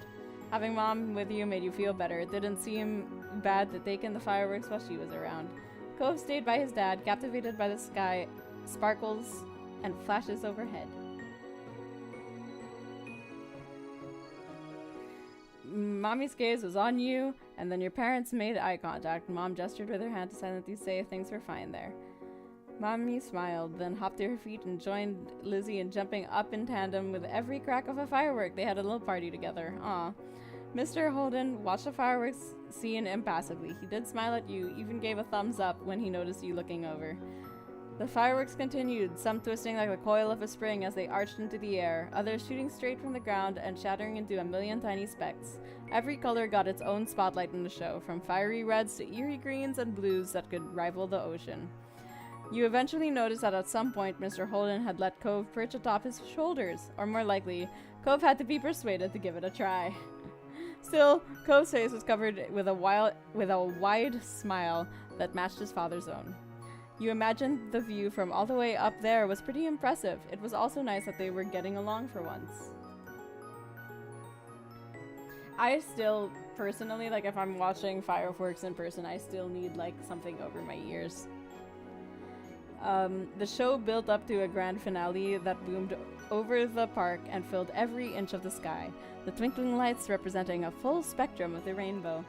Having Mom with you made you feel better. It didn't seem bad to take in the fireworks while she was around. Cove stayed by his dad, captivated by the sky, sparkles, and flashes overhead. Mommy's gaze was on you, and then your parents made eye contact. Mom gestured with her hand to silently say if things were fine there. Mommy smiled, then hopped to her feet and joined Lizzie in jumping up in tandem with every crack of a firework. They had a little party together. Aw. Mr. Holden watched the fireworks scene impassively. He did smile at you, even gave a thumbs up when he noticed you looking over. The fireworks continued, some twisting like the coil of a spring as they arched into the air, others shooting straight from the ground and shattering into a million tiny specks. Every color got its own spotlight in the show, from fiery reds to eerie greens and blues that could rival the ocean. You eventually noticed that at some point Mr. Holden had let Cove perch atop his shoulders, or more likely, Cove had to be persuaded to give it a try. Still, Cove's face was covered with a wide smile that matched his father's own. You imagined the view from all the way up there was pretty impressive. It was also nice that they were getting along for once. I still, personally, like if I'm watching fireworks in person, I still need like something over my ears. The show built up to a grand finale that boomed over the park and filled every inch of the sky, the twinkling lights representing a full spectrum of the rainbow.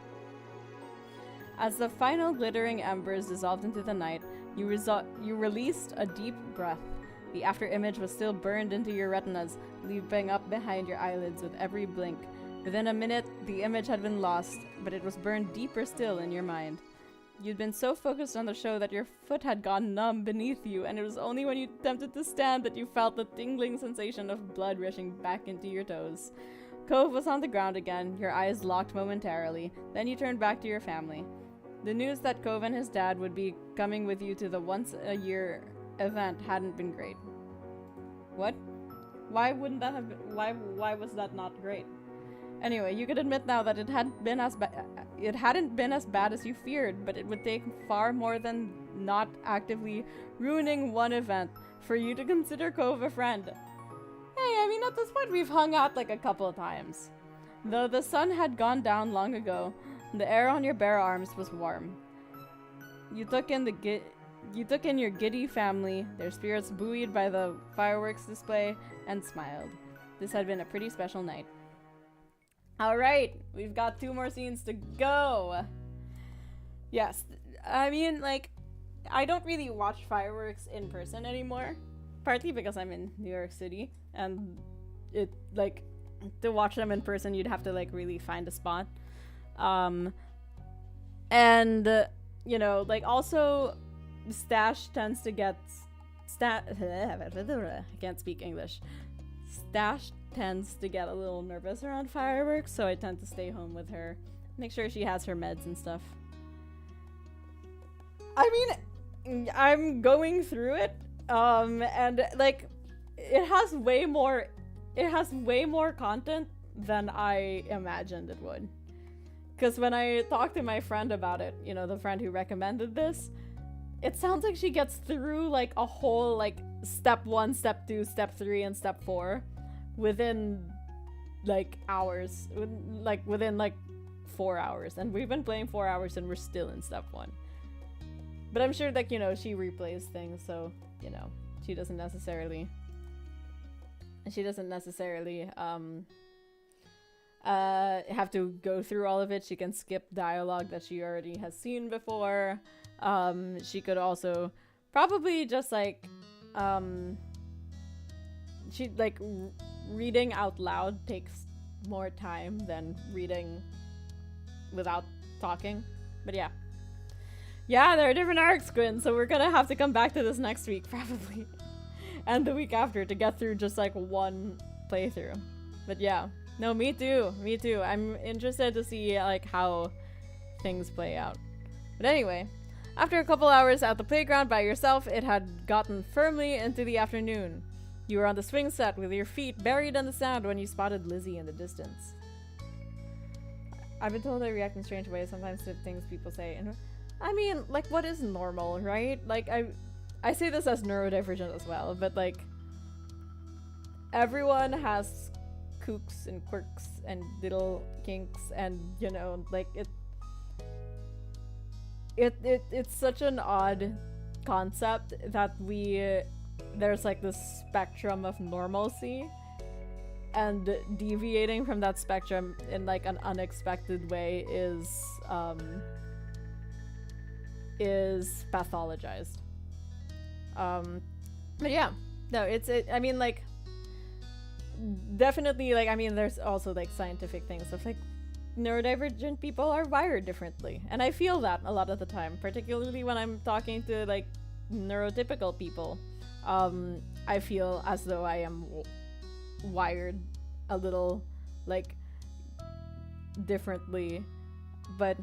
As the final glittering embers dissolved into the night, you released a deep breath. The after-image was still burned into your retinas, leaping up behind your eyelids with every blink. Within a minute, the image had been lost, but it was burned deeper still in your mind. You'd been so focused on the show that your foot had gone numb beneath you, and it was only when you attempted to stand that you felt the tingling sensation of blood rushing back into your toes. Cove was on the ground again, your eyes locked momentarily. Then you turned back to your family. The news that Cove and his dad would be coming with you to the once-a-year event hadn't been great. What? Why wouldn't that have been? Why was that not great? Anyway, you could admit now that it hadn't been as bad as you feared, but it would take far more than not actively ruining one event for you to consider Cove a friend. Hey, I mean, at this point we've hung out like a couple of times. Though the sun had gone down long ago, the air on your bare arms was warm. You took in your giddy family, their spirits buoyed by the fireworks display, and smiled. This had been a pretty special night. Alright, we've got 2 more scenes to go. Yes, I mean, like, I don't really watch fireworks in person anymore. Partly because I'm in New York City, and it, like, to watch them in person, you'd have to, like, really find a spot. You know, like, also, Stash tends to get... I can't speak English. Stash tends to get a little nervous around fireworks, so I tend to stay home with her. Make sure she has her meds and stuff. I mean, I'm going through it, and, like, it has way more content than I imagined it would. Because when I talked to my friend about it, you know, the friend who recommended this, it sounds like she gets through, like, a whole, like, step 1, step 2, step 3, and step 4 within, like, hours. Within, like, 4 hours. And we've been playing 4 hours and we're still in step 1. But I'm sure, like, you know, she replays things, so, you know, she doesn't necessarily have to go through all of it. She can skip dialogue that she already has seen before. She could also probably just, like, reading out loud takes more time than reading without talking. But yeah. Yeah, there are different arcs, Quinn, so we're gonna have to come back to this next week, probably. And the week after to get through just, like, one playthrough. But yeah. No, me too. Me too. I'm interested to see, like, how things play out. But anyway, after a couple hours at the playground by yourself, it had gotten firmly into the afternoon. You were on the swing set with your feet buried in the sand when you spotted Lizzie in the distance. I've been told I react in strange ways sometimes to things people say, and I mean, like, what is normal, right? Like, I say this as neurodivergent as well, but, like, everyone has kooks and quirks and little kinks, and, you know, like, it's such an odd concept that there's, like, this spectrum of normalcy, and deviating from that spectrum in, like, an unexpected way is pathologized. But yeah, no, I mean, like, definitely, like, I mean, there's also, like, scientific things of, like, neurodivergent people are wired differently, and I feel that a lot of the time, particularly when I'm talking to, like, neurotypical people. I feel as though I am wired a little, like, differently, but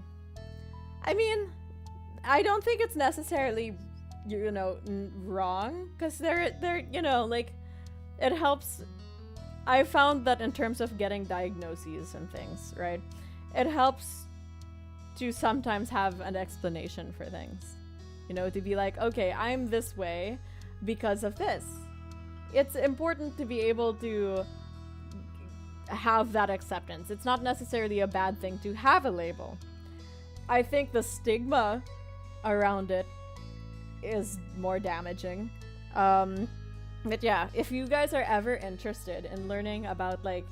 I mean, I don't think it's necessarily, you know, wrong, because they're, you know, like, it helps. I found that in terms of getting diagnoses and things, right, it helps to sometimes have an explanation for things, you know, to be like, okay, I'm this way because of this. It's important to be able to have that acceptance. It's not necessarily a bad thing to have a label. I think the stigma around it is more damaging. But yeah, if you guys are ever interested in learning about, like,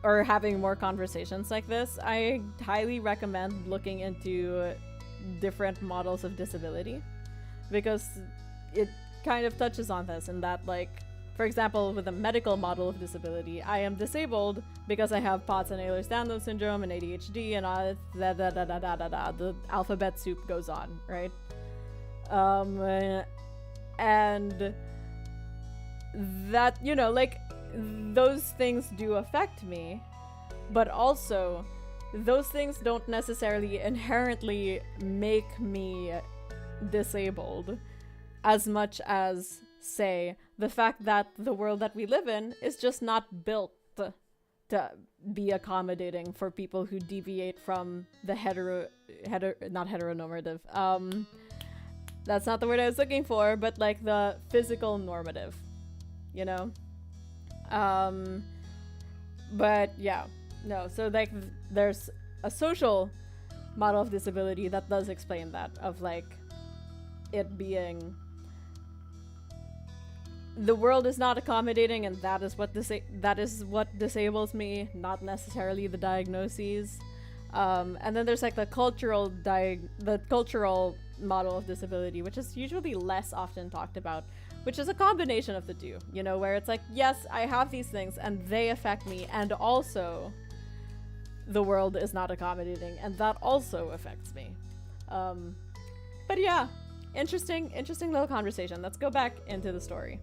or having more conversations like this, I highly recommend looking into different models of disability, because it kind of touches on this, in that, like, for example, with a medical model of disability, I am disabled because I have POTS and Ehlers-Danlos syndrome and ADHD and all the alphabet soup goes on, right? And that, you know, like, those things do affect me, but also those things don't necessarily inherently make me disabled, as much as, say, the fact that the world that we live in is just not built to be accommodating for people who deviate from the not heteronormative, that's not the word I was looking for, but, like, the physical normative, you know? But yeah, No, so like there's a social model of disability that does explain that, of like it being the world is not accommodating, and that is what disables me, not necessarily the diagnoses. And then there's like the cultural model of disability, which is usually less often talked about, which is a combination of the two, you know, where it's like, yes, I have these things and they affect me, and also the world is not accommodating and that also affects me. But yeah, interesting little conversation. Let's go back into the story.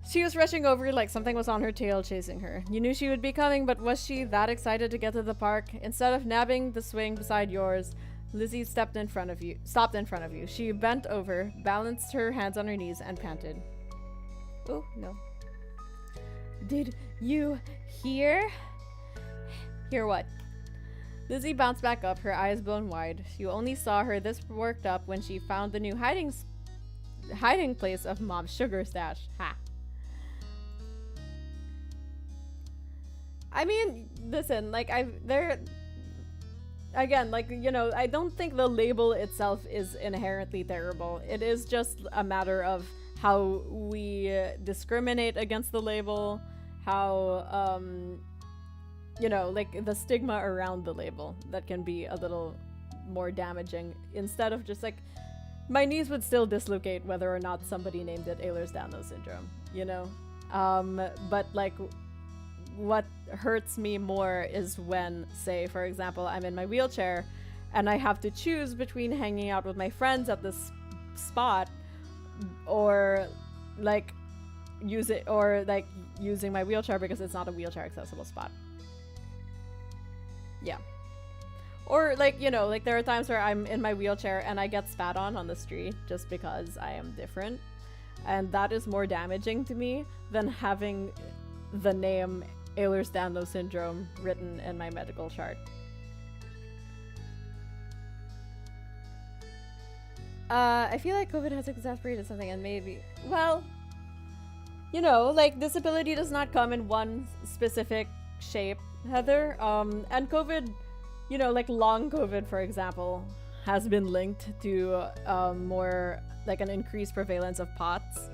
She was rushing over like something was on her tail chasing her. You knew she would be coming, but was she that excited to get to the park? Instead of nabbing the swing beside yours, Lizzie stopped in front of you. She bent over, balanced her hands on her knees, and panted. Oh, no. Did you hear? Hear what? Lizzie bounced back up, her eyes blown wide. You only saw her this worked up when she found the new hiding place of Mom's sugar stash. Ha. I mean, listen, like, again, like, you know, I don't think the label itself is inherently terrible. It is just a matter of how we discriminate against the label, how, you know, like, the stigma around the label that can be a little more damaging, instead of just, like, my knees would still dislocate whether or not somebody named it Ehlers-Danlos syndrome, you know? But, like, what hurts me more is when, say, for example, I'm in my wheelchair and I have to choose between hanging out with my friends at this spot or like using my wheelchair because it's not a wheelchair accessible spot. Yeah. Or like, you know, like there are times where I'm in my wheelchair and I get spat on the street just because I am different, and that is more damaging to me than having the name Ehlers-Danlos syndrome written in my medical chart. I feel like COVID has exacerbated something, and maybe, well, you know, like disability does not come in one specific shape, Heather. And COVID, you know, like long COVID, for example, has been linked to more like an increased prevalence of POTS.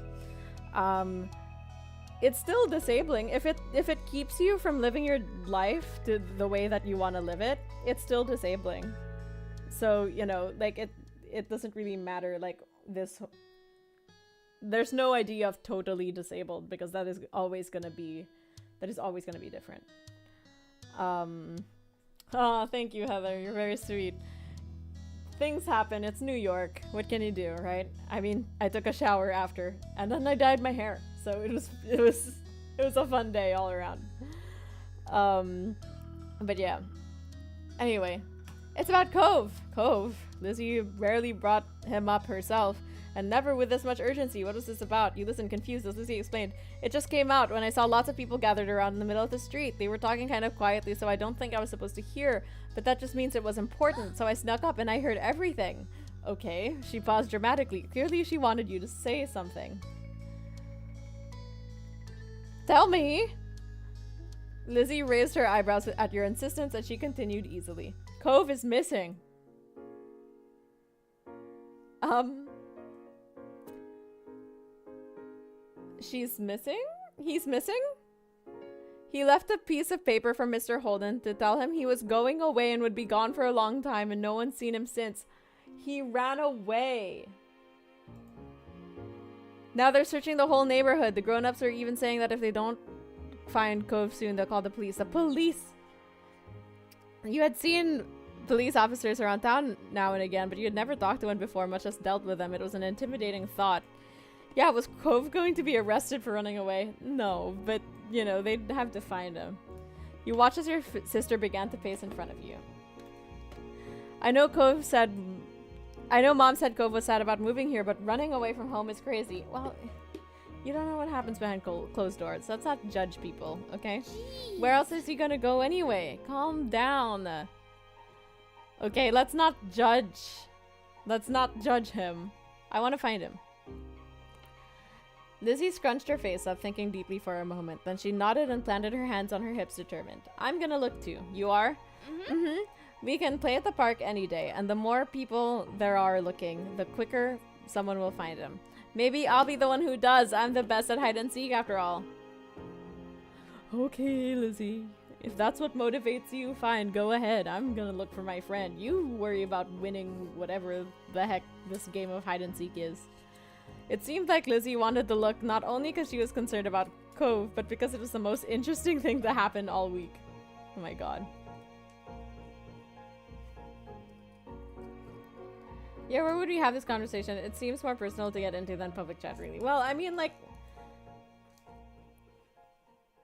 It's still disabling. If it keeps you from living your life to the way that you want to live it, it's still disabling. So, you know, like it doesn't really matter, like this, there's no idea of totally disabled, because that is always gonna be different. Oh, thank you, Heather, you're very sweet. Things happen, it's New York, what can you do, right? I mean, I took a shower after, and then I dyed my hair. So it was a fun day all around. But yeah. Anyway, it's about Cove. Lizzie rarely brought him up herself, and never with this much urgency. What was this about? You listened confused as Lizzie explained. It just came out when I saw lots of people gathered around in the middle of the street. They were talking kind of quietly, so I don't think I was supposed to hear, but that just means it was important, so I snuck up and I heard everything. Okay, she paused dramatically. Clearly she wanted you to say something. Tell me! Lizzie raised her eyebrows at your insistence, and she continued easily. Cove is missing. She's missing? He's missing? He left a piece of paper for Mr. Holden to tell him he was going away and would be gone for a long time, and no one's seen him since. He ran away. Now they're searching the whole neighborhood. The grown-ups are even saying that if they don't find Cove soon, they'll call the police. The police! You had seen police officers around town now and again, but you had never talked to one before, much less dealt with them. It was an intimidating thought. Yeah, was Cove going to be arrested for running away? No, but, you know, they'd have to find him. You watched as your sister began to pace in front of you. I know Mom said Cove was sad about moving here, but running away from home is crazy. Well, you don't know what happens behind closed doors. So let's not judge people, okay? Jeez. Where else is he gonna go anyway? Calm down. Okay, let's not judge. Let's not judge him. I want to find him. Lizzie scrunched her face up, thinking deeply for a moment. Then she nodded and planted her hands on her hips, determined. I'm gonna look too. You are? Mm-hmm. We can play at the park any day, and the more people there are looking, the quicker someone will find him. Maybe I'll be the one who does. I'm the best at hide and seek after all. Okay, Lizzie. If that's what motivates you, fine, go ahead. I'm gonna look for my friend. You worry about winning whatever the heck this game of hide and seek is. It seemed like Lizzie wanted to look not only because she was concerned about Cove, but because it was the most interesting thing to happen all week. Oh my god. Yeah, where would we have this conversation? It seems more personal to get into than public chat, really. Well, I mean, like,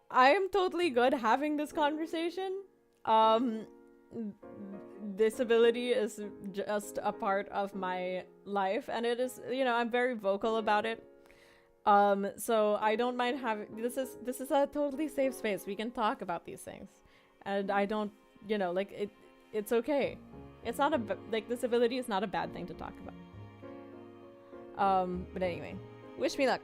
I am totally good having this conversation. Disability is just a part of my life, and it is, you know, I'm very vocal about it. So I don't mind having this is a totally safe space. We can talk about these things, and I don't, you know, like it's okay. It's not like disability is not a bad thing to talk about. But anyway, wish me luck.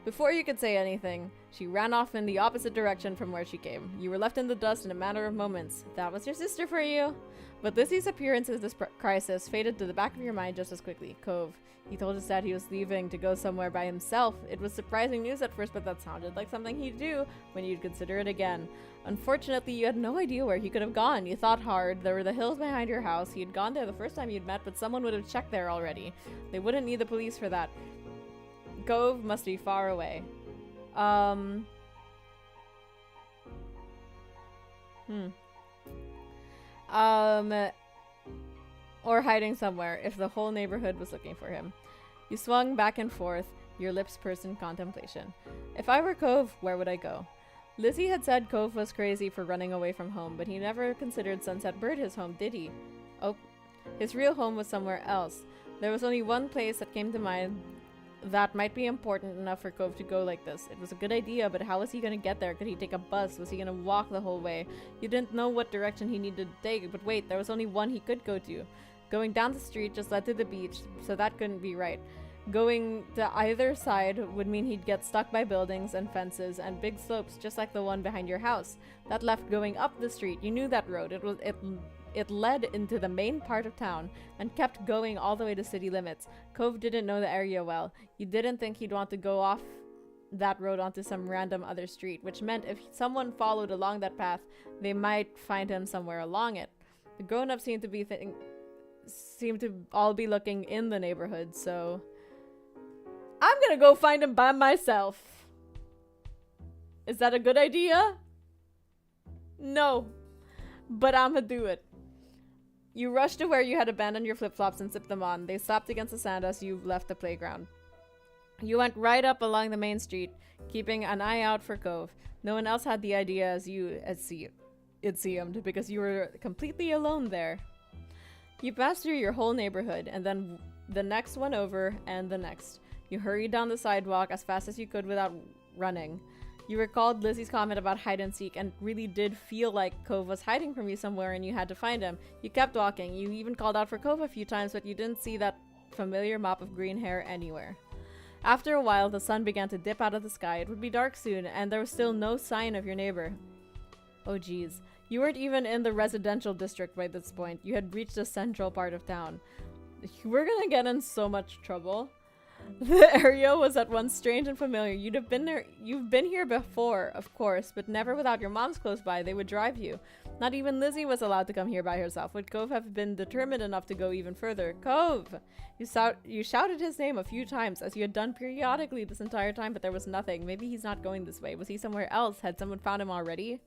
Before you could say anything, she ran off in the opposite direction from where she came. You were left in the dust in a matter of moments. That was your sister for you. But Lizzie's appearance in this crisis faded to the back of your mind just as quickly. Cove. He told his dad he was leaving to go somewhere by himself. It was surprising news at first, but that sounded like something he'd do when you'd consider it again. Unfortunately, you had no idea where he could have gone. You thought hard. There were the hills behind your house. He had gone there the first time you'd met, but someone would have checked there already. They wouldn't need the police for that. Cove must be far away. Or hiding somewhere, if the whole neighborhood was looking for him. You swung back and forth, your lips pursed in contemplation. If I were Cove, where would I go? Lizzie had said Cove was crazy for running away from home, but he never considered Sunset Bird his home, did he? Oh, his real home was somewhere else. There was only one place that came to mind that might be important enough for Cove to go like this. It was a good idea, but how was he going to get there? Could he take a bus? Was he going to walk the whole way? You didn't know what direction he needed to take, but wait, there was only one he could go to. Going down the street just led to the beach, so that couldn't be right. Going to either side would mean he'd get stuck by buildings and fences and big slopes just like the one behind your house. That left going up the street. You knew that road. It led into the main part of town and kept going all the way to city limits. Cove didn't know the area well. You didn't think he'd want to go off that road onto some random other street, which meant if someone followed along that path, they might find him somewhere along it. The grown-ups seemed to all be looking in the neighborhood, so I'm gonna go find him by myself. Is that a good idea? No, but I'ma do it. You rushed to where you had abandoned your flip-flops and slipped them on. They slapped against the sand as you left the playground. You went right up along the main street, keeping an eye out for Cove. No one else had the idea as it seemed, because you were completely alone there. You passed through your whole neighborhood, and then the next one over, and the next. You hurried down the sidewalk as fast as you could without running. You recalled Lizzie's comment about hide and seek and really did feel like Cove was hiding from you somewhere and you had to find him. You kept walking. You even called out for Cove a few times, but you didn't see that familiar mop of green hair anywhere. After a while, the sun began to dip out of the sky. It would be dark soon, and there was still no sign of your neighbor. Oh geez. You weren't even in the residential district by this point. You had reached the central part of town. We're gonna get in so much trouble. The area was at once strange and familiar. You've been here before, of course, but never without your moms close by. They would drive you. Not even Lizzie was allowed to come here by herself. Would Cove have been determined enough to go even further? Cove! You shouted his name a few times, as you had done periodically this entire time, but there was nothing. Maybe he's not going this way. Was he somewhere else? Had someone found him already?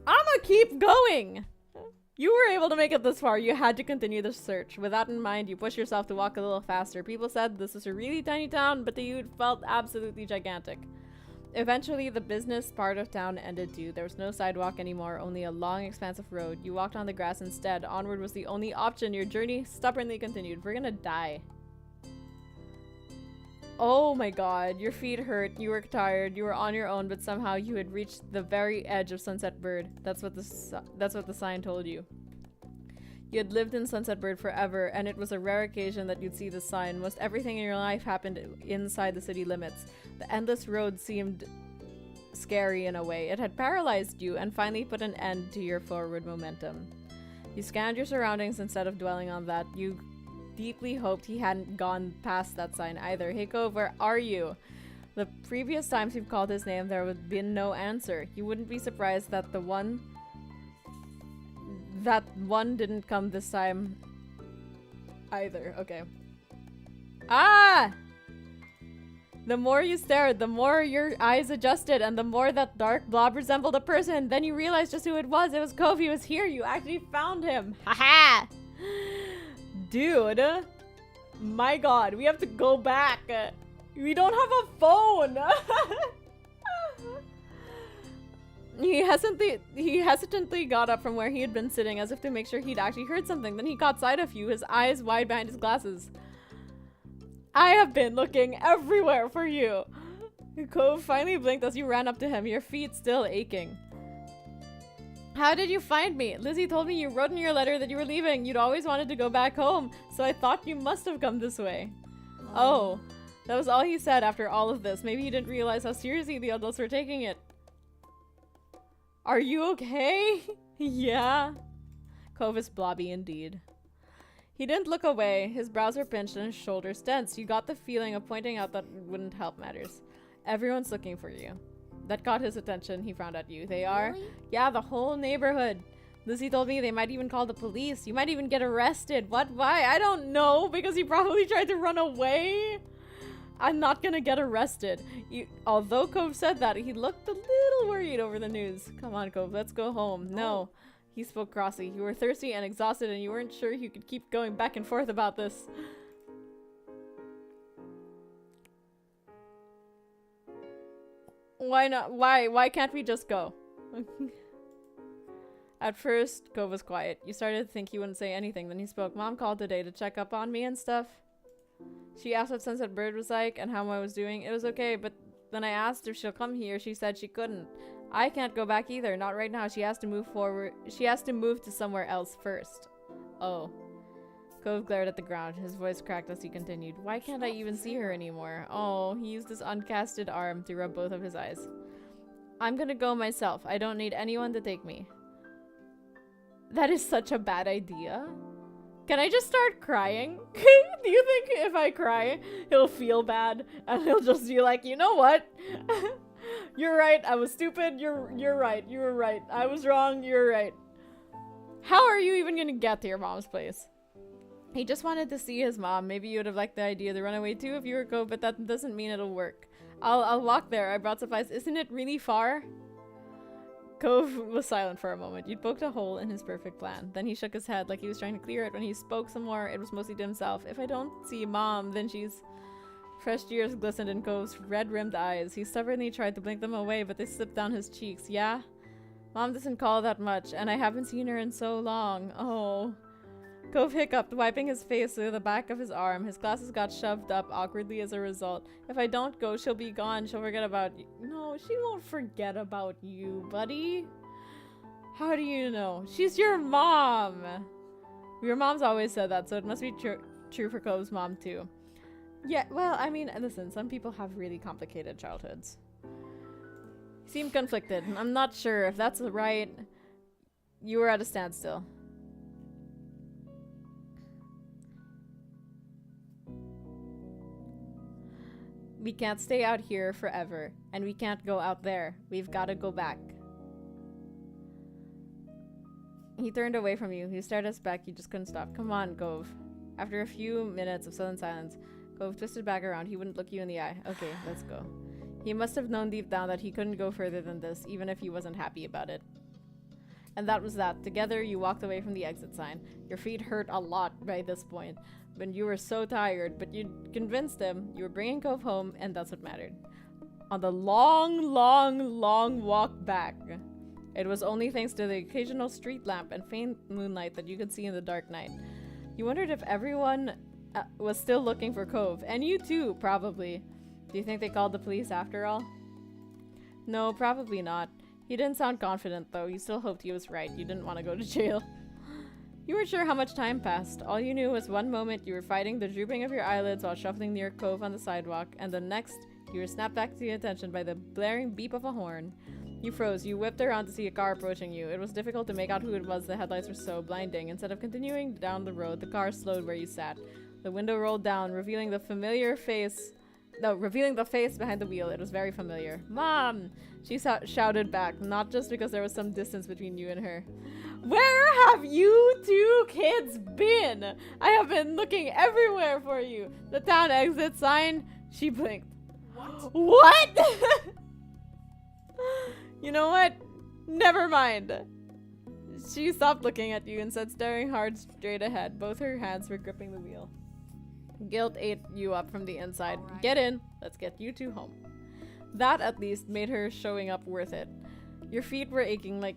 I'ma keep going! You were able to make it this far. You had to continue the search. With that in mind, you pushed yourself to walk a little faster. People said this was a really tiny town, but you felt absolutely gigantic. Eventually, the business part of town ended too. There was no sidewalk anymore, only a long expanse of road. You walked on the grass instead. Onward was the only option. Your journey stubbornly continued. We're gonna die. Oh my god, your feet hurt, you were tired, you were on your own, but somehow you had reached the very edge of Sunset Bird. That's what the sign told you. You had lived in Sunset Bird forever, and it was a rare occasion that you'd see the sign. Most everything in your life happened inside the city limits. The endless road seemed scary in a way. It had paralyzed you and finally put an end to your forward momentum. You scanned your surroundings instead of dwelling on that. You deeply hoped he hadn't gone past that sign either. Hey Cove, where are you? The previous times you've called his name, there would been no answer. You wouldn't be surprised that that one didn't come this time either. Okay. Ah! The more you stared, the more your eyes adjusted, and the more that dark blob resembled a person. Then you realized just who it was. It was Cove. He was here. You actually found him. Haha! Dude. My god, we have to go back. We don't have a phone. He hesitantly got up from where he had been sitting as if to make sure he'd actually heard something. Then he caught sight of you, his eyes wide behind his glasses. I have been looking everywhere for you. Cove finally blinked as you ran up to him, your feet still aching. How did you find me? Lizzie told me you wrote in your letter that you were leaving. You'd always wanted to go back home, so I thought you must have come this way. Oh, that was all he said after all of this. Maybe he didn't realize how seriously the adults were taking it. Are you okay? Yeah. Cove is blobby indeed. He didn't look away. His brows were pinched and his shoulders tense. You got the feeling of pointing out that wouldn't help matters. Everyone's looking for you. That caught his attention. He frowned at you. They are? Really? Yeah, the whole neighborhood. Lizzie told me they might even call the police. You might even get arrested. What? Why? I don't know. Because he probably tried to run away. I'm not gonna get arrested. Although Cove said that, he looked a little worried over the news. Come on, Cove. Let's go home. No. He spoke crossly. You were thirsty and exhausted and you weren't sure you could keep going back and forth about this. Why not? Why can't we just go? At first, Cove was quiet. You started to think he wouldn't say anything. Then he spoke. Mom called today to check up on me and stuff. She asked what Sunset Bird was like and how I was doing. It was okay, but when I asked if she'll come here, she said she couldn't. I can't go back either. Not right now. She has to move forward. She has to move to somewhere else first. Oh. Cove glared at the ground. His voice cracked as he continued. Why can't I even see her anymore? Oh, he used his uncasted arm to rub both of his eyes. I'm gonna go myself. I don't need anyone to take me. That is such a bad idea. Can I just start crying? Do you think if I cry, he'll feel bad and he'll just be like, you know what? You're right. I was stupid. You're right. You were right. I was wrong. You're right. How are you even gonna get to your mom's place? He just wanted to see his mom. Maybe you would have liked the idea to run away too if you were Cove, but that doesn't mean it'll work. I'll walk there. I brought supplies. Isn't it really far? Cove was silent for a moment. You'd poked a hole in his perfect plan. Then he shook his head like he was trying to clear it. When he spoke some more, it was mostly to himself. If I don't see Mom, then she's... Fresh tears glistened in Cove's red-rimmed eyes. He stubbornly tried to blink them away, but they slipped down his cheeks. Yeah? Mom doesn't call that much, and I haven't seen her in so long. Oh. Cove hiccuped, wiping his face with the back of his arm. His glasses got shoved up awkwardly as a result. If I don't go, she'll be gone. She'll forget about you. No, she won't forget about you, buddy. How do you know? She's your mom. Your mom's always said that, so it must be true for Cove's mom, too. Yeah, well, I mean, listen, some people have really complicated childhoods. You seem conflicted. I'm not sure if that's right. You were at a standstill. We can't stay out here forever, and we can't go out there. We've got to go back. He turned away from you. He stared us back. You just couldn't stop. Come on, Cove. After a few minutes of sudden silence, Cove twisted back around. He wouldn't look you in the eye. Okay, let's go. He must have known deep down that he couldn't go further than this, even if he wasn't happy about it. And that was that. Together, you walked away from the exit sign. Your feet hurt a lot by this point. When you were so tired, but you convinced him you were bringing Cove home, and that's what mattered. On the long walk back, it was only thanks to the occasional street lamp and faint moonlight that you could see in the dark night. You wondered if everyone was still looking for Cove, and you too, probably. Do you think they called the police after all? No, probably not. He didn't sound confident, though. You still hoped he was right. You didn't want to go to jail. You weren't sure how much time passed. All you knew was one moment you were fighting the drooping of your eyelids while shuffling near Cove on the sidewalk, and the next you were snapped back to attention by the blaring beep of a horn. You froze. You whipped around to see a car approaching you. It was difficult to make out who it was. The headlights were so blinding. Instead of continuing down the road, the car slowed where you sat. The window rolled down, revealing the face behind the wheel. It was very familiar. Mom! She shouted back, not just because there was some distance between you and her. Where have you two kids been? I have been looking everywhere for you. The town exit sign. She blinked. What? You know what? Never mind. She stopped looking at you and said, staring hard straight ahead. Both her hands were gripping the wheel. Guilt ate you up from the inside. Alright. Get in. Let's get you two home. That, at least, made her showing up worth it. Your feet were aching like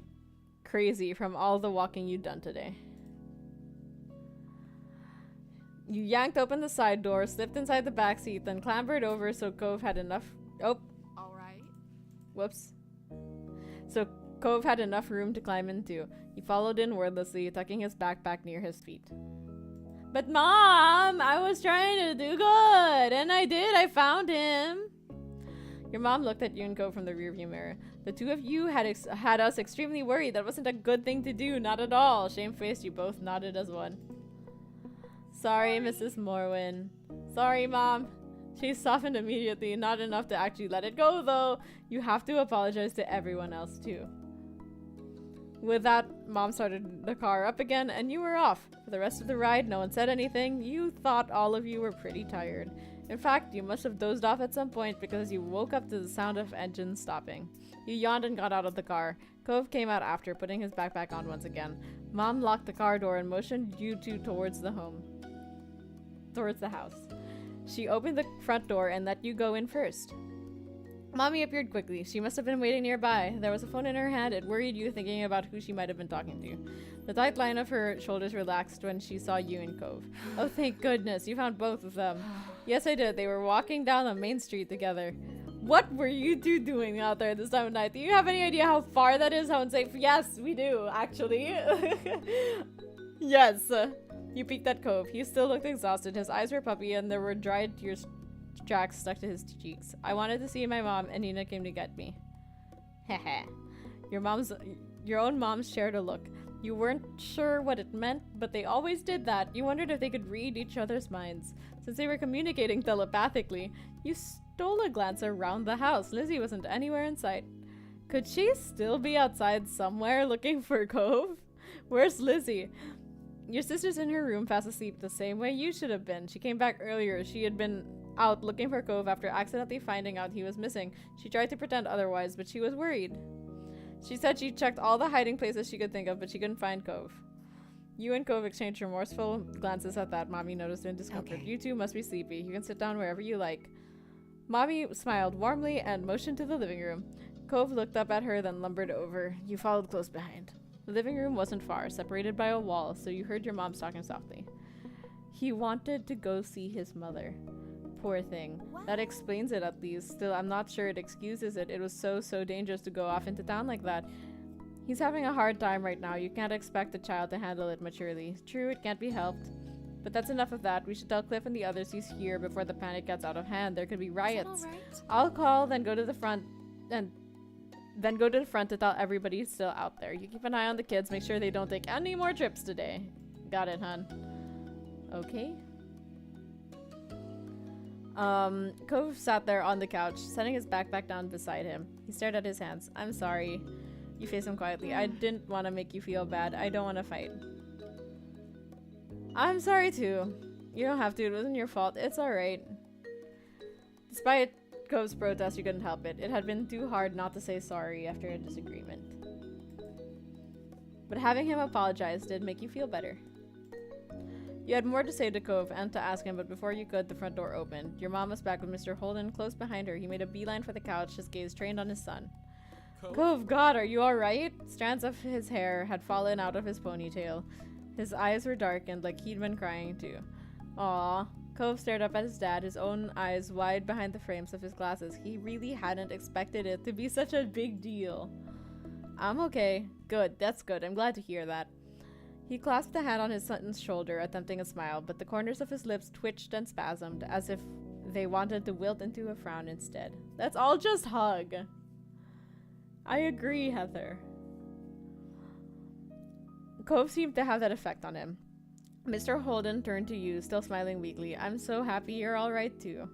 crazy from all the walking you'd done today. You yanked open the side door, slipped inside the back seat, then clambered over so Cove had enough... Oh, Alright. whoops. So Cove had enough room to climb into. He followed in wordlessly, tucking his backpack near his feet. But Mom, I was trying to do good, and I did. I found him. Your mom looked at you and Cove from the rearview mirror. The two of you had us extremely worried. That wasn't a good thing to do, not at all. Shamefaced, you both nodded as one. Sorry, Mrs. Morwin. Sorry, Mom. She softened immediately, not enough to actually let it go, though. You have to apologize to everyone else, too. With that, Mom started the car up again, and you were off. For the rest of the ride, no one said anything. You thought all of you were pretty tired. In fact, you must have dozed off at some point because you woke up to the sound of engines stopping. You yawned and got out of the car. Cove came out after, putting his backpack on once again. Mom locked the car door and motioned you two towards the house. She opened the front door and let you go in first. Mommy appeared quickly. She must have been waiting nearby. There was a phone in her hand. It worried you, thinking about who she might have been talking to. The tight line of her shoulders relaxed when she saw you and Cove. Oh, thank goodness. You found both of them. Yes, I did. They were walking down the main street together. What were you two doing out there this time of night? Do you have any idea how far that is? How unsafe? Yes, we do, actually. Yes. You peeked at Cove. He still looked exhausted. His eyes were puppy, and there were dried tear tracks stuck to his cheeks. I wanted to see my mom, and Nina came to get me. Heh. Your own moms shared a look. You weren't sure what it meant, but they always did that. You wondered if they could read each other's minds. Since they were communicating telepathically, you stole a glance around the house. Lizzie wasn't anywhere in sight. Could she still be outside somewhere looking for Cove? Where's Lizzie? Your sister's in her room fast asleep the same way you should have been. She came back earlier. She had been out looking for Cove after accidentally finding out he was missing. She tried to pretend otherwise, but she was worried. She said she checked all the hiding places she could think of, but she couldn't find Cove. You and Cove exchanged remorseful glances at that. Mommy noticed in discomfort. Okay. You two must be sleepy. You can sit down wherever you like. Mommy smiled warmly and motioned to the living room. Cove looked up at her, then lumbered over. You followed close behind. The living room wasn't far, separated by a wall, so you heard your mom talking softly. He wanted to go see his mother. Poor thing. What? That explains it at least. Still, I'm not sure it excuses it. It was so dangerous to go off into town like that. He's having a hard time right now. You can't expect a child to handle it maturely. True, it can't be helped. But that's enough of that. We should tell Cliff and the others he's here before the panic gets out of hand. There could be riots. Is that all right? I'll call, then go to the front to tell everybody he's still out there. You keep an eye on the kids. Make sure they don't take any more trips today. Got it, hun. Okay. Cove sat there on the couch, setting his backpack down beside him. He stared at his hands. I'm sorry. You faced him quietly. I didn't want to make you feel bad. I don't want to fight. I'm sorry too. You don't have to. It wasn't your fault. It's alright. Despite Cove's protest, you couldn't help it. It had been too hard not to say sorry after a disagreement. But having him apologize did make you feel better. You had more to say to Cove and to ask him, but before you could, the front door opened. Your mom was back with Mr. Holden close behind her. He made a beeline for the couch, his gaze trained on his son. Cove, God, are you alright? Strands of his hair had fallen out of his ponytail. His eyes were darkened, like he'd been crying too. Aww. Cove stared up at his dad, his own eyes wide behind the frames of his glasses. He really hadn't expected it to be such a big deal. I'm okay. Good, that's good. I'm glad to hear that. He clasped a hand on his son's shoulder, attempting a smile, but the corners of his lips twitched and spasmed as if they wanted to wilt into a frown instead. Let's all just hug. I agree, Heather. Cove seemed to have that effect on him. Mr. Holden turned to you, still smiling weakly. I'm so happy you're all right, too.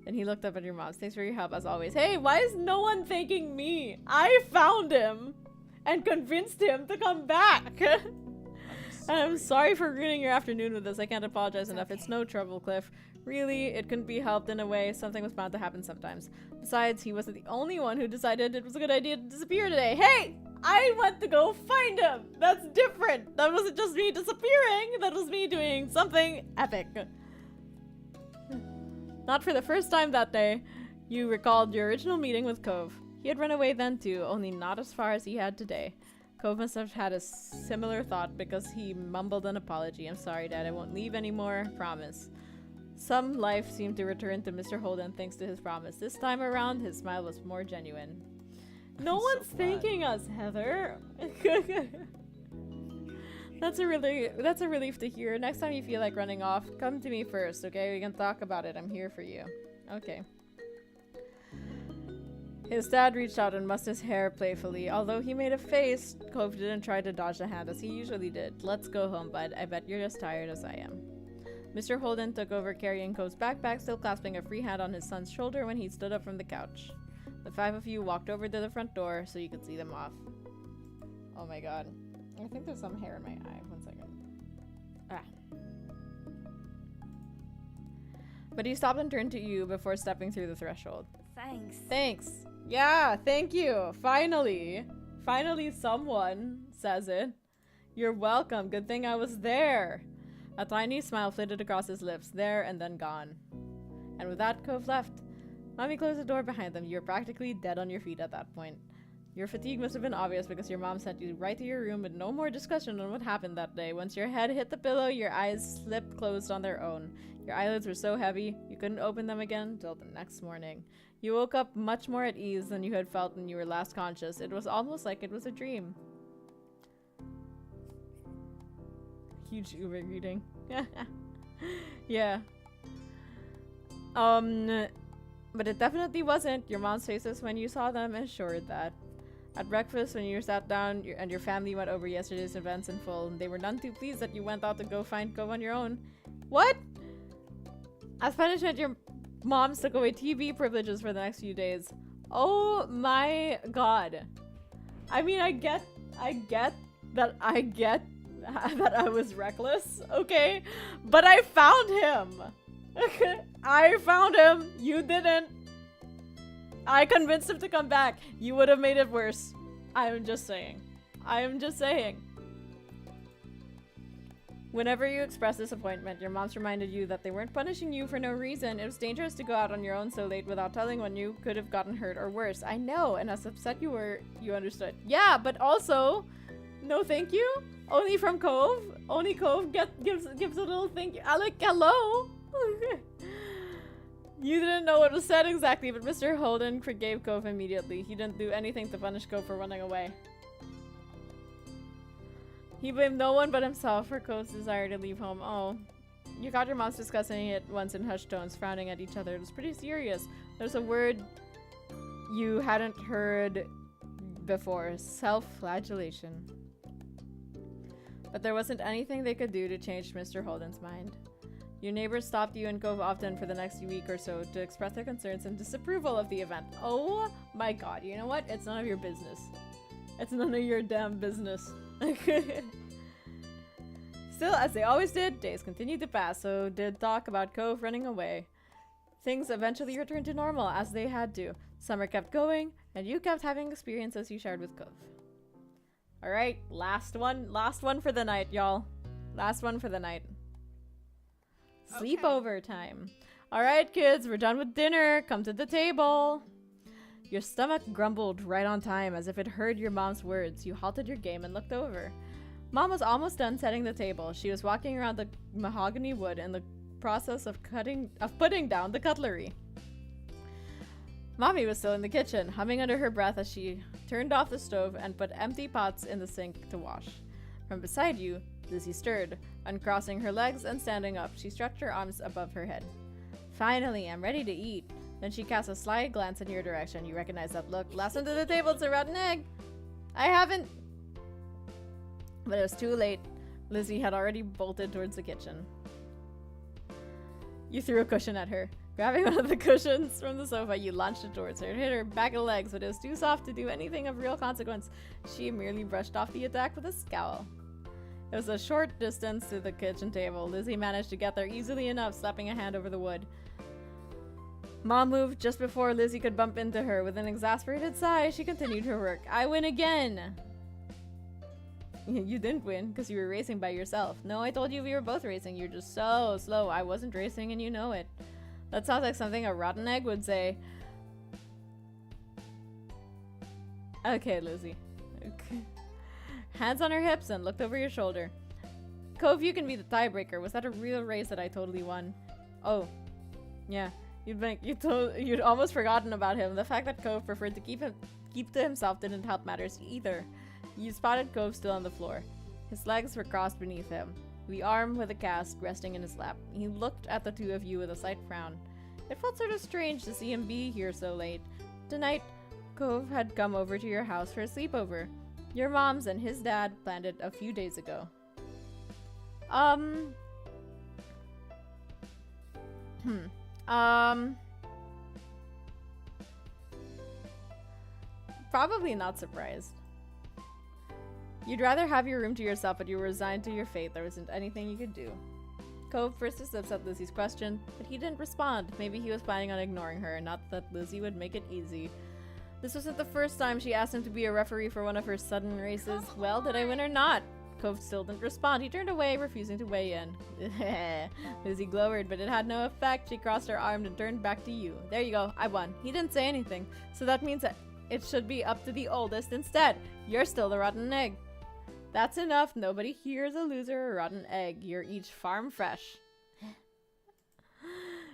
Then he looked up at your mom. Thanks for your help, as always. Hey, why is no one thanking me? I found him and convinced him to come back. And I'm sorry for ruining your afternoon with this. I can't apologize enough. It's no trouble, Cliff. Really, it couldn't be helped in a way. Something was bound to happen sometimes. Besides, he wasn't the only one who decided it was a good idea to disappear today. Hey! I went to go find him! That's different! That wasn't just me disappearing! That was me doing something epic. Not for the first time that day, you recalled your original meeting with Cove. He had run away then too, only not as far as he had today. Cove must have had a similar thought because he mumbled an apology. I'm sorry, Dad. I won't leave anymore. Promise. Some life seemed to return to Mr. Holden thanks to his promise. This time around, his smile was more genuine. No one's thanking us, Heather. That's a relief to hear. Next time you feel like running off, come to me first, okay? We can talk about it. I'm here for you. Okay. His dad reached out and mussed his hair playfully. Although he made a face, Cove didn't try to dodge the hand as he usually did. Let's go home, bud. I bet you're as tired as I am. Mr. Holden took over carrying Cove's backpack, still clasping a free hand on his son's shoulder when he stood up from the couch. The five of you walked over to the front door so you could see them off. Oh my god. I think there's some hair in my eye. 1 second. Ah. But he stopped and turned to you before stepping through the threshold. Thanks. Thanks. Yeah, thank you. Finally. Finally someone says it. You're welcome. Good thing I was there. A tiny smile flitted across his lips, there and then gone. And with that, Cove left. Mommy closed the door behind them. You were practically dead on your feet at that point. Your fatigue must have been obvious because your mom sent you right to your room with no more discussion on what happened that day. Once your head hit the pillow, your eyes slipped closed on their own. Your eyelids were so heavy, you couldn't open them again until the next morning. You woke up much more at ease than you had felt when you were last conscious. It was almost like it was a dream. Huge Uber greeting. Yeah. But it definitely wasn't. Your mom's faces when you saw them assured that. At breakfast, when you sat down and your family went over yesterday's events in full, they were none too pleased that you went out to go find Cove on your own. What? As punishment, your mom took away TV privileges for the next few days. Oh my god. I mean, I get that I was reckless, okay? But I found him! I found him! You didn't! I convinced him to come back. You would have made it worse. I'm just saying. Whenever you expressed disappointment, your moms reminded you that they weren't punishing you for no reason. It was dangerous to go out on your own so late without telling when you could have gotten hurt or worse. I know, and as upset you were, you understood. Yeah, but also, no thank you? Only from Cove? Only Cove gives a little thank you. Alec, hello? You didn't know what was said exactly, but Mr. Holden forgave Cove immediately. He didn't do anything to punish Cove for running away. He blamed no one but himself for Cove's desire to leave home. Oh. You caught your moms discussing it once in hushed tones, frowning at each other. It was pretty serious. There's a word you hadn't heard before. Self-flagellation. But there wasn't anything they could do to change Mr. Holden's mind. Your neighbors stopped you and Cove often for the next week or so to express their concerns and disapproval of the event. Oh my god, you know what? It's none of your business. It's none of your damn business. Still, as they always did, days continued to pass, so did talk about Cove running away. Things eventually returned to normal, as they had to. Summer kept going, and you kept having experiences you shared with Cove. Alright, last one for the night, y'all. Last one for the night. Sleepover time. Alright, kids, we're done with dinner. Come to the table. Your stomach grumbled right on time, as if it heard your mom's words. You halted your game and looked over. Mom was almost done setting the table. She was walking around the mahogany wood in the process of putting down the cutlery. Mommy was still in the kitchen, humming under her breath as she turned off the stove and put empty pots in the sink to wash. From beside you, Lizzie stirred, uncrossing her legs and standing up. She stretched her arms above her head. Finally, I'm ready to eat. Then she cast a sly glance in your direction. You recognize that look. Last under the table, it's a rotten egg. I haven't. But it was too late. Lizzie had already bolted towards the kitchen. You threw a cushion at her. Grabbing one of the cushions from the sofa, you launched it towards her. It hit her back of the legs, but it was too soft to do anything of real consequence. She merely brushed off the attack with a scowl. It was a short distance to the kitchen table. Lizzie managed to get there easily enough, slapping a hand over the wood. Mom moved just before Lizzie could bump into her. With an exasperated sigh, she continued her work. I win again! You didn't win, because you were racing by yourself. No, I told you we were both racing. You're just so slow. I wasn't racing, and you know it. That sounds like something a rotten egg would say. Okay, Lizzie. Okay. Hands on her hips and looked over your shoulder. Cove, you can be the tiebreaker. Was that a real race that I totally won? Oh, yeah. You'd almost forgotten about him. The fact that Cove preferred to keep to himself didn't help matters either. You spotted Cove still on the floor. His legs were crossed beneath him, the arm with a cast resting in his lap. He looked at the two of you with a slight frown. It felt sort of strange to see him be here so late. Tonight, Cove had come over to your house for a sleepover. Your mom's and his dad planned it a few days ago. Probably not surprised. You'd rather have your room to yourself, but you were resigned to your fate. There wasn't anything you could do. Cove pursed his lips at Lizzie's question, but he didn't respond. Maybe he was planning on ignoring her, not that Lizzie would make it easy. This wasn't the first time she asked him to be a referee for one of her sudden races. Well, did I win or not? Cove still didn't respond. He turned away, refusing to weigh in. Lizzie glowered, but it had no effect. She crossed her arms and turned back to you. There you go. I won. He didn't say anything, so that means that it should be up to the oldest instead. You're still the rotten egg. That's enough. Nobody here is a loser or a rotten egg. You're each farm fresh.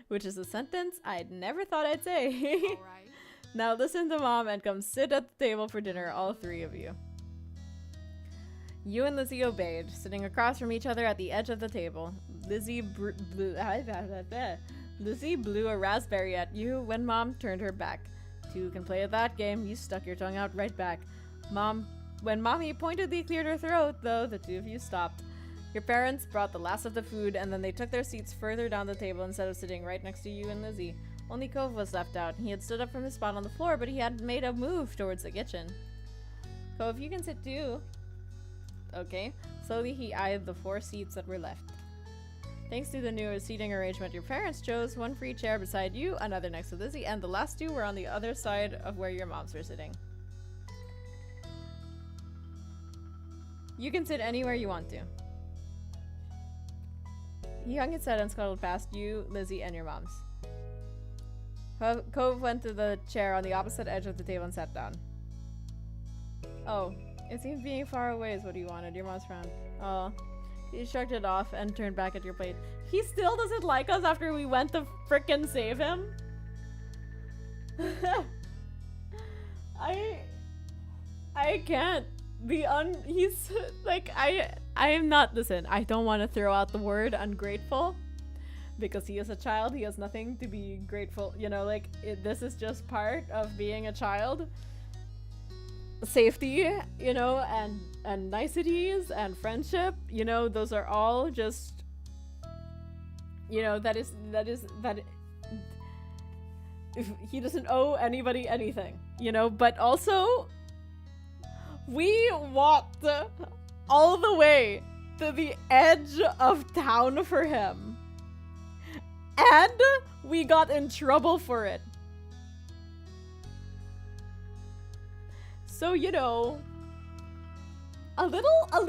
Which is a sentence I'd never thought I'd say. All right. Now listen to Mom and come sit at the table for dinner, all three of you. You and Lizzie obeyed, sitting across from each other at the edge of the table. Lizzie blew a raspberry at you when Mom turned her back. Two can play at that game. You stuck your tongue out right back. When Mommy pointedly cleared her throat, though, the two of you stopped. Your parents brought the last of the food, and then they took their seats further down the table instead of sitting right next to you and Lizzie. Only Cove was left out. He had stood up from his spot on the floor, but he had made a move towards the kitchen. Cove, you can sit too. Okay. Slowly he eyed the 4 seats that were left. Thanks to the new seating arrangement your parents chose, one free chair beside you, another next to Lizzie, and the last 2 were on the other side of where your moms were sitting. You can sit anywhere you want to. He hung his head and scuttled past you, Lizzie, and your moms. Cove went to the chair on the opposite edge of the table and sat down. Oh, it seems being far away is what you wanted. Your mom's frowned. Oh. He shrugged it off and turned back at your plate. He still doesn't like us after we went to frickin' save him? I can't be he's like, I am not, listen, I don't want to throw out the word ungrateful because he is a child. He has nothing to be grateful, you know, like this is just part of being a child. Safety, you know, and niceties and friendship, you know, those are all just, you know, that if he doesn't owe anybody anything, you know, but also we walked all the way to the edge of town for him and we got in trouble for it. So, you know, a little, I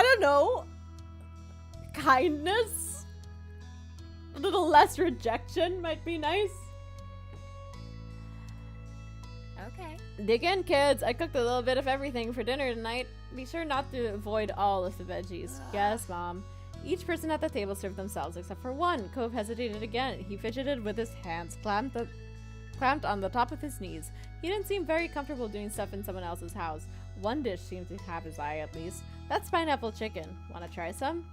don't know, kindness, a little less rejection might be nice. Okay. Dig in, kids. I cooked a little bit of everything for dinner tonight. Be sure not to avoid all of the veggies. Yes, Mom. Each person at the table served themselves except for one. Cove hesitated again. He fidgeted with his hands, clamped on the top of his knees. He didn't seem very comfortable doing stuff in someone else's house. One dish seemed to have his eye at least. That's pineapple chicken. Wanna try some?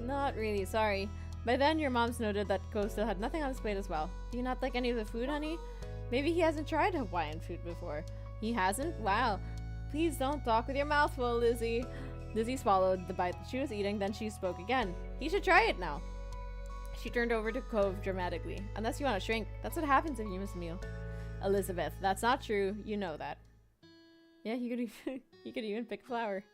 Not really, sorry. By then, your mom's noted that Cove still had nothing on his plate as well. Do you not like any of the food, honey? Maybe he hasn't tried Hawaiian food before. He hasn't? Wow. Please don't talk with your mouth full, Lizzie. Lizzie swallowed the bite that she was eating, then she spoke again. He should try it now. She turned over to Cove dramatically. Unless you want to shrink. That's what happens if you miss a meal. Elizabeth, that's not true. You know that. Yeah, you could even pick flour.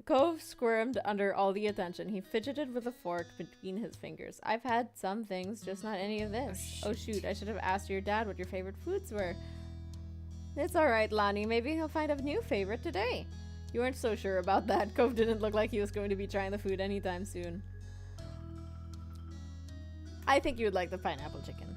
Cove squirmed under all the attention. He fidgeted with a fork between his fingers. I've had some things, just not any of this. Oh shoot, I should have asked your dad what your favorite foods were. It's alright, Lonnie. Maybe he'll find a new favorite today. You weren't so sure about that. Cove didn't look like he was going to be trying the food anytime soon. I think you would like the pineapple chicken.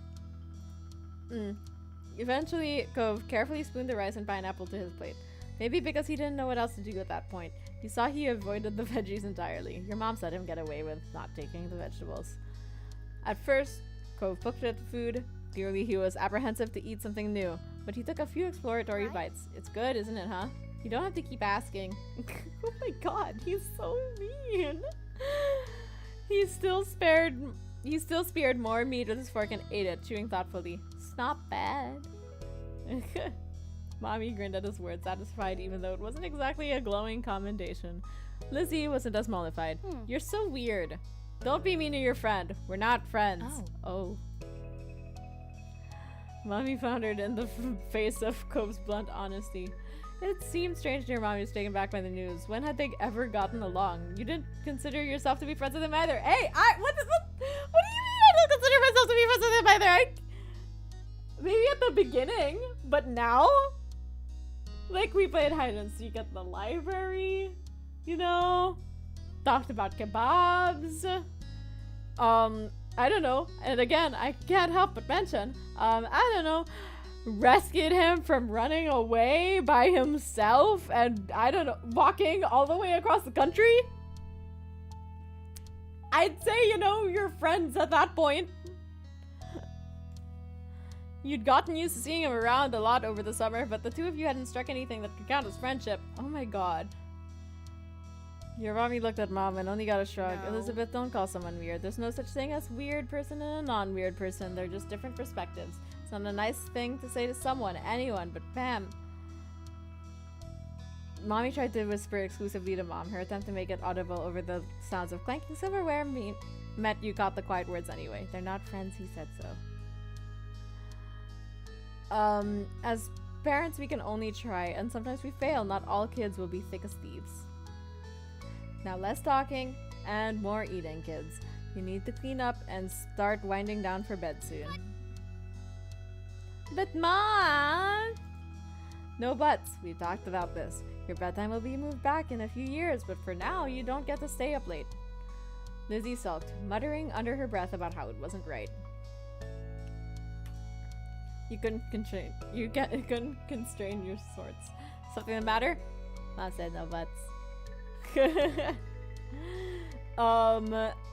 Eventually, Cove carefully spooned the rice and pineapple to his plate. Maybe because he didn't know what else to do at that point. He saw he avoided the veggies entirely. Your mom let him get away with not taking the vegetables. At first, Cove looked at the food. Clearly, he was apprehensive to eat something new, but he took a few exploratory bites. It's good, isn't it, huh? You don't have to keep asking. Oh my god, he's so mean. He still spared more meat with his fork and ate it, chewing thoughtfully. It's not bad. Mommy grinned at his words, satisfied even though it wasn't exactly a glowing commendation. Lizzie wasn't as mollified. You're so weird. Don't be mean to your friend. We're not friends. Oh. Mommy foundered in the face of Cove's blunt honesty. It seemed strange to your mommy was taken back by the news. When had they ever gotten along? You didn't consider yourself to be friends with him either. Hey, what do you mean I don't consider myself to be friends with him either? Maybe at the beginning, but now? Like, we played hide and seek at the library, you know? Talked about kebabs. I don't know. And again, I can't help but mention, I don't know, rescued him from running away by himself and, I don't know, walking all the way across the country? I'd say, you know, you're friends at that point. You'd gotten used to seeing him around a lot over the summer, but the two of you hadn't struck anything that could count as friendship. Oh my god. Your mommy looked at Mom and only got a shrug. No. Elizabeth, don't call someone weird. There's no such thing as weird person and a non-weird person. They're just different perspectives. It's not a nice thing to say to someone, anyone, but Pam. Mommy tried to whisper exclusively to Mom. Her attempt to make it audible over the sounds of clanking silverware meant you caught the quiet words anyway. They're not friends, he said so. As parents, we can only try, and sometimes we fail. Not all kids will be thick as thieves. Now less talking and more eating, kids. You need to clean up and start winding down for bed soon. But Mom! No buts. We talked about this. Your bedtime will be moved back in a few years, but for now, you don't get to stay up late. Lizzie sulked, muttering under her breath about how it wasn't right. You couldn't constrain your sorts. Something the matter? Mom said no buts.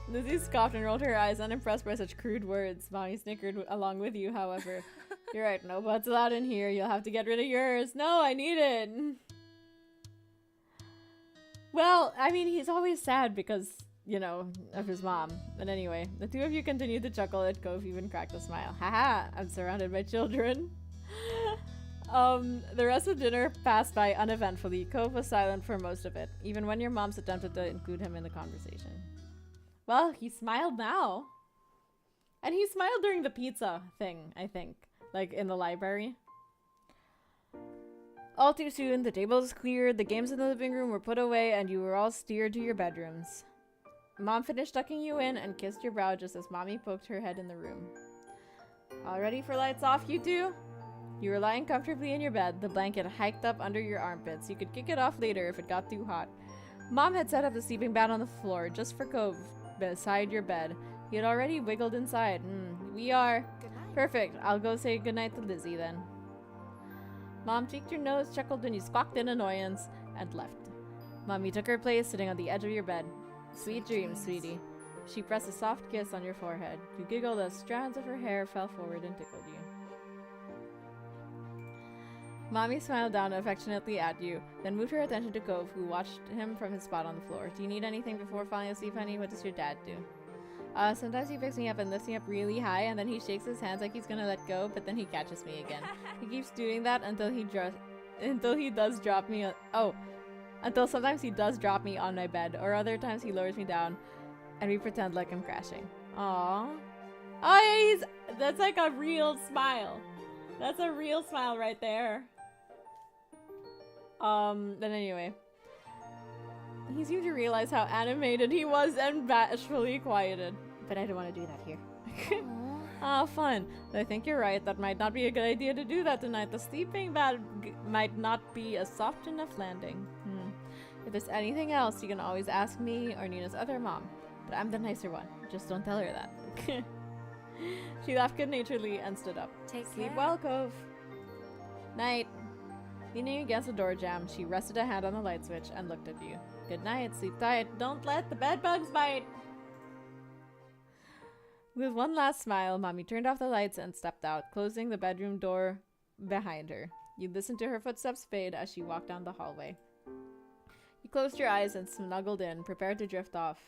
Lizzie scoffed and rolled her eyes, unimpressed by such crude words. Mommy snickered along with you, however. You're right, no buts allowed in here. You'll have to get rid of yours. No, I need it. Well, I mean, he's always sad because, you know, of his mom. But anyway, the two of you continued to chuckle at Cove even cracked a smile. Haha, I'm surrounded by children. The rest of dinner passed by uneventfully. Cove was silent for most of it, even when your moms attempted to include him in the conversation. Well, he smiled now. And he smiled during the pizza thing, I think. Like, in the library. All too soon, the table was cleared, the games in the living room were put away, and you were all steered to your bedrooms. Mom finished tucking you in and kissed your brow just as Mommy poked her head in the room. All ready for lights off, you two? You were lying comfortably in your bed, the blanket hiked up under your armpits. You could kick it off later if it got too hot. Mom had set up the sleeping bag on the floor just for Cove beside your bed. He had already wiggled inside. We are. Good night. Perfect. I'll go say goodnight to Lizzie then. Mom tweaked your nose, chuckled when you squawked in annoyance, and left. Mommy took her place sitting on the edge of your bed. Sweet dreams, sweetie. She pressed a soft kiss on your forehead. You giggled as strands of her hair fell forward and tickled you. Mommy smiled down affectionately at you, then moved her attention to Cove, who watched him from his spot on the floor. Do you need anything before falling asleep, honey? What does your dad do? Sometimes he picks me up and lifts me up really high, and then he shakes his hands like he's gonna let go, but then he catches me again. He keeps doing that until sometimes he does drop me on my bed, or other times he lowers me down, and we pretend like I'm crashing. Aww. Oh, yeah, that's like a real smile. That's a real smile right there. Then anyway. He seemed to realize how animated he was and bashfully quieted. But I don't want to do that here. Ah, fun. But I think you're right. That might not be a good idea to do that tonight. The sleeping bag might not be a soft enough landing. If there's anything else, you can always ask me or Nina's other mom. But I'm the nicer one. Just don't tell her that. She laughed good-naturedly and stood up. Sleep well, Cove. Night. Leaning against the door jamb, she rested a hand on the light switch and looked at you. Good night, sleep tight. Don't let the bed bugs bite. With one last smile, Mommy turned off the lights and stepped out, closing the bedroom door behind her. You listened to her footsteps fade as she walked down the hallway. You closed your eyes and snuggled in, prepared to drift off.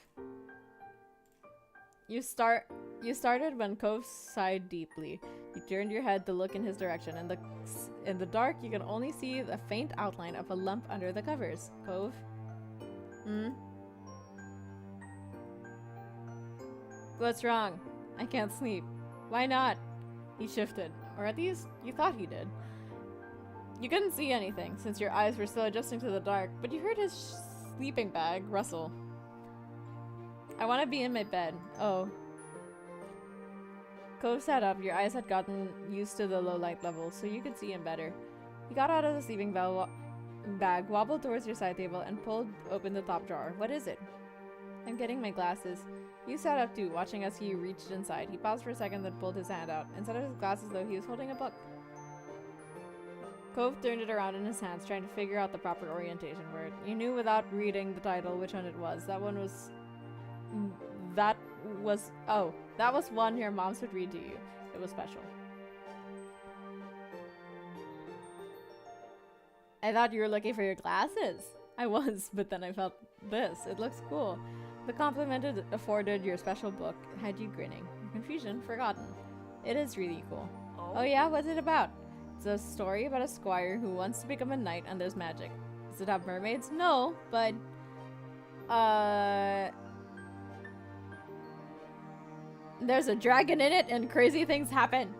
You started when Cove sighed deeply. You turned your head to look in his direction. In the dark, you can only see the faint outline of a lump under the covers. Cove? What's wrong? I can't sleep. Why not? He shifted. Or at least, you thought he did. You couldn't see anything, since your eyes were still adjusting to the dark, but you heard his sleeping bag rustle. I want to be in my bed. Oh. Cove sat up. Your eyes had gotten used to the low light level, so you could see him better. He got out of the sleeping bag, wobbled towards your side table, and pulled open the top drawer. What is it? I'm getting my glasses. You sat up too, watching as he reached inside. He paused for a second, then pulled his hand out. Instead of his glasses, though, he was holding a book. Cove turned it around in his hands, trying to figure out the proper orientation for it. You knew without reading the title which one it was. That was one your moms would read to you. It was special. I thought you were looking for your glasses. I was, but then I felt this. It looks cool. The compliment it afforded your special book had you grinning. Confusion forgotten. It is really cool. Oh yeah, what's it about? It's a story about a squire who wants to become a knight and there's magic. Does it have mermaids? No, but there's a dragon in it and crazy things happen.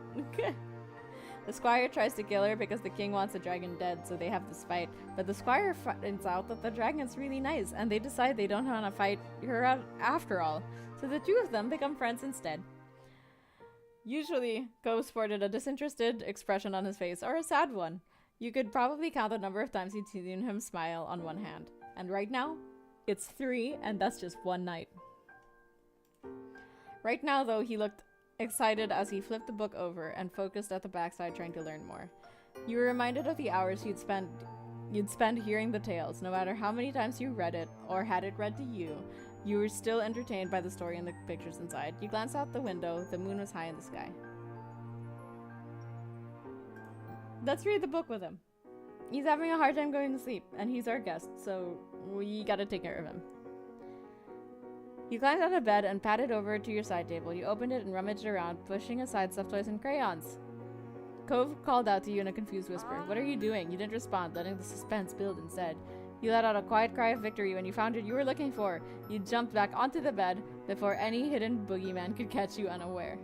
The squire tries to kill her because the king wants the dragon dead, so they have this fight. But the squire finds out that the dragon's really nice, and they decide they don't want to fight her out after all. So the two of them become friends instead. Usually, Cove sported a disinterested expression on his face, or a sad one. You could probably count the number of times you'd seen him smile on one hand. And right now, it's 3, and that's just one night. Right now, though, he looked excited as he flipped the book over and focused at the backside trying to learn more. You were reminded of the hours you'd spend hearing the tales. No matter how many times you read it or had it read to you, you were still entertained by the story and the pictures inside. You glanced out the window. The moon was high in the sky. Let's read the book with him. He's having a hard time going to sleep, and he's our guest, so we gotta take care of him. You climbed out of bed and padded over to your side table. You opened it and rummaged around, pushing aside stuffed toys and crayons. Cove called out to you in a confused whisper. What are you doing? You didn't respond, letting the suspense build instead. You let out a quiet cry of victory when you found what you were looking for. You jumped back onto the bed before any hidden boogeyman could catch you unaware.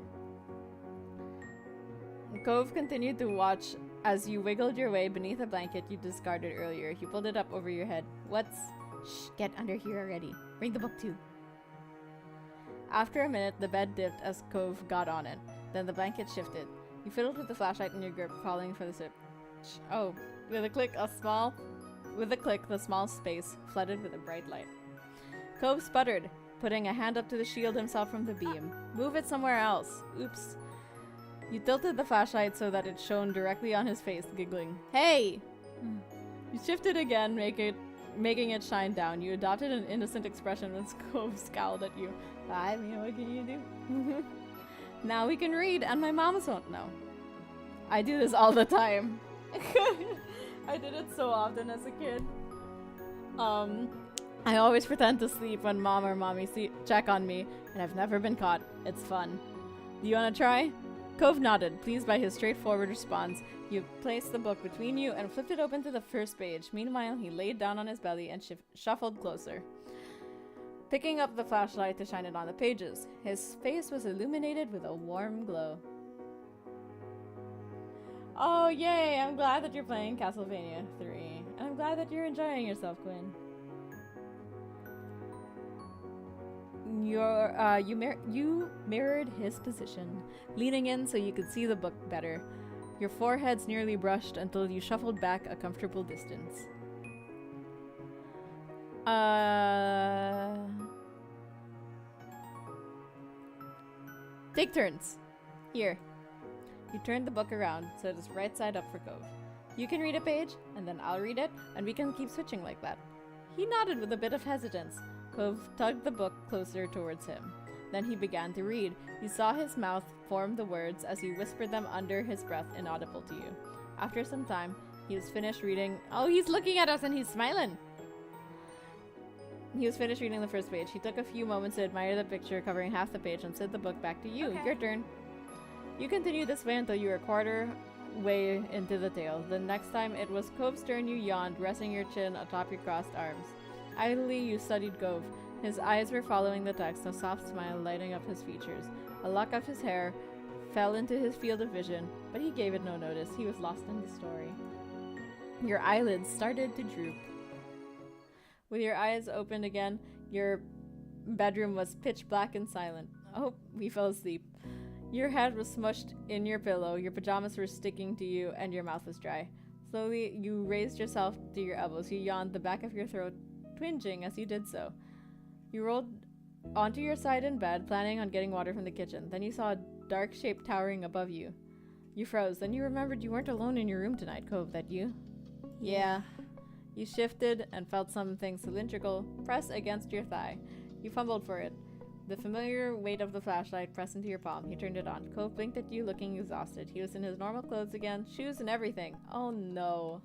Cove continued to watch as you wiggled your way beneath a blanket you discarded earlier. You pulled it up over your head. Shh, get under here already. Bring the book too. After a minute, the bed dipped as Cove got on it. Then the blanket shifted. You fiddled with the flashlight in your grip, falling for the switch. Oh, with a click, the small space flooded with a bright light. Cove sputtered, putting a hand up to shield himself from the beam. Move it somewhere else. Oops. You tilted the flashlight so that it shone directly on his face, giggling. Hey! You shifted again, making it shine down. You adopted an innocent expression when Cove scowled at you. I mean, what can you do? Now we can read, and my moms won't know. I do this all the time. I did it so often as a kid. I always pretend to sleep when mom or mommy check on me, and I've never been caught. It's fun. Do you want to try? Cove nodded, pleased by his straightforward response. You placed the book between you and flipped it open to the first page. Meanwhile, he laid down on his belly and shuffled closer, picking up the flashlight to shine it on the pages. His face was illuminated with a warm glow. Oh, yay! I'm glad that you're playing Castlevania 3. And I'm glad that you're enjoying yourself, Quinn. You mirrored his position, leaning in so you could see the book better. Your foreheads nearly brushed until you shuffled back a comfortable distance. Take turns. Here. You turned the book around so it's right side up for Cove. You can read a page, and then I'll read it, and we can keep switching like that. He nodded with a bit of hesitance. Cove tugged the book closer towards him. Then he began to read. You saw his mouth form the words as he whispered them under his breath, inaudible to you. After some time, he was finished reading. Oh, he's looking at us and he's smiling! He was finished reading the first page. He took a few moments to admire the picture covering half the page and slid the book back to you. Okay. Your turn. You continued this way until you were a quarter way into the tale. The next time it was Cove's turn, you yawned, resting your chin atop your crossed arms. Idly, you studied Cove. His eyes were following the text, a soft smile lighting up his features. A lock of his hair fell into his field of vision, but he gave it no notice. He was lost in the story. Your eyelids started to droop. With your eyes opened again, your bedroom was pitch black and silent. Oh, we fell asleep. Your head was smushed in your pillow, your pajamas were sticking to you, and your mouth was dry. Slowly, you raised yourself to your elbows. You yawned, the back of your throat twinging as you did so. You rolled onto your side in bed, planning on getting water from the kitchen. Then you saw a dark shape towering above you. You froze. Then you remembered you weren't alone in your room tonight, Cove. That you? Yeah. You shifted and felt something cylindrical press against your thigh. You fumbled for it. The familiar weight of the flashlight pressed into your palm. You turned it on. Cove blinked at you, looking exhausted. He was in his normal clothes again, shoes and everything. Oh no.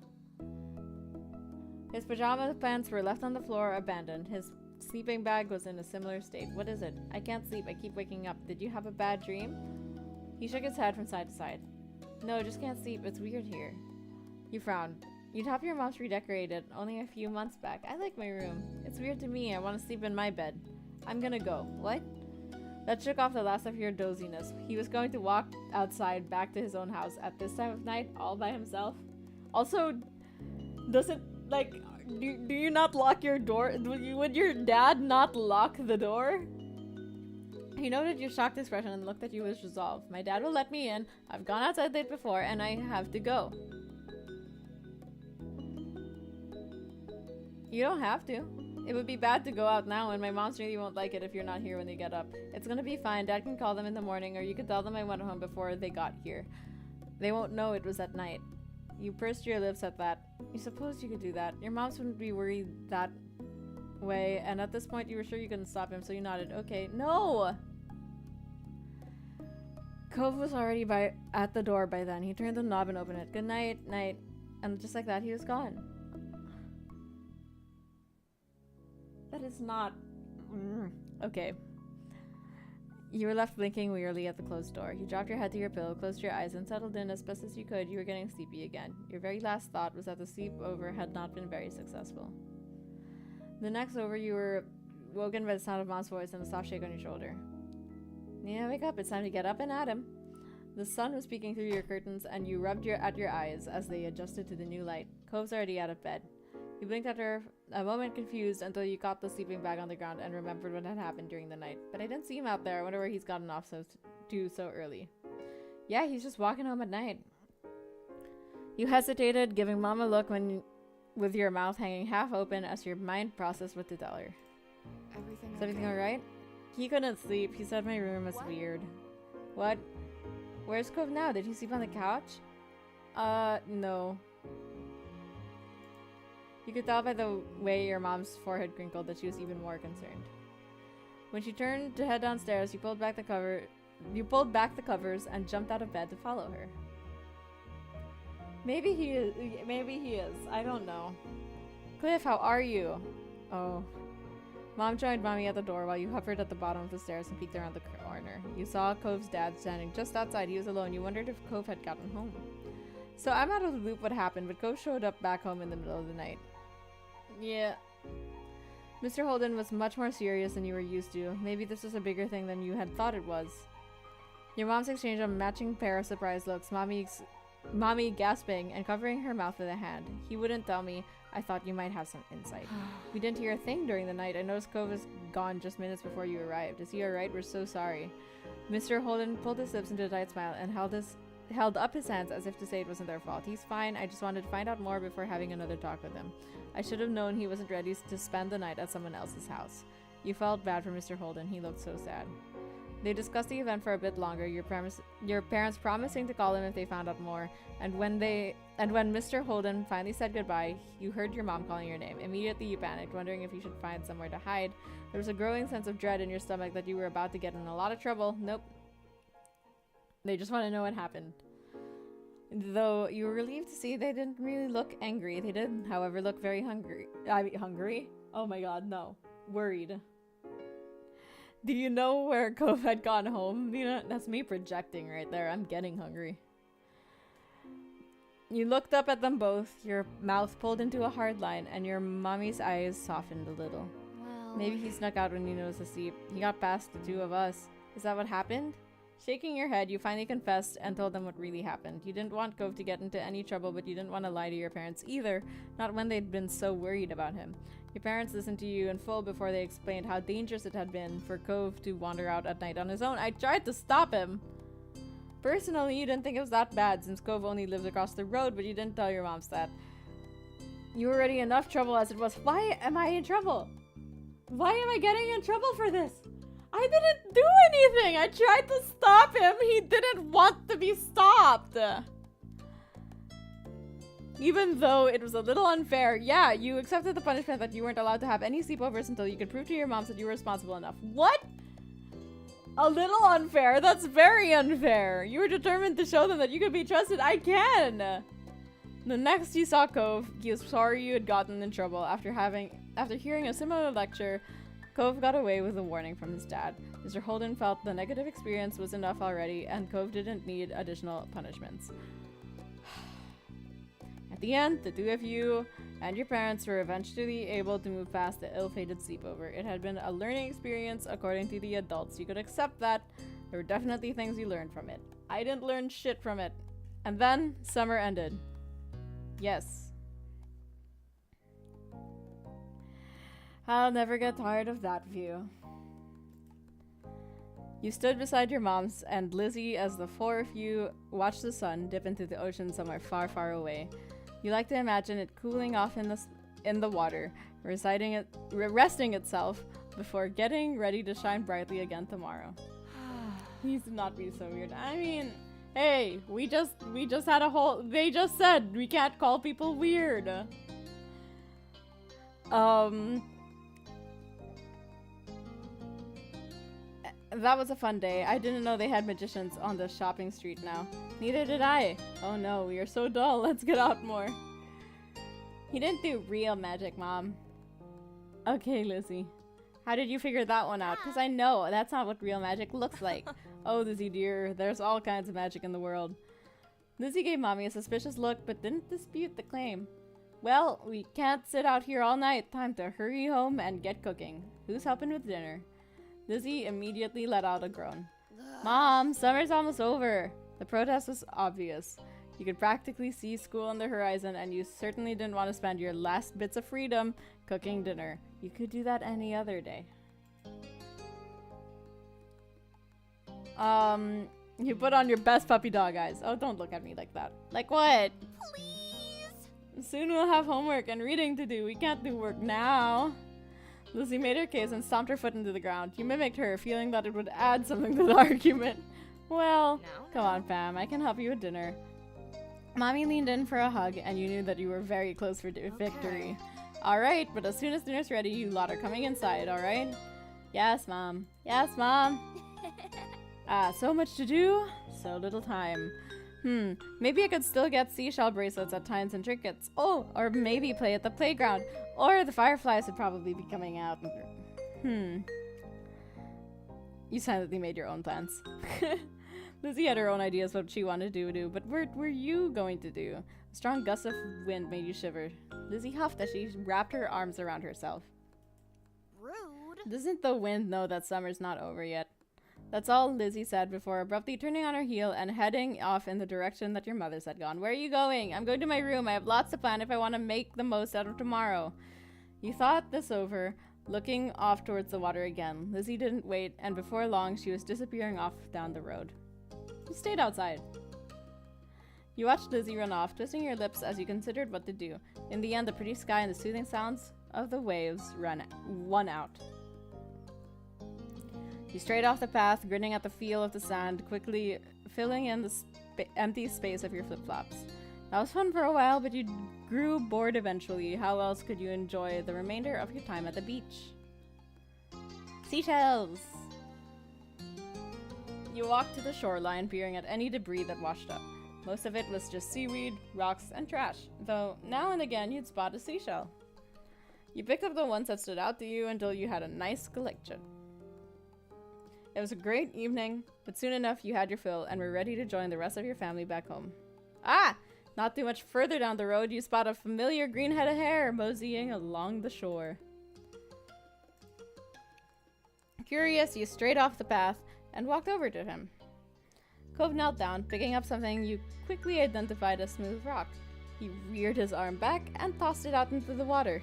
His pajama pants were left on the floor, abandoned. His sleeping bag was in a similar state. What is it? I can't sleep. I keep waking up. Did you have a bad dream? He shook his head from side to side. No, just can't sleep. It's weird here. You frowned. You'd have your mom's redecorated only a few months back. I like my room. It's weird to me. I want to sleep in my bed. I'm gonna go. What? That shook off the last of your doziness. He was going to walk outside back to his own house at this time of night, all by himself. Also, doesn't, like, do you not lock your door? Would your dad not lock the door? He noted your shocked expression and looked at you with resolve. My dad will let me in. I've gone outside late before, and I have to go. You don't have to. It would be bad to go out now, and my moms really won't like it if you're not here when they get up. It's gonna be fine. Dad can call them in the morning, or you could tell them I went home before they got here. They won't know it was at night. You pursed your lips at that. You suppose you could do that. Your moms wouldn't be worried that way, and at this point you were sure you couldn't stop him, so you nodded. Okay. No! Cove was already at the door by then. He turned the knob and opened it. Good night, night. And just like that, he was gone. That is not... Okay. You were left blinking wearily at the closed door. You dropped your head to your pillow, closed your eyes, and settled in as best as you could. You were getting sleepy again. Your very last thought was that the sleepover had not been very successful. The next over, you were woken by the sound of Mom's voice and a soft shake on your shoulder. Yeah, wake up. It's time to get up and at him. The sun was peeking through your curtains, and you rubbed at your eyes as they adjusted to the new light. Cove's already out of bed. You blinked at her, a moment confused, until you caught the sleeping bag on the ground and remembered what had happened during the night. But I didn't see him out there. I wonder where he's gotten off so early. Yeah, he's just walking home at night. You hesitated, giving Mom a look with your mouth hanging half open as your mind processed what to tell her. Is everything alright? He couldn't sleep. He said my room was weird. What? Where's Cove now? Did he sleep on the couch? No. You could tell by the way your mom's forehead crinkled that she was even more concerned. When she turned to head downstairs, you pulled back the covers and jumped out of bed to follow her. Maybe he is. Maybe he is. I don't know. Cliff, how are you? Oh. Mom joined Mommy at the door while you hovered at the bottom of the stairs and peeked around the corner. You saw Cove's dad standing just outside. He was alone. You wondered if Cove had gotten home. So I'm out of the loop what happened, but Cove showed up back home in the middle of the night. Yeah. Mr. Holden was much more serious than you were used to. Maybe this was a bigger thing than you had thought it was. Your moms exchanged a matching pair of surprised looks, Mommy gasping and covering her mouth with a hand. He wouldn't tell me. I thought you might have some insight. We didn't hear a thing during the night. I noticed Cove was gone just minutes before you arrived. Is he alright? We're so sorry. Mr. Holden pulled his lips into a tight smile and held up his hands as if to say it wasn't their fault. He's fine. I just wanted to find out more before having another talk with him. I should have known he wasn't ready to spend the night at someone else's house. You felt bad for Mr. Holden. He looked so sad. They discussed the event for a bit longer, your parents promising to call him if they found out more, and when Mr. Holden finally said goodbye, you heard your mom calling your name. Immediately you panicked, wondering if you should find somewhere to hide. There was a growing sense of dread in your stomach that you were about to get in a lot of trouble. Nope. They just want to know what happened. Though you were relieved to see they didn't really look angry. They did, however, look very hungry. Hungry? Oh my god, no. Worried. Do you know where Cove had gone home, Nina? That's me projecting right there. I'm getting hungry. You looked up at them both, your mouth pulled into a hard line, and your mommy's eyes softened a little. Well, Maybe he snuck out when Nina was asleep. He got past the two of us. Is that what happened? Shaking your head, you finally confessed and told them what really happened. You didn't want Cove to get into any trouble, but you didn't want to lie to your parents either, not when they'd been so worried about him. Your parents listened to you in full before they explained how dangerous it had been for Cove to wander out at night on his own. I tried to stop him! Personally, you didn't think it was that bad since Cove only lived across the road, but you didn't tell your moms that. You were already enough trouble as it was. Why am I in trouble? Why am I getting in trouble for this? I didn't do anything! I tried to stop him! He didn't want to be stopped! Even though it was a little unfair, yeah, you accepted the punishment that you weren't allowed to have any sleepovers until you could prove to your moms that you were responsible enough. What? A little unfair? That's very unfair. You were determined to show them that you could be trusted. I can! The next you saw Cove, he was sorry you had gotten in trouble. After hearing a similar lecture, Cove got away with a warning from his dad. Mr. Holden felt the negative experience was enough already, and Cove didn't need additional punishments. At the end, the two of you and your parents were eventually able to move past the ill-fated sleepover. It had been a learning experience according to the adults. You could accept that. There were definitely things you learned from it. I didn't learn shit from it. And then, summer ended. Yes. I'll never get tired of that view. You stood beside your moms and Lizzie as the four of you watched the sun dip into the ocean somewhere far, far away. You like to imagine it cooling off in the water, resting itself before getting ready to shine brightly again tomorrow. Please do not be so weird. I mean, hey, we just had a whole. They just said we can't call people weird. That was a fun day. I didn't know they had magicians on the shopping street now. Neither did I. Oh no, we are so dull. Let's get out more. He didn't do real magic, Mom. Okay, Lizzie. How did you figure that one out? Because I know that's not what real magic looks like. Oh, Lizzie dear, there's all kinds of magic in the world. Lizzie gave Mommy a suspicious look, but didn't dispute the claim. Well, we can't sit out here all night. Time to hurry home and get cooking. Who's helping with dinner? Lizzie immediately let out a groan. Mom, summer's almost over. The protest was obvious. You could practically see school on the horizon, and you certainly didn't want to spend your last bits of freedom cooking dinner. You could do that any other day. You put on your best puppy dog eyes. Oh, don't look at me like that. Like what? Please? Soon we'll have homework and reading to do. We can't do work now. Lizzie made her case and stomped her foot into the ground. You mimicked her, feeling that it would add something to the argument. Well, come on, fam. I can help you with dinner. Mommy leaned in for a hug, and you knew that you were very close for victory. Alright, but as soon as dinner's ready, you lot are coming inside, alright? Yes, Mom. Yes, Mom. So much to do, so little time. Maybe I could still get seashell bracelets at times and trinkets. Oh, or maybe play at the playground. Or the fireflies would probably be coming out. You silently made your own plans. Lizzie had her own ideas what she wanted to do, but what were you going to do? A strong gust of wind made you shiver. Lizzie huffed as she wrapped her arms around herself. Rude. Doesn't the wind know that summer's not over yet? That's all Lizzie said before abruptly turning on her heel and heading off in the direction that your mothers had gone. Where are you going? I'm going to my room. I have lots to plan if I want to make the most out of tomorrow. You thought this over, looking off towards the water again. Lizzie didn't wait, and before long she was disappearing off down the road. You stayed outside. You watched Lizzie run off, twisting your lips as you considered what to do. In the end, the pretty sky and the soothing sounds of the waves won out. You strayed off the path, grinning at the feel of the sand, quickly filling in the empty space of your flip-flops. That was fun for a while, but you grew bored eventually. How else could you enjoy the remainder of your time at the beach? Seashells! You walked to the shoreline, peering at any debris that washed up. Most of it was just seaweed, rocks, and trash, though now and again you'd spot a seashell. You picked up the ones that stood out to you until you had a nice collection. It was a great evening, but soon enough you had your fill and were ready to join the rest of your family back home. Ah! Not too much further down the road, you spot a familiar green head of hair moseying along the shore. Curious, you strayed off the path and walked over to him. Cove knelt down, picking up something you quickly identified as smooth rock. He reared his arm back and tossed it out into the water.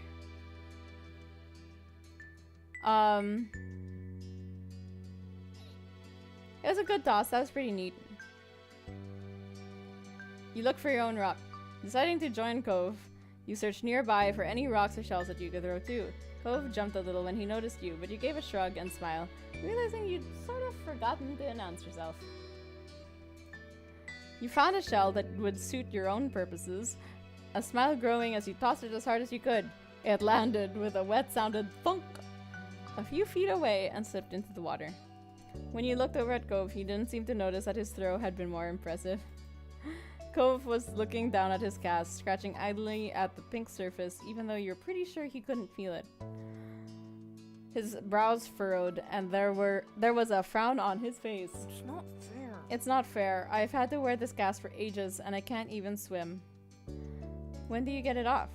It was a good toss. That was pretty neat. You look for your own rock. Deciding to join Cove, you searched nearby for any rocks or shells that you could throw too. Cove jumped a little when he noticed you, but you gave a shrug and smile, realizing you'd sort of forgotten to announce yourself. You found a shell that would suit your own purposes, a smile growing as you tossed it as hard as you could. It landed with a wet-sounded thunk a few feet away and slipped into the water. When you looked over at Cove, he didn't seem to notice that his throw had been more impressive. Cove was looking down at his cast, scratching idly at the pink surface, even though you're pretty sure he couldn't feel it. His brows furrowed, and there was a frown on his face. It's not fair. It's not fair. I've had to wear this cast for ages, and I can't even swim. When do you get it off?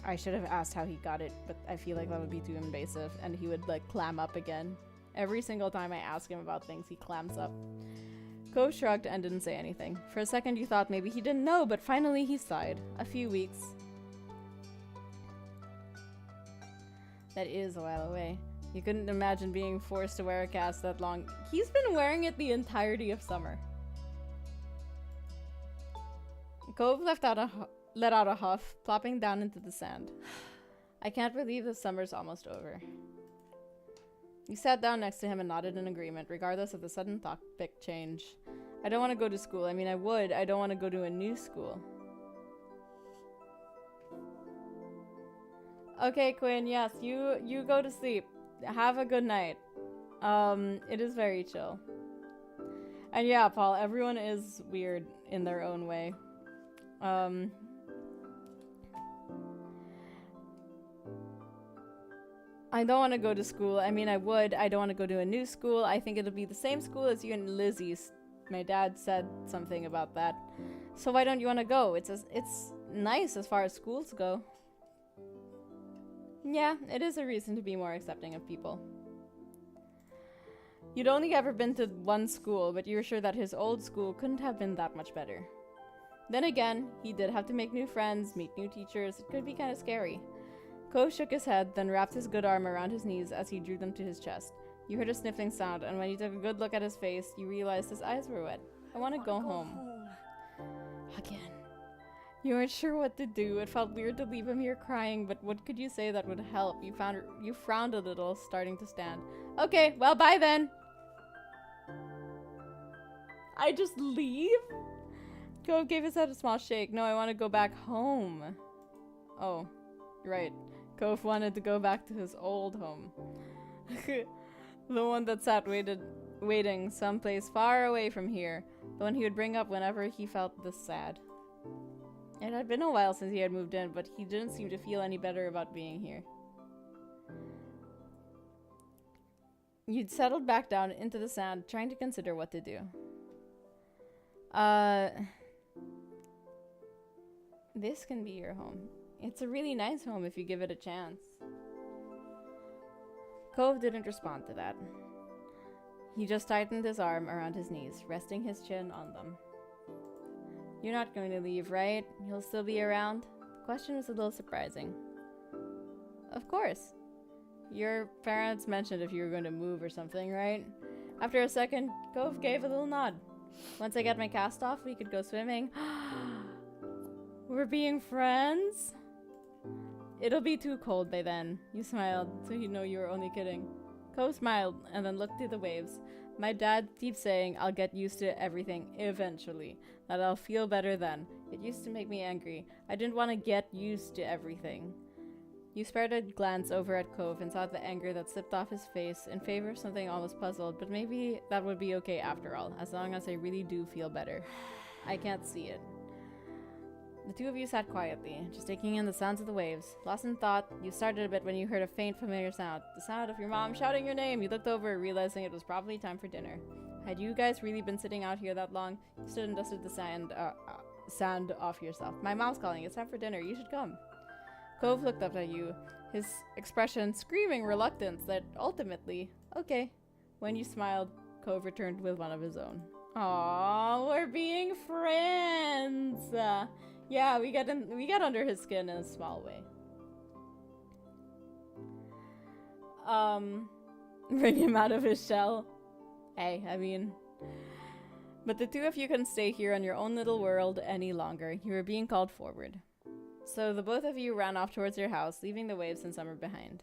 I should have asked how he got it, but I feel like that would be too invasive, and he would, like, clam up again. Every single time I ask him about things, he clams up. Cove shrugged and didn't say anything. For a second you thought maybe he didn't know, but finally he sighed. A few weeks. That is a while away. You couldn't imagine being forced to wear a cast that long. He's been wearing it the entirety of summer. Cove let out a huff, plopping down into the sand. I can't believe the summer's almost over. You sat down next to him and nodded in agreement, regardless of the sudden topic change. I don't want to go to school. I mean, I would. I don't want to go to a new school. Okay, Quinn, yes, you go to sleep. Have a good night. It is very chill. And yeah, Paul, everyone is weird in their own way. I don't want to go to school. I mean, I would. I don't want to go to a new school. I think it'll be the same school as you and Lizzie's. My dad said something about that. So why don't you want to go? It's nice as far as schools go. Yeah, it is a reason to be more accepting of people. You'd only ever been to one school, but you were sure that his old school couldn't have been that much better. Then again, he did have to make new friends, meet new teachers. It could be kind of scary. Cove shook his head, then wrapped his good arm around his knees as he drew them to his chest. You heard a sniffling sound, and when you took a good look at his face, you realized his eyes were wet. I want to go home. Again. You weren't sure what to do. It felt weird to leave him here crying, but what could you say that would help? You frowned a little, starting to stand. Okay, well, bye then. I just leave? Cove gave his head a small shake. No, I want to go back home. Oh, right. Cove wanted to go back to his old home. The one that sat waiting someplace far away from here. the one he would bring up whenever he felt this sad. It had been a while since he had moved in, but he didn't seem to feel any better about being here. You'd settled back down into the sand, trying to consider what to do. This can be your home. It's a really nice home if you give it a chance. Cove didn't respond to that. He just tightened his arm around his knees, resting his chin on them. You're not going to leave, right? You'll still be around? The question was a little surprising. Of course. Your parents mentioned if you were going to move or something, right? After a second, Cove gave a little nod. Once I get my cast off, we could go swimming. We're being friends? It'll be too cold by then. You smiled, so you know you were only kidding. Cove smiled and then looked to the waves. My dad keeps saying I'll get used to everything eventually, that I'll feel better then. It used to make me angry. I didn't want to get used to everything. You spared a glance over at Cove and saw the anger that slipped off his face in favor of something almost puzzled, but maybe that would be okay after all, as long as I really do feel better. I can't see it. The two of you sat quietly, just taking in the sounds of the waves. Lost in thought, you started a bit when you heard a faint, familiar sound. The sound of your mom shouting your name. You looked over, realizing it was probably time for dinner. Had you guys really been sitting out here that long? You stood and dusted the sand off yourself. My mom's calling. It's time for dinner. You should come. Cove looked up at you, his expression screaming reluctance that ultimately, okay. When you smiled, Cove returned with one of his own. Aww, we're being friends! Yeah, we get under his skin in a small way. Bring him out of his shell. Hey, I mean... But the two of you couldn't stay here on your own little world any longer. You were being called forward. So the both of you ran off towards your house, leaving the waves and summer behind.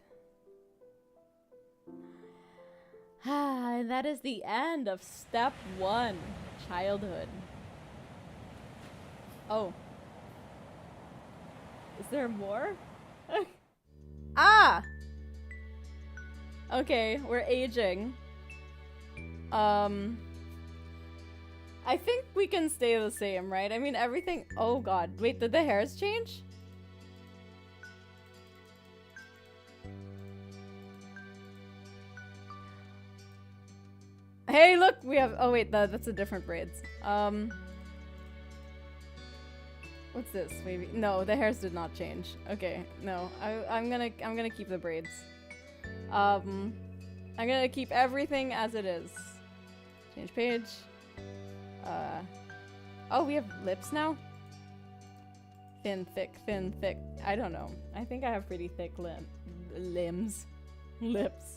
And that is the end of step 1, childhood. Oh. Is there more? Ah! Okay, we're aging. I think we can stay the same, right? I mean, everything... Oh god. Wait, did the hairs change? Hey, look! We have... Oh wait, that's a different braids. What's this? Maybe... No, the hairs did not change. Okay, no. I'm gonna keep the braids. I'm gonna keep everything as it is. Change page. Oh, we have lips now? Thin, thick, thin, thick. I don't know. I think I have pretty thick limbs. Lips.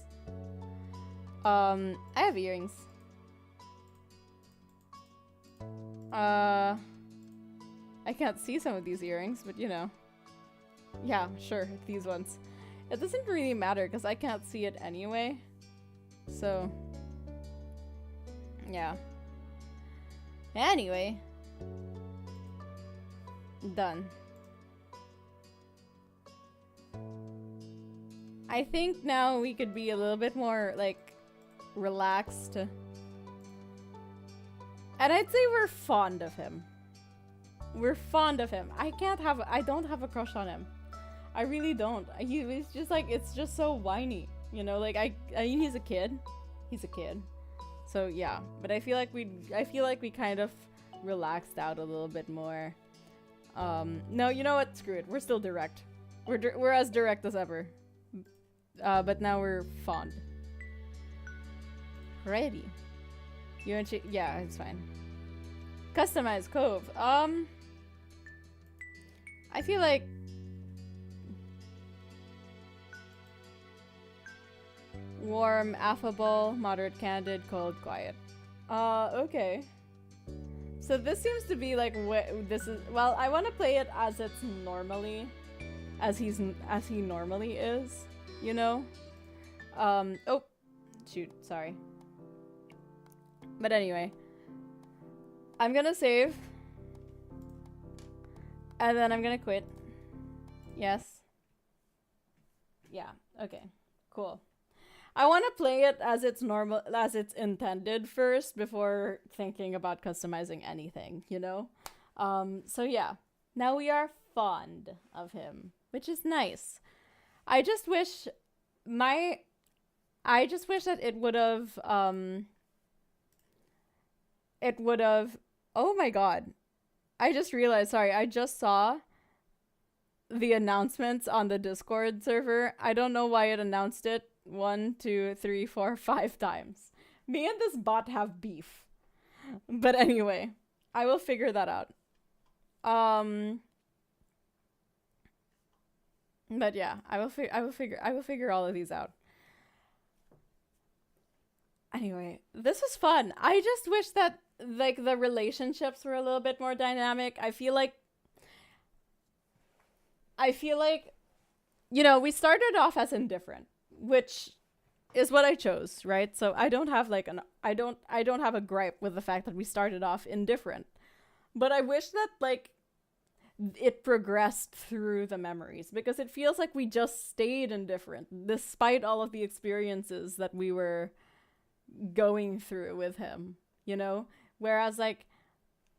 I have earrings. I can't see some of these earrings, but you know. Yeah, sure, these ones. It doesn't really matter because I can't see it anyway. So, yeah. Anyway. Done. I think now we could be a little bit more, like, relaxed. And I'd say we're fond of him. We're fond of him. I don't have a crush on him. I really don't. He's just like, it's just so whiny. You know, like, I mean, he's a kid. He's a kid. So, yeah. But I feel like we kind of relaxed out a little bit more. No, you know what? Screw it. We're still direct. We're as direct as ever. But now we're fond. Ready. You and she, yeah, it's fine. Customize Cove. I feel like warm, affable, moderate, candid, cold, quiet. Okay. So this seems to be like this is. Well, I want to play it as it's normally, as he normally is. You know. Oh, shoot. Sorry. But anyway, I'm gonna save, and then I'm gonna quit. Yes. Yeah. Okay. Cool. I want to play it as it's normal, as it's intended first before thinking about customizing anything, you know? So yeah, now we are fond of him, which is nice. I just wish that it would have, oh my god. I just realized, sorry, I just saw the announcements on the Discord server. I don't know why it announced it 1, 2, 3, 4, 5 times. Me and this bot have beef. But anyway, I will figure that out. But yeah, I will figure all of these out. Anyway, this was fun. I just wish that like the relationships were a little bit more dynamic. I feel like you know, we started off as indifferent, which is what I chose, right? So I don't have like I don't have a gripe with the fact that we started off indifferent. But I wish that like it progressed through the memories, because it feels like we just stayed indifferent despite all of the experiences that we were going through with him, you know? Whereas like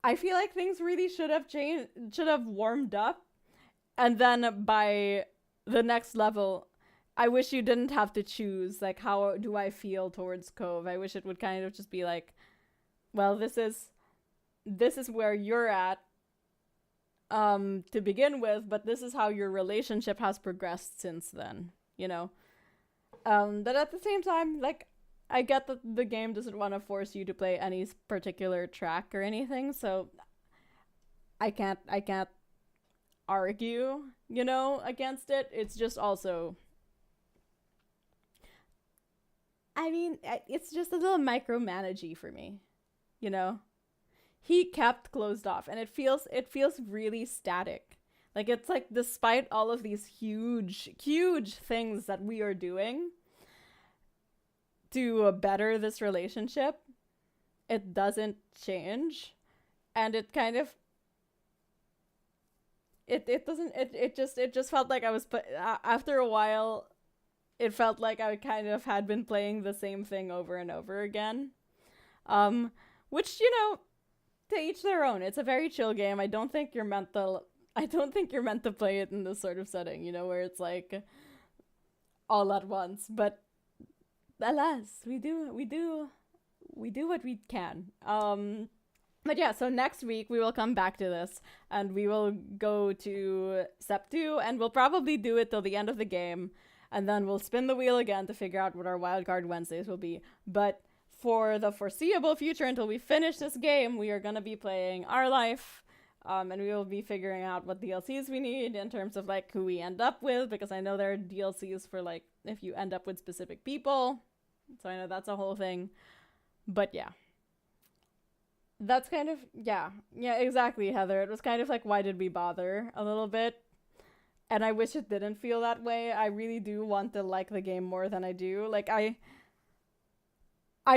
I feel like things really should have warmed up, and then by the next level I wish you didn't have to choose like how do I feel towards Cove. I wish it would kind of just be like, well, this is where you're at to begin with, but this is how your relationship has progressed since then, you know? But at the same time, like, I get that the game doesn't want to force you to play any particular track or anything, so I can't argue, you know, against it. It's just also, I mean, it's just a little micromanagey for me, you know? He kept closed off, and it feels really static. Like, it's like despite all of these huge things that we are doing to better this relationship, it doesn't change, and it kind of it just felt like I was after a while it felt like I kind of had been playing the same thing over and over again, which, you know, to each their own. It's a very chill game. I don't think you're meant to play it in this sort of setting, you know, where it's like all at once, but alas, we do what we can. But yeah, so next week we will come back to this, and we will go to step 2, and we'll probably do it till the end of the game, and then we'll spin the wheel again to figure out what our Wildcard Wednesdays will be. But for the foreseeable future, until we finish this game, we are going to be playing Our Life, and we will be figuring out what DLCs we need in terms of like who we end up with, because I know there are DLCs for like if you end up with specific people, so I know that's a whole thing. But yeah, that's kind of, yeah, exactly, Heather. It was kind of like, why did we bother a little bit? And I wish it didn't feel that way. I really do want to like the game more than I do. Like, I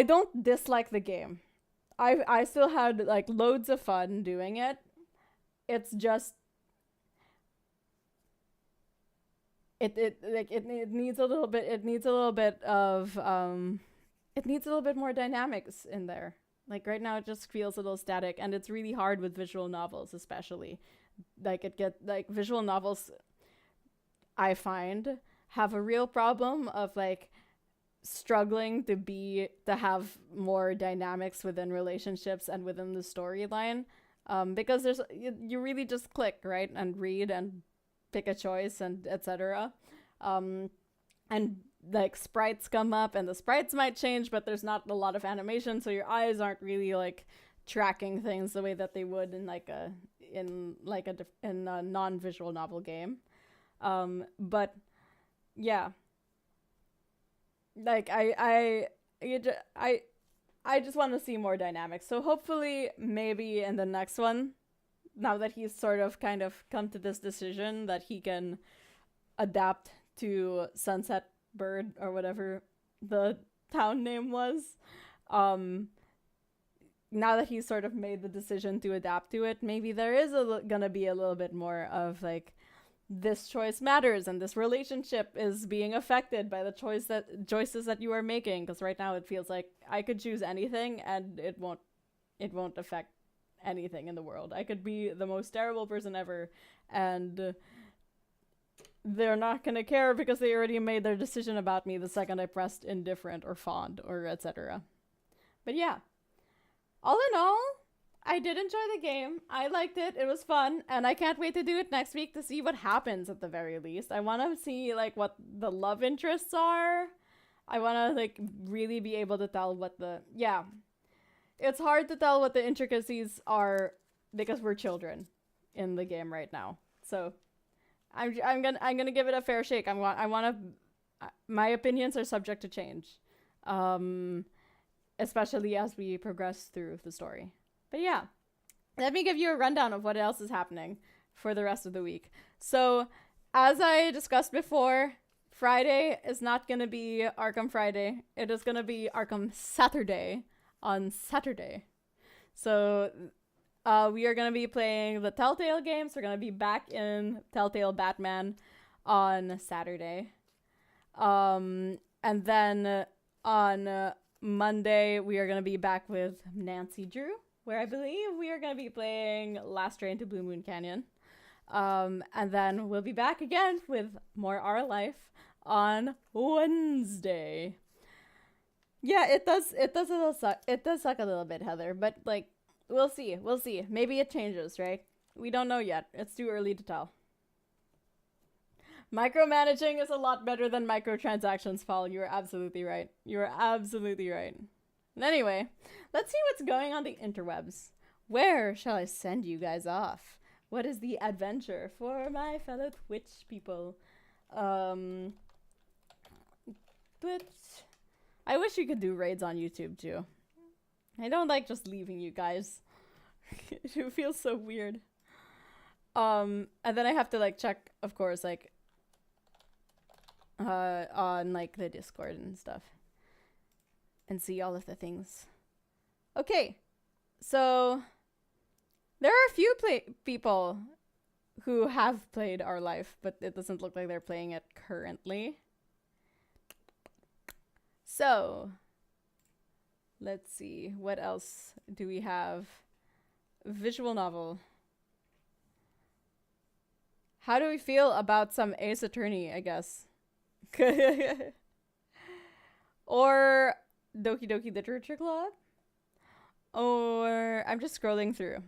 don't dislike the game. I still had like loads of fun doing it. It's just it needs a little bit more dynamics in there. Like right now it just feels a little static, and it's really hard with visual novels, especially. Like visual novels, I find, have a real problem of like struggling to have more dynamics within relationships and within the storyline, because you really just click, right, and read and pick a choice and etc. And like sprites come up, and the sprites might change, but there's not a lot of animation, so your eyes aren't really like tracking things the way that they would in a non-visual novel game. But yeah, like I just want to see more dynamics. So hopefully, maybe in the next one, now that he's sort of kind of come to this decision that he can adapt to Sunset Bird or whatever the town name was, now that he's sort of made the decision to adapt to it, maybe there is gonna be a little bit more of like this choice matters and this relationship is being affected by the choices that you are making, because right now it feels like I could choose anything and it won't affect anything in the world. I could be the most terrible person ever and they're not gonna care because they already made their decision about me the second I pressed indifferent or fond or etc. But yeah, all in all, I did enjoy the game. I liked it. It was fun, and I can't wait to do it next week to see what happens at the very least. I want to see like what the love interests are. I want to like really be able to tell what it's hard to tell what the intricacies are because we're children in the game right now. So I'm gonna give it a fair shake. My opinions are subject to change, especially as we progress through the story. But yeah, let me give you a rundown of what else is happening for the rest of the week. So, as I discussed before, Friday is not going to be Arkham Friday. It is going to be Arkham Saturday on Saturday. So, we are going to be playing the Telltale games. We're going to be back in Telltale Batman on Saturday. And then on Monday, we are going to be back with Nancy Drew, where I believe we are going to be playing Last Train to Blue Moon Canyon. And then we'll be back again with more Our Life on Wednesday. Yeah, it does suck a little bit, Heather, but like we'll see. Maybe it changes, right? We don't know yet. It's too early to tell. Micromanaging is a lot better than microtransactions, Paul. You're absolutely right. And anyway, let's see what's going on the interwebs. Where shall I send you guys off? What is the adventure for my fellow Twitch people? But I wish you could do raids on YouTube too. I don't like just leaving you guys. It feels so weird. And then I have to like check, of course, like on like the Discord and stuff. And see all of the things. Okay, so there are a few people who have played Our Life, but it doesn't look like they're playing it currently. So, let's see. What else do we have? Visual novel. How do we feel about some Ace Attorney, I guess? Or Doki Doki Literature Club? Or I'm just scrolling through.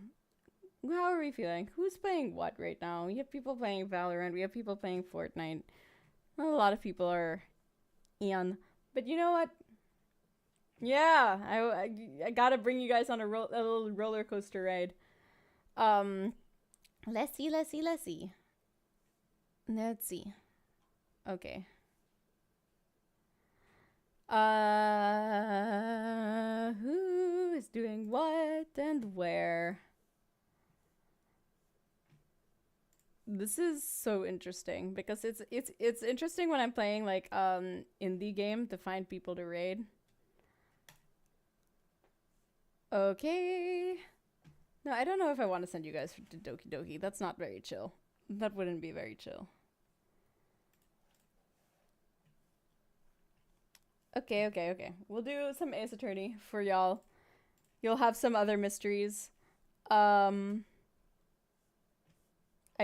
How are we feeling? Who's playing what right now? We have people playing Valorant. We have people playing Fortnite. Well, a lot of people are Ian. But you know what? Yeah, I gotta bring you guys on a little roller coaster ride. Let's see. Okay. Who is doing what and where? This is so interesting because it's interesting when I'm playing like indie game to find people to raid. Okay. No, I don't know if I want to send you guys to Doki Doki. That's not very chill. That wouldn't be very chill. Okay. We'll do some Ace Attorney for y'all. You'll have some other mysteries. I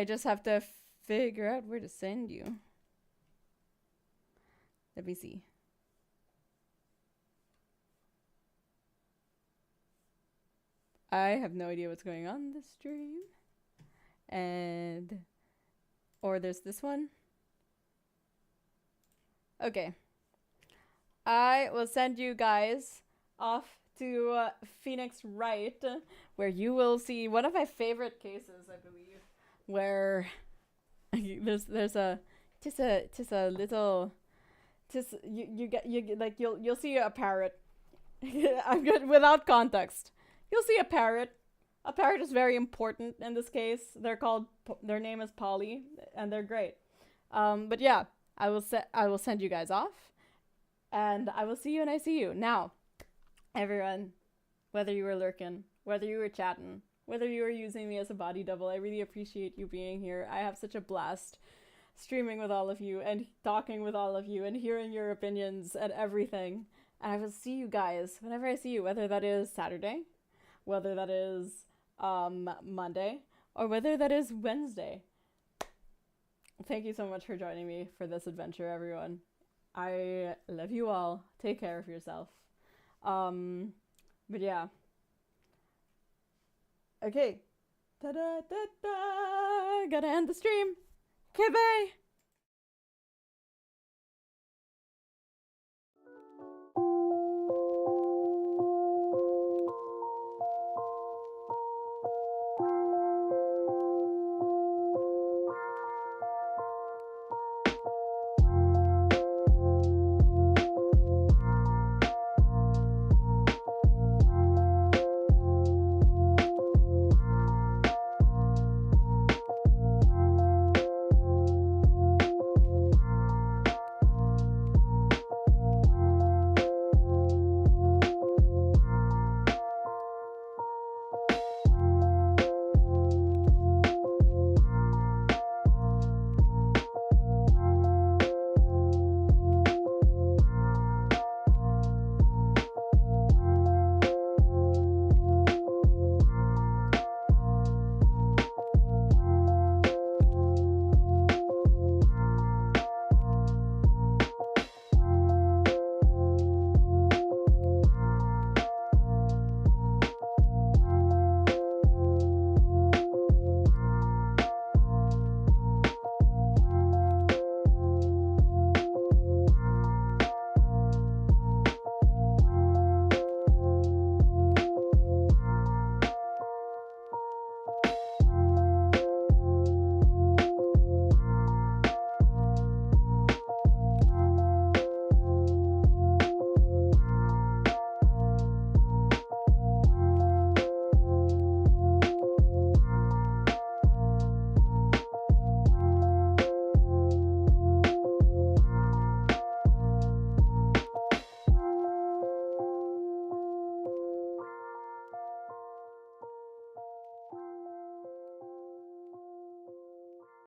just have to figure out where to send you. Let me see. I have no idea what's going on this stream. Or there's this one. Okay. I will send you guys off to Phoenix Wright, where you will see one of my favorite cases, I believe, where there's a little you'll see a parrot. I'm good without context. You'll see a parrot. A parrot is very important in this case. Their name is Polly, and they're great. But yeah, I will send you guys off. And I will see you when I see you. Now, everyone, whether you were lurking, whether you were chatting, whether you are using me as a body double. I really appreciate you being here. I have such a blast streaming with all of you and talking with all of you and hearing your opinions and everything. And I will see you guys whenever I see you, whether that is Saturday, whether that is Monday, or whether that is Wednesday. Thank you so much for joining me for this adventure, everyone. I love you all. Take care of yourself. But yeah. Okay. Ta-da-da-da! Gotta end the stream. Okay, bye!